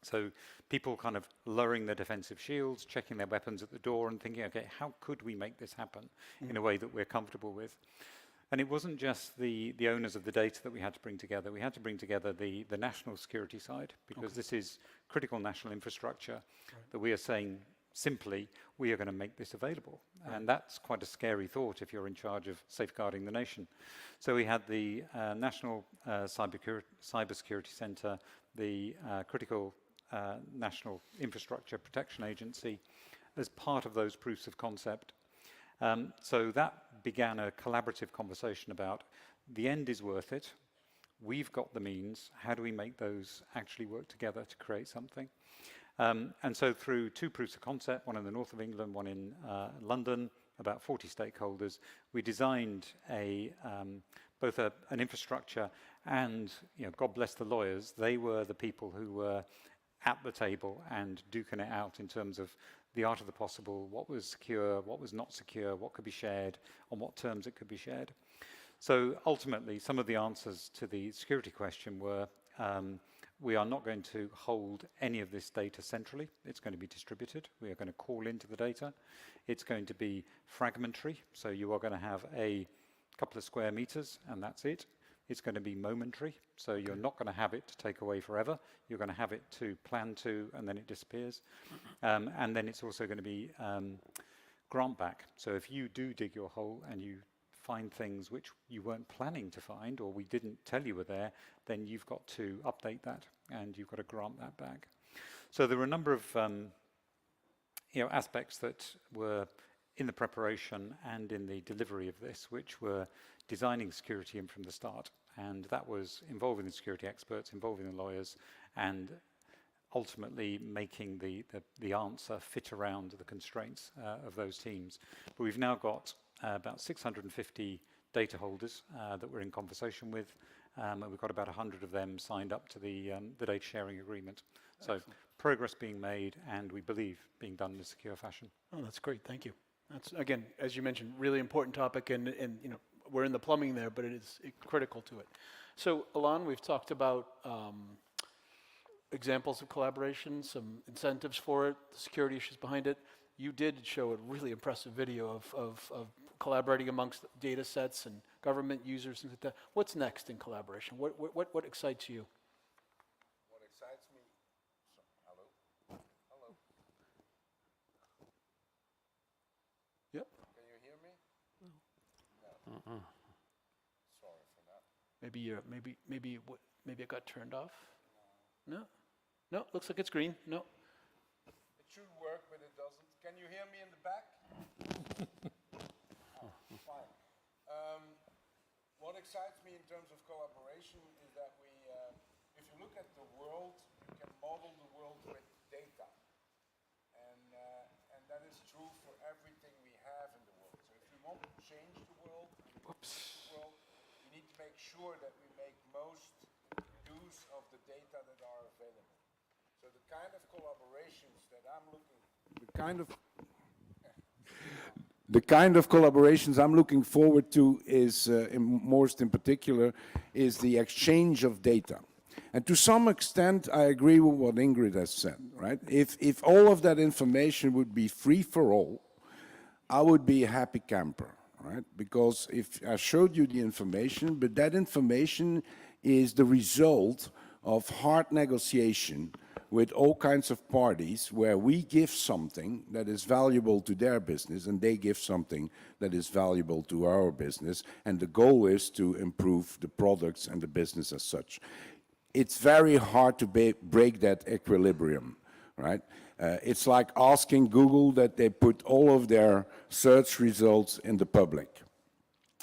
So people kind of lowering their defensive shields, checking their weapons at the door and thinking, okay, how could we make this happen in a way that we're comfortable with? And it wasn't just the owners of the data that we had to bring together. We had to bring together the national security side, because this is critical national infrastructure that we are saying simply, we are going to make this available. And that's quite a scary thought if you're in charge of safeguarding the nation. So we had the National Cybersecurity Centre, the Critical National Infrastructure Protection Agency, as part of those proofs of concept. So that began a collaborative conversation about the end is worth it. We've got the means. How do we make those actually work together to create something? And so through 2 proofs of concept, one in the north of England, one in London, about 40 stakeholders, we designed both an infrastructure and, God bless the lawyers, they were the people who were at the table and duking it out in terms of the art of the possible, what was secure, what was not secure, what could be shared, on what terms it could be shared. So ultimately, some of the answers to the security question were, we are not going to hold any of this data centrally. It's going to be distributed. We are going to call into the data. It's going to be fragmentary. So you are going to have a couple of square meters, and that's it. It's going to be momentary. So you're not going to have it to take away forever. You're going to have it to plan to, and then it disappears. And then it's also going to be grant back. So if you do dig your hole and you find things which you weren't planning to find, or we didn't tell you were there, then you've got to update that and you've got to grant that back. So there were a number of aspects that were in the preparation and in the delivery of this, which were designing security in from the start. And that was involving the security experts, involving the lawyers, and ultimately making the answer fit around the constraints of those teams. But we've now got about 650 data holders that we're in conversation with, and we've got about 100 of them signed up to the data sharing agreement. So excellent. Progress being made, and we believe being done in a secure fashion. Oh, that's great. Thank you. That's, again, as you mentioned, really important topic, and we're in the plumbing there, but it is critical to it. So, Alon, we've talked about examples of collaboration, some incentives for it, the security issues behind it. You did show a really impressive video of collaborating amongst data sets and government users and like that. What's next in collaboration? What excites you? What excites me? Hello? Hello? Yep. Can you hear me? No. Sorry for that. Maybe it got turned off. No. No. Looks like it's green. No. It should work, but it doesn't. Can you hear me in the back? Fine. What excites me in terms of collaboration is that if you look at the world, you can model the world with data. And that is true for everything we have in the world. So if we want to change the world, we need to make sure that we make most use of the data that are available. So the kind of collaborations that I'm looking The kind of collaborations I'm looking forward to is, most in particular, is the exchange of data. And to some extent, I agree with what Ingrid has said, right? If all of that information would be free for all, I would be a happy camper, right? Because if I showed you the information, but that information is the result of hard negotiation with all kinds of parties where we give something that is valuable to their business and they give something that is valuable to our business, and the goal is to improve the products and the business as such. It's very hard to break that equilibrium, right? It's like asking Google that they put all of their search results in the public,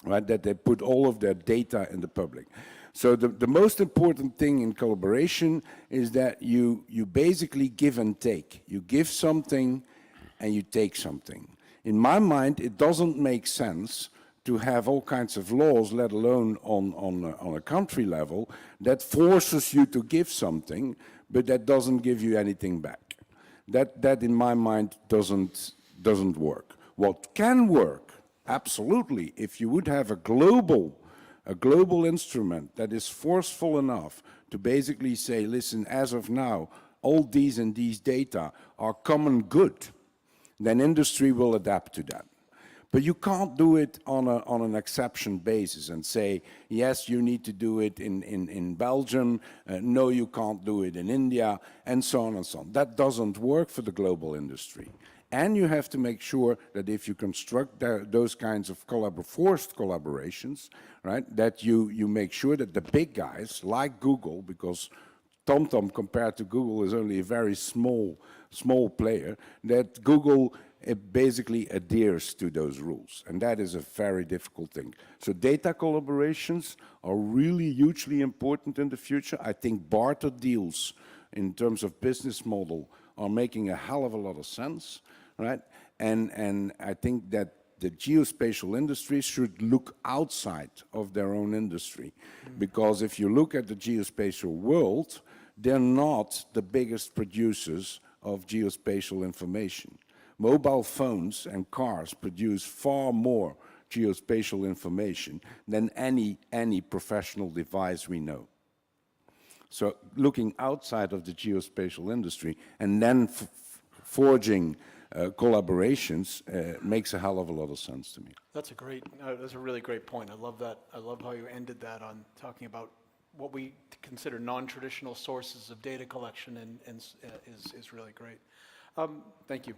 right? That they put all of their data in the public. So the most important thing in collaboration is that you basically give and take. You give something and you take something. In my mind, it doesn't make sense to have all kinds of laws, let alone on a country level, that forces you to give something, but that doesn't give you anything back. That in my mind doesn't work. What can work, absolutely, if you would have a global instrument that is forceful enough to basically say, listen, as of now, all these and these data are common good, then industry will adapt to that. But you can't do it on an exception basis and say, yes, you need to do it in Belgium, no, you can't do it in India, and so on and so on. That doesn't work for the global industry. And you have to make sure that if you construct those kinds of forced collaborations, right, that you make sure that the big guys, like Google, because TomTom compared to Google is only a very small player, that Google basically adheres to those rules. And that is a very difficult thing. So data collaborations are really hugely important in the future. I think barter deals in terms of business model are making a hell of a lot of sense, right? And I think that the geospatial industry should look outside of their own industry. Because if you look at the geospatial world, they're not the biggest producers of geospatial information. Mobile phones and cars produce far more geospatial information than any professional device we know. So looking outside of the geospatial industry and then forging collaborations makes a hell of a lot of sense to me. That's a really great point. I love that. I love how you ended that on talking about what we consider non-traditional sources of data collection and is really great. Thank you.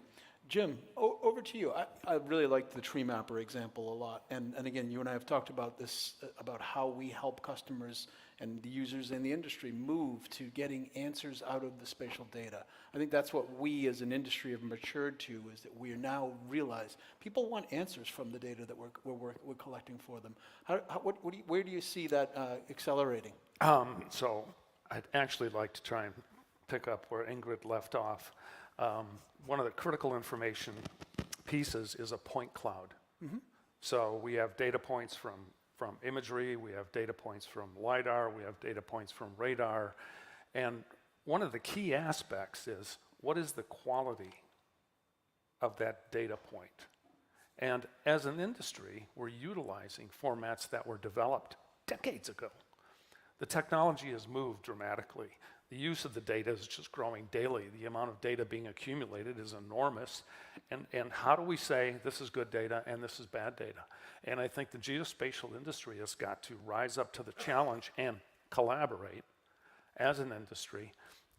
Jim, over to you. I really liked the tree mapper example a lot. And again, you and I have talked about this, about how we help customers and the users in the industry move to getting answers out of the spatial data. I think that's what we as an industry have matured to, is that we now realize people want answers from the data that we're collecting for them. Where do you see that accelerating? So I'd actually like to try and pick up where Ingrid left off. One of the critical information pieces is a point cloud. So we have data points from imagery, we have data points from LiDAR, we have data points from radar, and one of the key aspects is what is the quality of that data point? And as an industry, we're utilizing formats that were developed decades ago. The technology has moved dramatically. The use of the data is just growing daily. The amount of data being accumulated is enormous. And how do we say this is good data and this is bad data? And I think the geospatial industry has got to rise up to the challenge and collaborate as an industry,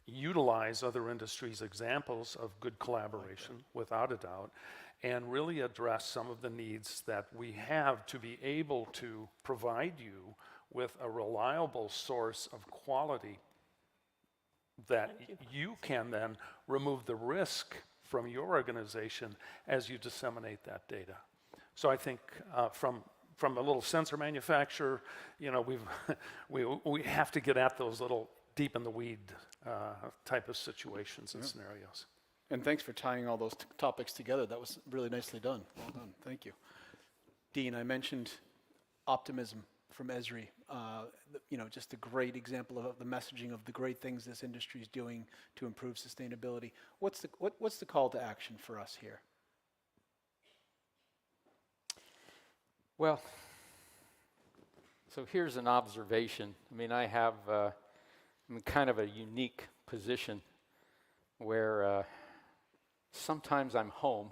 utilize other industries' examples of good collaboration, without a doubt, and really address some of the needs that we have to be able to provide you with a reliable source of quality that you can then remove the risk from your organization as you disseminate that data. So I think from a little sensor manufacturer, you know, we have to get at those little deep in the weed type of situations and scenarios. And thanks for tying all those topics together. That was really nicely done. Well done. Thank you. Dean, I mentioned optimism from Esri, you know, just a great example of the messaging of the great things this industry is doing to improve sustainability. What's the call to action for us here? Well, so here's an observation. I mean, I have I'm kind of a unique position where sometimes I'm home,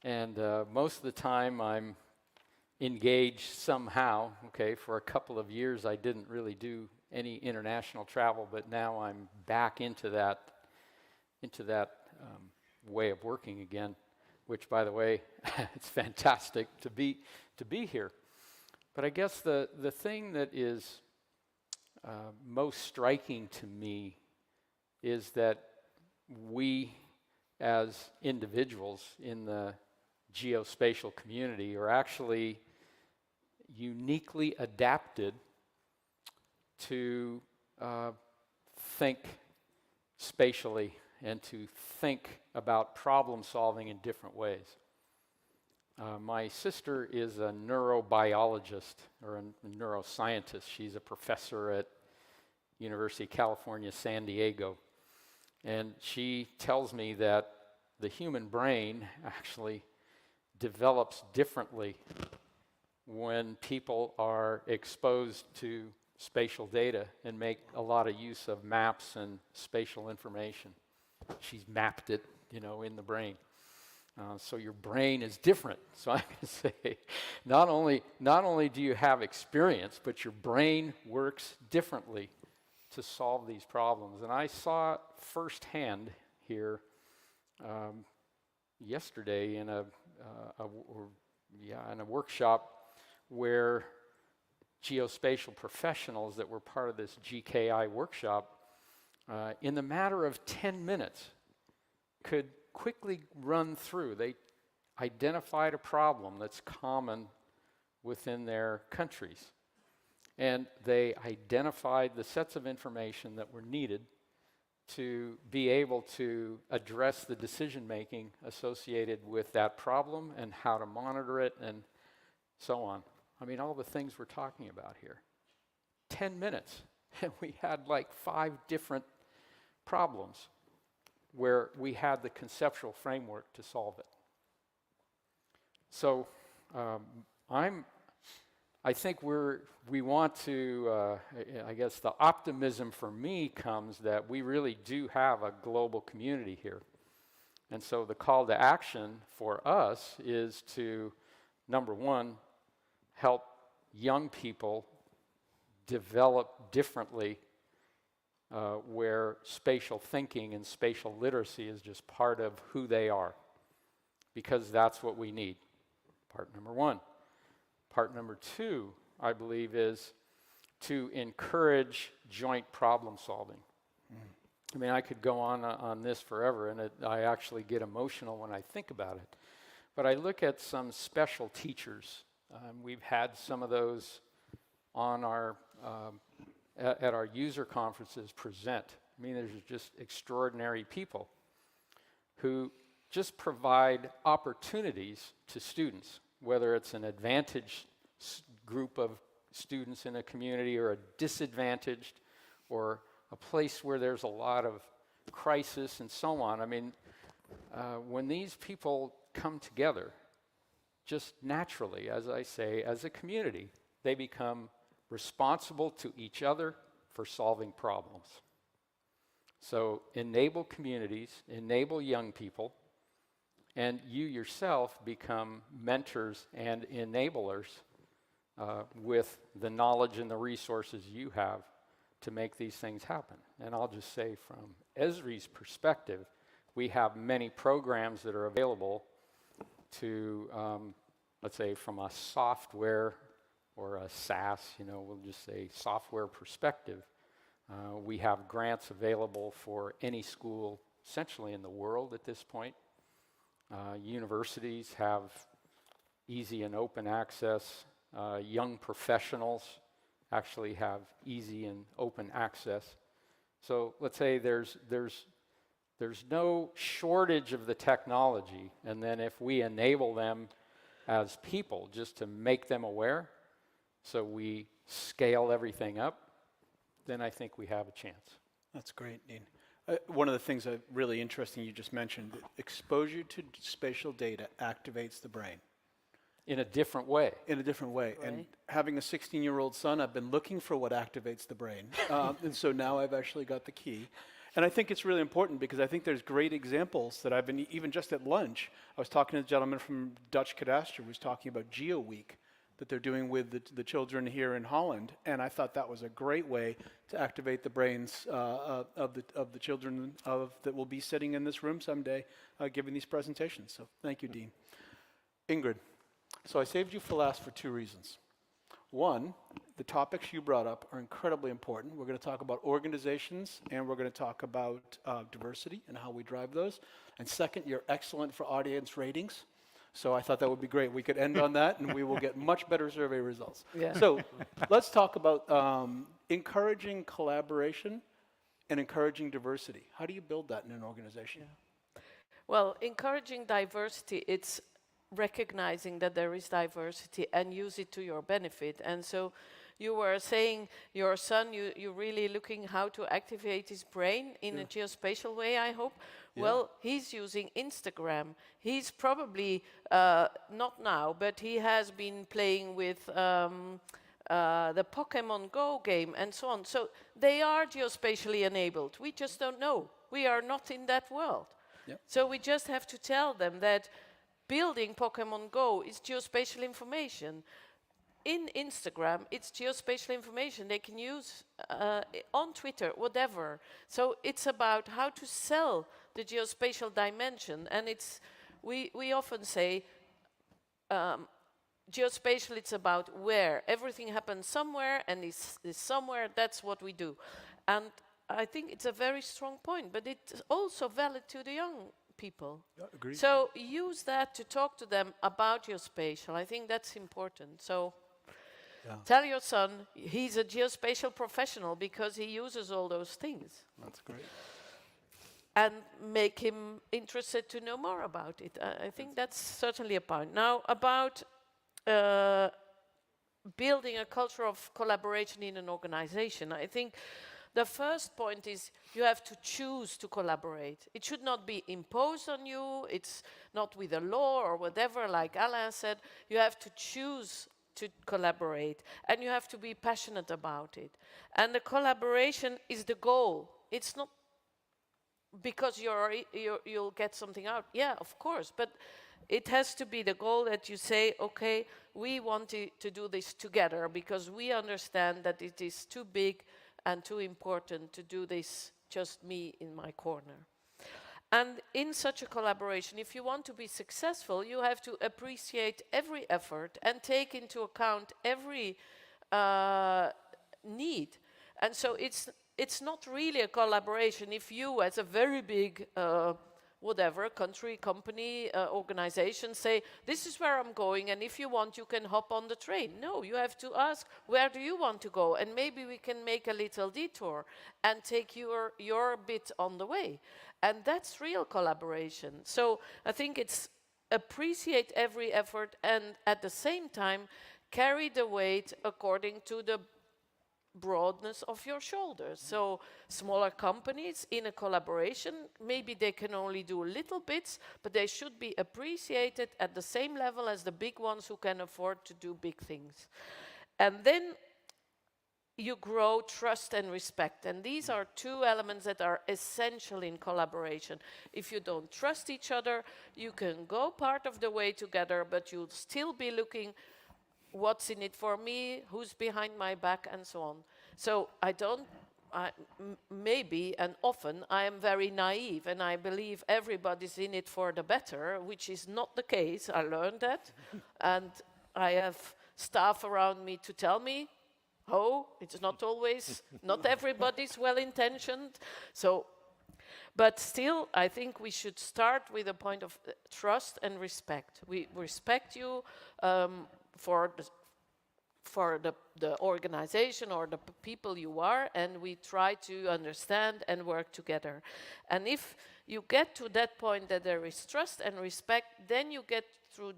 and most of the time I'm engaged somehow. Okay, for a couple of years I didn't really do any international travel, but now I'm back into that way of working again, which, by the way, it's fantastic to be here. But I guess the thing that is most striking to me is that we as individuals in the geospatial community are actually uniquely adapted to think spatially and to think about problem solving in different ways. My sister is a neurobiologist or a neuroscientist. She's a professor at University of California, San Diego. And she tells me that the human brain actually develops differently when people are exposed to spatial data and make a lot of use of maps and spatial information. She's mapped it, you know, in the brain. So your brain is different. So I'm going to say, not only do you have experience, but your brain works differently to solve these problems. And I saw firsthand here yesterday in a workshop where geospatial professionals that were part of this GKI workshop, in the matter of 10 minutes, could quickly run through. They identified a problem that's common within their countries. And they identified the sets of information that were needed to be able to address the decision making associated with that problem and how to monitor it and so on. I mean, all the things we're talking about here. 10 minutes, and we had like 5 different problems where we had the conceptual framework to solve it. So I think we want to, I guess the optimism for me comes that we really do have a global community here. And so the call to action for us is to, number one, help young people develop differently where spatial thinking and spatial literacy is just part of who they are, because that's what we need. Part number one. Part number two, I believe, is to encourage joint problem solving. I mean, I could go on this forever, and I actually get emotional when I think about it. But I look at some special teachers. We've had some of those on our at our user conferences present. I mean, there's just extraordinary people who just provide opportunities to students, whether it's an advantaged group of students in a community or a disadvantaged or a place where there's a lot of crisis and so on. I mean, when these people come together, just naturally, as I say, as a community, they become responsible to each other for solving problems. So enable communities, enable young people, and you yourself become mentors and enablers with the knowledge and the resources you have to make these things happen. And I'll just say from Esri's perspective, we have many programs that are available to, let's say, from a software or a SaaS, we'll just say software perspective. We have grants available for any school essentially in the world at this point. Universities have easy and open access. Young professionals actually have easy and open access. So let's say there's no shortage of the technology, and then if we enable them as people just to make them aware, so we scale everything up, then I think we have a chance. That's great, Dean. One of the things really interesting you just mentioned, exposure to spatial data activates the brain. In a different way. In a different way. Right. And having a 16-year-old son, I've been looking for what activates the brain. And so now I've actually got the key. And I think it's really important because I think there's great examples that I've been, even just at lunch, I was talking to a gentleman from Dutch Cadastre who was talking about Geo Week that they're doing with the children here in Holland. And I thought that was a great way to activate the brains of the children that will be sitting in this room someday giving these presentations. So thank you, Dean. Ingrid, so I saved you for last for 2 reasons. One, the topics you brought up are incredibly important. We're going to talk about organizations, and we're going to talk about diversity and how we drive those. And second, you're excellent for audience ratings. So I thought that would be great. We could end on that, and we will get much better survey results. Yeah. So let's talk about encouraging collaboration and encouraging diversity. How do you build that in an organization? Yeah. Well, encouraging diversity, it's recognizing that there is diversity and use it to your benefit. And so you were saying your son, you're really looking how to activate his brain in a geospatial way, I hope. Yeah. Well, he's using Instagram. He's probably, not now, but he has been playing with the Pokemon Go game and so on. So they are geospatially enabled. We just don't know. We are not in that world. Yep. So we just have to tell them that building Pokemon Go is geospatial information. In Instagram, it's geospatial information they can use on Twitter, whatever. So it's about how to sell the geospatial dimension. And we often say, geospatial, it's about where. Everything happens somewhere, and this somewhere, that's what we do. And I think it's a very strong point, but it's also valid to the young people. Agreed. So use that to talk to them about geospatial. I think that's important. So tell your son he's a geospatial professional because he uses all those things. That's great. And make him interested to know more about it. I think that's certainly a point. Now, about building a culture of collaboration in an organization, I think the first point is you have to choose to collaborate. It should not be imposed on you. It's not with a law or whatever, like Alain said. You have to choose to collaborate, and you have to be passionate about it. And the collaboration is the goal. It's not because you'll get something out. Yeah, of course, but it has to be the goal that you say, okay, we want to do this together because we understand that it is too big and too important to do this just me in my corner. And in such a collaboration, if you want to be successful, you have to appreciate every effort and take into account every need. And so it's not really a collaboration if you, as a very big whatever, country, company, organization, say, this is where I'm going, and if you want, you can hop on the train. No, you have to ask, where do you want to go? And maybe we can make a little detour and take your bit on the way. And that's real collaboration. So I think it's appreciate every effort and at the same time carry the weight according to the broadness of your shoulders. So smaller companies in a collaboration, maybe they can only do little bits, but they should be appreciated at the same level as the big ones who can afford to do big things. And then you grow trust and respect. And these are two elements that are essential in collaboration. If you don't trust each other, you can go part of the way together, but you'll still be looking what's in it for me, who's behind my back, and so on. So maybe and often I am very naive and I believe everybody's in it for the better, which is not the case. I learned that. And I have staff around me to tell me, oh, it's not always, not everybody's well-intentioned. So, but still, I think we should start with a point of trust and respect. We respect you for the organization or the people you are, and we try to understand and work together. And if you get to that point that there is trust and respect, then you get to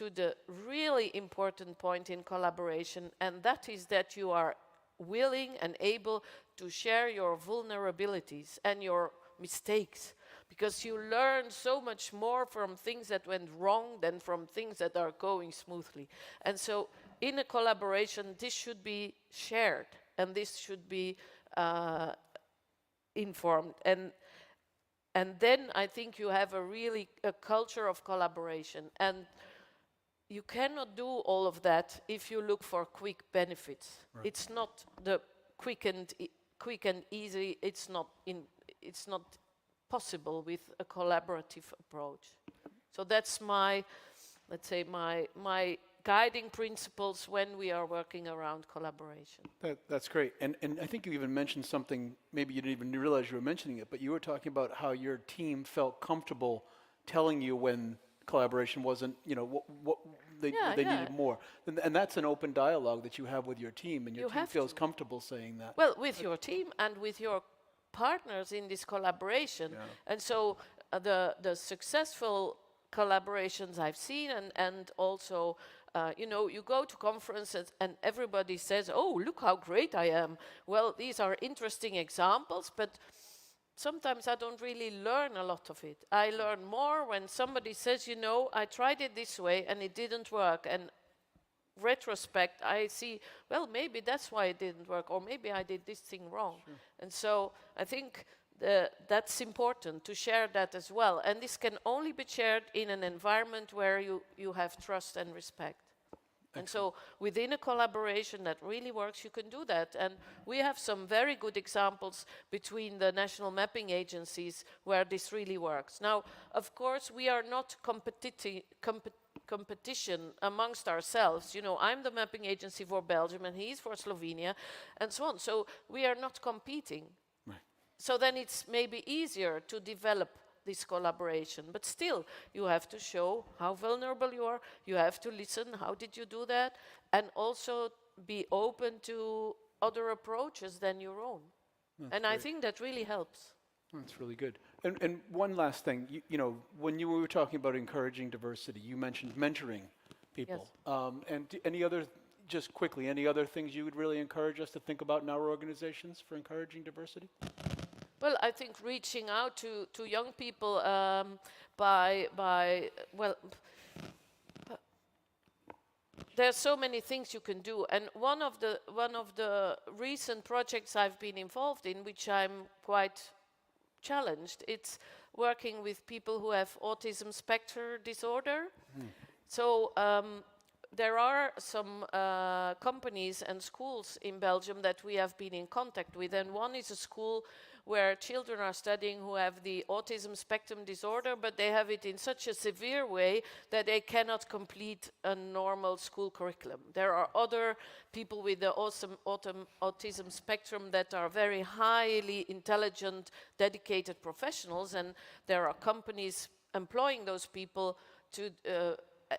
the really important point in collaboration, and that is that you are willing and able to share your vulnerabilities and your mistakes, because you learn so much more from things that went wrong than from things that are going smoothly. And so in a collaboration, this should be shared, and this should be informed. And then I think you have a culture of collaboration. And you cannot do all of that if you look for quick benefits. Right. It's not the quick and easy. It's not possible with a collaborative approach. So that's my, let's say, my guiding principles when we are working around collaboration. That's great. And I think you even mentioned something, maybe you didn't even realize you were mentioning it, but you were talking about how your team felt comfortable telling you when collaboration wasn't, what they needed more. And that's an open dialogue that you have with your team, and your team feels comfortable saying that. Well, with your team and with your partners in this collaboration. Yeah. And so the successful collaborations I've seen, and also, you go to conferences and everybody says, oh, look how great I am. Well, these are interesting examples, but sometimes I don't really learn a lot of it. I learn more when somebody says, I tried it this way and it didn't work. And retrospect, I see, well, maybe that's why it didn't work, or maybe I did this thing wrong. Sure. And so I think that's important to share that as well. And this can only be shared in an environment where you have trust and respect. And so within a collaboration that really works, you can do that. And we have some very good examples between the national mapping agencies where this really works. Now, of course, we are not competition amongst ourselves. You know, I'm the mapping agency for Belgium and he's for Slovenia and so on. So we are not competing. Right. So then it's maybe easier to develop this collaboration, but still you have to show how vulnerable you are, you have to listen, how did you do that, and also be open to other approaches than your own. That's and great. I think that really helps. That's really good. And one last thing, you know, when you were talking about encouraging diversity, you mentioned mentoring people. Yes. And any other, just quickly, any other things you would really encourage us to think about in our organizations for encouraging diversity? Well, I think reaching out to young people well, there's so many things you can do, and one of the recent projects I've been involved in, which I'm quite challenged, it's working with people who have autism spectrum disorder. So there are some companies and schools in Belgium that we have been in contact with, and one is a school where children are studying who have the autism spectrum disorder, but they have it in such a severe way that they cannot complete a normal school curriculum. There are other people with the autism spectrum that are very highly intelligent, dedicated professionals, and there are companies employing those people to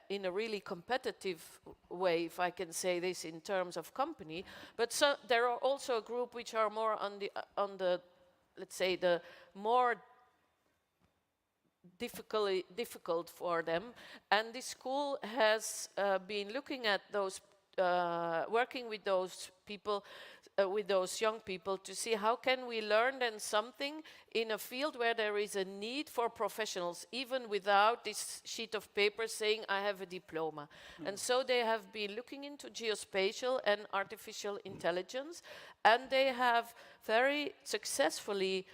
in a really competitive way, if I can say this in terms of company. But so there are also a group which are more on the let's say the more difficult for them, and this school has been looking at those working with those people, with those young people, to see how can we learn them something in a field where there is a need for professionals, even without this sheet of paper saying I have a diploma. And so they have been looking into geospatial and artificial intelligence, and they have very successfully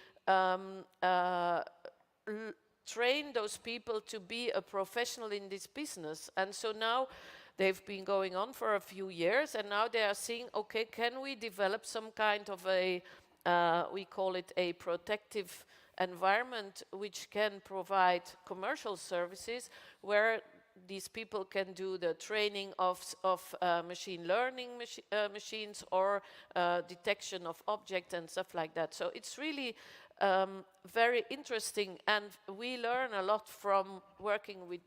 trained those people to be a professional in this business. And so now they've been going on for a few years, and now they are seeing, okay, can we develop some kind of a, we call it a protective environment, which can provide commercial services where these people can do the training of machine learning machines or detection of objects and stuff like that. So it's really very interesting, and we learn a lot from working with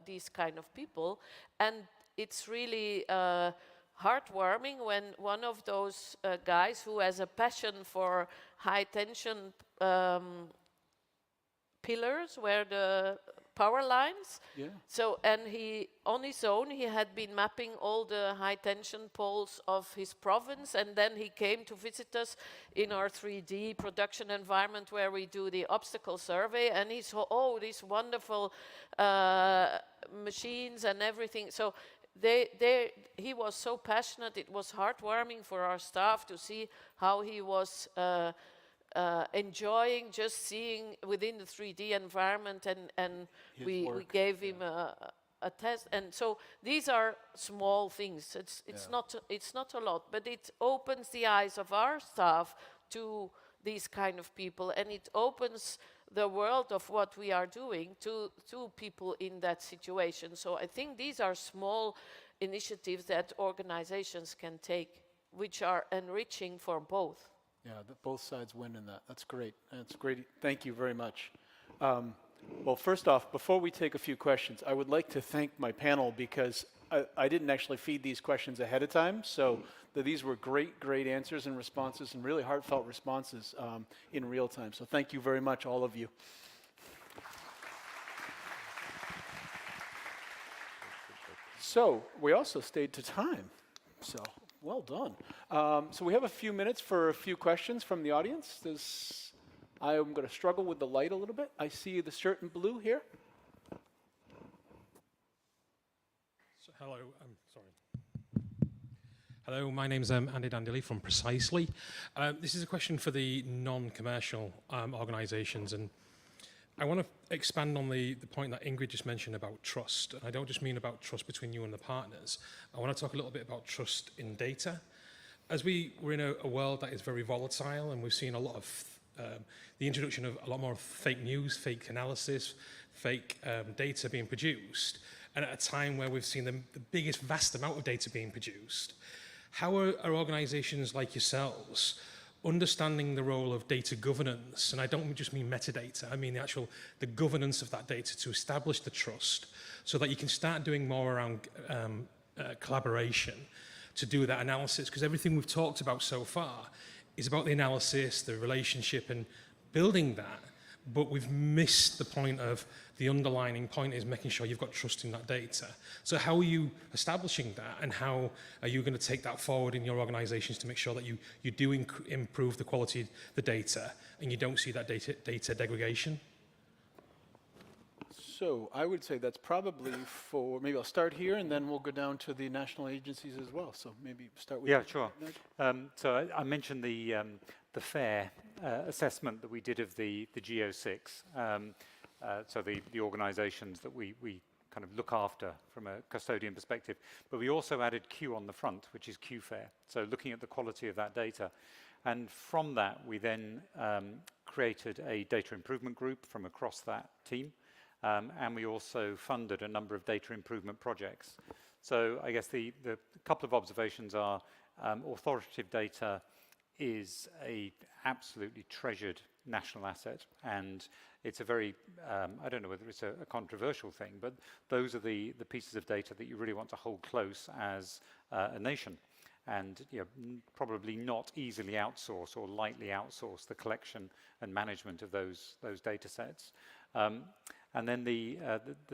these kind of people, and it's really heartwarming when one of those guys who has a passion for high tension pillars where the power lines. Yeah. So, and he, on his own, he had been mapping all the high tension poles of his province, and then he came to visit us in our 3D production environment where we do the obstacle survey, and he saw, oh, these wonderful machines and everything. So he was so passionate. It was heartwarming for our staff to see how he was enjoying just seeing within the 3D environment, and we gave him a test. And so these are small things. It's not a lot, but it opens the eyes of our staff to these kind of people, and it opens the world of what we are doing to people in that situation. So I think these are small initiatives that organizations can take, which are enriching for both. Yeah, both sides win in that. That's great. That's great. Thank you very much. Well, first off, before we take a few questions, I would like to thank my panel, because I didn't actually feed these questions ahead of time, so these were great answers and responses, and really heartfelt responses in real time. So thank you very much, all of you. So we also stayed to time, so well done. So we have a few minutes for a few questions from the audience. I'm going to struggle with the light a little bit. I see the shirt in blue here. So, hello, I'm sorry. Hello, my name's Andy Dandilly from Precisely. This is a question for the non-commercial organisations, and I want to expand on the point that Ingrid just mentioned about trust. And I don't just mean about trust between you and the partners. I want to talk a little bit about trust in data. As we're in a world that is very volatile, and we've seen a lot of the introduction of a lot more fake news, fake analysis, fake data being produced, and at a time where we've seen the biggest vast amount of data being produced, how are organisations like yourselves understanding the role of data governance? And I don't just mean metadata, I mean the governance of that data to establish the trust so that you can start doing more around collaboration to do that analysis, because everything we've talked about so far is about the analysis, the relationship and building that, but we've missed the point of the underlining point is making sure you've got trust in that data. So how are you establishing that, and how are you going to take that forward in your organizations to make sure that you do improve the quality of the data and you don't see that data degradation? So I would say that's probably for, maybe I'll start here and then we'll go down to the national agencies as well. So maybe start with Yeah, you, sure. Nigel. So I mentioned the FAIR assessment that we did of the Geo6. So the organizations that we kind of look after from a custodian perspective. But we also added Q on the front, which is QFAIR. So looking at the quality of that data. And from that, we then created a data improvement group from across that team. And we also funded a number of data improvement projects. So I guess the couple of observations are authoritative data is a absolutely treasured national asset, and it's a very, I don't know whether it's a controversial thing, but those are the pieces of data that you really want to hold close as a nation, and probably not easily outsource or lightly outsource the collection and management of those data sets. And then the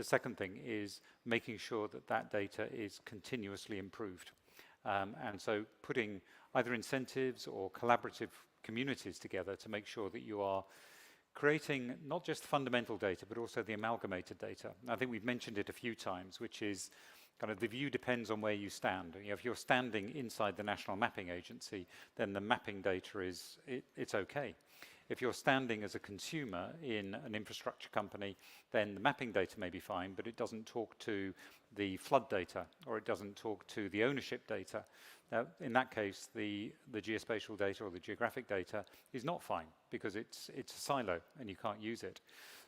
second thing is making sure that data is continuously improved. And so putting either incentives or collaborative communities together to make sure that you are creating not just fundamental data, but also the amalgamated data. And I think we've mentioned it a few times, which is kind of the view depends on where you stand. If you're standing inside the National Mapping Agency, then the mapping data it's okay. If you're standing as a consumer in an infrastructure company, then the mapping data may be fine, but it doesn't talk to the flood data, or it doesn't talk to the ownership data. Now, in that case, the geospatial data or the geographic data is not fine, because it's a silo and you can't use it.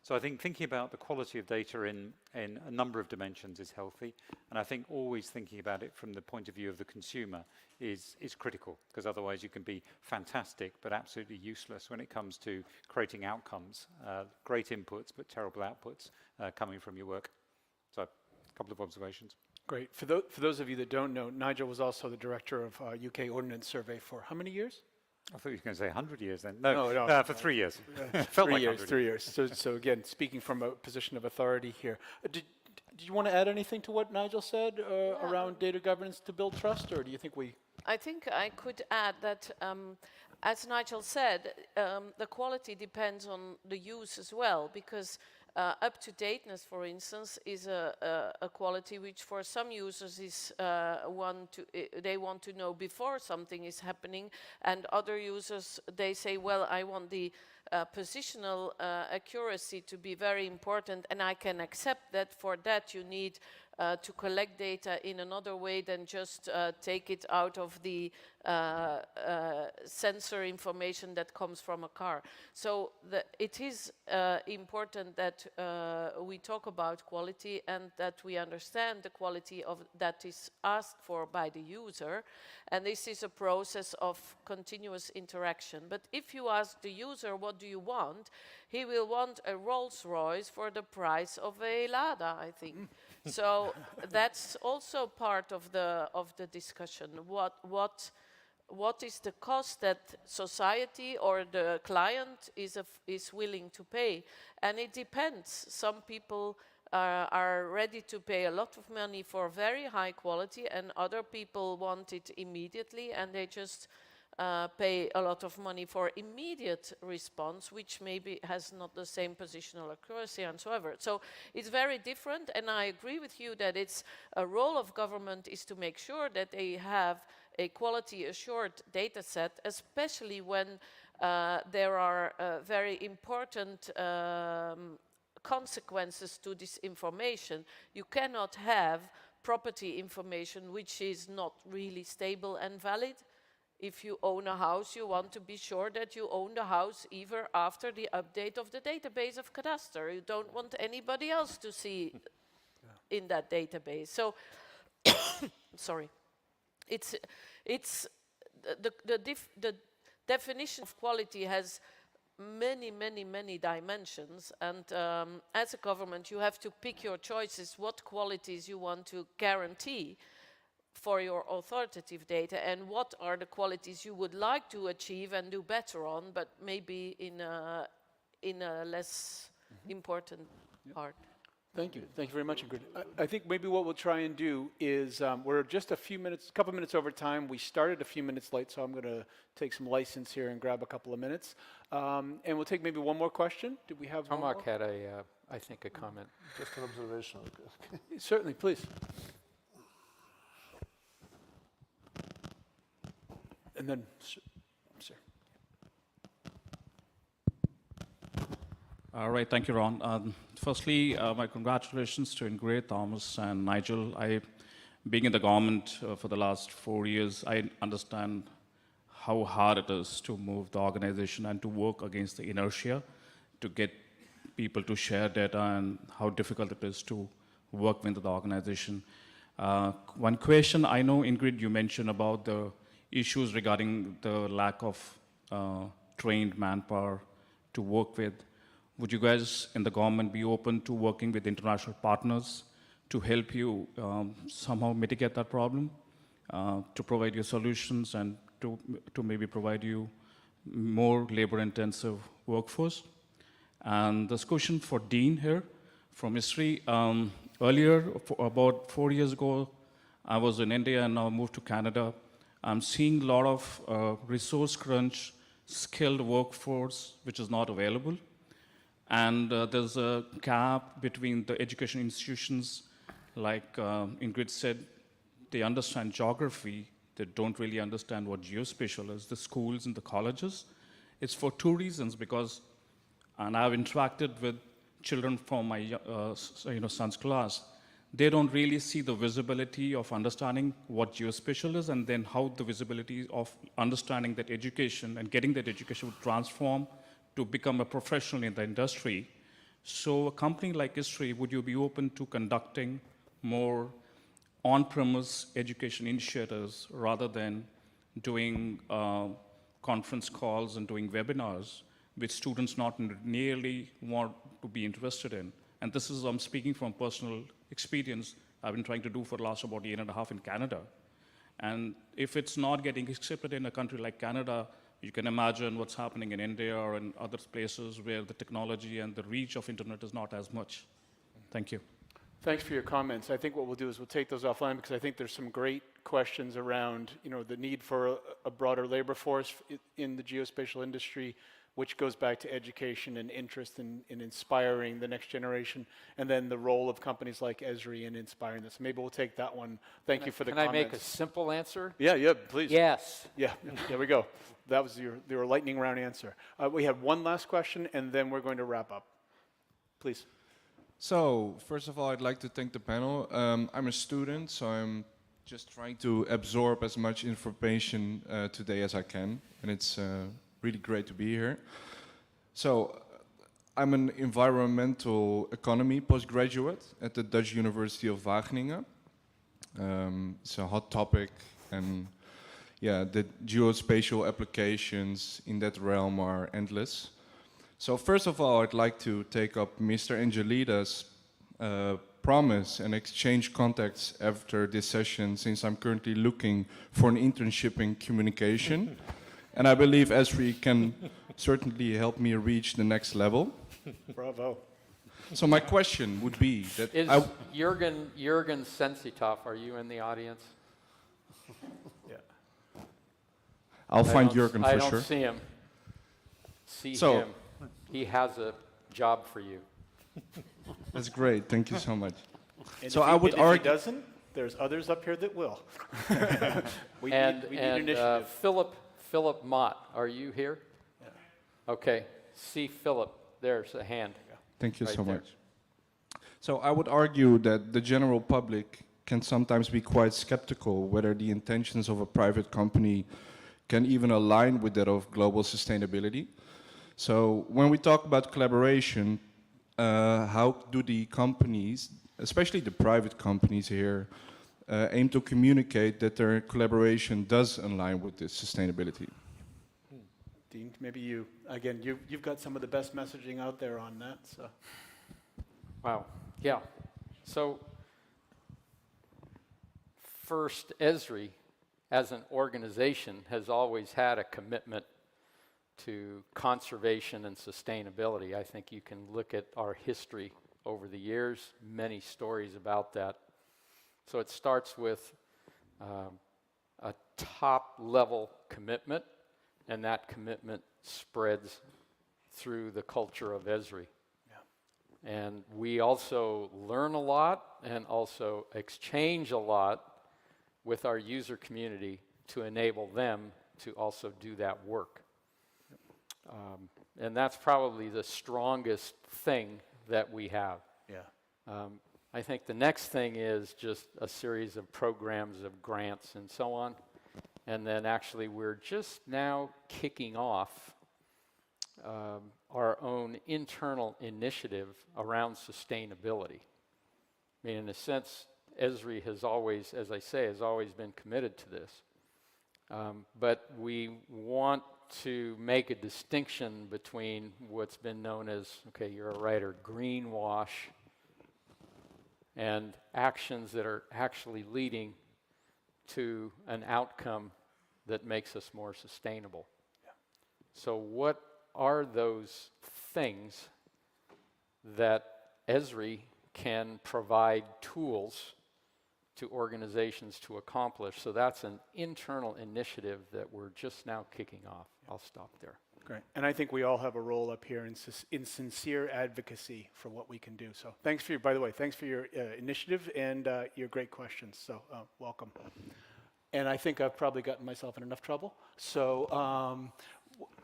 So I think thinking about the quality of data in a number of dimensions is healthy, and I think always thinking about it from the point of view of the consumer is critical, because otherwise you can be fantastic but absolutely useless when it comes to creating outcomes, great inputs but terrible outputs coming from your work. So a couple of observations. Great. For those of you that don't know, Nigel was also the director of UK Ordnance Survey for how many years? I thought you were going to say 100 years then. No, for 3 years. Felt like 3 years. So again, speaking from a position of authority here. Did you want to add anything to what Nigel said around data governance to build trust, or do you think we... I think I could add that, as Nigel said, the quality depends on the use as well, because up-to-dateness, for instance, is a quality which for some users is they want to know before something is happening, and other users, they say, well, I want the positional accuracy to be very important, and I can accept that. For that you need to collect data in another way than just take it out of the sensor information that comes from a car. So it is important that we talk about quality and that we understand the quality of that is asked for by the user. And this is a process of continuous interaction. But if you ask the user, what do you want? He will want a Rolls-Royce for the price of a Lada, I think. So that's also part of the discussion. What is the cost that society or the client is willing to pay? And it depends. Some people are ready to pay a lot of money for very high quality, and other people want it immediately, and they just pay a lot of money for immediate response, which maybe has not the same positional accuracy and so on. So it's very different, and I agree with you that it's a role of government is to make sure that they have a quality assured data set, especially when there are very important consequences to this information. You cannot have property information which is not really stable and valid. If you own a house, you want to be sure that you own the house even after the update of the database of Cadastre. You don't want anybody else to see in that database. So, sorry, it's the definition of quality has many dimensions, and as a government you have to pick your choices, what qualities you want to guarantee for your authoritative data, and what are the qualities you would like to achieve and do better on, but maybe in a less important part. Thank you. Thank you very much, Ingrid. I think maybe what we'll try and do is, we're just a couple minutes over time. We started a few minutes late, so I'm going to take some license here and grab a couple of minutes. And we'll take maybe one more question. Did we have one more? Tomak had I think, a comment. Just an observation. Okay. Certainly, please. And then, sir. All right, thank you, Ron. Firstly, my congratulations to Ingrid, Thomas, and Nigel. Being in the government for the last 4 years, I understand how hard it is to move the organization and to work against the inertia, to get people to share data, and how difficult it is to work within the organization. One question, I know, Ingrid, you mentioned about the issues regarding the lack of trained manpower to work with. Would you guys in the government be open to working with international partners to help you somehow mitigate that problem, to provide you solutions and to maybe provide you more labor-intensive workforce? And this question for Dean here from history. Earlier, about 4 years ago, I was in India and now moved to Canada. I'm seeing a lot of resource crunch, skilled workforce, which is not available. And there's a gap between the education institutions, like Ingrid said, they understand geography, they don't really understand what geospatial is, the schools and the colleges. It's for two reasons, because, and I've interacted with children from my son's class, they don't really see the visibility of understanding what geospatial is, and then how the visibility of understanding that education and getting that education would transform to become a professional in the industry. So a company like History, would you be open to conducting more on-premise education initiatives rather than doing conference calls and doing webinars, which students not nearly want to be interested in? And this is, I'm speaking from personal experience, I've been trying to do for the last about 1.5 years in Canada. And if it's not getting accepted in a country like Canada, you can imagine what's happening in India or in other places where the technology and the reach of internet is not as much. Thank you. Thanks for your comments. I think what we'll do is we'll take those offline, because I think there's some great questions around, the need for a broader labor force in the geospatial industry, which goes back to education and interest in inspiring the next generation, and then the role of companies like Esri in inspiring this. Maybe we'll take that one. Thank you for the comments. Can I make a simple answer? Yeah, please. Yes. Yeah, there we go. That was your lightning round answer. We have one last question, and then we're going to wrap up. Please. So, first of all, I'd like to thank the panel. I'm a student, so I'm just trying to absorb as much information today as I can, and it's really great to be here. So, I'm an environmental economy postgraduate at the Dutch University of Wageningen. It's a hot topic, and yeah, the geospatial applications in that realm are endless. So first of all, I'd like to take up Mr. Angelida's promise and exchange contacts after this session, since I'm currently looking for an internship in communication. And I believe Esri can certainly help me reach the next level. Bravo. So my question would be that... Is Jürgen Sensitov, are you in the audience? Yeah. I'll find Jürgen for sure. I don't see him. See him. He has a job for you. That's great. Thank you so much. And so if I would if argue. he doesn't, there's others up here that will. we need initiative. Philip Mott, are you here? Yeah. Okay, see Philip, there's a hand. Thank you right so there. much. So I would argue that the general public can sometimes be quite skeptical whether the intentions of a private company can even align with that of global sustainability. So when we talk about collaboration, how do the companies, especially the private companies here, aim to communicate that their collaboration does align with this sustainability? Dean, maybe you, again, you've got some of the best messaging out there on that. So. Wow, yeah. So first, Esri, as an organization, has always had a commitment to conservation and sustainability. I think you can look at our history over the years, many stories about that. So it starts with a top-level commitment, and that commitment spreads through the culture of Esri. Yeah. And we also learn a lot and also exchange a lot with our user community to enable them to also do that work. And that's probably the strongest thing that we have. Yeah. I think the next thing is just a series of programs of grants and so on. And then actually we're just now kicking off our own internal initiative around sustainability. I mean, in a sense, Esri has always, as I say, has always been committed to this. But we want to make a distinction between what's been known as, okay, you're a writer, greenwash, and actions that are actually leading to an outcome that makes us more sustainable. Yeah. So what are those things that Esri can provide tools to organizations to accomplish? So that's an internal initiative that we're just now kicking off. Yeah. I'll stop there. Great. And I think we all have a role up here in sincere advocacy for what we can do. So thanks for your, by the way, thanks for your initiative and your great questions. So welcome. And I think I've probably gotten myself in enough trouble. So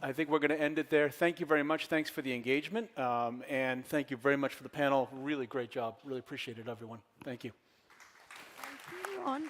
I think we're going to end it there. Thank you very much. Thanks for the engagement. And thank you very much for the panel. Really great job. Really appreciate it, everyone. Thank you. Thank you, Ron.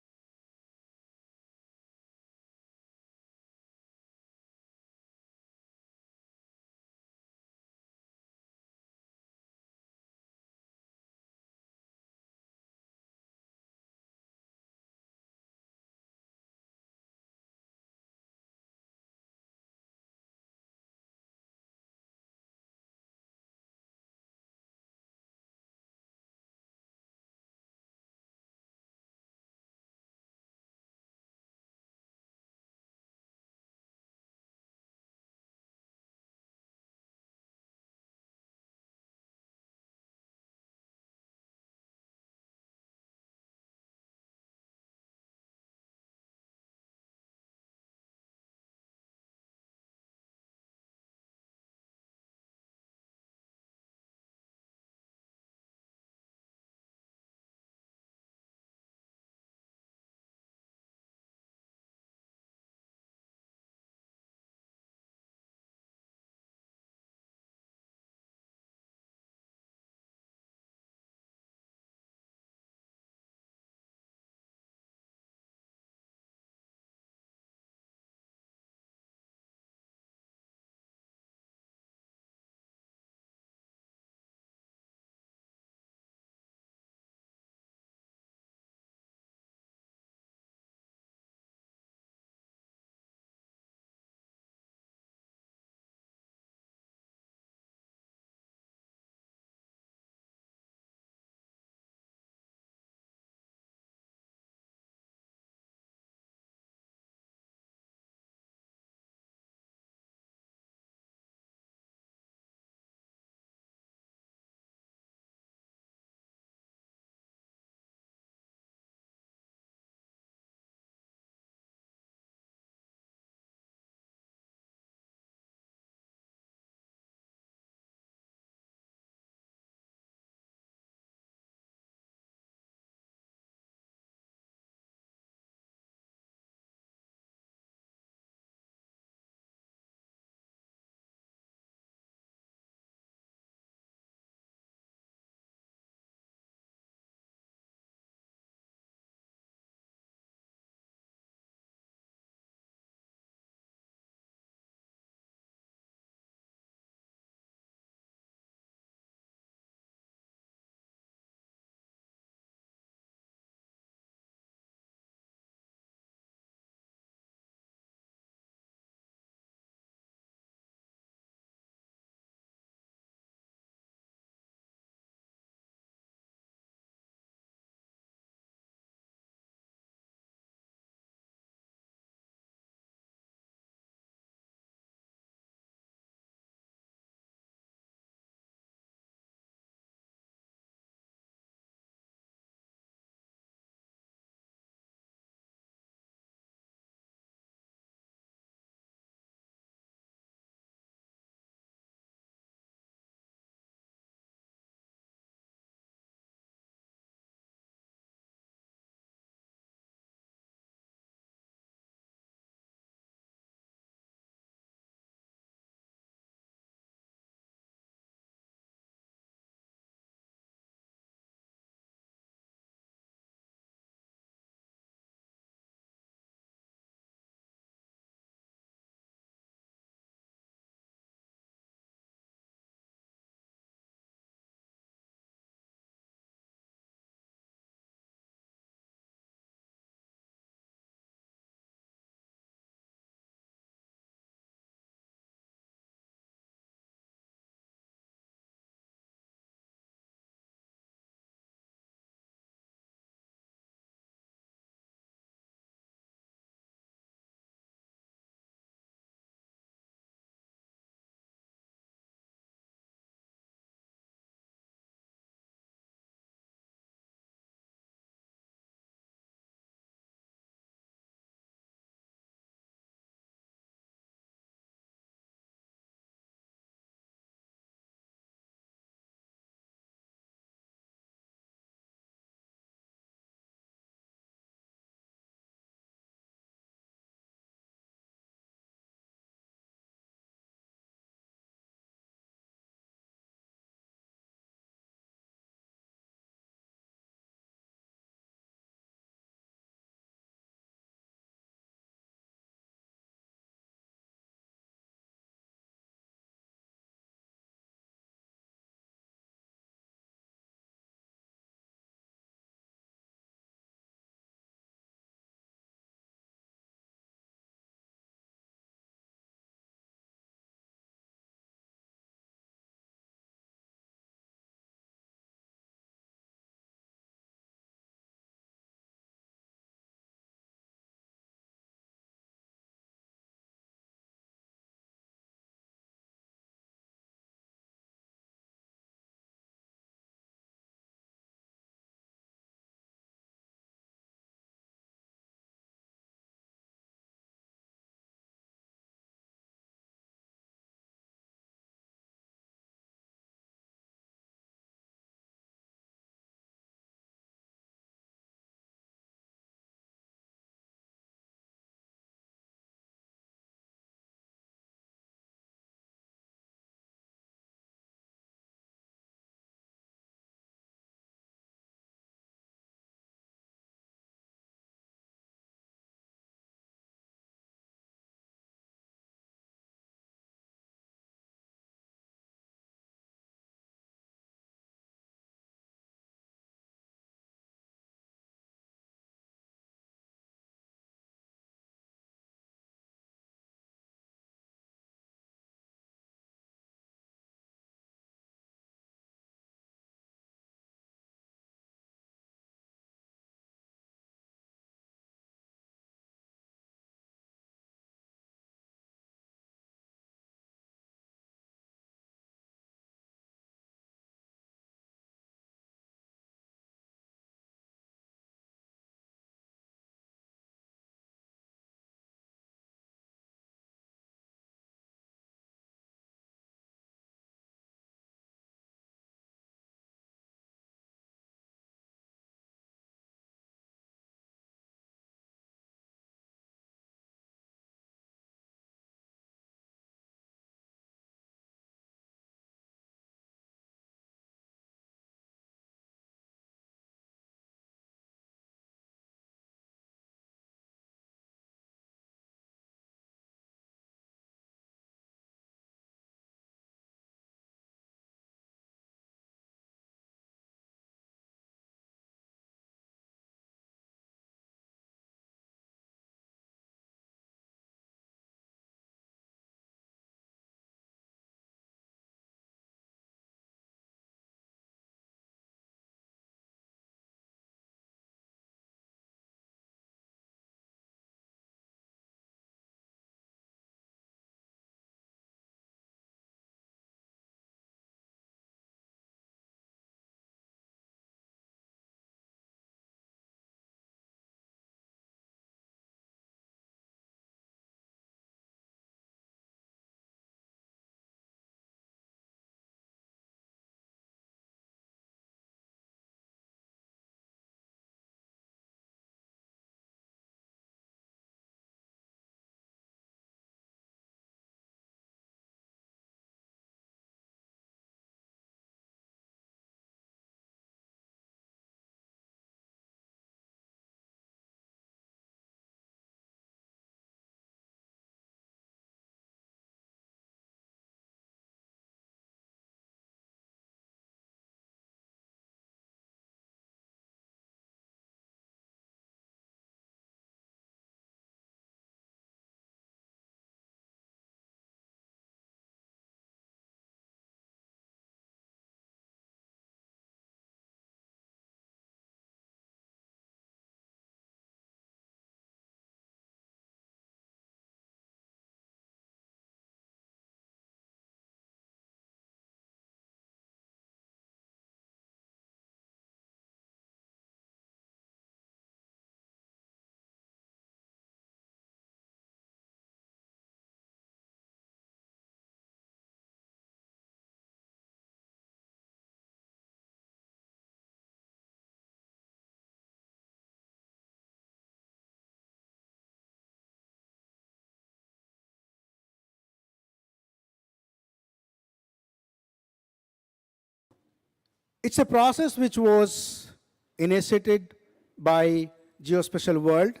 It's a process which was initiated by Geospatial World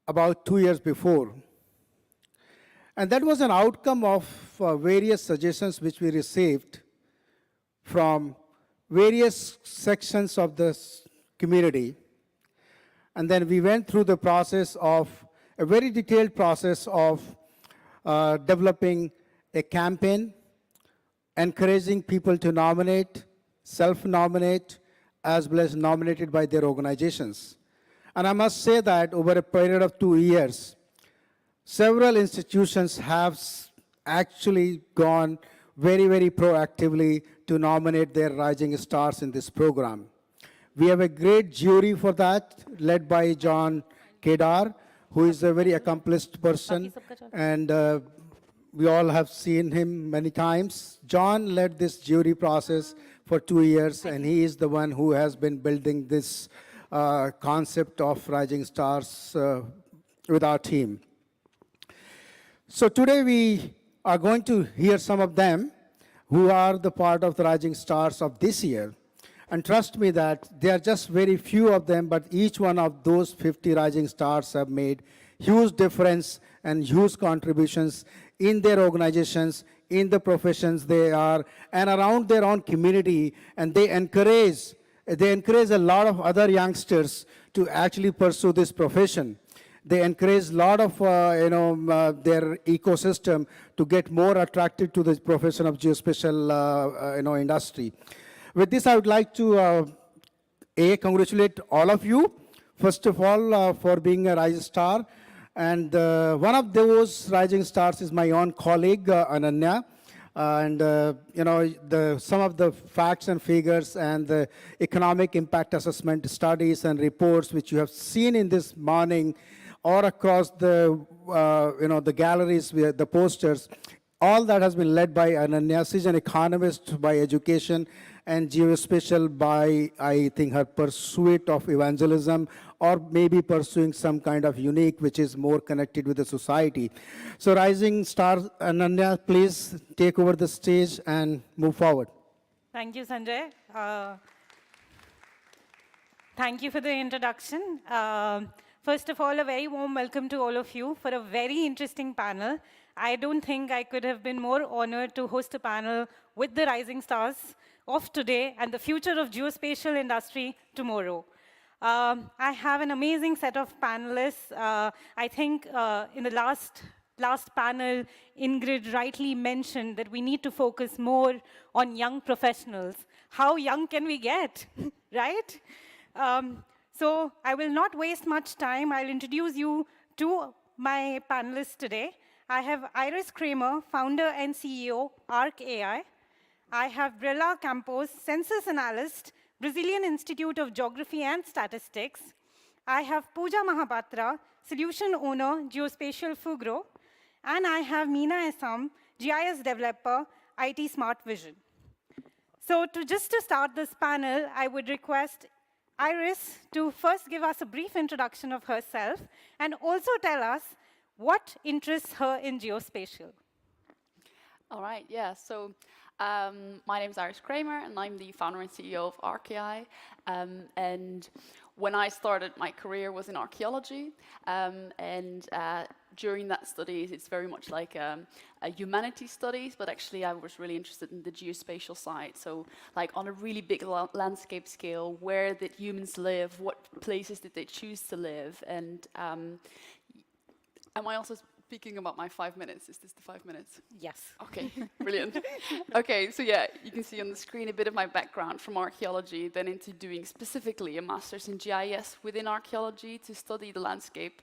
about 2 years before. And that was an outcome of various suggestions which we received from various sections of the community. And then we went through the process of, a very detailed process of developing a campaign, encouraging people to nominate, self-nominate, as well as nominated by their organizations. And I must say that over a period of 2 years, several institutions have actually gone very, very proactively to nominate their rising stars in this program. We have a great jury for that, led by John Kedar, who is a very accomplished person, and we all have seen him many times. John led this jury process for 2 years, and he is the one who has been building this concept of rising stars with our team. So today we are going to hear some of them who are the part of the rising stars of this year. And trust me that there are just very few of them, but each one of those 50 rising stars have made huge difference and huge contributions in their organizations, in the professions they are, and around their own community. And they encourage a lot of other youngsters to actually pursue this profession. They encourage a lot of their ecosystem to get more attracted to the profession of geospatial industry. With this, I would like to congratulate all of you, first of all, for being a rising star. And one of those rising stars is my own colleague, Ananya. Some of the facts and figures and the economic impact assessment studies and reports which you have seen in this morning or across the, the galleries, the posters, all that has been led by Ananya. She's an economist by education and geospatial by, I think, her pursuit of evangelism, or maybe pursuing some kind of unique which is more connected with the society. So rising star Ananya, please take over the stage and move forward. Thank you, Sanjay. Thank you for the introduction. First of all, a very warm welcome to all of you for a very interesting panel. I don't think I could have been more honored to host a panel with the rising stars of today and the future of geospatial industry tomorrow. I have an amazing set of panelists. I think in the last panel, Ingrid rightly mentioned that we need to focus more on young professionals. How young can we get, right? So I will not waste much time. I'll introduce you to my panelists today. I have Iris Kramer, founder and CEO, ArcAI. I have Brella Campos, census analyst, Brazilian Institute of Geography and Statistics. I have Pooja Mahapatra, solution owner, Geospatial Fugro. And I have Meena Assam, GIS developer, IT Smart Vision. So just to start this panel, I would request Iris to first give us a brief introduction of herself and also tell us what interests her in geospatial. All right, yeah, so my name is Iris Kramer, and I'm the founder and CEO of ArcAI. And when I started, my career was in archaeology, and during that studies, it's very much like a humanities studies, but actually I was really interested in the geospatial side. So like on a really big landscape scale, where did humans live? What places did they choose to live? And am I also speaking about my 5 minutes? Is this the 5 minutes? Yes. Okay, brilliant. Okay, so yeah, you can see on the screen a bit of my background from archaeology, then into doing specifically a master's in GIS within archaeology to study the landscape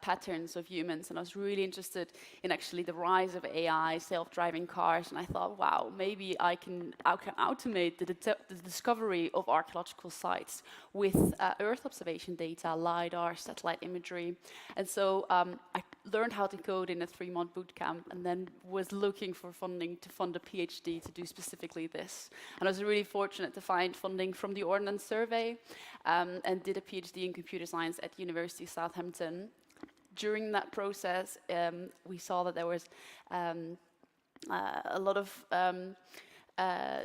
patterns of humans. And I was really interested in actually the rise of AI, self-driving cars, and I thought, wow, maybe I can automate the discovery of archaeological sites with Earth observation data, LiDAR, satellite imagery. And so I learned how to code in a 3-month bootcamp, and then was looking for funding to fund a PhD to do specifically this. And I was really fortunate to find funding from the Ordnance Survey, and did a PhD in computer science at University of Southampton. During that process, we saw that there was a lot of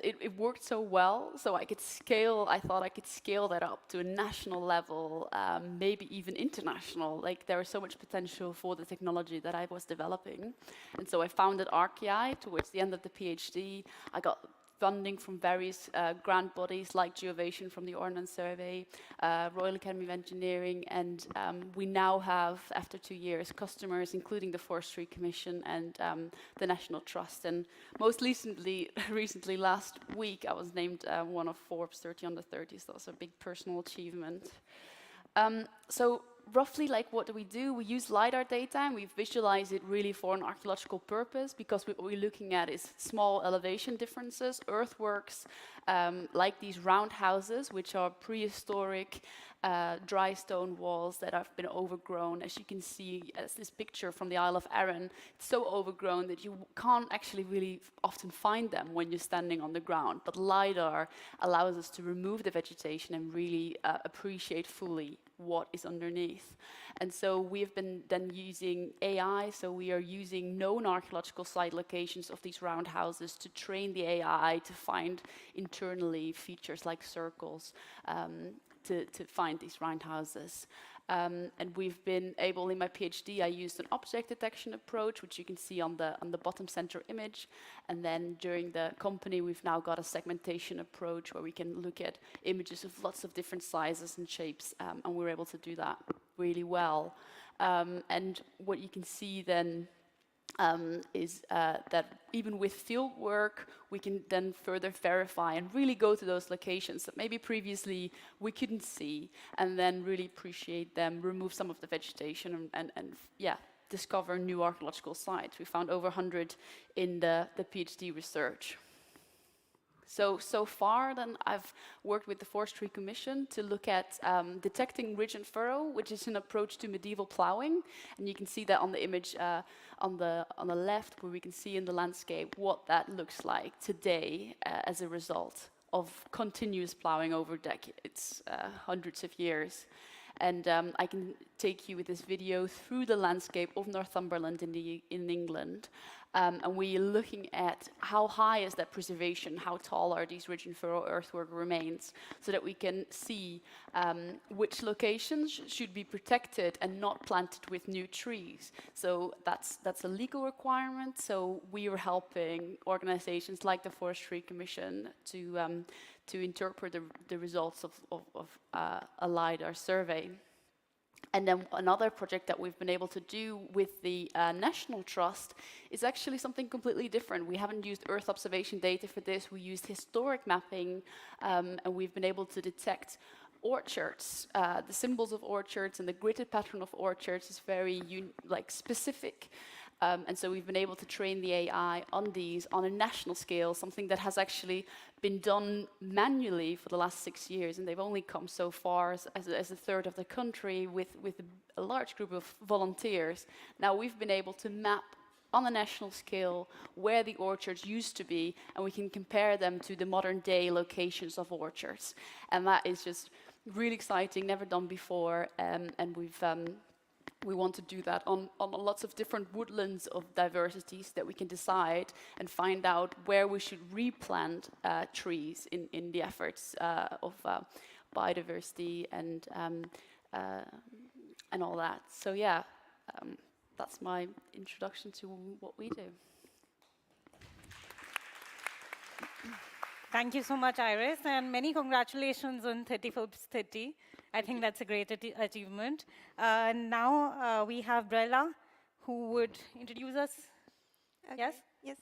it worked so well, so I thought I could scale that up to a national level, maybe even international. Like, there was so much potential for the technology that I was developing. And so I founded ArcEI towards the end of the PhD. I got funding from various grant bodies like Geovation from the Ordnance Survey, Royal Academy of Engineering, and we now have, after 2 years, customers including the Forestry Commission and the National Trust. And most recently, last week, I was named one of Forbes 30 under 30, so that's a big personal achievement. So roughly, like, what do? We use LiDAR data and we visualize it really for an archaeological purpose, because what we're looking at is small elevation differences, earthworks, like these round houses, which are prehistoric dry stone walls that have been overgrown. As you can see, as this picture from the Isle of Arran, it's so overgrown that you can't actually really often find them when you're standing on the ground. But LiDAR allows us to remove the vegetation and really appreciate fully what is underneath. And so we've been then using AI, so we are using known archaeological site locations of these round houses to train the AI to find internally features like circles, to find these round houses. And we've been able, in my PhD, I used an object detection approach, which you can see on the bottom center image. And then during the company, we've now got a segmentation approach where we can look at images of lots of different sizes and shapes, and we're able to do that really well. And what you can see then is that even with field work, we can then further verify and really go to those locations that maybe previously we couldn't see, and then really appreciate them, remove some of the vegetation, and yeah, discover new archaeological sites. We found over 100 in the PhD research. So far, then, I've worked with the Forestry Commission to look at detecting ridge and furrow, which is an approach to medieval ploughing. And you can see that on the image on the left, where we can see in the landscape what that looks like today as a result of continuous ploughing over decades, hundreds of years. And I can take you with this video through the landscape of Northumberland in England. And we're looking at how high is that preservation, how tall are these ridge and furrow earthwork remains, so that we can see which locations should be protected and not planted with new trees. So that's a legal requirement. So we are helping organizations like the Forestry Commission to interpret the results of a LiDAR survey. And then another project that we've been able to do with the National Trust is actually something completely different. We haven't used Earth observation data for this. We used historic mapping, and we've been able to detect orchards. The symbols of orchards and the gridded pattern of orchards is very specific. And so we've been able to train the AI on these on a national scale, something that has actually been done manually for the last 6 years, and they've only come so far as a third of the country with a large group of volunteers. Now we've been able to map on a national scale where the orchards used to be, and we can compare them to the modern day locations of orchards. And that is just really exciting, never done before, and we want to do that on lots of different woodlands of diversities, that we can decide and find out where we should replant trees in the efforts of biodiversity and all that. So yeah, that's my introduction to what we do. Thank you so much, Iris, and many congratulations on 30 Forbes 30. I think that's a great achievement. Now we have Brella, who would introduce us. Okay. Yes? Yes.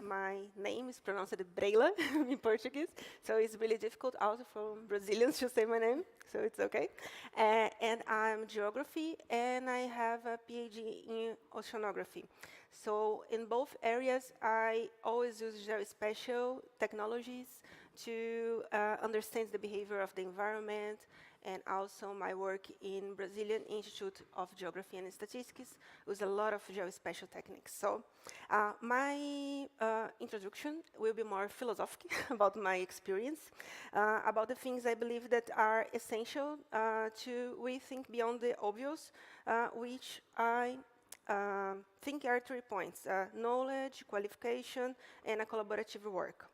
My name is pronounced Breila in Portuguese, so it's really difficult also for Brazilians to say my name, so it's okay. And I'm geography, and I have a PhD in oceanography. So in both areas, I always use geospatial technologies to understand the behavior of the environment, and also my work in Brazilian Institute of Geography and Statistics with a lot of geospatial techniques. So my introduction will be more philosophical about my experience, about the things I believe that are essential to we think beyond the obvious, which I think are 3 points: knowledge, qualification, and a collaborative work.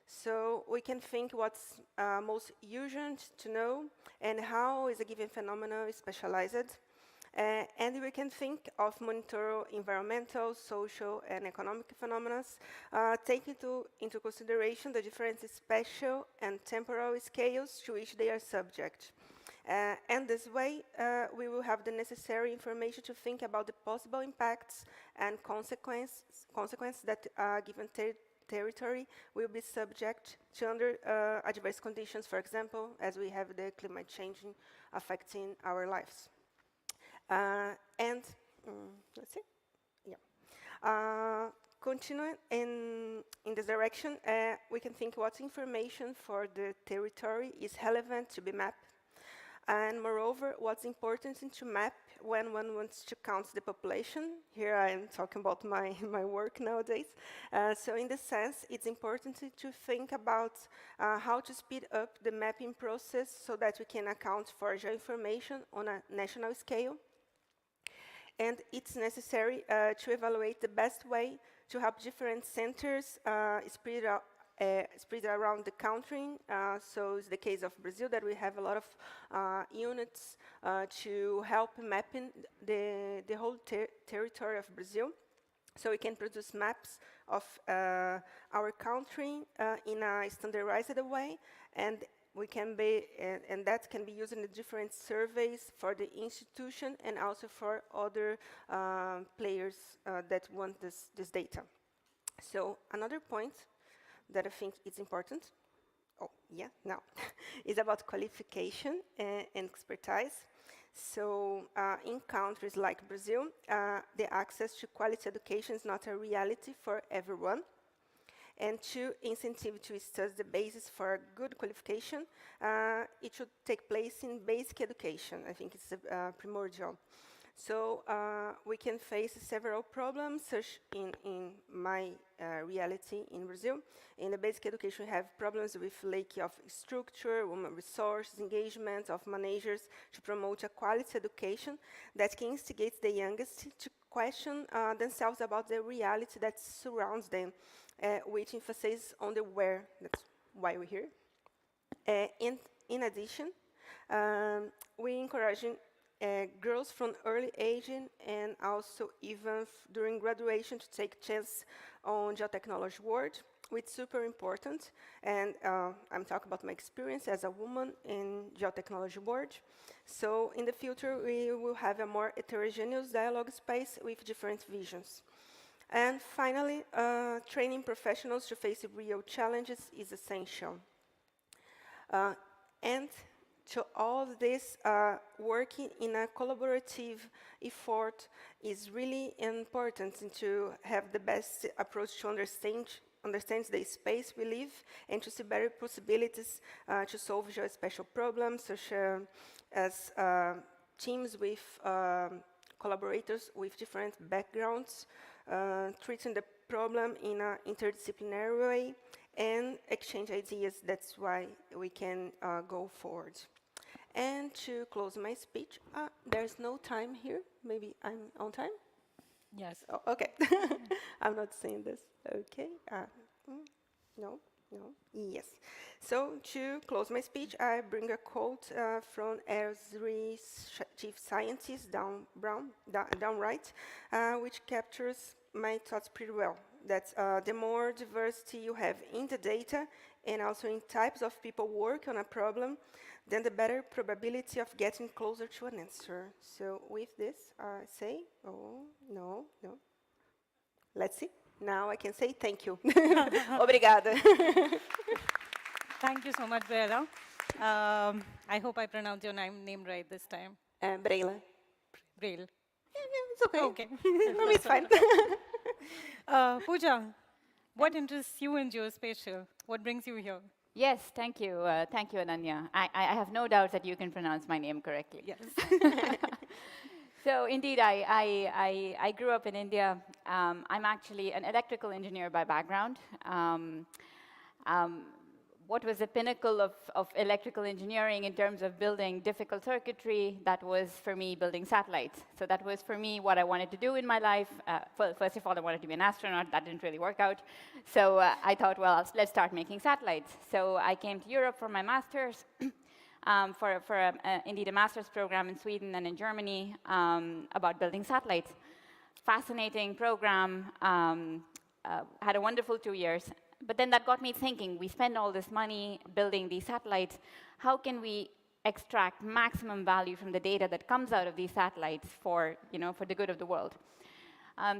So we can think what's most urgent to know and how is a given phenomenon specialized. And we can think of monitor environmental, social, and economic phenomena, taking into consideration the different spatial and temporal scales to which they are subject. And this way, we will have the necessary information to think about the possible impacts and consequences that a given territory will be subject to under adverse conditions, for example, as we have the climate change affecting our lives. Let's see, yeah. Continuing in this direction, we can think what information for the territory is relevant to be mapped, and moreover, what's important to map when one wants to count the population. Here I am talking about my work nowadays. So in this sense, it's important to think about how to speed up the mapping process so that we can account for geoinformation on a national scale. And it's necessary to evaluate the best way to help different centers spread around the country. So it's the case of Brazil that we have a lot of units to help mapping the whole territory of Brazil. So we can produce maps of our country in a standardized way, and we can be, and that can be used in the different surveys for the institution and also for other players that want this data. So another point that I think is important, is about qualification and expertise. So in countries like Brazil, the access to quality education is not a reality for everyone. And to incentive to study the basis for a good qualification, it should take place in basic education. I think it's primordial. So we can face several problems, such in my reality in Brazil. In the basic education, we have problems with lack of structure, human resources, engagement of managers to promote a quality education that can instigate the youngest to question themselves about the reality that surrounds them, which emphasizes on the where. That's why we're here. In addition, we encouraging girls from early age and also even during graduation to take chance on geotechnology world, which is super important. And I'm talking about my experience as a woman in geotechnology world. So in the future, we will have a more heterogeneous dialogue space with different visions. And finally, training professionals to face real challenges is essential. And to all of this, working in a collaborative effort is really important to have the best approach to understand the space we live and to see better possibilities to solve geospatial problems, such as teams with collaborators with different backgrounds, treating the problem in an interdisciplinary way, and exchange ideas. That's why we can go forward. And to close my speech, there's no time here. Maybe I'm on time? Yes. Oh, okay. I'm not saying this. Okay. No. Yes. So to close my speech, I bring a quote from Esri's chief scientist, down right, which captures my thoughts pretty well. That the more diversity you have in the data and also in types of people work on a problem, then the better probability of getting closer to an answer. So with this, I say, no. Let's see. Now I can say thank you. Obrigada. Thank you so much, Bella. I hope I pronounced your name right this time. Breila. Braille. It's okay. Okay. No, it's fine. Pooja, what interests you in geospatial? What brings you here? Yes, thank you. Thank you, Ananya. I have no doubt that you can pronounce my name correctly. Yes. So indeed, I grew up in India. I'm actually an electrical engineer by background. what was the pinnacle of electrical engineering in terms of building difficult circuitry, that was for me building satellites. So that was for me what I wanted to do in my life. First of all, I wanted to be an astronaut. That didn't really work out. So I thought, well, let's start making satellites. So I came to Europe for my master's, indeed a master's program in Sweden and in Germany about building satellites. Fascinating program, had a wonderful 2 years. But then that got me thinking, we spend all this money building these satellites, how can we extract maximum value from the data that comes out of these satellites for the good of the world?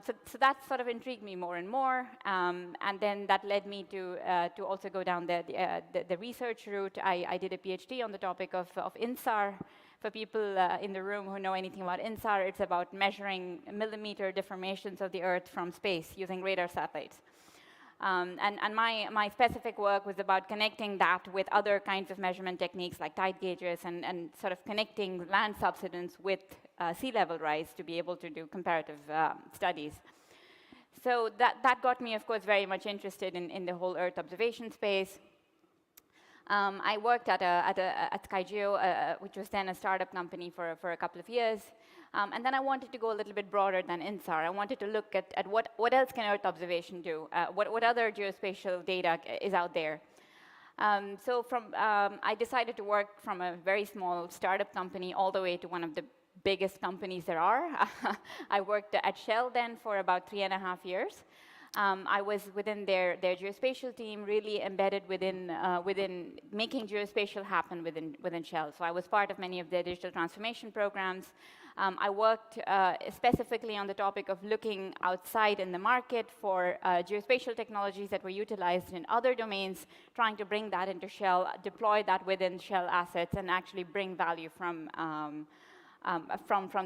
So that sort of intrigued me more and more, and then that led me to also go down the research route. I did a PhD on the topic of INSAR. For people in the room who know anything about INSAR, it's about measuring millimeter deformations of the Earth from space using radar satellites. And my specific work was about connecting that with other kinds of measurement techniques like tide gauges and sort of connecting land subsidence with sea level rise to be able to do comparative studies. So that got me, of course, very much interested in the whole Earth observation space. I worked at SkyGeo, which was then a startup company for a couple of years. And then I wanted to go a little bit broader than INSAR. I wanted to look at what else can Earth observation do? What other geospatial data is out there? So I decided to work from a very small startup company all the way to one of the biggest companies there are. I worked at Shell then for about 3.5 years. I was within their geospatial team, really embedded within making geospatial happen within Shell. So I was part of many of their digital transformation programs. I worked specifically on the topic of looking outside in the market for geospatial technologies that were utilized in other domains, trying to bring that into Shell, deploy that within Shell assets, and actually bring value from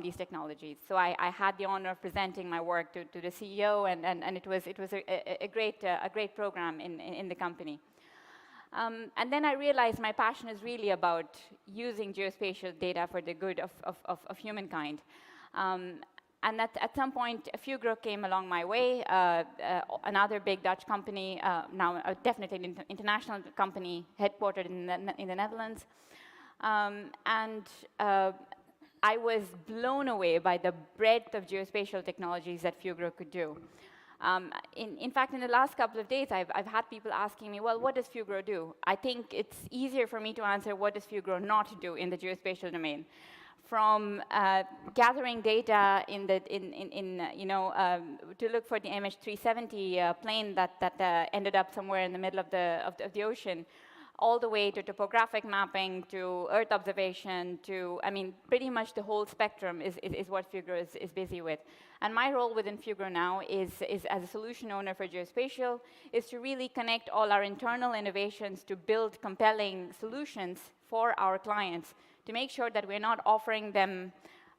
these technologies. So I had the honor of presenting my work to the CEO, and it was a great program in the company. And then I realized my passion is really about using geospatial data for the good of humankind. And at some point, Fugro came along my way, another big Dutch company, now definitely an international company headquartered in the Netherlands. I was blown away by the breadth of geospatial technologies that Fugro could do. In fact, in the last couple of days, I've had people asking me, well, what does Fugro do? I think it's easier for me to answer what does Fugro not do in the geospatial domain. From gathering data to look for the MH370 plane that ended up somewhere in the middle of the ocean, all the way to topographic mapping, to Earth observation, to, pretty much the whole spectrum is what Fugro is busy with. And my role within Fugro now is as a solution owner for geospatial, is to really connect all our internal innovations to build compelling solutions for our clients, to make sure that we're not offering them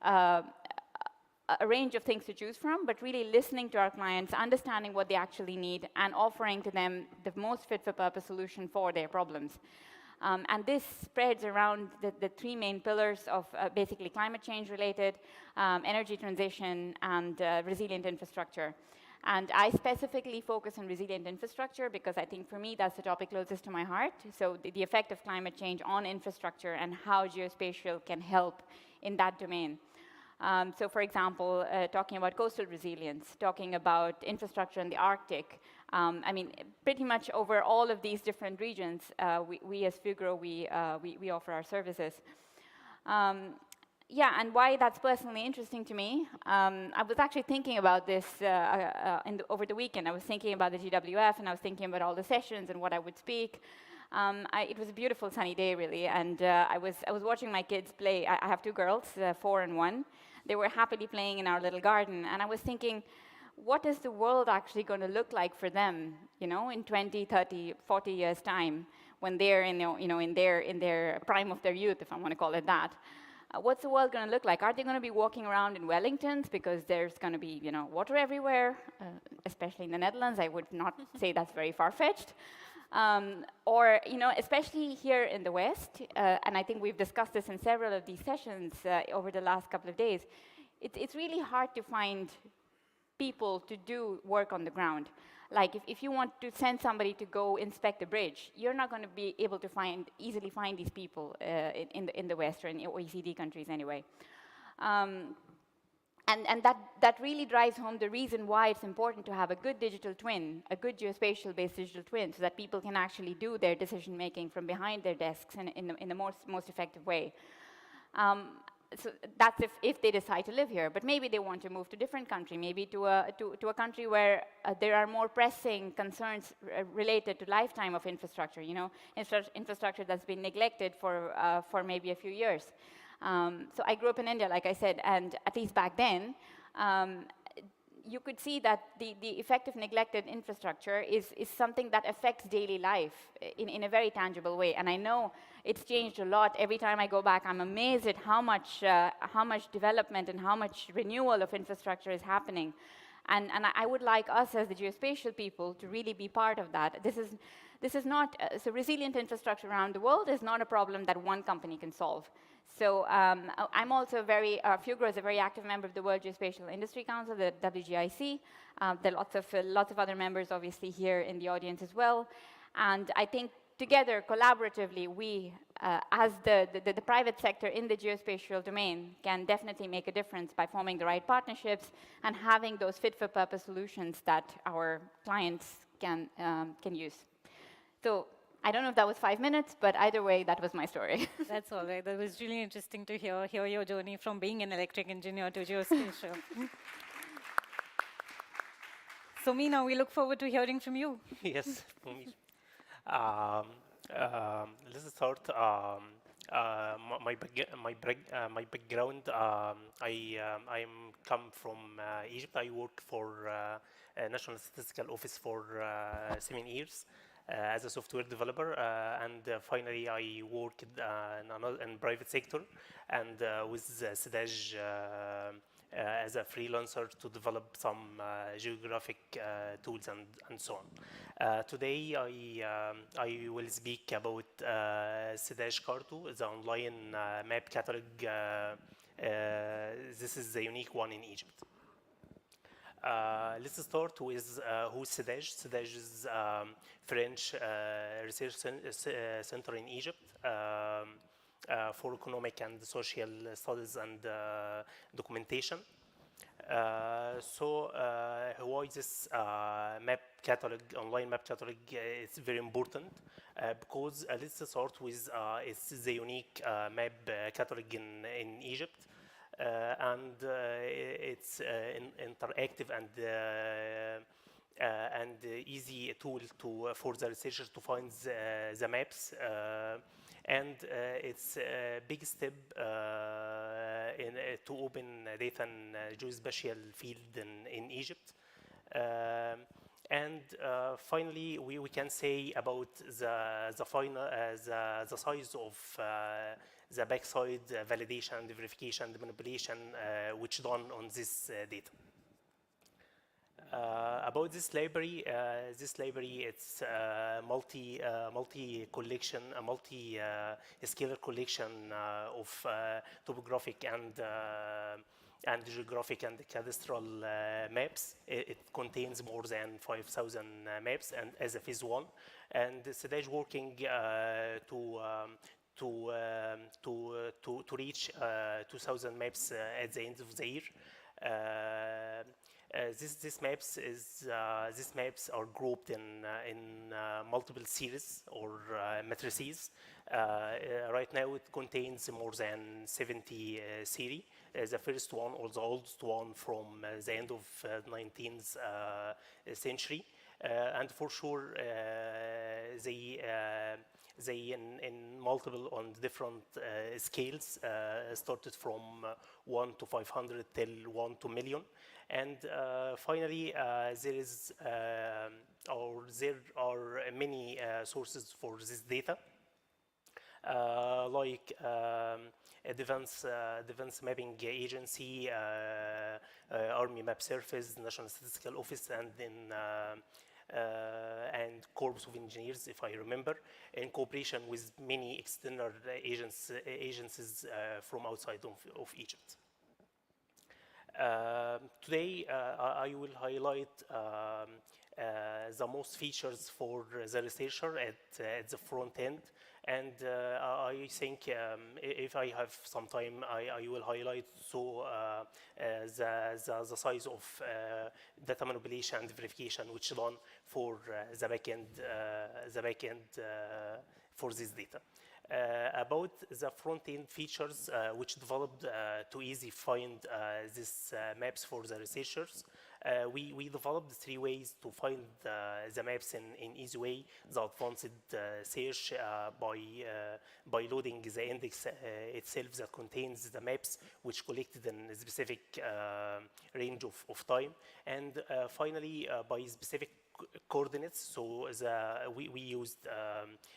a range of things to choose from, but really listening to our clients, understanding what they actually need, and offering to them the most fit-for-purpose solution for their problems. And this spreads around the three main pillars of basically climate change related, energy transition, and resilient infrastructure. And I specifically focus on resilient infrastructure because I think for me that's the topic closest to my heart. So the effect of climate change on infrastructure and how geospatial can help in that domain. So for example, talking about coastal resilience, talking about infrastructure in the Arctic, pretty much over all of these different regions, we as Fugro, we offer our services. And why that's personally interesting to me, I was actually thinking about this over the weekend. I was thinking about the GWF, and I was thinking about all the sessions and what I would speak. It was a beautiful sunny day, really, and I was watching my kids play. I have two girls, 4 and 1. They were happily playing in our little garden, and I was thinking, what is the world actually going to look like for them, in 20, 30, 40 years' time, when they're in their prime of their youth, if I want to call it that? What's the world going to look like? Are they going to be walking around in Wellingtons because there's going to be, water everywhere, especially in the Netherlands? I would not say that's very far-fetched. Or, especially here in the West, and I think we've discussed this in several of these sessions over the last couple of days, it's really hard to find people to do work on the ground. Like if you want to send somebody to go inspect a bridge, you're not going to be able to easily find these people in the West or in OECD countries anyway. And that really drives home the reason why it's important to have a good digital twin, a good geospatial-based digital twin, so that people can actually do their decision-making from behind their desks in the most effective way. So that's if they decide to live here. But maybe they want to move to a different country, maybe to a country where there are more pressing concerns related to lifetime of infrastructure, you know, infrastructure that's been neglected for maybe a few years. So I grew up in India, like I said, and at least back then, you could see that the effect of neglected infrastructure is something that affects daily life in a very tangible way. And I know it's changed a lot. Every time I go back, I'm amazed at how much development and how much renewal of infrastructure is happening. And I would like us as the geospatial people to really be part of that. This is not, so resilient infrastructure around the world is not a problem that one company can solve. So I'm also Fugro is a very active member of the World Geospatial Industry Council, the WGIC. There are lots of other members, obviously, here in the audience as well. And I think together, collaboratively, we, as the private sector in the geospatial domain, can definitely make a difference by forming the right partnerships and having those fit-for-purpose solutions that our clients can use. So I don't know if that was 5 minutes, but either way, that was my story. That's all right. That was really interesting to hear your journey from being an electric engineer to geospatial. So, Meena, we look forward to hearing from you. Yes, from me. Let's start. My background. I come from Egypt. I work for National Statistical Office for 7 years. As a software developer, and finally I worked in private sector and with SEDAJ as a freelancer to develop some geographic tools and so on. Today I will speak about SEDAJ Carto, the online map catalog. This is the unique one in Egypt. Let's start with who's SEDAJ. SEDAJ is French research center in Egypt for economic and social studies and documentation. So why this map catalog, online map catalog, is very important because let's start with it's the unique map catalog in Egypt. And it's interactive and easy tool for the researchers to find the maps, and it's a big step to open data in geospatial field in Egypt. And finally, we can say about the size of the backside validation, the verification, the manipulation which done on this data. About this library, it's multi-collection, a multi-scalar collection of topographic and geographic and cadastral maps. It contains more than 5,000 maps, and as a phase one, and SEDAJ working to reach 2,000 maps at the end of the year. These maps are grouped in multiple series or matrices. Right now, it contains more than 70 series. The first one, or the oldest one, from the end of 19th century, and for sure they in multiple on different scales, started from 1 to 500 till 1 to million. And finally, there are many sources for this data, like Defense Mapping Agency, Army Map Service, National Statistical Office, and Corps of Engineers, if I remember, in cooperation with many external agencies from outside of Egypt. Today, I will highlight the most features for the researcher at the front end. And I think if I have some time, I will highlight the size of data manipulation and verification which done for the backend for this data. About the front-end features which developed to easy find these maps for the researchers. We developed 3 ways to find the maps in easy way. The advanced search by loading the index itself that contains the maps which collected in a specific range of time. And finally, by specific coordinates. So we used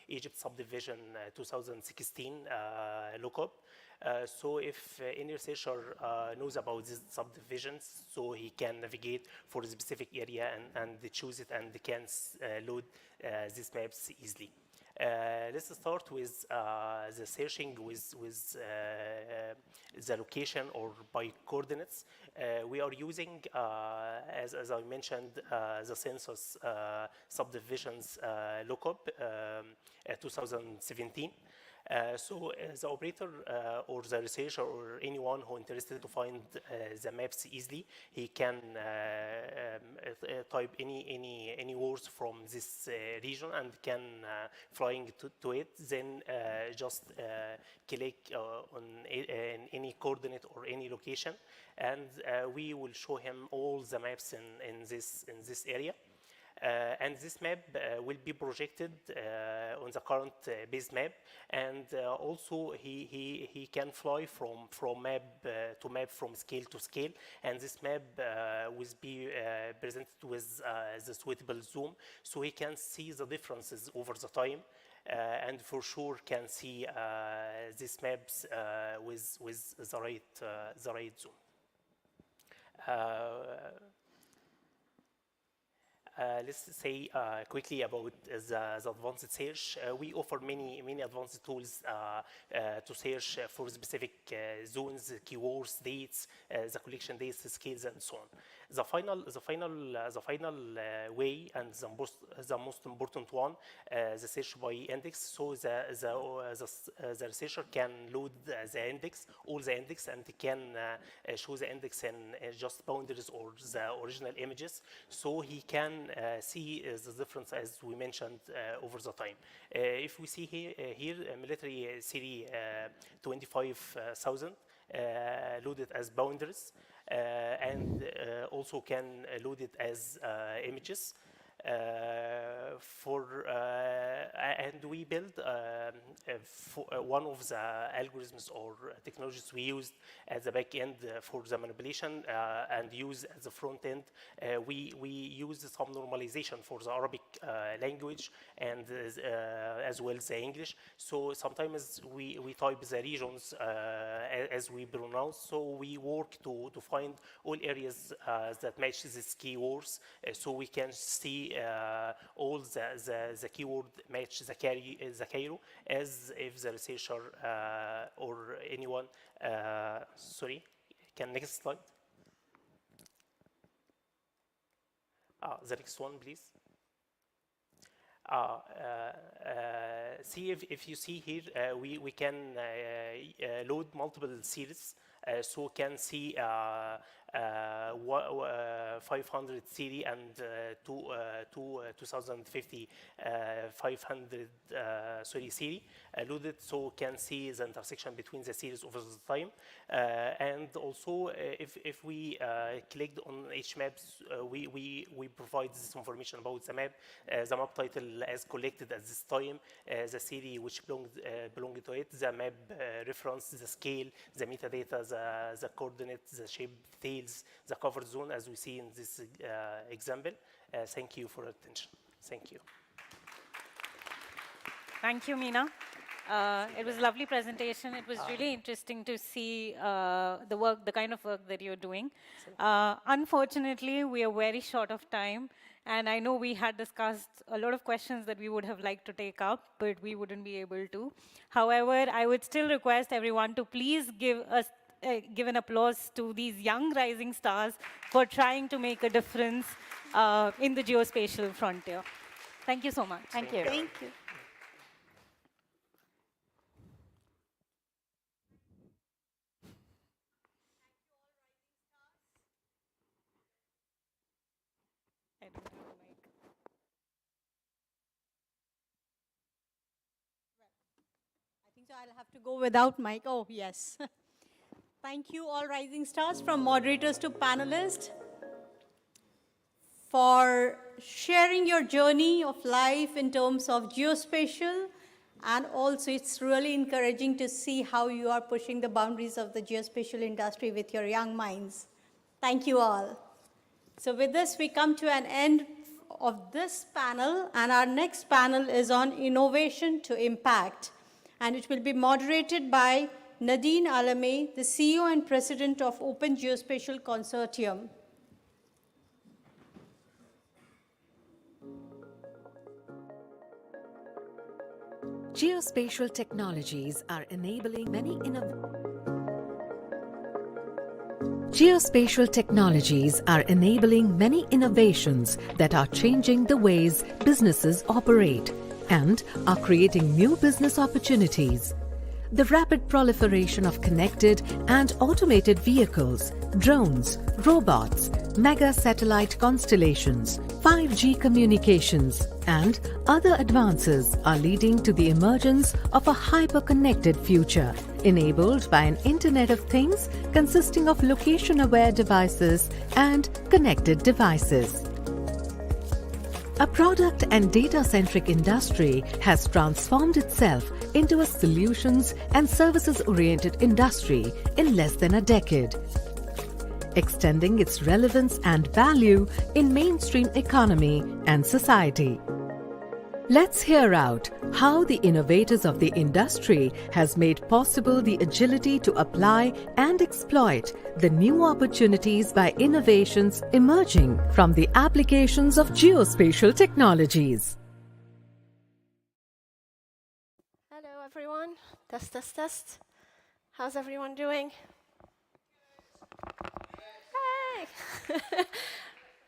Egypt subdivision 2016 lookup. So if any researcher knows about these subdivisions, so he can navigate for a specific area and choose it and can load these maps easily. Let's start with the searching with the location or by coordinates. We are using, as I mentioned, the census subdivisions lookup 2017. So the operator or the researcher or anyone who interested to find the maps easily, he can type any words from this region and can flying to it, then just click on any coordinate or any location, and we will show him all the maps in this area. And this map will be projected on the current base map, and also he can fly from map to map, from scale to scale, and this map will be presented with the suitable zoom, so he can see the differences over the time, and for sure can see these maps with the right zoom. Let's say quickly about the advanced search. We offer many advanced tools to search for specific zones, keywords, dates, the collection dates, scales, and so on. The final way and the most important one, the search by index. So the researcher can load the index, all the index, and can show the index in just boundaries or the original images. So he can see the difference as we mentioned over the time. If we see here military city 25,000 loaded as boundaries, and also can load it as images. And we build one of the algorithms or technologies we used as a back end for the manipulation and use as a front end. We use some normalization for the Arabic language and as well as the English. So sometimes we type the regions as we pronounce. So we work to find all areas that match these keywords, so we can see all the keyword match the Cairo as if the researcher or anyone. Sorry, can next slide. The next one, please. See if you see here, we can load multiple series, so can see 500 series and 2050 500 series loaded, so can see the intersection between the series over the time. And also if we clicked on each maps, we provide this information about the map title as collected at this time, the series which belong to it, the map reference, the scale, the metadata, the coordinates, the shape details, the cover zone, as we see in this example. Thank you for your attention. Thank you. Thank you, Meena. It was a lovely presentation. It was really interesting to see the kind of work that you're doing. Unfortunately, we are very short of time, and I know we had discussed a lot of questions that we would have liked to take up, but we wouldn't be able to. However, I would still request everyone to please give us give an applause to these young rising stars for trying to make a difference in the geospatial frontier. Thank you so much. Thank you. Thank you. I think so I'll have to go without mic. Oh, yes. Thank you, all rising stars, from moderators to panelists, for sharing your journey of life in terms of geospatial. And also, it's really encouraging to see how you are pushing the boundaries of the geospatial industry with your young minds. Thank you all. So with this, we come to an end of this panel, and our next panel is on innovation to impact, and it will be moderated by Nadine Alame, the CEO and President of Open Geospatial Consortium. Geospatial technologies are enabling many innovations that are changing the ways businesses operate and are creating new business opportunities. The rapid proliferation of connected and automated vehicles, drones, robots, mega satellite constellations, 5G communications, and other advances are leading to the emergence of a hyper-connected future, enabled by an Internet of Things consisting of location-aware devices and connected devices. A product and data-centric industry has transformed itself into a solutions and services-oriented industry in less than a decade, extending its relevance and value in mainstream economy and society. Let's hear out how the innovators of the industry has made possible the agility to apply and exploit the new opportunities by innovations emerging from the applications of geospatial technologies. Hello everyone, test. How's everyone doing? Hey!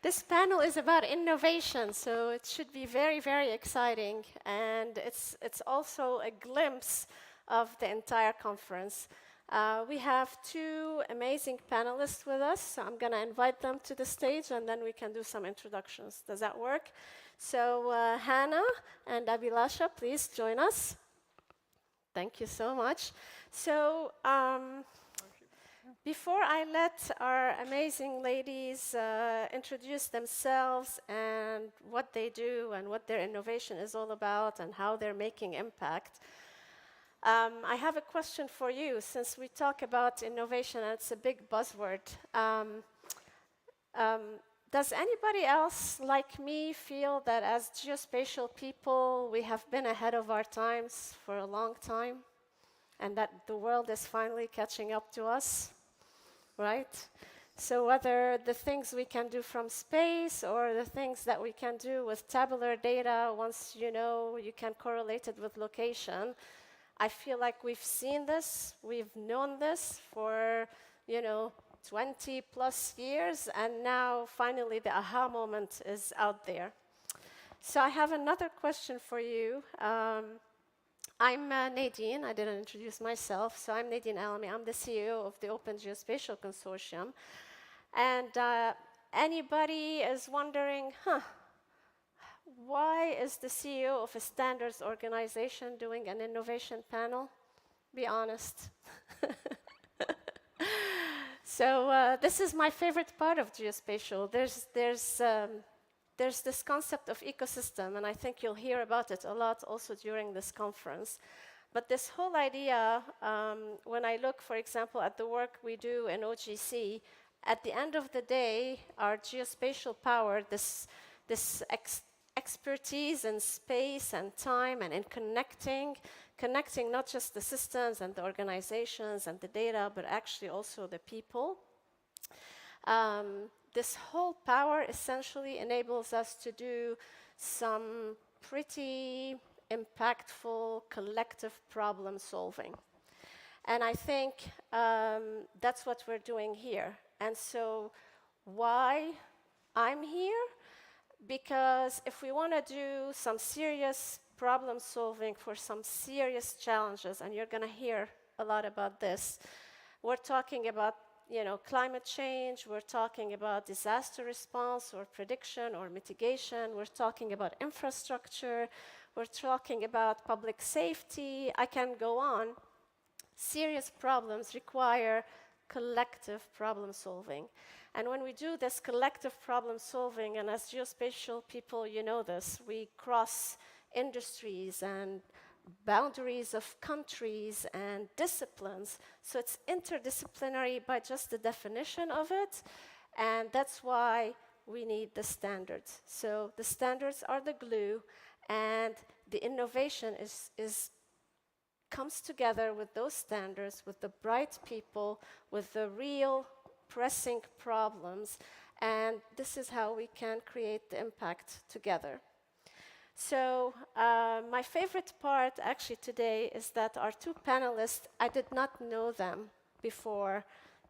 This panel is about innovation, so it should be very, very exciting, and it's also a glimpse of the entire conference. We have two amazing panelists with us, so I'm going to invite them to the stage, and then we can do some introductions. Does that work? So Hannah and Abhilasha, please join us. Thank you so much. So before I let our amazing ladies introduce themselves and what they do and what their innovation is all about and how they're making impact, I have a question for you. Since we talk about innovation and it's a big buzzword, does anybody else like me feel that as geospatial people we have been ahead of our times for a long time and that the world is finally catching up to us? Right? So whether the things we can do from space or the things that we can do with tabular data, once you know you can correlate it with location, I feel like we've seen this, we've known this for, 20 plus years, and now finally the aha moment is out there. So I have another question for you. I'm Nadine. I didn't introduce myself. So I'm Nadine Alame. I'm the CEO of the Open Geospatial Consortium. And anybody is wondering, why is the CEO of a standards organization doing an innovation panel? Be honest. So this is my favorite part of geospatial. There's this concept of ecosystem, and I think you'll hear about it a lot also during this conference. But this whole idea, when I look, for example, at the work we do in OGC, at the end of the day, our geospatial power, this expertise in space and time and in connecting not just the systems and the organizations and the data, but actually also the people. This whole power essentially enables us to do some pretty impactful collective problem solving. And I think that's what we're doing here. And so why I'm here? Because if we want to do some serious problem solving for some serious challenges, and you're going to hear a lot about this, we're talking about climate change, we're talking about disaster response or prediction or mitigation, we're talking about infrastructure, we're talking about public safety, I can go on. Serious problems require collective problem solving. And when we do this collective problem solving, and as geospatial people, you know this, we cross industries and boundaries of countries and disciplines. So it's interdisciplinary by just the definition of it. And that's why we need the standards. So the standards are the glue, and the innovation comes together with those standards, with the bright people, with the real pressing problems, and this is how we can create the impact together. So my favorite part actually today is that our two panelists, I did not know them before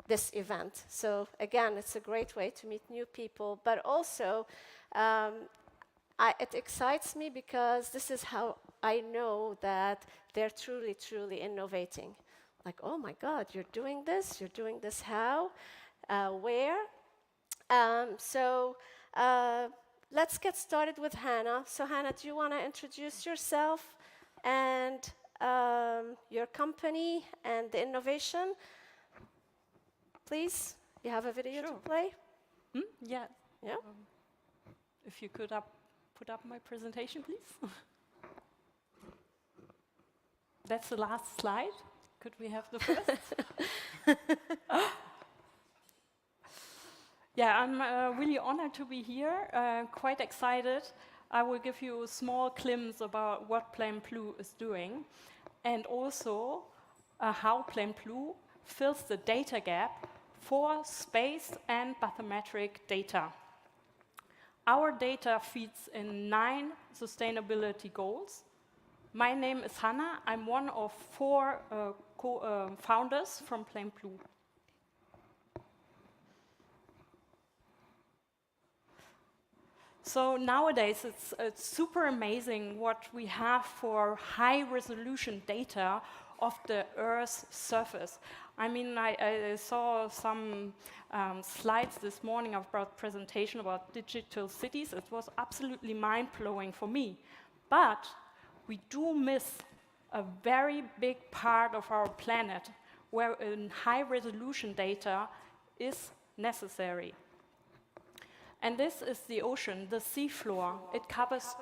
this event. So again, it's a great way to meet new people, but also it excites me because this is how I know that they're truly, truly innovating. Like, oh my God, you're doing this how, where? Let's get started with Hannah. So Hannah, do you want to introduce yourself and your company and the innovation? Please, you have a video to play? Yeah. Yeah. If you could put up my presentation, please. That's the last slide. Could we have the first? Yeah, I'm really honored to be here, quite excited. I will give you a small glimpse about what Plan Blue is doing, and also how Plan Blue fills the data gap for space and bathymetric data. Our data feeds in 9 sustainability goals. My name is Hannah. I'm one of 4 founders from Plan Blue. So nowadays, it's super amazing what we have for high-resolution data of the Earth's surface. I mean, I saw some slides this morning about presentation about digital cities. It was absolutely mind-blowing for me. But we do miss a very big part of our planet where high-resolution data is necessary. And this is the ocean, the seafloor. It covers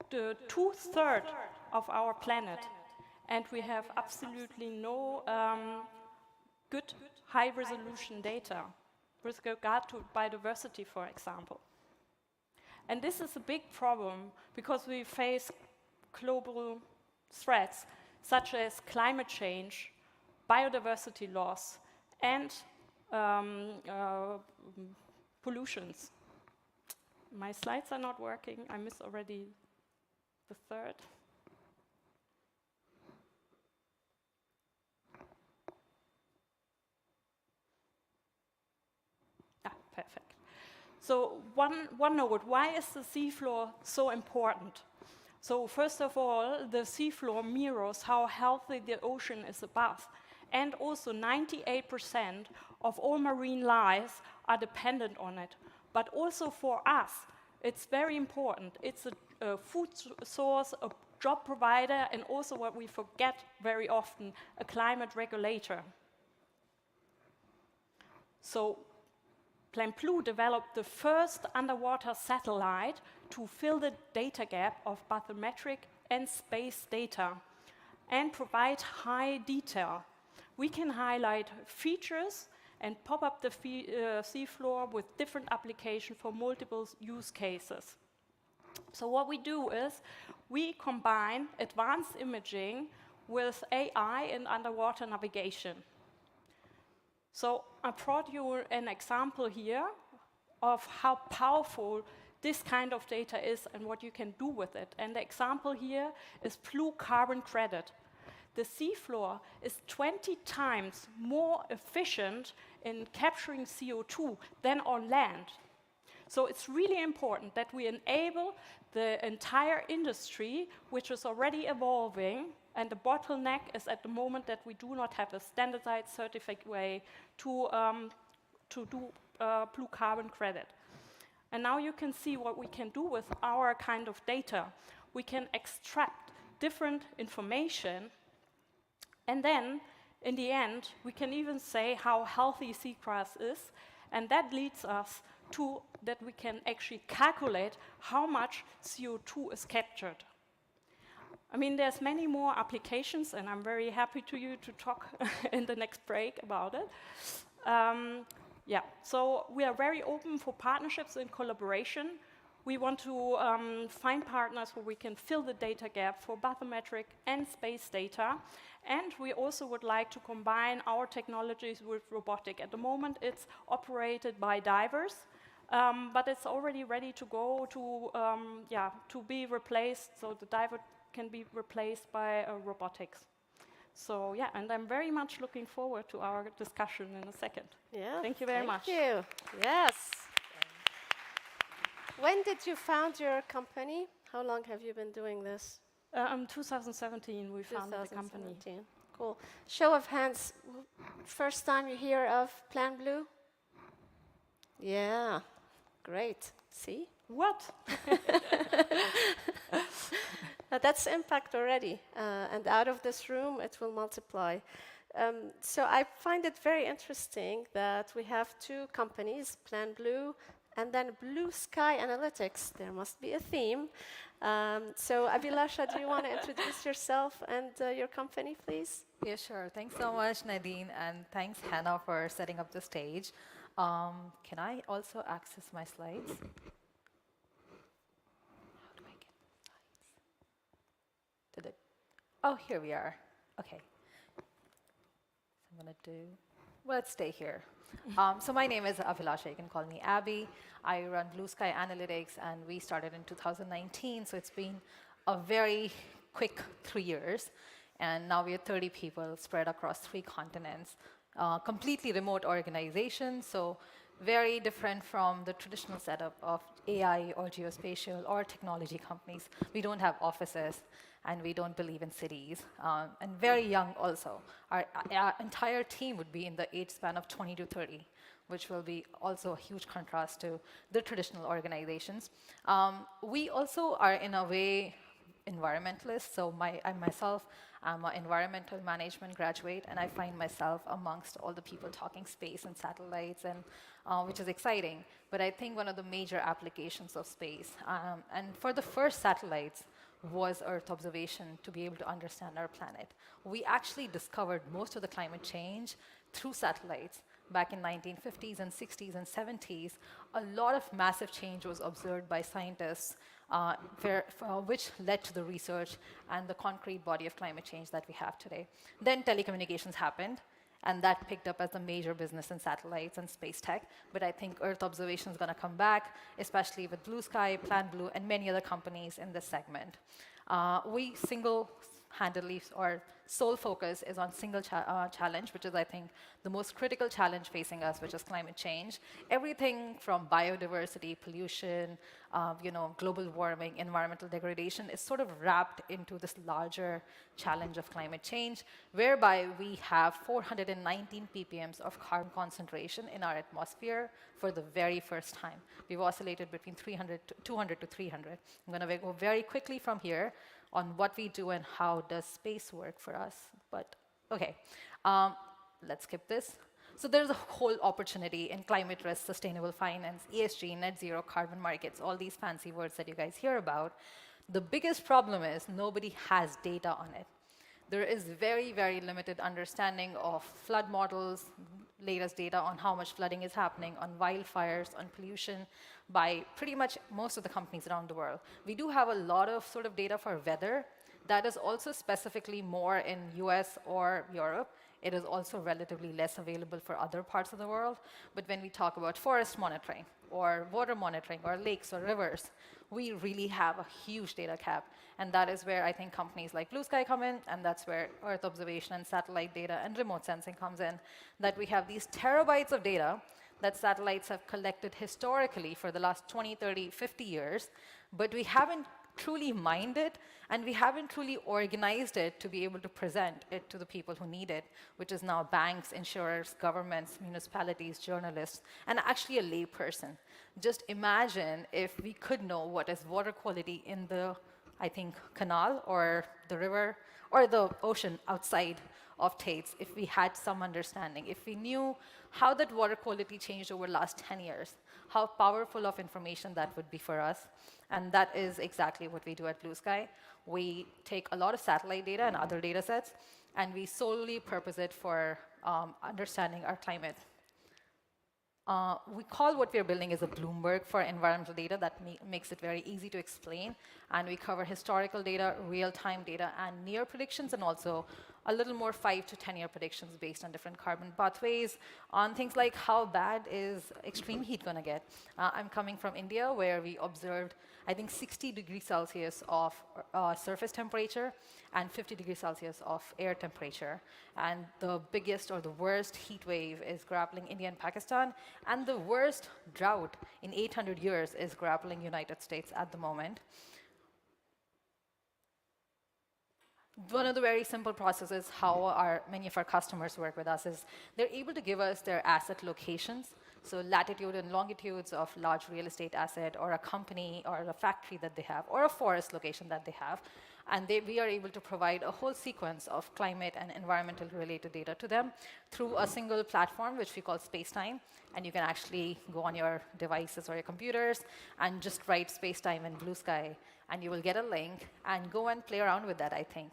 the 2/3 of our planet. And we have absolutely no good high-resolution data with regard to biodiversity, for example. And this is a big problem because we face global threats such as climate change, biodiversity loss, and pollutions. My slides are not working. I missed already the third. Perfect. So one note, why is the seafloor so important? So first of all, the seafloor mirrors how healthy the ocean is above. And also 98% of all marine life are dependent on it. But also for us, it's very important. It's a food source, a job provider, and also what we forget very often, a climate regulator. So Plan Blue developed the first underwater satellite to fill the data gap of bathymetric and space data and provide high detail. We can highlight features and pop up the seafloor with different applications for multiple use cases. So what we do is we combine advanced imaging with AI and underwater navigation. So I brought you an example here of how powerful this kind of data is and what you can do with it. And the example here is blue carbon credit. the seafloor is 20 times more efficient in capturing CO2 than on land. So it's really important that we enable the entire industry, which is already evolving, and the bottleneck is at the moment that we do not have a standardized, certified way to do blue carbon credit. And now you can see what we can do with our kind of data. We can extract different information, and then, in the end, we can even say how healthy seagrass is, and that leads us to that we can actually calculate how much CO2 is captured. I mean, there's many more applications, and I'm very happy to talk in the next break about it. Yeah, so we are very open for partnerships and collaboration. We want to find partners where we can fill the data gap for bathymetric and space data. And we also would like to combine our technologies with robotic. At the moment, it's operated by divers, but it's already ready to go to be replaced, so the diver can be replaced by robotics. So yeah, and I'm very much looking forward to our discussion in a second. Yeah. Thank you very much. Thank you. Yes. When did you found your company? How long have you been doing this? 2017, we founded the company. Cool. Show of hands. First time you hear of Plan Blue? Yeah. Great. See? What? That's impact already. And out of this room, it will multiply. So I find it very interesting that we have two companies, Plan Blue and then Blue Sky Analytics. There must be a theme. So Abhilasha, do you want to introduce yourself and your company, please? Yeah, sure. Thanks so much, Nadine, and thanks, Hannah, for setting up the stage. Can I also access my slides? How do I get slides? Oh, here we are. Okay. So I'm going to do, well, let's stay here. So my name is Abhilasha. You can call me Abby. I run Blue Sky Analytics, and we started in 2019, so it's been a very quick 3 years. And now we are 30 people spread across 3 continents. Completely remote organization, so very different from the traditional setup of AI or geospatial or technology companies. We don't have offices, and we don't believe in cities, and very young also. Our entire team would be in the age span of 20 to 30, which will be also a huge contrast to the traditional organizations. We also are, in a way, environmentalists. So I myself, I'm an environmental management graduate, and I find myself amongst all the people talking space and satellites, and which is exciting. But I think one of the major applications of space, and for the first satellites, was Earth observation to be able to understand our planet. We actually discovered most of the climate change through satellites back in 1950s and 60s and 70s. A lot of massive change was observed by scientists, which led to the research and the concrete body of climate change that we have today. Then telecommunications happened, and that picked up as a major business in satellites and space tech. But I think Earth observation is going to come back, especially with Blue Sky, Plan Blue, and many other companies in this segment. We single-handedly, or sole focus is on single challenge, which is, I think, the most critical challenge facing us, which is climate change. Everything from biodiversity, pollution, global warming, environmental degradation is sort of wrapped into this larger challenge of climate change, whereby we have 419 ppm of carbon concentration in our atmosphere for the very first time. We've oscillated between 200 to 300. I'm going to go very quickly from here on what we do and how does space work for us. But okay, let's skip this. So there's a whole opportunity in climate risk, sustainable finance, ESG, net zero, carbon markets, all these fancy words that you guys hear about. The biggest problem is nobody has data on it. There is very, very limited understanding of flood models, latest data on how much flooding is happening, on wildfires, on pollution, by pretty much most of the companies around the world. We do have a lot of sort of data for weather. That is also specifically more in US or Europe. It is also relatively less available for other parts of the world. But when we talk about forest monitoring, or water monitoring, or lakes or rivers, we really have a huge data cap. And that is where I think companies like Blue Sky come in, and that's where Earth observation and satellite data and remote sensing comes in, that we have these terabytes of data that satellites have collected historically for the last 20, 30, 50 years, but we haven't truly mined it, and we haven't truly organized it to be able to present it to the people who need it, which is now banks, insurers, governments, municipalities, journalists, and actually a lay person. Just imagine if we could know what is water quality in the, I think, canal or the river or the ocean outside of Tates, if we had some understanding, if we knew how that water quality changed over the last 10 years, how powerful of information that would be for us. And that is exactly what we do at Blue Sky. We take a lot of satellite data and other data sets, and we solely purpose it for understanding our climate. We call what we're building as a Bloomberg for environmental data. That makes it very easy to explain. And we cover historical data, real-time data, and near predictions, and also a little more 5 to 10-year predictions based on different carbon pathways on things like how bad is extreme heat going to get. I'm coming from India, where we observed, I think, 60 degrees Celsius of surface temperature and 50 degrees Celsius of air temperature. And the biggest or the worst heat wave is grappling India and Pakistan, and the worst drought in 800 years is grappling United States at the moment. One of the very simple processes how many of our customers work with us is they're able to give us their asset locations, so latitude and longitudes of large real estate asset or a company or a factory that they have or a forest location that they have. And we are able to provide a whole sequence of climate and environmental related data to them through a single platform, which we call Spacetime. And you can actually go on your devices or your computers and just write Spacetime in Blue Sky, and you will get a link and go and play around with that, I think.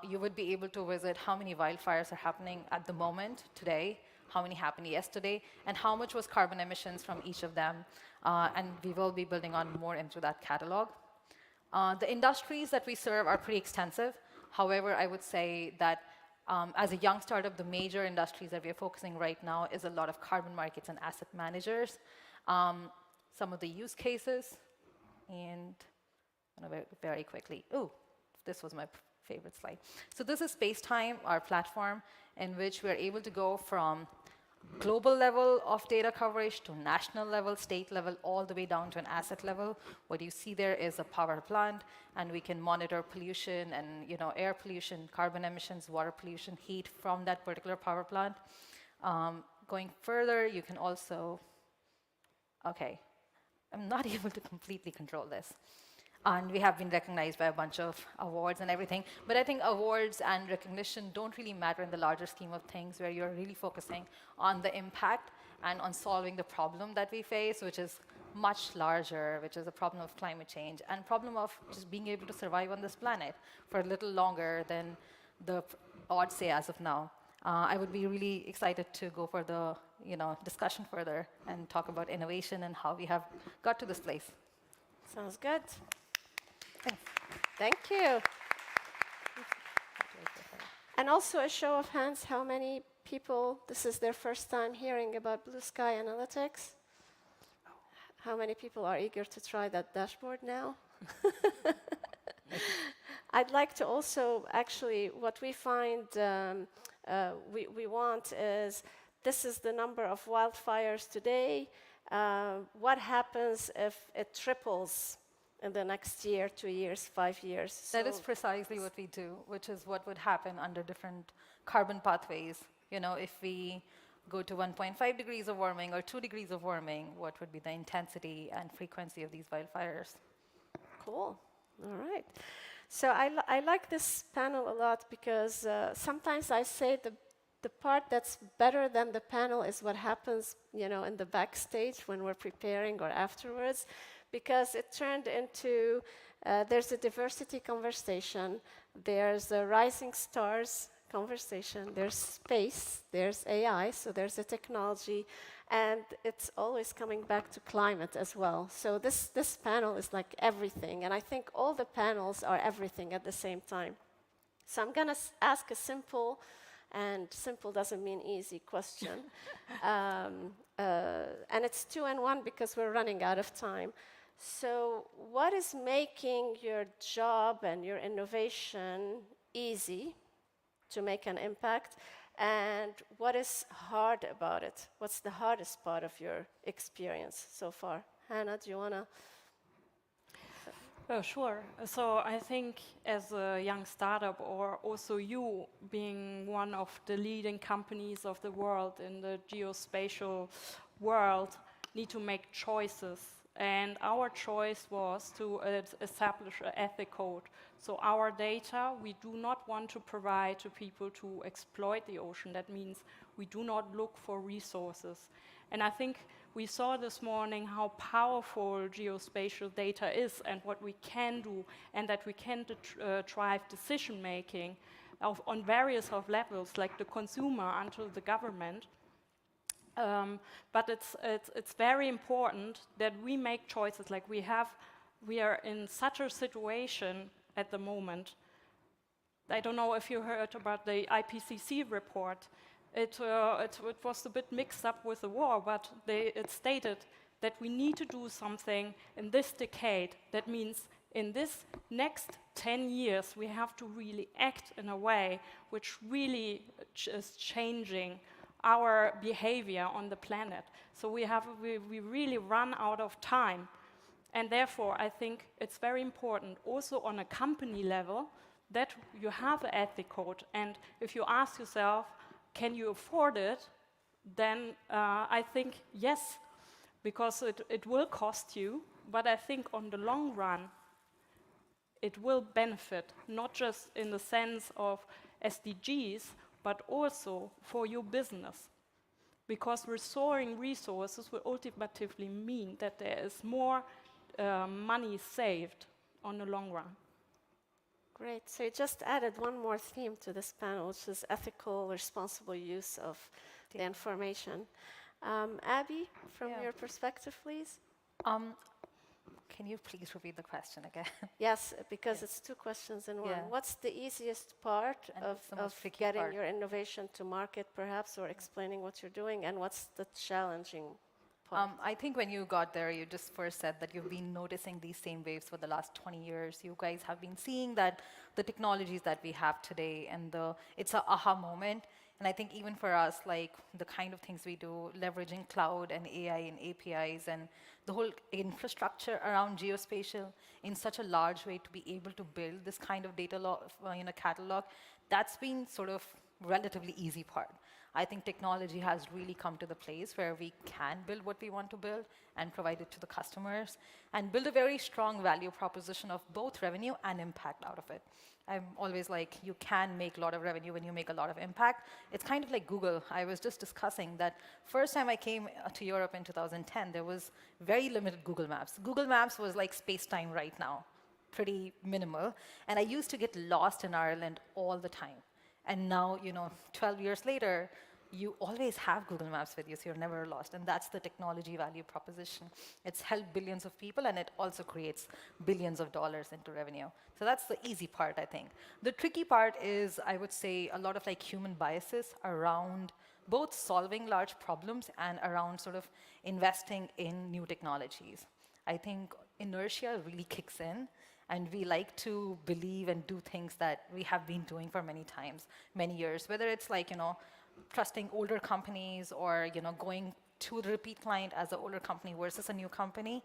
You would be able to visit how many wildfires are happening at the moment today, how many happened yesterday, and how much was carbon emissions from each of them. And we will be building on more into that catalog. The industries that we serve are pretty extensive. However, I would say that as a young startup, the major industries that we are focusing right now is a lot of carbon markets and asset managers. Some of the use cases, and very quickly. Oh, this was my favorite slide. So this is Spacetime, our platform, in which we're able to go from global level of data coverage to national level, state level, all the way down to an asset level. What you see there is a power plant, and we can monitor pollution and air pollution, carbon emissions, water pollution, heat from that particular power plant. Going further, you can also, okay, I'm not able to completely control this. And we have been recognized by a bunch of awards and everything. But I think awards and recognition don't really matter in the larger scheme of things, where you're really focusing on the impact and on solving the problem that we face, which is much larger, which is a problem of climate change and problem of just being able to survive on this planet for a little longer than the odds say as of now. I would be really excited to go for the discussion further and talk about innovation and how we have got to this place. Sounds good. Thank you. And also a show of hands, how many people, this is their first time hearing about Blue Sky Analytics? How many people are eager to try that dashboard now? I'd like to also, actually, what we find we want is, this is the number of wildfires today. What happens if it triples in the next year, 2 years, 5 years? That is precisely what we do, which is what would happen under different carbon pathways. If we go to 1.5 degrees of warming or 2 degrees of warming, what would be the intensity and frequency of these wildfires? Cool. All right. So I like this panel a lot because sometimes I say the part that's better than the panel is what happens, in the backstage when we're preparing or afterwards, because it turned into, there's a diversity conversation, there's a rising stars conversation, there's space, there's AI, so there's a technology, and it's always coming back to climate as well. So this panel is like everything, and I think all the panels are everything at the same time. So I'm going to ask a simple, and simple doesn't mean easy, question. And it's 2 and 1 because we're running out of time. So what is making your job and your innovation easy to make an impact? And what is hard about it? What's the hardest part of your experience so far? Hannah, do you want to? Oh, sure. So I think as a young startup, or also you being one of the leading companies of the world in the geospatial world, need to make choices. And our choice was to establish an ethic code. So our data, we do not want to provide to people to exploit the ocean. That means we do not look for resources. And I think we saw this morning how powerful geospatial data is and what we can do, and that we can drive decision making on various levels, like the consumer until the government. But it's very important that we make choices. Like we are in such a situation at the moment. I don't know if you heard about the IPCC report. It was a bit mixed up with the war, but it stated that we need to do something in this decade. That means in this next 10 years, we have to really act in a way which really is changing our behavior on the planet. So we really run out of time. And therefore, I think it's very important, also on a company level, that you have an ethic code. And if you ask yourself, can you afford it? Then I think yes, because it will cost you, but I think on the long run, it will benefit, not just in the sense of SDGs, but also for your business. Because restoring resources will ultimately mean that there is more money saved on the long run. Great. So you just added one more theme to this panel, which is ethical, responsible use of the information. Abby, from your perspective, please. Can you please repeat the question again? Yes, because it's two questions in one. Yeah. What's the easiest part And of what's the most tricky getting part? your innovation to market, perhaps, or explaining what you're doing? And what's the challenging part? I think when you got there, you just first said that you've been noticing these same waves for the last 20 years. You guys have been seeing that the technologies that we have today, and it's an aha moment. And I think even for us, like the kind of things we do, leveraging cloud and AI and APIs and the whole infrastructure around geospatial in such a large way to be able to build this kind of data catalog, that's been sort of relatively easy part. I think technology has really come to the place where we can build what we want to build and provide it to the customers and build a very strong value proposition of both revenue and impact out of it. I'm always like, you can make a lot of revenue when you make a lot of impact. It's kind of like Google. I was just discussing that first time I came to Europe in 2010, there was very limited Google Maps. Google Maps was like space-time right now, pretty minimal. And I used to get lost in Ireland all the time. And now, 12 years later, you always have Google Maps with you, so you're never lost. And that's the technology value proposition. It's helped billions of people, and it also creates billions of dollars into revenue. So that's the easy part, I think. The tricky part is, I would say, a lot of like human biases around both solving large problems and around sort of investing in new technologies. I think inertia really kicks in. And we like to believe and do things that we have been doing for many times, many years, whether it's like, trusting older companies or, going to the repeat client as an older company versus a new company.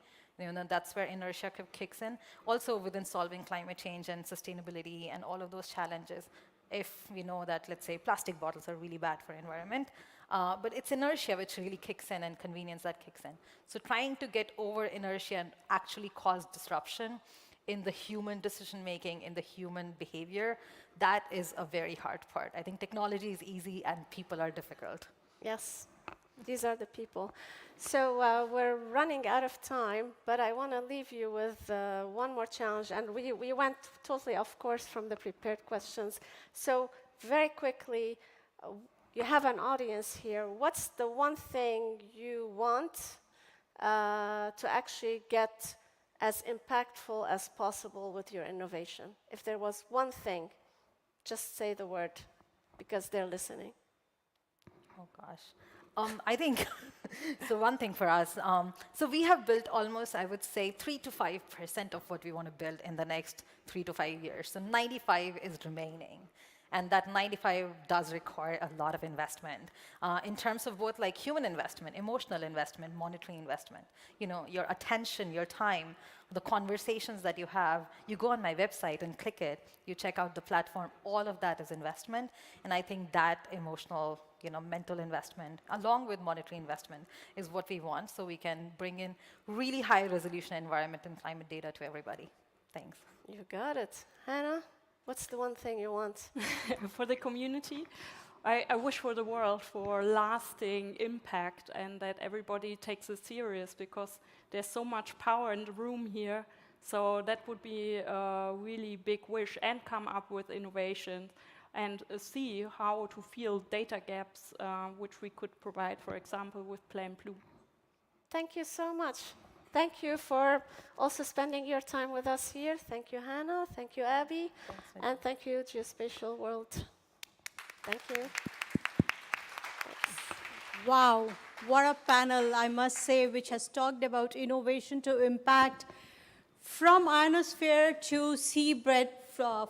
That's where inertia kicks in. Also within solving climate change and sustainability and all of those challenges, if we know that, let's say, plastic bottles are really bad for environment, but it's inertia which really kicks in and convenience that kicks in. So trying to get over inertia and actually cause disruption in the human decision-making, in the human behavior, that is a very hard part. I think technology is easy and people are difficult. Yes, these are the people. So we're running out of time, but I want to leave you with one more challenge. And we went totally, of course, from the prepared questions. So very quickly, you have an audience here. What's the one thing you want to actually get as impactful as possible with your innovation? If there was one thing, just say the word, because they're listening. Oh gosh. I think, so one thing for us, so we have built almost, I would say, 3 to 5% of what we want to build in the next 3 to 5 years. So 95 is remaining. And that 95 does require a lot of investment in terms of both like human investment, emotional investment, monetary investment. You know, your attention, your time, the conversations that you have. You go on my website and click it. You check out the platform. All of that is investment. And I think that emotional, you know, mental investment, along with monetary investment, is what we want, so we can bring in really high resolution environment and climate data to everybody. Thanks. You got it. Hannah? What's the one thing you want? For the community, I wish for the world for lasting impact and that everybody takes it serious, because there's so much power in the room here. So that would be a really big wish, and come up with innovation and see how to fill data gaps, which we could provide, for example, with Plan Blue. Thank you so much. Thank you for also spending your time with us here. Thank you, Hannah. Thank you, Abby. And thank you, Geospatial World. Thank you. Wow, what a panel, I must say, which has talked about innovation to impact from ionosphere to seabed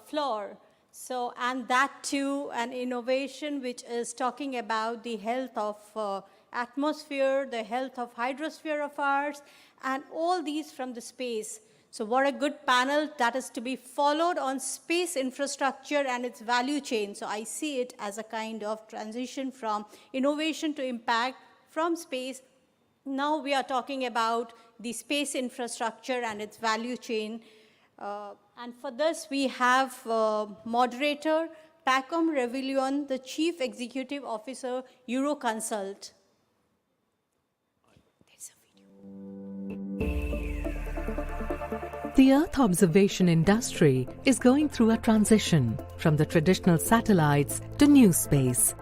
floor. So, and that too, an innovation which is talking about the health of atmosphere, the health of hydrosphere of ours, and all these from the space. So what a good panel that is to be followed on space infrastructure and its value chain. So I see it as a kind of transition from innovation to impact from space. Now we are talking about the space infrastructure and its value chain. And for this, we have moderator Pacom Revillon, the Chief Executive Officer, Euroconsult. The Earth observation industry is going through a transition from the traditional satellites to new space.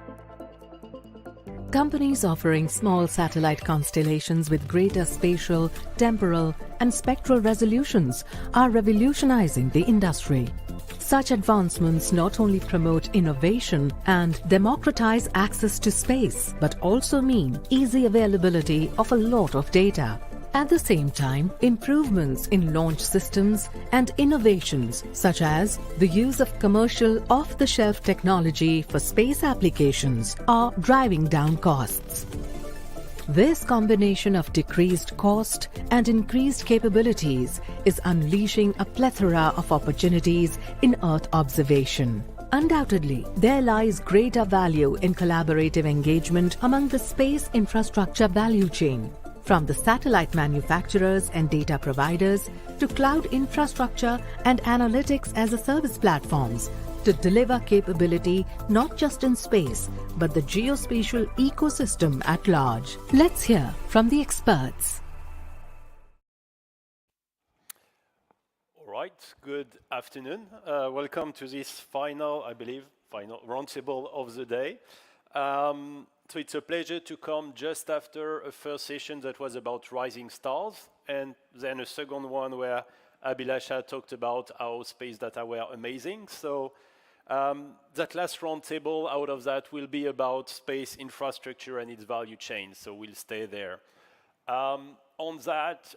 Companies offering small satellite constellations with greater spatial, temporal, and spectral resolutions are revolutionizing the industry. Such advancements not only promote innovation and democratize access to space, but also mean easy availability of a lot of data. At the same time, improvements in launch systems and innovations such as the use of commercial off-the-shelf technology for space applications are driving down costs. This combination of decreased cost and increased capabilities is unleashing a plethora of opportunities in Earth observation. Undoubtedly, there lies greater value in collaborative engagement among the space infrastructure value chain, from the satellite manufacturers and data providers to cloud infrastructure and analytics as a service platforms, to deliver capability not just in space, but the geospatial ecosystem at large. Let's hear from the experts. All right, good afternoon. Welcome to this final roundtable of the day. So it's a pleasure to come just after a first session that was about rising stars, and then a second one where Abhilasha talked about how space data were amazing. So that last roundtable out of that will be about space infrastructure and its value chain, so we'll stay there. On that,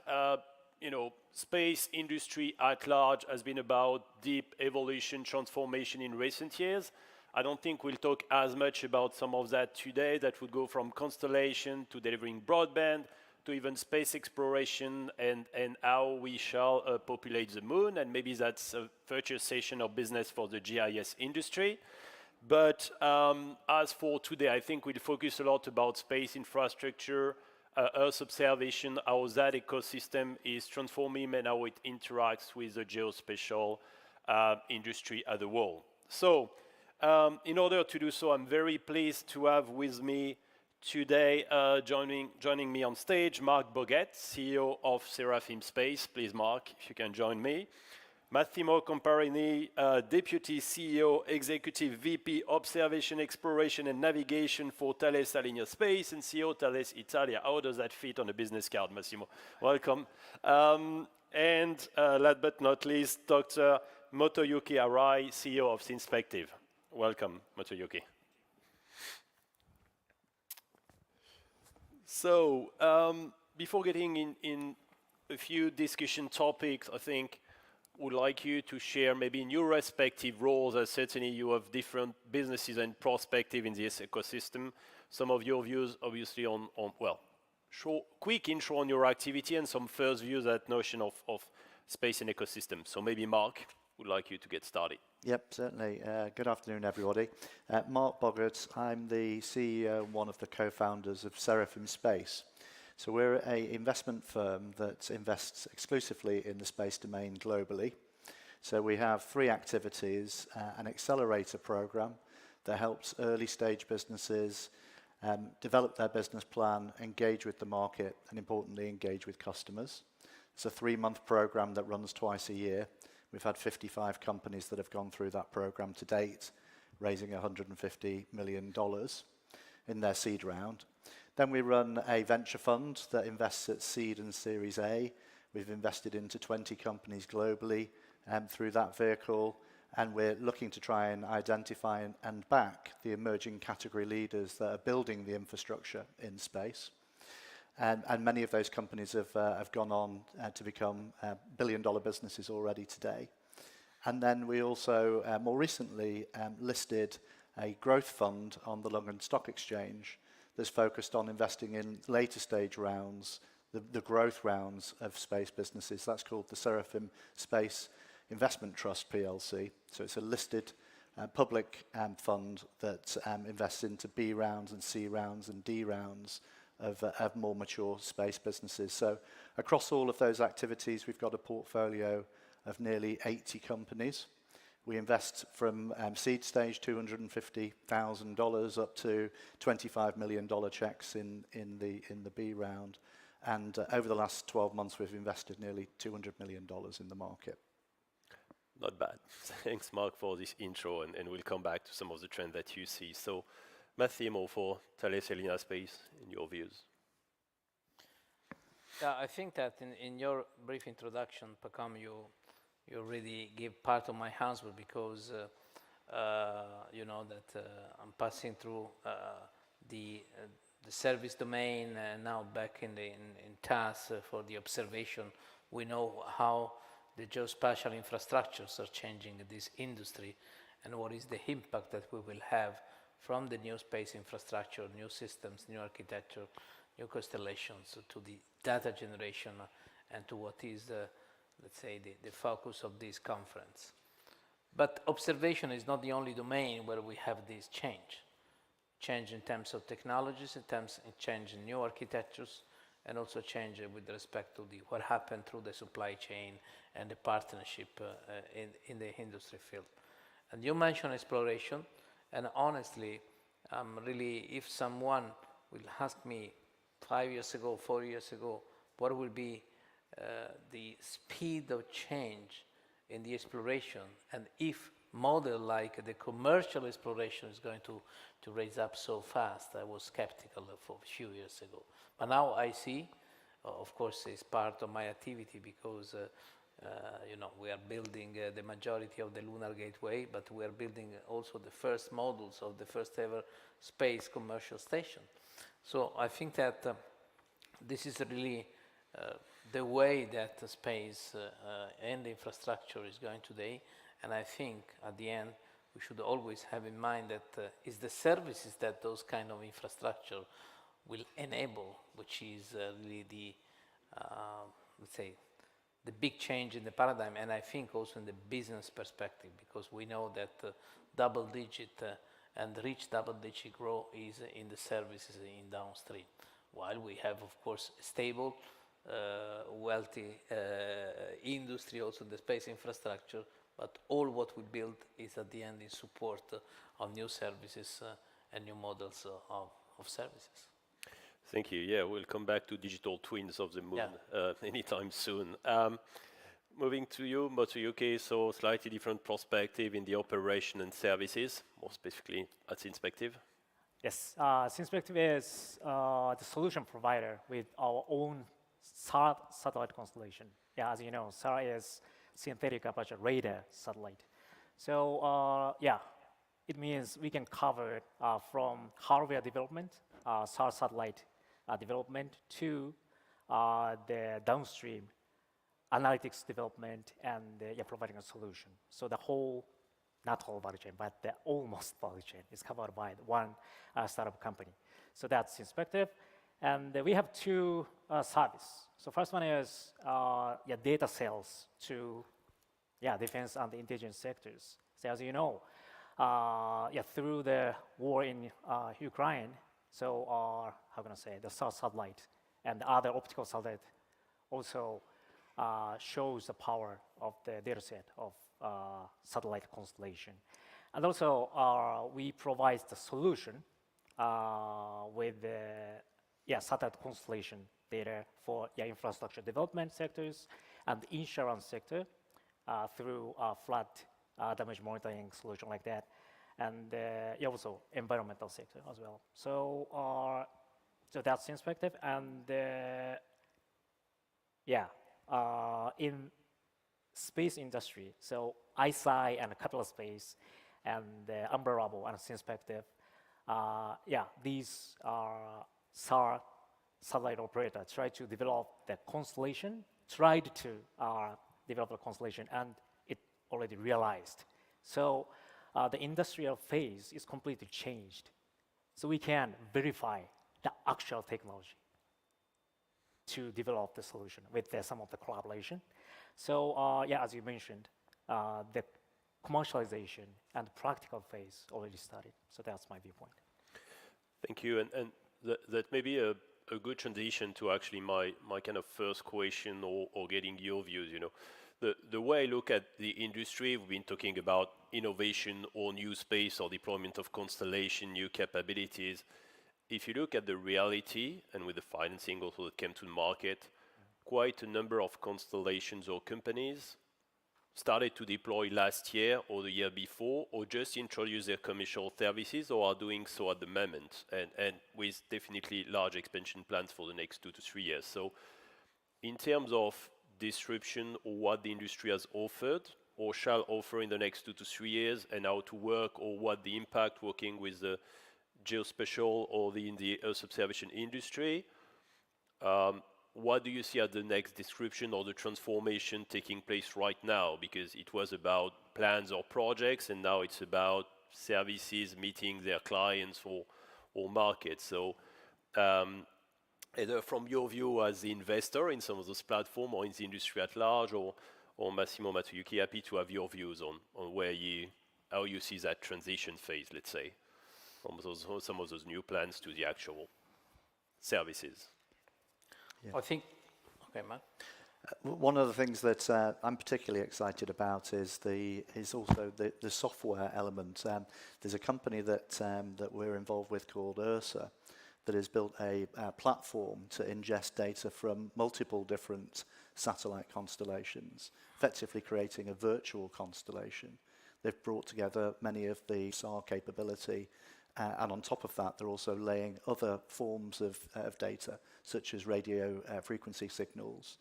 space industry at large has been about deep evolution, transformation in recent years. I don't think we'll talk as much about some of that today. That would go from constellation to delivering broadband to even space exploration and how we shall populate the moon. And maybe that's a future session of business for the GIS industry. But as for today, I think we'll focus a lot about space infrastructure, Earth observation, how that ecosystem is transforming and how it interacts with the geospatial industry as a whole. So, in order to do so, I'm very pleased to have with me today, joining me on stage, Mark Boguet, CEO of Seraphim Space. Please, Mark, if you can join me. Massimo Comparini, Deputy CEO, Executive VP, Observation, Exploration and Navigation for Thales Alenia Space, and CEO Thales Italia. How does that fit on a business card, Massimo? Welcome. And last but not least, Dr. Motoyuki Arai, CEO of Synspective. Welcome, Motoyuki. So, before getting in a few discussion topics, I think would like you to share maybe in your respective roles, as certainly you have different businesses and perspective in this ecosystem, some of your views obviously on well, quick intro on your activity and some first views at notion of space and ecosystem. So maybe Mark would like you to get started. Yep, certainly. Good afternoon, everybody. Mark Boggart, I'm the CEO and one of the co-founders of Seraphim Space. So we're an investment firm that invests exclusively in the space domain globally. So we have 3 activities, an accelerator program that helps early stage businesses develop their business plan, engage with the market, and importantly, engage with customers. It's a 3-month program that runs twice a year. We've had 55 companies that have gone through that program to date, raising $150 million in their seed round. Then we run a venture fund that invests at seed and Series A. We've invested into 20 companies globally through that vehicle, and we're looking to try and identify and back the emerging category leaders that are building the infrastructure in space. And many of those companies have gone on to become billion-dollar businesses already today. And then we also, more recently, listed a growth fund on the London Stock Exchange that's focused on investing in later stage rounds, the growth rounds of space businesses. That's called the Seraphim Space Investment Trust PLC. So it's a listed public fund that invests into B rounds and C rounds and D rounds of more mature space businesses. So across all of those activities, we've got a portfolio of nearly 80 companies. We invest from seed stage $250,000 up to $25 million checks in the B round. And over the last 12 months, we've invested nearly $200 million in the market. Not bad. Thanks, Mark, for this intro, and we'll come back to some of the trends that you see. So, Massimo, for Thales Alenia Space, in your views. Yeah, I think that in your brief introduction, Pacam, you already gave part of my answer because you know that I'm passing through the service domain and now back in TAS for the observation. We know how the geospatial infrastructures are changing this industry and what is the impact that we will have from the new space infrastructure, new systems, new architecture, new constellations to the data generation and to what is, let's say, the focus of this conference. But observation is not the only domain where we have this change. Change in terms of technologies, change in new architectures, and also change with respect to what happened through the supply chain and the partnership in the industry field. And you mentioned exploration, and honestly, really, if someone will ask me 5 years ago, 4 years ago, what will be the speed of change in the exploration, and if model like the commercial exploration is going to raise up so fast, I was skeptical for a few years ago. But now I see, of course, it's part of my activity because you know, we are building the majority of the Lunar Gateway, but we are building also the first modules of the first ever space commercial station. So I think that this is really the way that the space and the infrastructure is going today. And I think at the end, we should always have in mind that it's the services that those kind of infrastructure will enable, which is really the, let's say, the big change in the paradigm, and I think also in the business perspective, because we know that double-digit and reach double-digit growth is in the services in downstream, while we have, of course, a stable, wealthy industry, also the space infrastructure, but all what we build is at the end in support of new services and new models of services. Thank you. Yeah, we'll come back to digital twins of the moon anytime soon. Moving to you, Moto UK, so slightly different perspective in the operation and services, more specifically at Synspective. Yes, Synspective is the solution provider with our own satellite constellation. Yeah, as you know, SAR is synthetic aperture radar satellite. So yeah, it means we can cover from hardware development, SAR satellite development to the downstream analytics development and providing a solution. So the whole, not whole value chain, but the almost value chain is covered by one startup company. So that's Inspective. And we have two services. So first one is data sales to defense and the intelligence sectors. So as you know, through the war in Ukraine, so how can I say, the Star satellite and the other optical satellite also shows the power of the data set of satellite constellation. And also we provide the solution with the satellite constellation data for infrastructure development sectors and the insurance sector through flood damage monitoring solution like that, and also environmental sector as well. So so that's Inspective, and in space industry, so ISI and Capital Space and Unbearable and Inspective, these are SAR satellite operator tried to develop the constellation, tried to develop a constellation, and it already realized. So the industrial phase is completely changed. So we can verify the actual technology to develop the solution with some of the collaboration. So as you mentioned, the commercialization and practical phase already started. So that's my viewpoint. Thank you. And that may be a good transition to actually my kind of first question or getting your views. You know, the way I look at the industry, we've been talking about innovation or new space or deployment of constellation, new capabilities. If you look at the reality and with the financing also that came to the market, quite a number of constellations or companies started to deploy last year or the year before, or just introduce their commercial services, or are doing so at the moment, and with definitely large expansion plans for the next 2 to 3 years. So in terms of disruption or what the industry has offered or shall offer in the next 2 to 3 years, and how to work, or what the impact working with the geospatial or in the Earth observation industry, what do you see as the next disruption or the transformation taking place right now? Because it was about plans or projects, and now it's about services meeting their clients or markets. So either from your view as the investor in some of those platforms or in the industry at large, or Massimo Matsuyuki, happy to have your views on how you see that transition phase, let's say, from some of those new plans to the actual services. Yeah. I think, okay, Mark. One of the things that I'm particularly excited about is also the software element. There's a company that we're involved with called Ursa that has built a platform to ingest data from multiple different satellite constellations, effectively creating a virtual constellation. They've brought together many of the SAR capability, and on top of that, they're also laying other forms of data, such as radio frequency signals.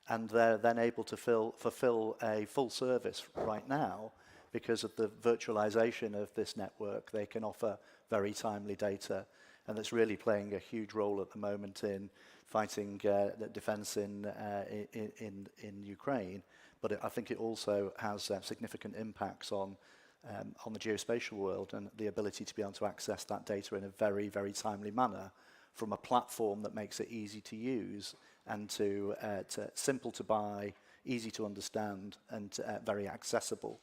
And they're then able to fulfill a full service right now because of the virtualization of this network. They can offer very timely data, and it's really playing a huge role at the moment in fighting the defense in Ukraine. But I think it also has significant impacts on the geospatial world and the ability to be able to access that data in a very, very timely manner from a platform that makes it easy to use and to simple to buy, easy to understand, and very accessible.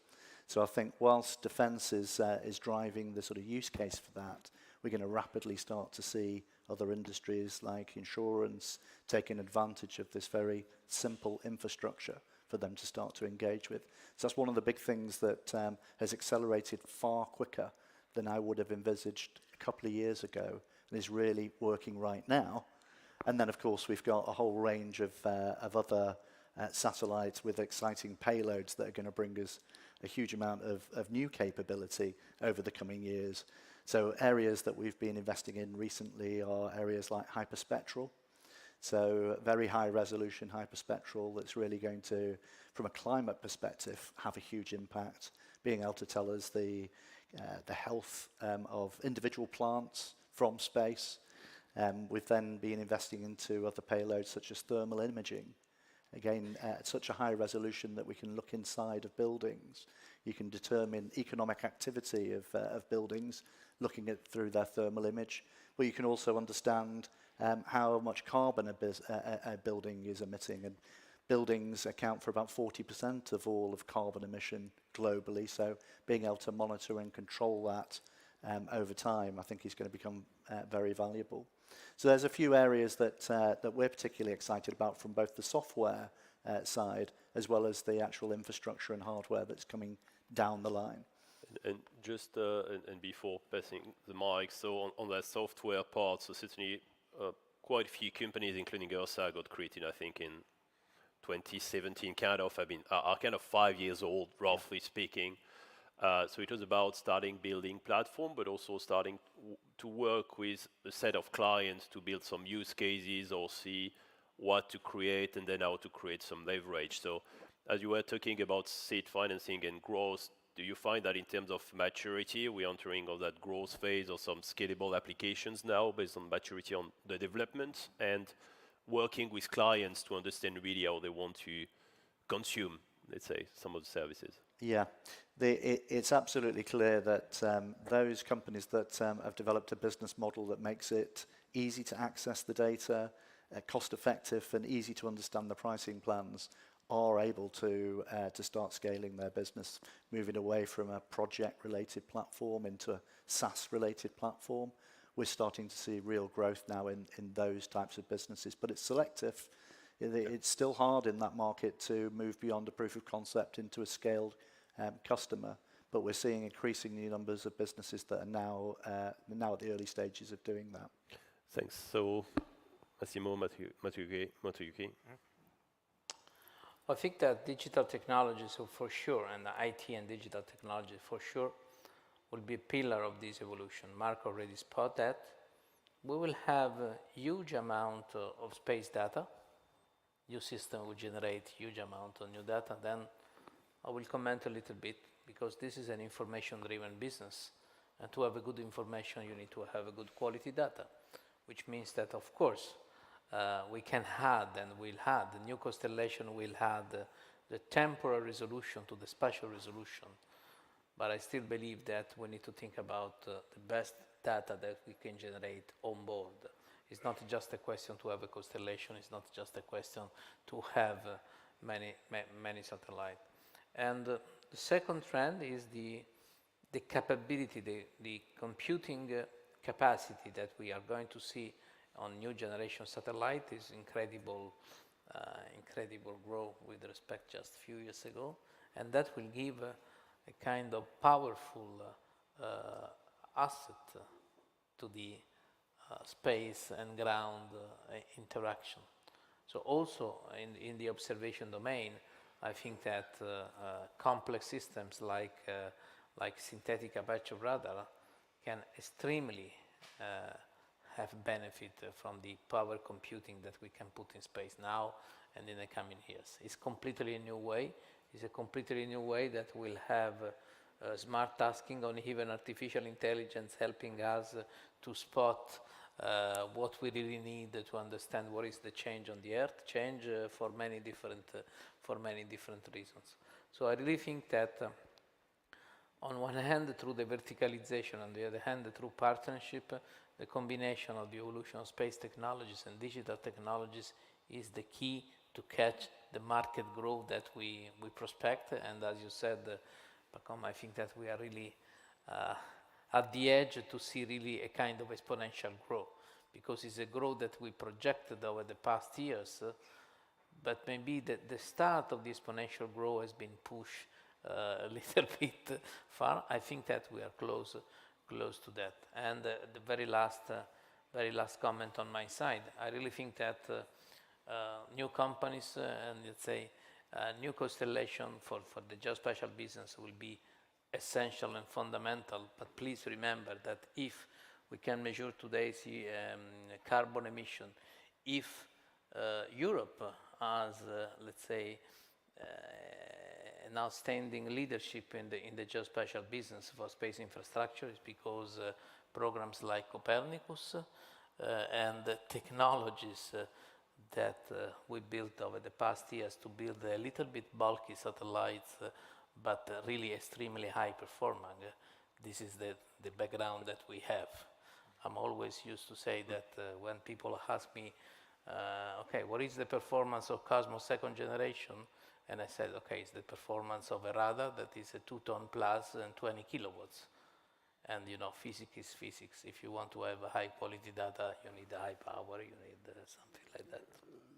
So I think whilst defence is driving the sort of use case for that, we're going to rapidly start to see other industries like insurance taking advantage of this very simple infrastructure for them to start to engage with. So that's one of the big things that has accelerated far quicker than I would have envisaged a couple of years ago, and is really working right now. And then, of course, we've got a whole range of other satellites with exciting payloads that are going to bring us a huge amount of new capability over the coming years. So areas that we've been investing in recently are areas like hyperspectral. So very high resolution hyperspectral that's really going to, from a climate perspective, have a huge impact, being able to tell us the health of individual plants from space, We've then been investing into other payloads such as thermal imaging. Again, at such a high resolution that we can look inside of buildings. You can determine economic activity of buildings, looking at through their thermal image. But you can also understand how much carbon a building is emitting. And buildings account for about 40% of all of carbon emission globally. So being able to monitor and control that over time, I think is going to become very valuable. So there's a few areas that we're particularly excited about from both the software side as well as the actual infrastructure and hardware that's coming down the line. And just and before passing the mic, so on that software part, so certainly quite a few companies, including Ursa, got created, I think, in 2017, are kind of 5 years old, roughly speaking. So it was about starting building platform, but also starting to work with a set of clients to build some use cases or see what to create and then how to create some leverage. So as you were talking about seed financing and growth, do you find that in terms of maturity, we're entering of that growth phase or some scalable applications now based on maturity on the development and working with clients to understand really how they want to consume, let's say, some of the services? Yeah, it's absolutely clear that those companies that have developed a business model that makes it easy to access the data, cost effective and easy to understand the pricing plans are able to start scaling their business, moving away from a project-related platform into a SaaS-related platform. We're starting to see real growth now in those types of businesses, but it's selective. It's still hard in that market to move beyond a proof of concept into a scaled customer, but we're seeing increasing numbers of businesses that are now at the early stages of doing that. Thanks. So, Massimo Matuyuki. I think that digital technology, so for sure, and IT and digital technology for sure, will be a pillar of this evolution. Mark already spotted that. We will have a huge amount of space data. New system will generate huge amount of new data. Then I will comment a little bit because this is an information-driven business. And to have a good information, you need to have a good quality data, which means that, of course, we can add and will add, the new constellation will add the temporal resolution to the spatial resolution. But I still believe that we need to think about the best data that we can generate on board. It's not just a question to have a constellation, it's not just a question to have many satellites. And the second trend is the capability, the computing capacity that we are going to see on new generation satellite is incredible growth with respect just a few years ago. And that will give a kind of powerful asset to the space and ground interaction. So also in the observation domain, I think that complex systems like synthetic aperture radar can extremely have benefit from the power computing that we can put in space now and in the coming years. It's completely a new way. It's a completely new way that will have smart tasking on even artificial intelligence helping us to spot what we really need to understand what is the change on the Earth, change for many different reasons. So I really think that on one hand through the verticalization, on the other hand through partnership, the combination of the evolution of space technologies and digital technologies is the key to catch the market growth that we prospect. And as you said, Pacom, I think that we are really at the edge to see really a kind of exponential growth, because it's a growth that we projected over the past years, but maybe the start of the exponential growth has been pushed a little bit far. I think that we are close to that. And the very last comment on my side, I really think that new companies and let's say new constellation for the geospatial business will be essential and fundamental. But please remember that if we can measure today's carbon emission, if Europe has, let's say, an outstanding leadership in the geospatial business for space infrastructure, is because programs like Copernicus, and the technologies that we built over the past years to build a little bit bulky satellites, but really extremely high performing. This is the background that we have. I'm always used to say that when people ask me, okay, what is the performance of Cosmos second generation? And I said, okay, it's the performance of a radar that is a 2-ton plus and 20 kilowatts. And you know, physics is physics. If you want to have high quality data, you need high power, you need something like that.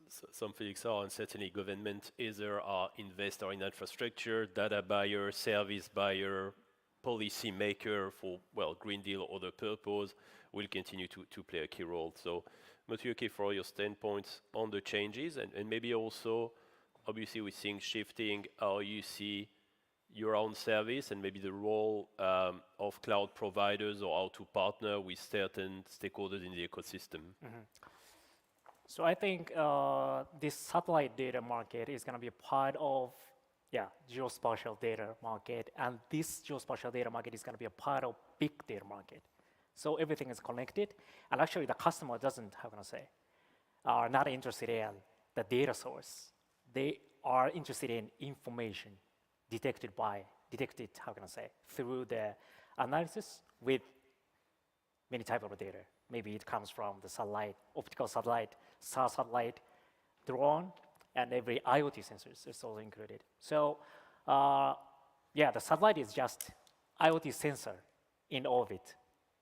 So some physics are, and certainly government either are investor in infrastructure, data buyer, service buyer, policy maker for, well, Green Deal or other purpose, will continue to play a key role. So, Mathieu, for your standpoints on the changes, and maybe also, obviously we're seeing shifting how you see your own service and maybe the role of cloud providers or how to partner with certain stakeholders in the ecosystem. So I think this satellite data market is going to be a part of, geospatial data market, and this geospatial data market is going to be a part of big data market. So everything is connected, and actually the customer doesn't, are not interested in the data source. They are interested in information detected, through the analysis with many types of data. Maybe it comes from the satellite, optical satellite, SAR satellite, drone, and every IoT sensors is also included. So, the satellite is just IoT sensor in orbit.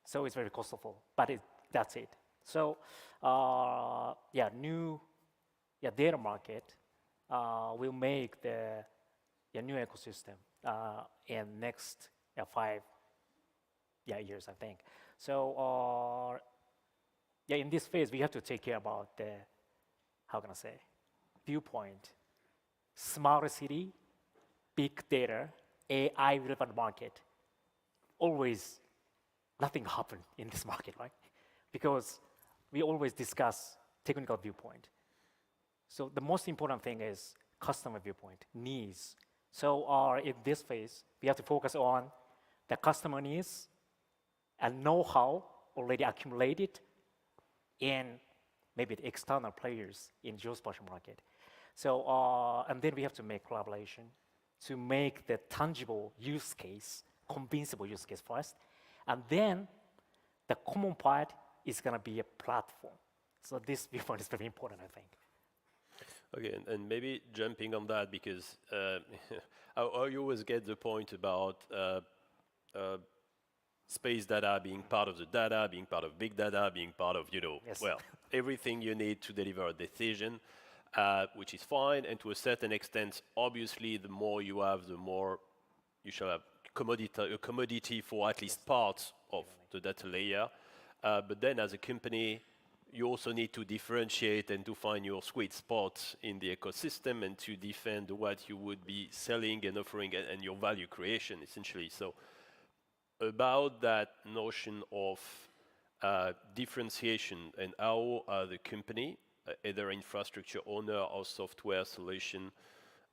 So it's very costful, but that's it. So, new data market will make the new ecosystem in next 5 years, I think. So, in this phase, we have to take care about the, viewpoint, smart city, big data, AI relevant market. Always, nothing happened in this market, right? Because we always discuss technical viewpoint. So the most important thing is customer viewpoint, needs. So in this phase, we have to focus on the customer needs and know-how already accumulated in maybe the external players in geospatial market. So, and then we have to make collaboration to make the tangible use case, convincible use case first. And then the common part is going to be a platform. So this viewpoint is very important, I think. Okay, and maybe jumping on that, because I always get the point about space data being part of the data, being part of big data, being part of, well, everything you need to deliver a decision, which is fine. And to a certain extent, obviously, the more you have, the more you shall have a commodity for at least parts of the data layer. But then as a company, you also need to differentiate and to find your sweet spot in the ecosystem and to defend what you would be selling and offering and your value creation, essentially. So about that notion of differentiation and how the company, either infrastructure owner or software solution,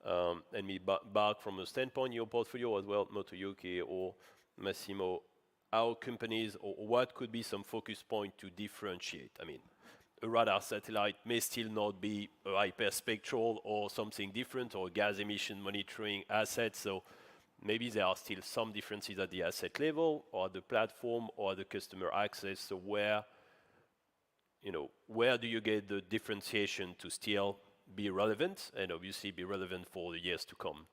and me back from a standpoint, your portfolio as well, Motoyuki or Massimo, how companies, or what could be some focus point to differentiate? I mean, a radar satellite may still not be a hyperspectral or something different, or gas emission monitoring asset. So maybe there are still some differences at the asset level or at the platform or the customer access. So where do you get the differentiation to still be relevant and obviously be relevant for the years to come?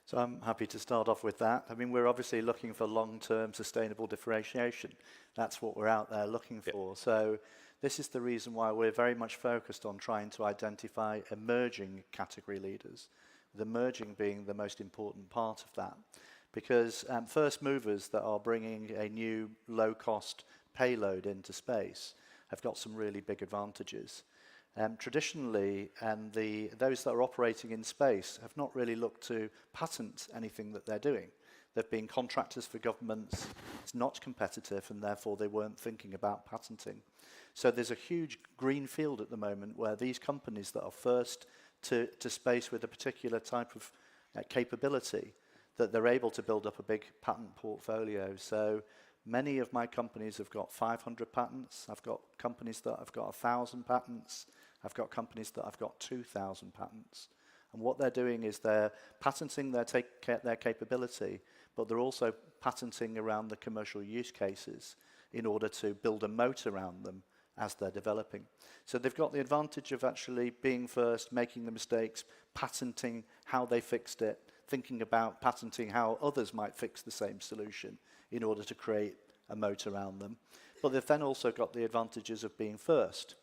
So I'm happy to start off with that. I mean, we're obviously looking for long-term sustainable differentiation. That's what we're out there looking for. So this is the reason why we're very much focused on trying to identify emerging category leaders, with emerging being the most important part of that. Because first movers that are bringing a new low-cost payload into space have got some really big advantages. Traditionally, those that are operating in space have not really looked to patent anything that they're doing. They've been contractors for governments. It's not competitive, and therefore they weren't thinking about patenting. So there's a huge green field at the moment where these companies that are first to space with a particular type of capability, that they're able to build up a big patent portfolio. So Many of my companies have got 500 patents. I've got companies that have got 1,000 patents. I've got companies that have got 2,000 patents. And what they're doing is they're patenting their capability, but they're also patenting around the commercial use cases in order to build a moat around them as they're developing. So they've got the advantage of actually being first, making the mistakes, patenting how they fixed it, thinking about patenting how others might fix the same solution in order to create a moat around them. But they've then also got the advantages of being first.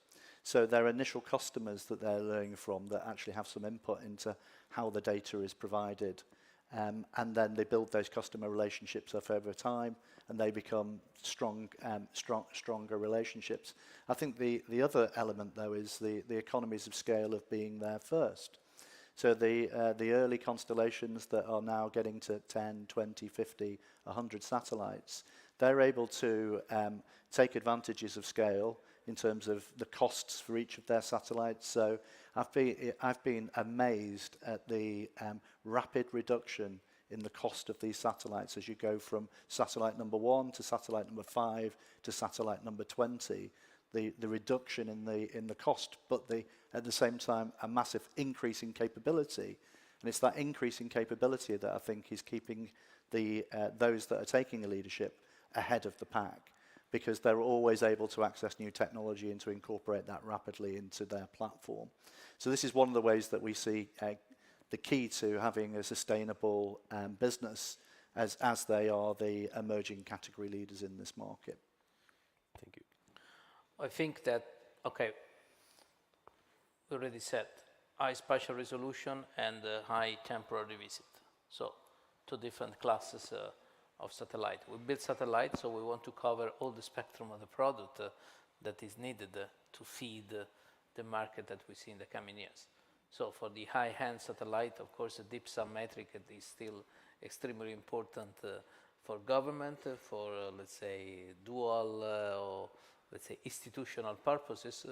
So their initial customers that they're learning from that actually have some input into how the data is provided. And then they build those customer relationships up over time, and they become stronger relationships. I think the other element, though, is the economies of scale of being there first. So the early constellations that are now getting to 10, 20, 50, 100 satellites, they're able to take advantages of scale in terms of the costs for each of their satellites. So I've been amazed at the rapid reduction in the cost of these satellites as you go from satellite number 1 to satellite number 5 to satellite number 20. The reduction in the cost, but at the same time a massive increase in capability. And it's that increase in capability that I think is keeping those that are taking a leadership ahead of the pack, because they're always able to access new technology and to incorporate that rapidly into their platform. So this is one of the ways that we see the key to having a sustainable business as they are the emerging category leaders in this market. Thank you. I think that, okay, we already said high spatial resolution and high temporary visit. So 2 different classes of satellite. We build satellites, so we want to cover all the spectrum of the product that is needed to feed the market that we see in the coming years. So for the high-end satellite, of course, the deep submetric is still extremely important for government, for, let's say, dual or, let's say, institutional purposes,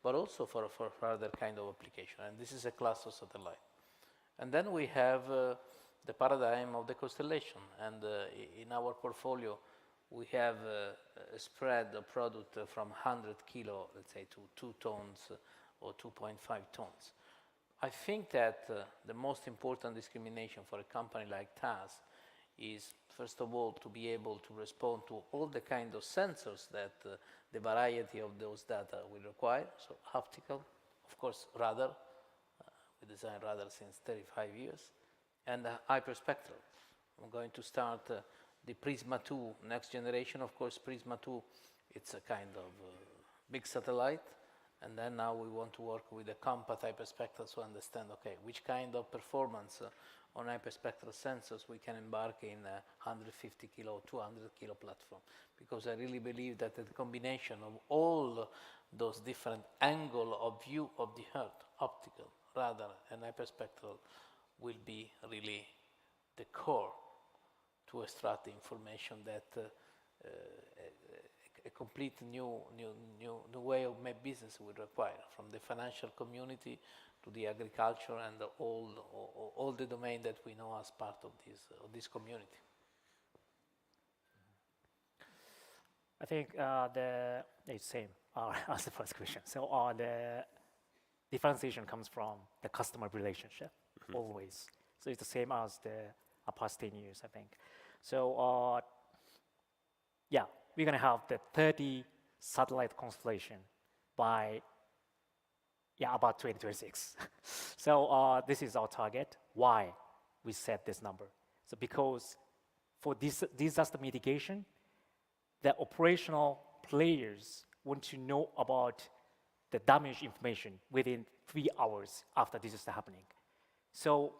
but also for further kind of application. And this is a class of satellite. And then we have the paradigm of the constellation. And in our portfolio, we have a spread of product from 100 kilo, let's say, to 2 tons or 2.5 tons. I think that the most important discrimination for a company like TAS is, first of all, to be able to respond to all the kind of sensors that the variety of those data will require. So optical, of course, radar. We design radar since 35 years. And hyperspectral. I'm going to start the Prisma 2 next generation. Of course, Prisma 2, it's a kind of big satellite. And then now we want to work with the compact hyperspectral to understand, okay, which kind of performance on hyperspectral sensors we can embark in a 150 kilo, 200 kilo platform. Because I really believe that the combination of all those different angles of view of the Earth, optical, radar, and hyperspectral, will be really the core to extract the information that a complete new way of my business would require, from the financial community to the agriculture and all the domain that we know as part of this community. I think it's same as the first question. So the differentiation comes from the customer relationship, always. So it's the same as the past 10 years, I think. So yeah, we're going to have the 30 satellite constellation by about 2026. So this is our target. Why we set this number? So because for disaster mitigation, the operational players want to know about the damage information within 3 hours after disaster happening. So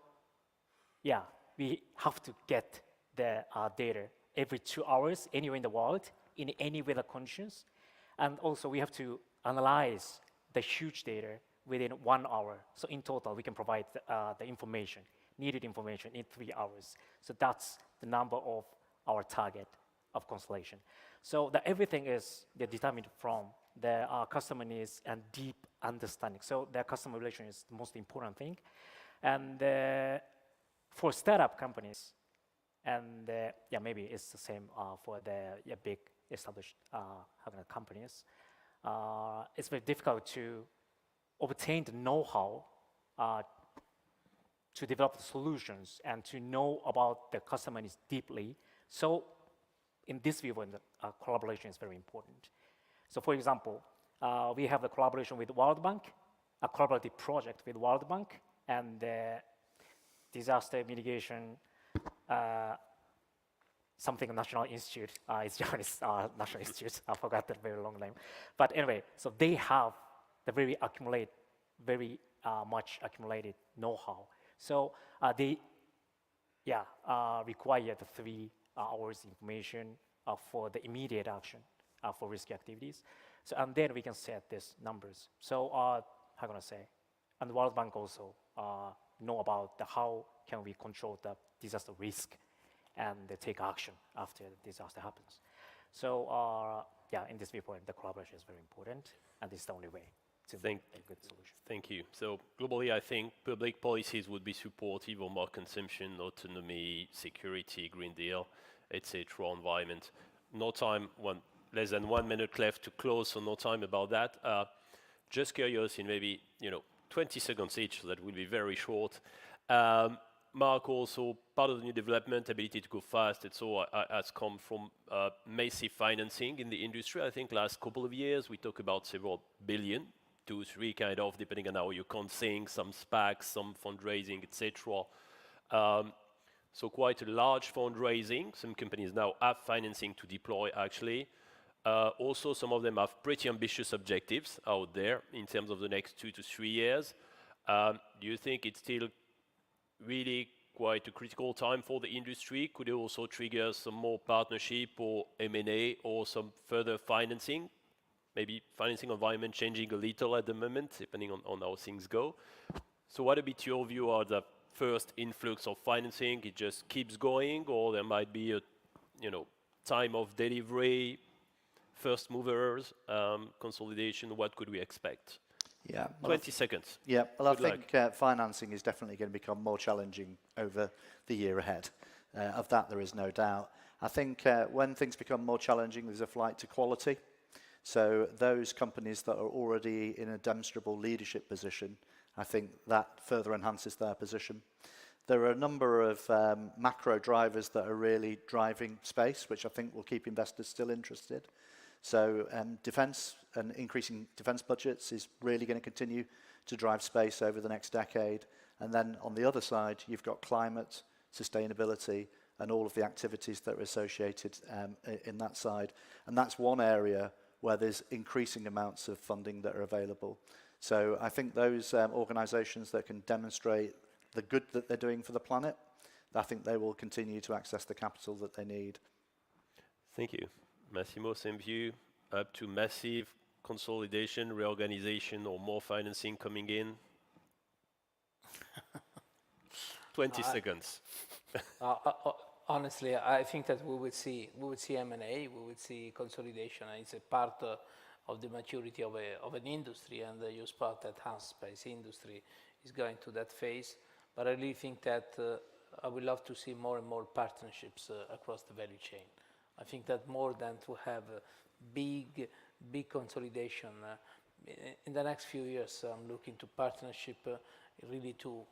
yeah, we have to get the data every 2 hours anywhere in the world, in any weather conditions. And also we have to analyze the huge data within 1 hour. So in total, we can provide the information, needed information in 3 hours. So that's the number of our target of constellation. So everything is determined from the customer needs and deep understanding. So the customer relation is the most important thing. And for startup companies, And yeah, maybe it's the same for the big established companies. It's very difficult to obtain the know-how to develop the solutions and to know about the customer needs deeply. So in this view, collaboration is very important. So for example, we have a collaboration with World Bank, a collaborative project with World Bank, and disaster mitigation, something National Institute, it's Japanese National Institute, I forgot the very long name. But anyway, so they have the very much accumulated know-how. So they require the 3 hours information for the immediate action for risky activities. So, and then we can set these numbers. So how can I say? And the World Bank also know about how can we control the disaster risk and take action after the disaster happens. So yeah, in this viewpoint, the collaboration is very important, and this is the only way to make a good solution. Thank you. So globally, I think public policies would be supportive of more consumption, autonomy, security, Green Deal, etc. environment. No time, less than 1 minute left to close, so no time about that. Just curious, in maybe 20 seconds each, so that will be very short. Mark, also part of the new development, ability to go fast, and so has come from massive financing in the industry. I think last couple of years we talk about several billion, 2, 3 kind of, depending on how you count things, some SPACs, some fundraising, etc. So quite a large fundraising. Some companies now have financing to deploy actually. Also, some of them have pretty ambitious objectives out there in terms of the next 2 to 3 years. Do you think it's still really quite a critical time for the industry? Could it also trigger some more partnership or M&A or some further financing? Maybe financing environment changing a little at the moment, depending on how things go. So what a bit your view are the first influx of financing? It just keeps going, or there might be a time of delivery, first movers, consolidation? What could we expect? Yeah, 20 seconds. Yeah, well, I think financing is definitely going to become more challenging over the year ahead. Of that, there is no doubt. I think when things become more challenging, there's a flight to quality. So those companies that are already in a demonstrable leadership position, I think that further enhances their position. There are a number of macro drivers that are really driving space, which I think will keep investors still interested. So defense and increasing defense budgets is really going to continue to drive space over the next decade. And then on the other side, you've got climate, sustainability, and all of the activities that are associated in that side. And that's one area where there's increasing amounts of funding that are available. So I think those organizations that can demonstrate the good that they're doing for the planet, I think they will continue to access the capital that they need. Thank you. Massimo, same view, up to massive consolidation, reorganization, or more financing coming in? 20 seconds. Honestly, I think that we would see M&A, we would see consolidation, and it's a part of the maturity of an industry, and you spot that house space industry is going to that phase. But I really think that I would love to see more and more partnerships across the value chain. I think that more than to have a big consolidation, in the next few years, I'm looking to partnership really to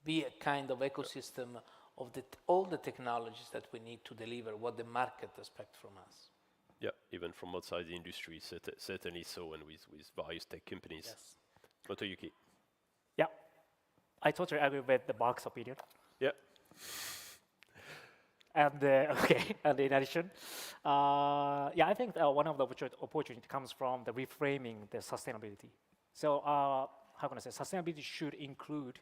be a kind of ecosystem of all the technologies that we need to deliver what the market expects from us. Yeah, even from outside the industry, certainly so, and with various tech companies. Yes. Motoyuki. Yeah, I totally agree with the Mark's opinion. Yeah. And okay, and in addition, yeah, I think one of the opportunity comes from the reframing the sustainability. So how can I say, sustainability should include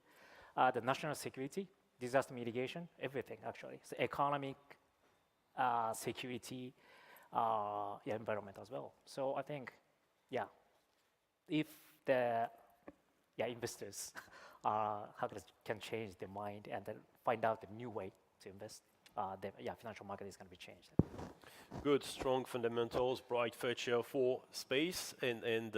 the national security, disaster mitigation, everything actually. So economic, security, yeah, environment as well. So I think, yeah, if the investors can change their mind and then find out a new way to invest, the financial market is going to be changed. Good, strong fundamentals, bright future for space, and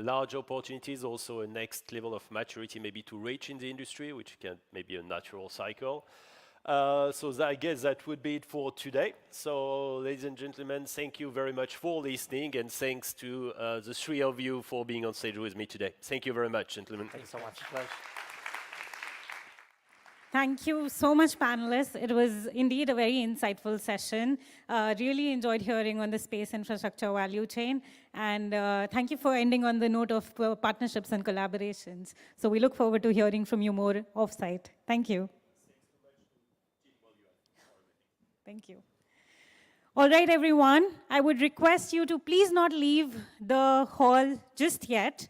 large opportunities, also a next level of maturity maybe to reach in the industry, which can maybe a natural cycle. So I guess that would be it for today. So ladies and gentlemen, thank you very much for listening, and thanks to the three of you for being on stage with me today. Thank you very much, gentlemen. Thank you so much. Thank you so much, panelists. It was indeed a very insightful session. Really enjoyed hearing on the space infrastructure value chain. And thank you for ending on the note of partnerships and collaborations. So we look forward to hearing from you more offsite. Thank you. Thank you. All right, everyone. I would request you to please not leave the hall just yet.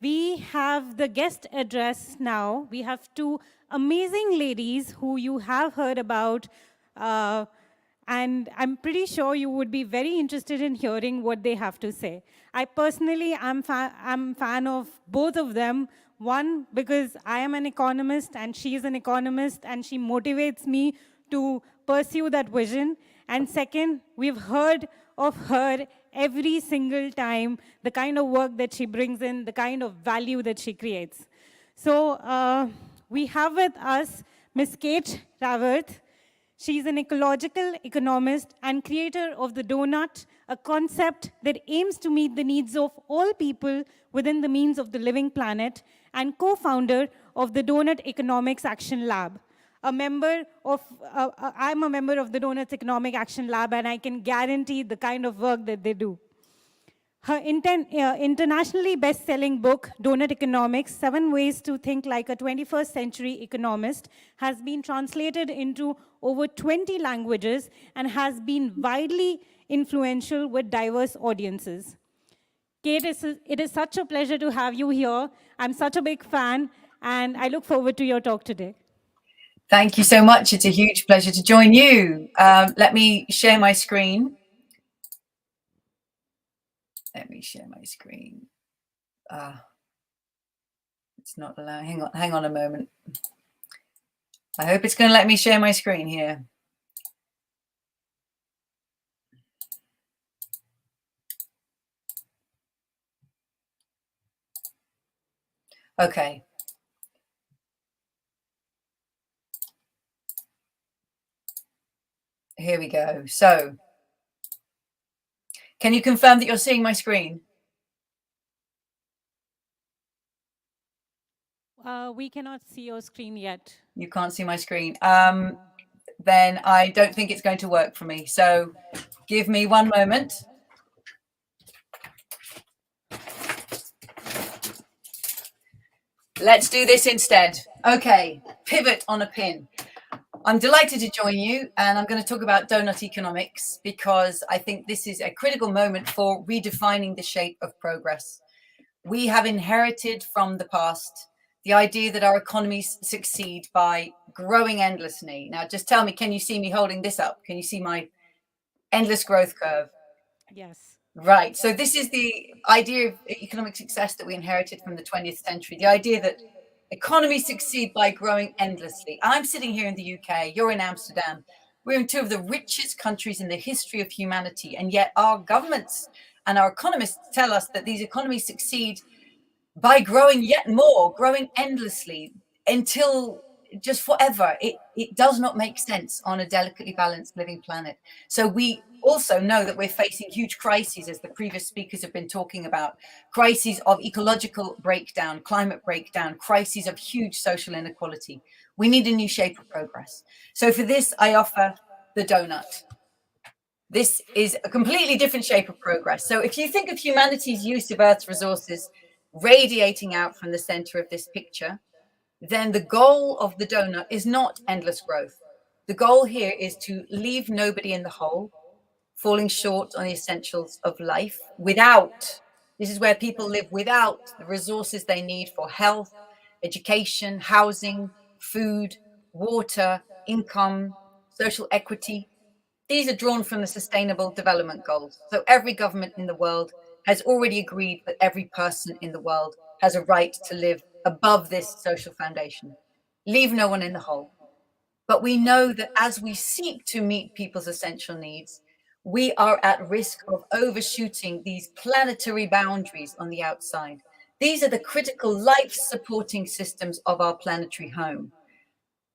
We have the guest address now. We have two amazing ladies who you have heard about, and I'm pretty sure you would be very interested in hearing what they have to say. I personally am fan of both of them. One, because I am an economist and she is an economist, and she motivates me to pursue that vision. And second, we've heard of her every single time, the kind of work that she brings in, the kind of value that she creates. So we have with us Ms. Kate Raworth. She's an ecological economist and creator of the donut, a concept that aims to meet the needs of all people within the means of the living planet, and co-founder of the Donut Economics Action Lab. I'm a member of the Donuts Economic Action Lab, and I can guarantee the kind of work that they do. Her internationally best-selling book, Donut Economics, 7 Ways to Think Like a 21st Century Economist, has been translated into over 20 languages and has been widely influential with diverse audiences. Kate, it is such a pleasure to have you here. I'm such a big fan, and I look forward to your talk today. Thank you so much. It's a huge pleasure to join you. Let me share my screen. It's not allowing. Hang on a moment. I hope it's going to let me share my screen here. Okay. Here we go. So, can you confirm that you're seeing my screen? We cannot see your screen yet. You can't see my screen. Then I don't think it's going to work for me. So give me one moment. Let's do this instead. Okay, pivot on a pin. I'm delighted to join you, and I'm going to talk about donut economics because I think this is a critical moment for redefining the shape of progress. We have inherited from the past the idea that our economies succeed by growing endlessly. Now, just tell me, can you see me holding this up? Can you see my endless growth curve? Yes. Right. So this is the idea of economic success that we inherited from the 20th century, the idea that economies succeed by growing endlessly. I'm sitting here in the UK, you're in Amsterdam. We're in 2 of the richest countries in the history of humanity, and yet our governments and our economists tell us that these economies succeed by growing yet more, growing endlessly until just forever. It does not make sense on a delicately balanced living planet. So we also know that we're facing huge crises, as the previous speakers have been talking about, crises of ecological breakdown, climate breakdown, crises of huge social inequality. We need a new shape of progress. So for this, I offer the donut. This is a completely different shape of progress. So if you think of humanity's use of Earth's resources radiating out from the center of this picture, then the goal of the donut is not endless growth. The goal here is to leave nobody in the hole, falling short on the essentials of life without, this is where people live without the resources they need for health, education, housing, food, water, income, social equity. These are drawn from the Sustainable Development Goals. So every government in the world has already agreed that every person in the world has a right to live above this social foundation. Leave no one in the hole. But we know that as we seek to meet people's essential needs, we are at risk of overshooting these planetary boundaries on the outside. These are the critical life-supporting systems of our planetary home.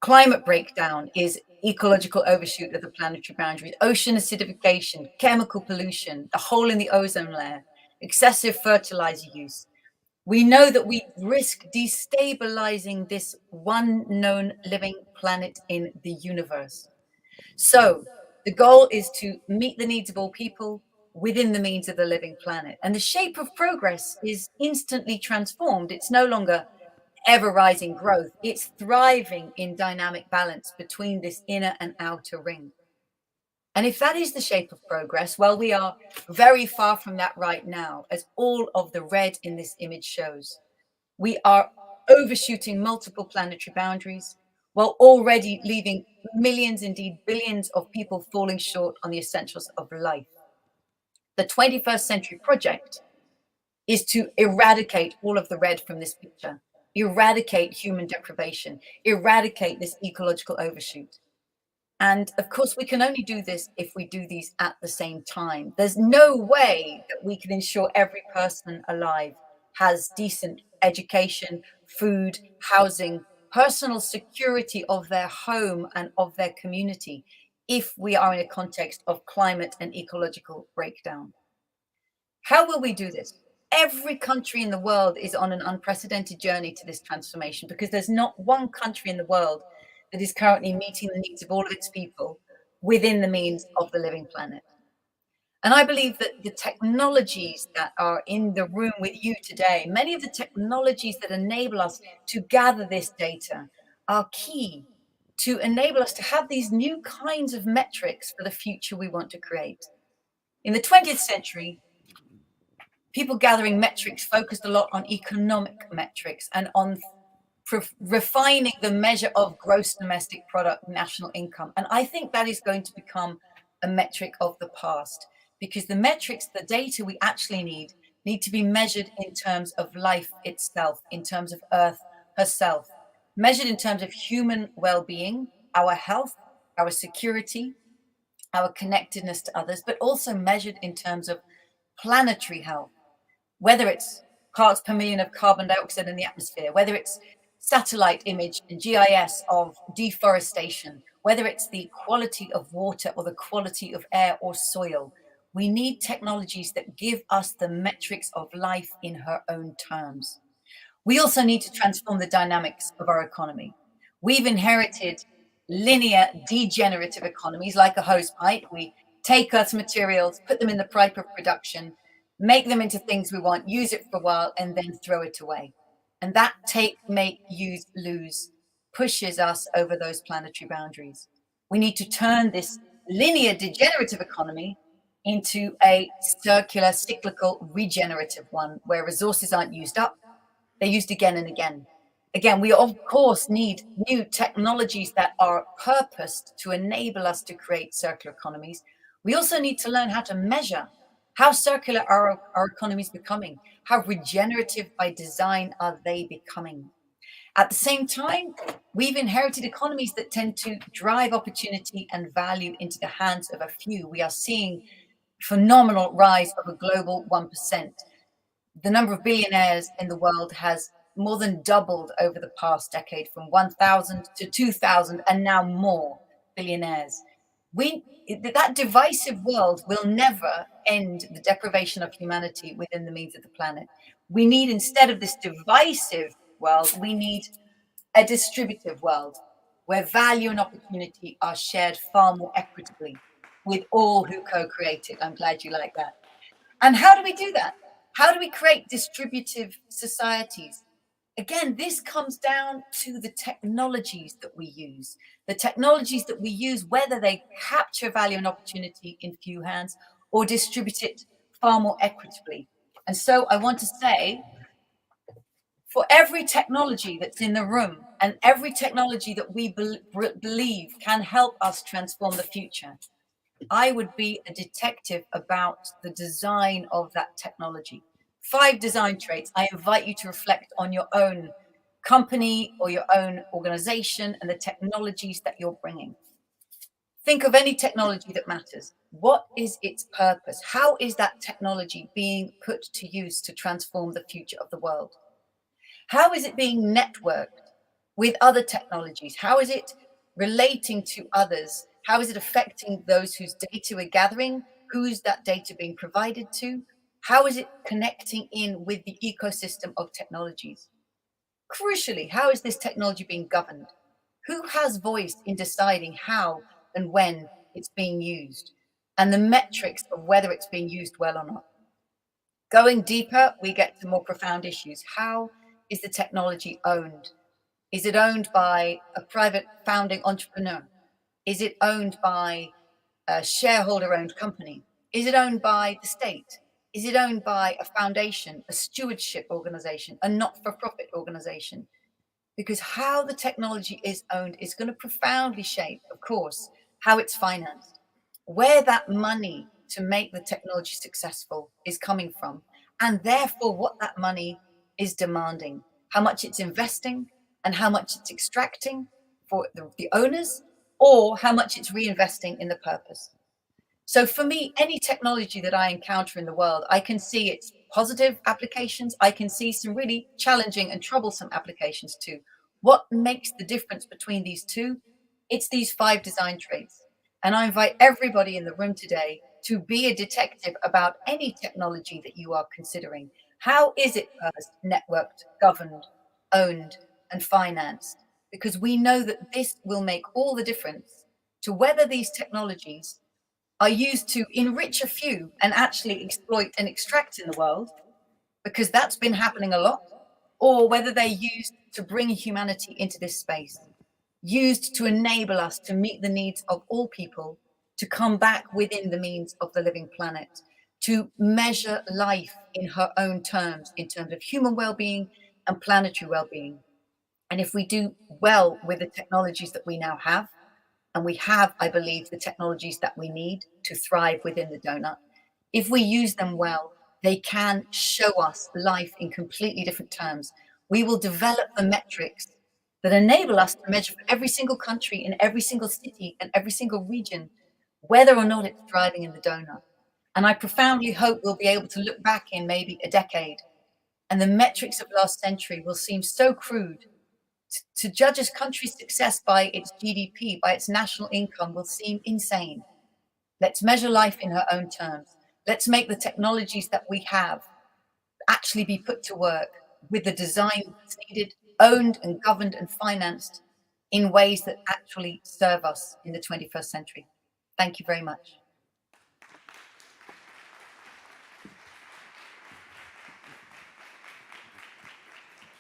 Climate breakdown is ecological overshoot of the planetary boundaries, ocean acidification, chemical pollution, the hole in the ozone layer, excessive fertilizer use. We know that we risk destabilizing this one known living planet in the universe. So the goal is to meet the needs of all people within the means of the living planet. And the shape of progress is instantly transformed. It's no longer ever rising growth. It's thriving in dynamic balance between this inner and outer ring. And if that is the shape of progress, well, we are very far from that right now, as all of the red in this image shows. We are overshooting multiple planetary boundaries, while already leaving millions, indeed billions of people falling short on the essentials of life. The 21st Century Project is to eradicate all of the red from this picture, eradicate human deprivation, eradicate this ecological overshoot. And of course, we can only do this if we do these at the same time. There's no way that we can ensure every person alive has decent education, food, housing, personal security of their home and of their community if we are in a context of climate and ecological breakdown. How will we do this? Every country in the world is on an unprecedented journey to this transformation, because there's not one country in the world that is currently meeting the needs of all of its people within the means of the living planet. And I believe that the technologies that are in the room with you today, many of the technologies that enable us to gather this data, are key to enable us to have these new kinds of metrics for the future we want to create. In the 20th century, people gathering metrics focused a lot on economic metrics and on refining the measure of gross domestic product, national income. And I think that is going to become a metric of the past, because the metrics, the data we actually need to be measured in terms of life itself, in terms of Earth herself, measured in terms of human well-being, our health, our security, our connectedness to others, but also measured in terms of planetary health, whether it's parts per million of carbon dioxide in the atmosphere, whether it's satellite image and GIS of deforestation, whether it's the quality of water or the quality of air or soil. We need technologies that give us the metrics of life in her own terms. We also need to transform the dynamics of our economy. We've inherited linear degenerative economies like a hosepipe. We take Earth's materials, put them in the pipe of production, make them into things we want, use it for a while, and then throw it away. And that take, make, use, lose pushes us over those planetary boundaries. We need to turn this linear degenerative economy into a circular, cyclical, regenerative one, where resources aren't used up, they're used again and again. Again, we of course need new technologies that are purposed to enable us to create circular economies. We also need to learn how to measure how circular are our economies becoming, how regenerative by design are they becoming. At the same time, we've inherited economies that tend to drive opportunity and value into the hands of a few. We are seeing phenomenal rise of a global 1%. The number of billionaires in the world has more than doubled over the past decade, from 1,000 to 2,000 and now more billionaires. That divisive world will never end the deprivation of humanity within the means of the planet. We need, instead of this divisive world, we need a distributive world where value and opportunity are shared far more equitably with all who co-create it. I'm glad you like that. And how do we do that? How do we create distributive societies? Again, this comes down to the technologies that we use. The technologies that we use, whether they capture value and opportunity in few hands or distribute it far more equitably. And so I want to say, for every technology that's in the room and every technology that we believe can help us transform the future, I would be a detective about the design of that technology. 5 design traits. I invite you to reflect on your own company or your own organization and the technologies that you're bringing. Think of any technology that matters. What is its purpose? How is that technology being put to use to transform the future of the world? How is it being networked with other technologies? How is it relating to others? How is it affecting those whose data we're gathering? Who's that data being provided to? How is it connecting in with the ecosystem of technologies? Crucially, how is this technology being governed? Who has voice in deciding how and when it's being used? And the metrics of whether it's being used well or not. Going deeper, we get to more profound issues. How is the technology owned? Is it owned by a private founding entrepreneur? Is it owned by a shareholder-owned company? Is it owned by the state? Is it owned by a foundation, a stewardship organization, a not-for-profit organization? Because how the technology is owned is going to profoundly shape, of course, how it's financed, where that money to make the technology successful is coming from, and therefore what that money is demanding, how much it's investing and how much it's extracting for the owners, or how much it's reinvesting in the purpose. So for me, any technology that I encounter in the world, I can see its positive applications. I can see some really challenging and troublesome applications too. What makes the difference between these two? It's these 5 design traits. And I invite everybody in the room today to be a detective about any technology that you are considering. How is it first networked, governed, owned, and financed? Because we know that this will make all the difference to whether these technologies are used to enrich a few and actually exploit and extract in the world, because that's been happening a lot, or whether they're used to bring humanity into this space, used to enable us to meet the needs of all people, to come back within the means of the living planet, to measure life in her own terms, in terms of human well-being and planetary well-being. And if we do well with the technologies that we now have, and we have, I believe, the technologies that we need to thrive within the donut, if we use them well, they can show us life in completely different terms. We will develop the metrics that enable us to measure for every single country, in every single city, and every single region, whether or not it's thriving in the donut. And I profoundly hope we'll be able to look back in maybe a decade, and the metrics of last century will seem so crude. To judge a country's success by its GDP, by its national income, will seem insane. Let's measure life in her own terms. Let's make the technologies that we have actually be put to work with the design that's needed, owned and governed and financed in ways that actually serve us in the 21st century. Thank you very much.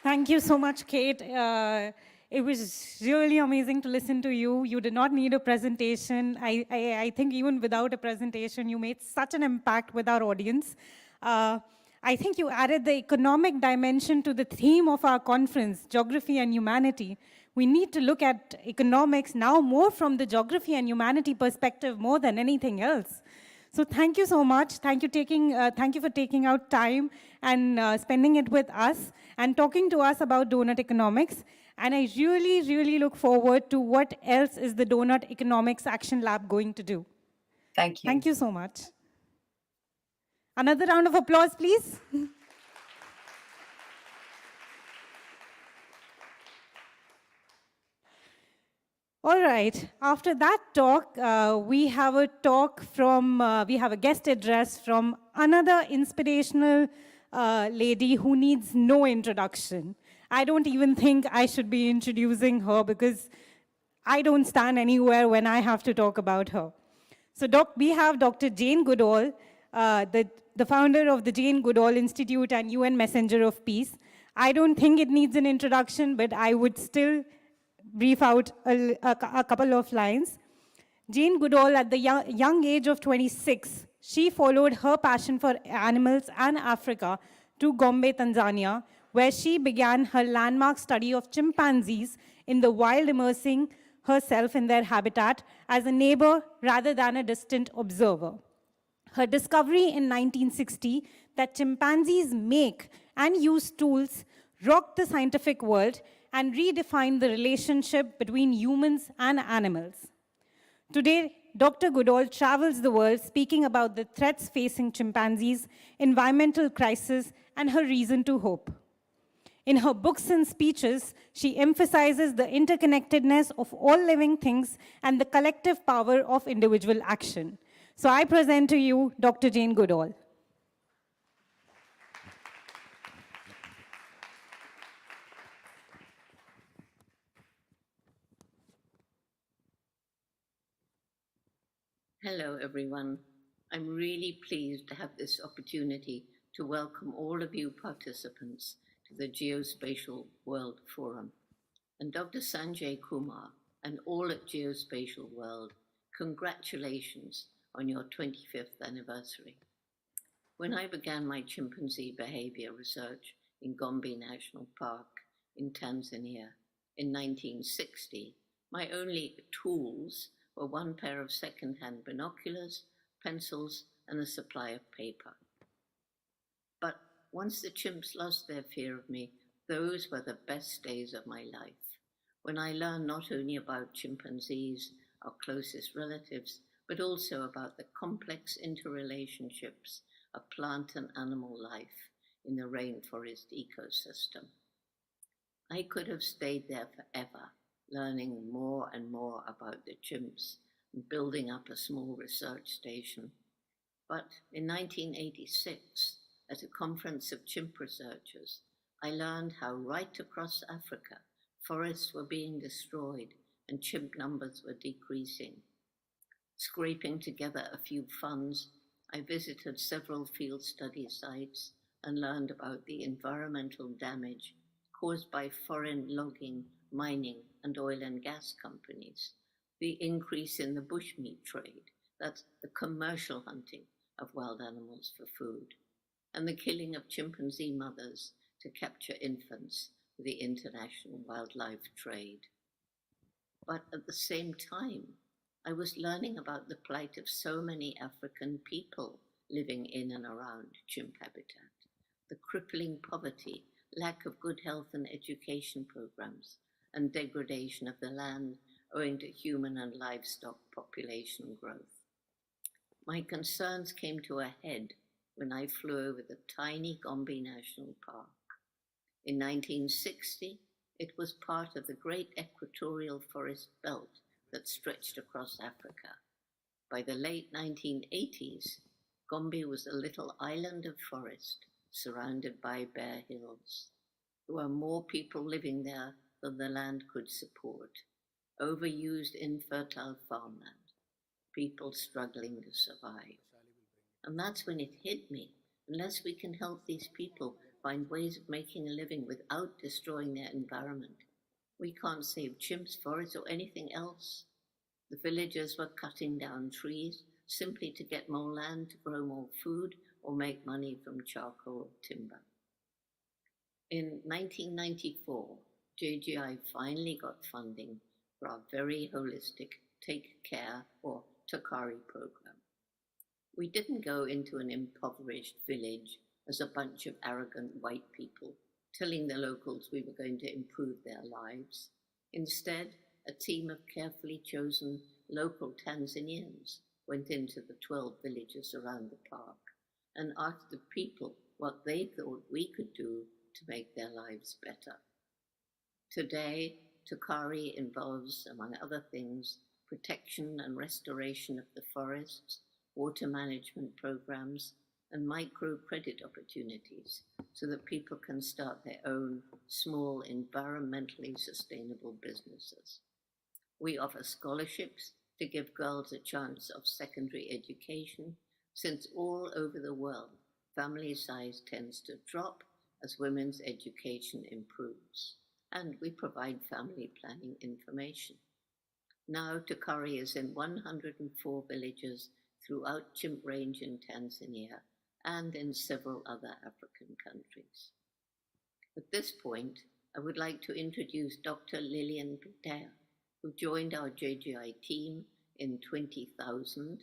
Thank you so much, Kate. It was really amazing to listen to you. You did not need a presentation. I think even without a presentation, you made such an impact with our audience. I think you added the economic dimension to the theme of our conference, Geography and Humanity. We need to look at economics now more from the geography and humanity perspective more than anything else. So thank you so much. Thank you for taking out time and spending it with us and talking to us about donut economics. And I really, really look forward to what else is the Donut Economics Action Lab going to do. Thank you. Thank you so much. Another round of applause, please. All right, after that talk, we have a guest address from another inspirational lady who needs no introduction. I don't even think I should be introducing her because I don't stand anywhere when I have to talk about her. So we have Dr. Jane Goodall, the founder of the Jane Goodall Institute and UN Messenger of Peace. I don't think it needs an introduction, but I would still brief out a couple of lines. Jane Goodall, at the young age of 26, she followed her passion for animals and Africa to Gombe, Tanzania, where she began her landmark study of chimpanzees in the wild, immersing herself in their habitat as a neighbor rather than a distant observer. Her discovery in 1960 that chimpanzees make and use tools rocked the scientific world and redefined the relationship between humans and animals. Today, Dr. Goodall travels the world speaking about the threats facing chimpanzees, environmental crisis, and her reason to hope. In her books and speeches, she emphasizes the interconnectedness of all living things and the collective power of individual action. So I present to you Dr. Jane Goodall. Hello, everyone. I'm really pleased to have this opportunity to welcome all of you participants to the Geospatial World Forum. And Dr. Sanjay Kumar and all at Geospatial World, congratulations on your 25th anniversary. When I began my chimpanzee behavior research in Gombe National Park in Tanzania in 1960, my only tools were one pair of second-hand binoculars, pencils, and a supply of paper. But once the chimps lost their fear of me, those were the best days of my life, when I learned not only about chimpanzees, our closest relatives, but also about the complex interrelationships of plant and animal life in the rainforest ecosystem. I could have stayed there forever, learning more and more about the chimps and building up a small research station. But in 1986, at a conference of chimp researchers, I learned how right across Africa, forests were being destroyed and chimp numbers were decreasing. Scraping together a few funds, I visited several field study sites and learned about the environmental damage caused by foreign logging, mining, and oil and gas companies, the increase in the bushmeat trade, that's the commercial hunting of wild animals for food, and the killing of chimpanzee mothers to capture infants for the international wildlife trade. But at the same time, I was learning about the plight of so many African people living in and around chimp habitat, the crippling poverty, lack of good health and education programs, and degradation of the land owing to human and livestock population growth. My concerns came to a head when I flew over the tiny Gombe National Park. In 1960, it was part of the great equatorial forest belt that stretched across Africa. By the late 1980s, Gombe was a little island of forest surrounded by bare hills. There were more people living there than the land could support, overused infertile farmland, people struggling to survive. And that's when it hit me. Unless we can help these people find ways of making a living without destroying their environment, we can't save chimps, forests, or anything else. The villagers were cutting down trees simply to get more land to grow more food or make money from charcoal or timber. In 1994, JGI finally got funding for our very holistic Take Care or Takari program. We didn't go into an impoverished village as a bunch of arrogant white people telling the locals we were going to improve their lives. Instead, a team of carefully chosen local Tanzanians went into the 12 villages around the park and asked the people what they thought we could do to make their lives better. Today, Takari involves, among other things, protection and restoration of the forests, water management programs, and microcredit opportunities so that people can start their own small, environmentally sustainable businesses. We offer scholarships to give girls a chance of secondary education, since all over the world, family size tends to drop as women's education improves, and we provide family planning information. Now, Takari is in 104 villages throughout Chimp Range in Tanzania and in several other African countries. At this point, I would like to introduce Dr. Lillian Pitea, who joined our JGI team in 2000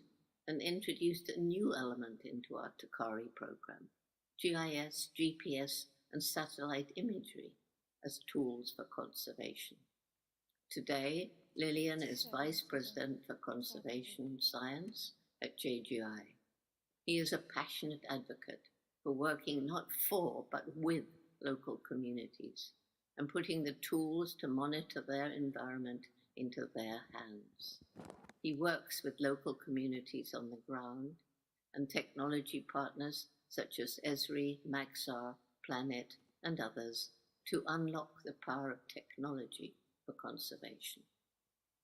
and introduced a new element into our Takari program, GIS, GPS, and satellite imagery as tools for conservation. Today, Lillian is Vice President for Conservation Science at JGI. He is a passionate advocate for working not for, but with local communities and putting the tools to monitor their environment into their hands. He works with local communities on the ground and technology partners such as Esri, Maxar, Planet, and others to unlock the power of technology for conservation.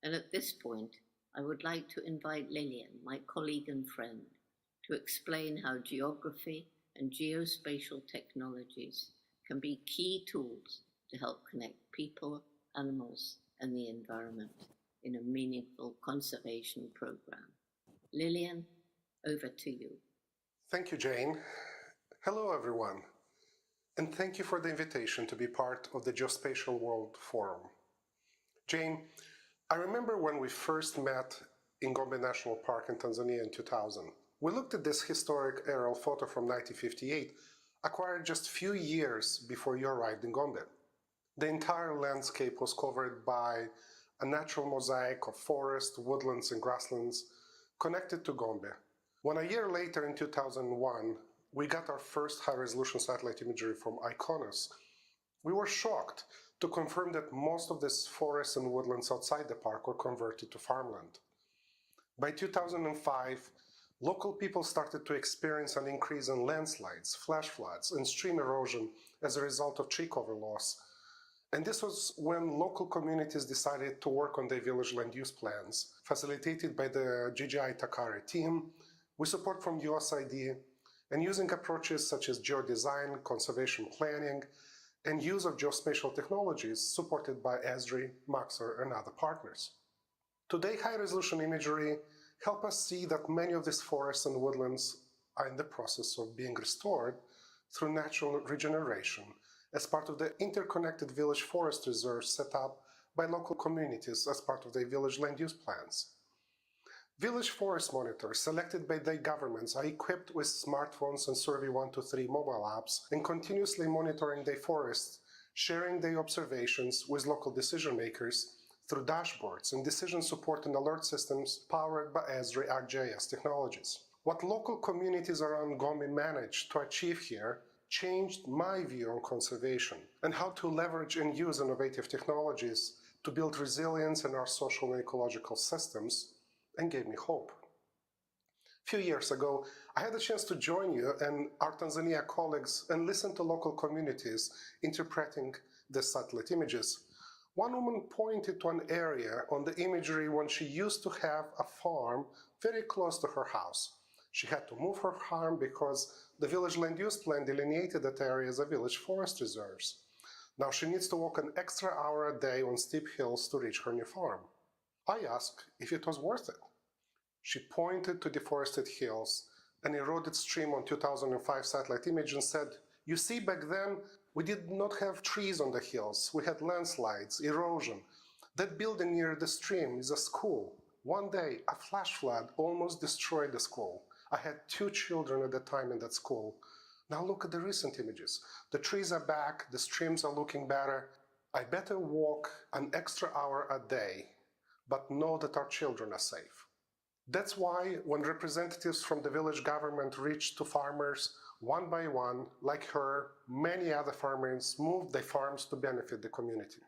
And at this point, I would like to invite Lillian, my colleague and friend, to explain how geography and geospatial technologies can be key tools to help connect people, animals, and the environment in a meaningful conservation program. Lillian, over to you. Thank you, Jane. Hello, everyone. And thank you for the invitation to be part of the Geospatial World Forum. Jane, I remember when we first met in Gombe National Park in Tanzania in 2000. We looked at this historic aerial photo from 1958, acquired just a few years before you arrived in Gombe. The entire landscape was covered by a natural mosaic of forest, woodlands, and grasslands connected to Gombe. When a year later in 2001, we got our first high-resolution satellite imagery from ICONUS, we were shocked to confirm that most of these forests and woodlands outside the park were converted to farmland. By 2005, local people started to experience an increase in landslides, flash floods, and stream erosion as a result of tree cover loss. And this was when local communities decided to work on their village land use plans, facilitated by the GGI Takare team, with support from USAID, and using approaches such as geodesign, conservation planning, and use of geospatial technologies supported by Esri, Maxar, and other partners. Today, high-resolution imagery help us see that many of these forests and woodlands are in the process of being restored through natural regeneration as part of the interconnected village forest reserves set up by local communities as part of their village land use plans. Village forest monitors selected by their governments are equipped with smartphones and Survey 123 mobile apps and continuously monitoring their forests, sharing their observations with local decision makers through dashboards and decision support and alert systems powered by Esri ArcGIS technologies. What local communities around Gombe managed to achieve here changed my view on conservation and how to leverage and use innovative technologies to build resilience in our social and ecological systems, and gave me hope. A few years ago, I had a chance to join you and our Tanzania colleagues and listen to local communities interpreting the satellite images. One woman pointed to an area on the imagery when she used to have a farm very close to her house. She had to move her farm because the village land use plan delineated that area as a village forest reserves. Now she needs to walk an extra hour a day on steep hills to reach her new farm. I asked if it was worth it. She pointed to deforested hills, an eroded stream on 2005 satellite image and said, "You see, back then, we did not have trees on the hills. We had landslides, erosion. That building near the stream is a school. One day, a flash flood almost destroyed the school. I had 2 children at the time in that school. Now look at the recent images. The trees are back, the streams are looking better. I better walk an extra hour a day, but know that our children are safe." That's why when representatives from the village government reached to farmers, one by one, like her, many other farmers moved their farms to benefit the community.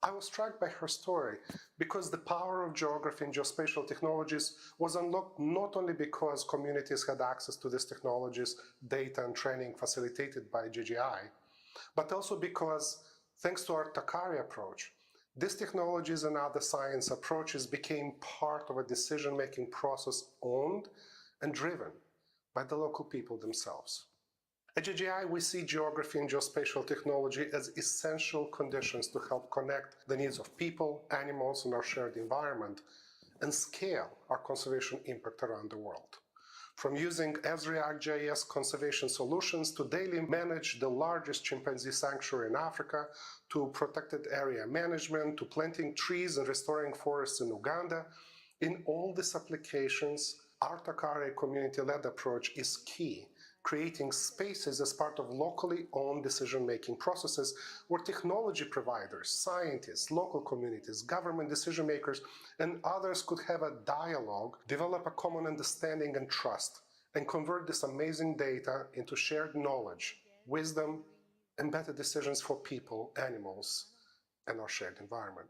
I was struck by her story because the power of geography and geospatial technologies was unlocked not only because communities had access to these technologies, data and training facilitated by GGI, but also because, thanks to our Takare approach, these technologies and other science approaches became part of a decision-making process owned and driven by the local people themselves. At GGI, we see geography and geospatial technology as essential conditions to help connect the needs of people, animals, and our shared environment, and scale our conservation impact around the world. From using Esri ArcGIS conservation solutions to daily manage the largest chimpanzee sanctuary in Africa, to protected area management, to planting trees and restoring forests in Uganda, in all these applications, our Takare community-led approach is key, creating spaces as part of locally owned decision-making processes where technology providers, scientists, local communities, government decision makers, and others could have a dialogue, develop a common understanding and trust, and convert this amazing data into shared knowledge, wisdom, and better decisions for people, animals, and our shared environment.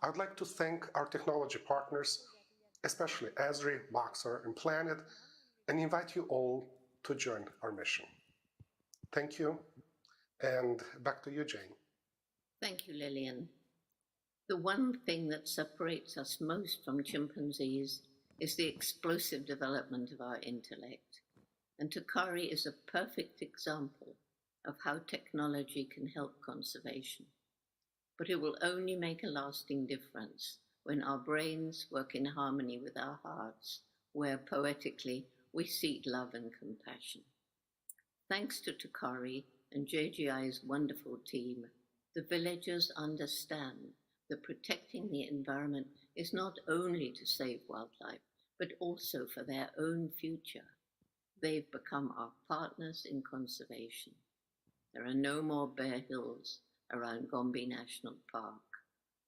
I would like to thank our technology partners, especially Esri, Boxer, and Planet, and invite you all to join our mission. Thank you, and back to you, Jane. Thank you, Lillian. The one thing that separates us most from chimpanzees is the explosive development of our intellect. And Takari is a perfect example of how technology can help conservation. But it will only make a lasting difference when our brains work in harmony with our hearts, where poetically we seek love and compassion. Thanks to Takari and JGI's wonderful team, the villagers understand that protecting the environment is not only to save wildlife, but also for their own future. They've become our partners in conservation. There are no more bare hills around Gombe National Park,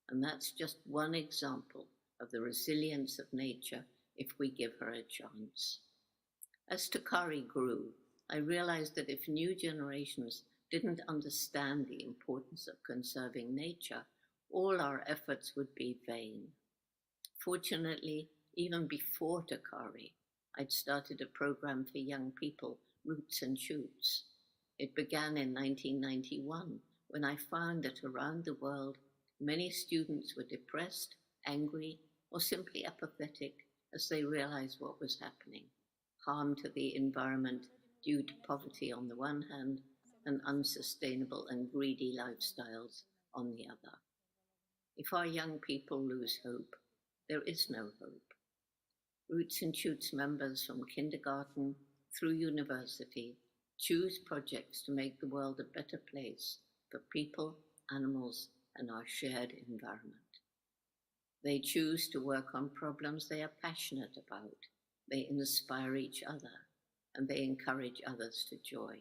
and that's just one example of the resilience of nature if we give her a chance. As Takari grew, I realized that if new generations didn't understand the importance of conserving nature, all our efforts would be vain. Fortunately, even before Takari, I'd started a program for young people, Roots and Shoots. It began in 1991 when I found that around the world, many students were depressed, angry, or simply apathetic as they realized what was happening. Harm to the environment due to poverty on the one hand, and unsustainable and greedy lifestyles on the other. If our young people lose hope, there is no hope. Roots and Shoots members from kindergarten through university choose projects to make the world a better place for people, animals, and our shared environment. They choose to work on problems they are passionate about. They inspire each other, and they encourage others to join.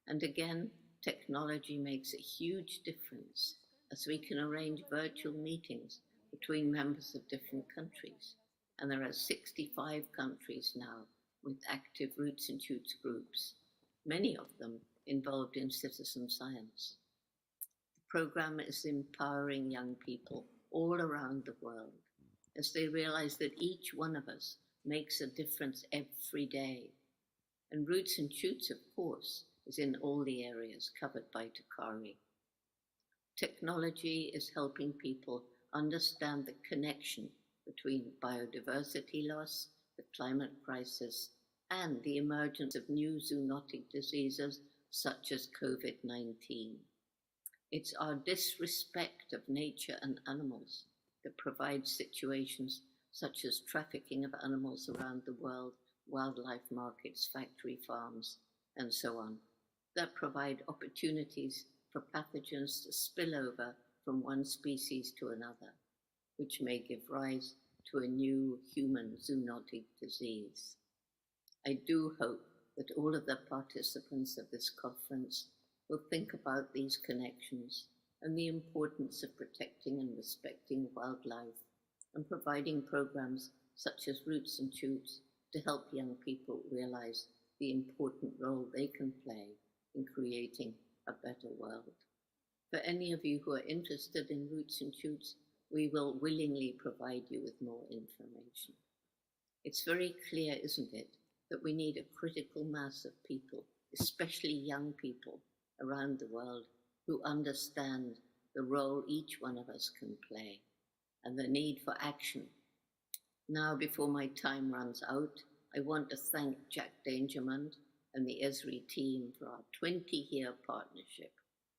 And again, technology makes a huge difference as we can arrange virtual meetings between members of different countries. And there are 65 countries now with active Roots and Shoots groups, many of them involved in citizen science. The program is empowering young people all around the world as they realize that each one of us makes a difference every day. And Roots and Shoots, of course, is in all the areas covered by Takari. Technology is helping people understand the connection between biodiversity loss, the climate crisis, and the emergence of new zoonotic diseases such as COVID-19. It's our disrespect of nature and animals that provides situations such as trafficking of animals around the world, wildlife markets, factory farms, and so on, that provide opportunities for pathogens to spill over from one species to another, which may give rise to a new human zoonotic disease. I do hope that all of the participants of this conference will think about these connections and the importance of protecting and respecting wildlife and providing programs such as Roots and Shoots to help young people realize the important role they can play in creating a better world. For any of you who are interested in Roots and Shoots, we will willingly provide you with more information. It's very clear, isn't it, that we need a critical mass of people, especially young people around the world, who understand the role each one of us can play and the need for action. Now, before my time runs out, I want to thank Jack Dangermond and the Esri team for our 20-year partnership,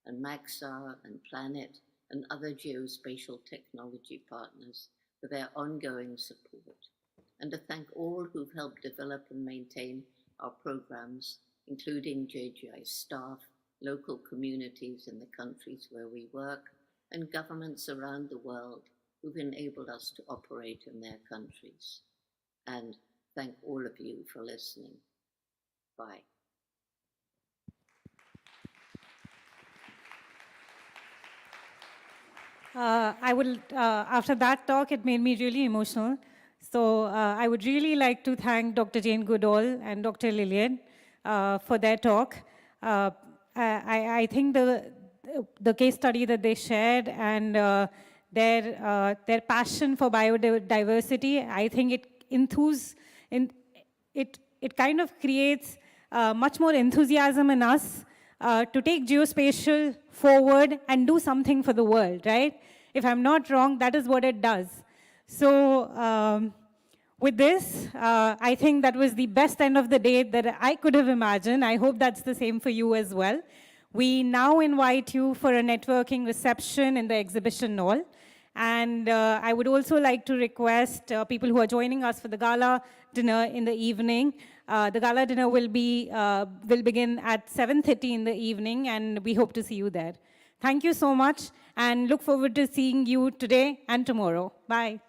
and Maxar and Planet and other geospatial technology partners for their ongoing support, and to thank all who've helped develop and maintain our programs, including JGI staff, local communities in the countries where we work, and governments around the world who've enabled us to operate in their countries. And thank all of you for listening. Bye. After that talk, it made me really emotional. So I would really like to thank Dr. Jane Goodall and Dr. Lillian for their talk. I think the case study that they shared and their passion for biodiversity, I think it kind of creates much more enthusiasm in us to take geospatial forward and do something for the world, right? If I'm not wrong, that is what it does. So with this, I think that was the best end of the day that I could have imagined. I hope that's the same for you as well. We now invite you for a networking reception in the exhibition hall. And I would also like to request people who are joining us for the gala dinner in the evening. The gala dinner will begin at 7:30 in the evening, and we hope to see you there. Thank you so much, and look forward to seeing you today and tomorrow. Bye.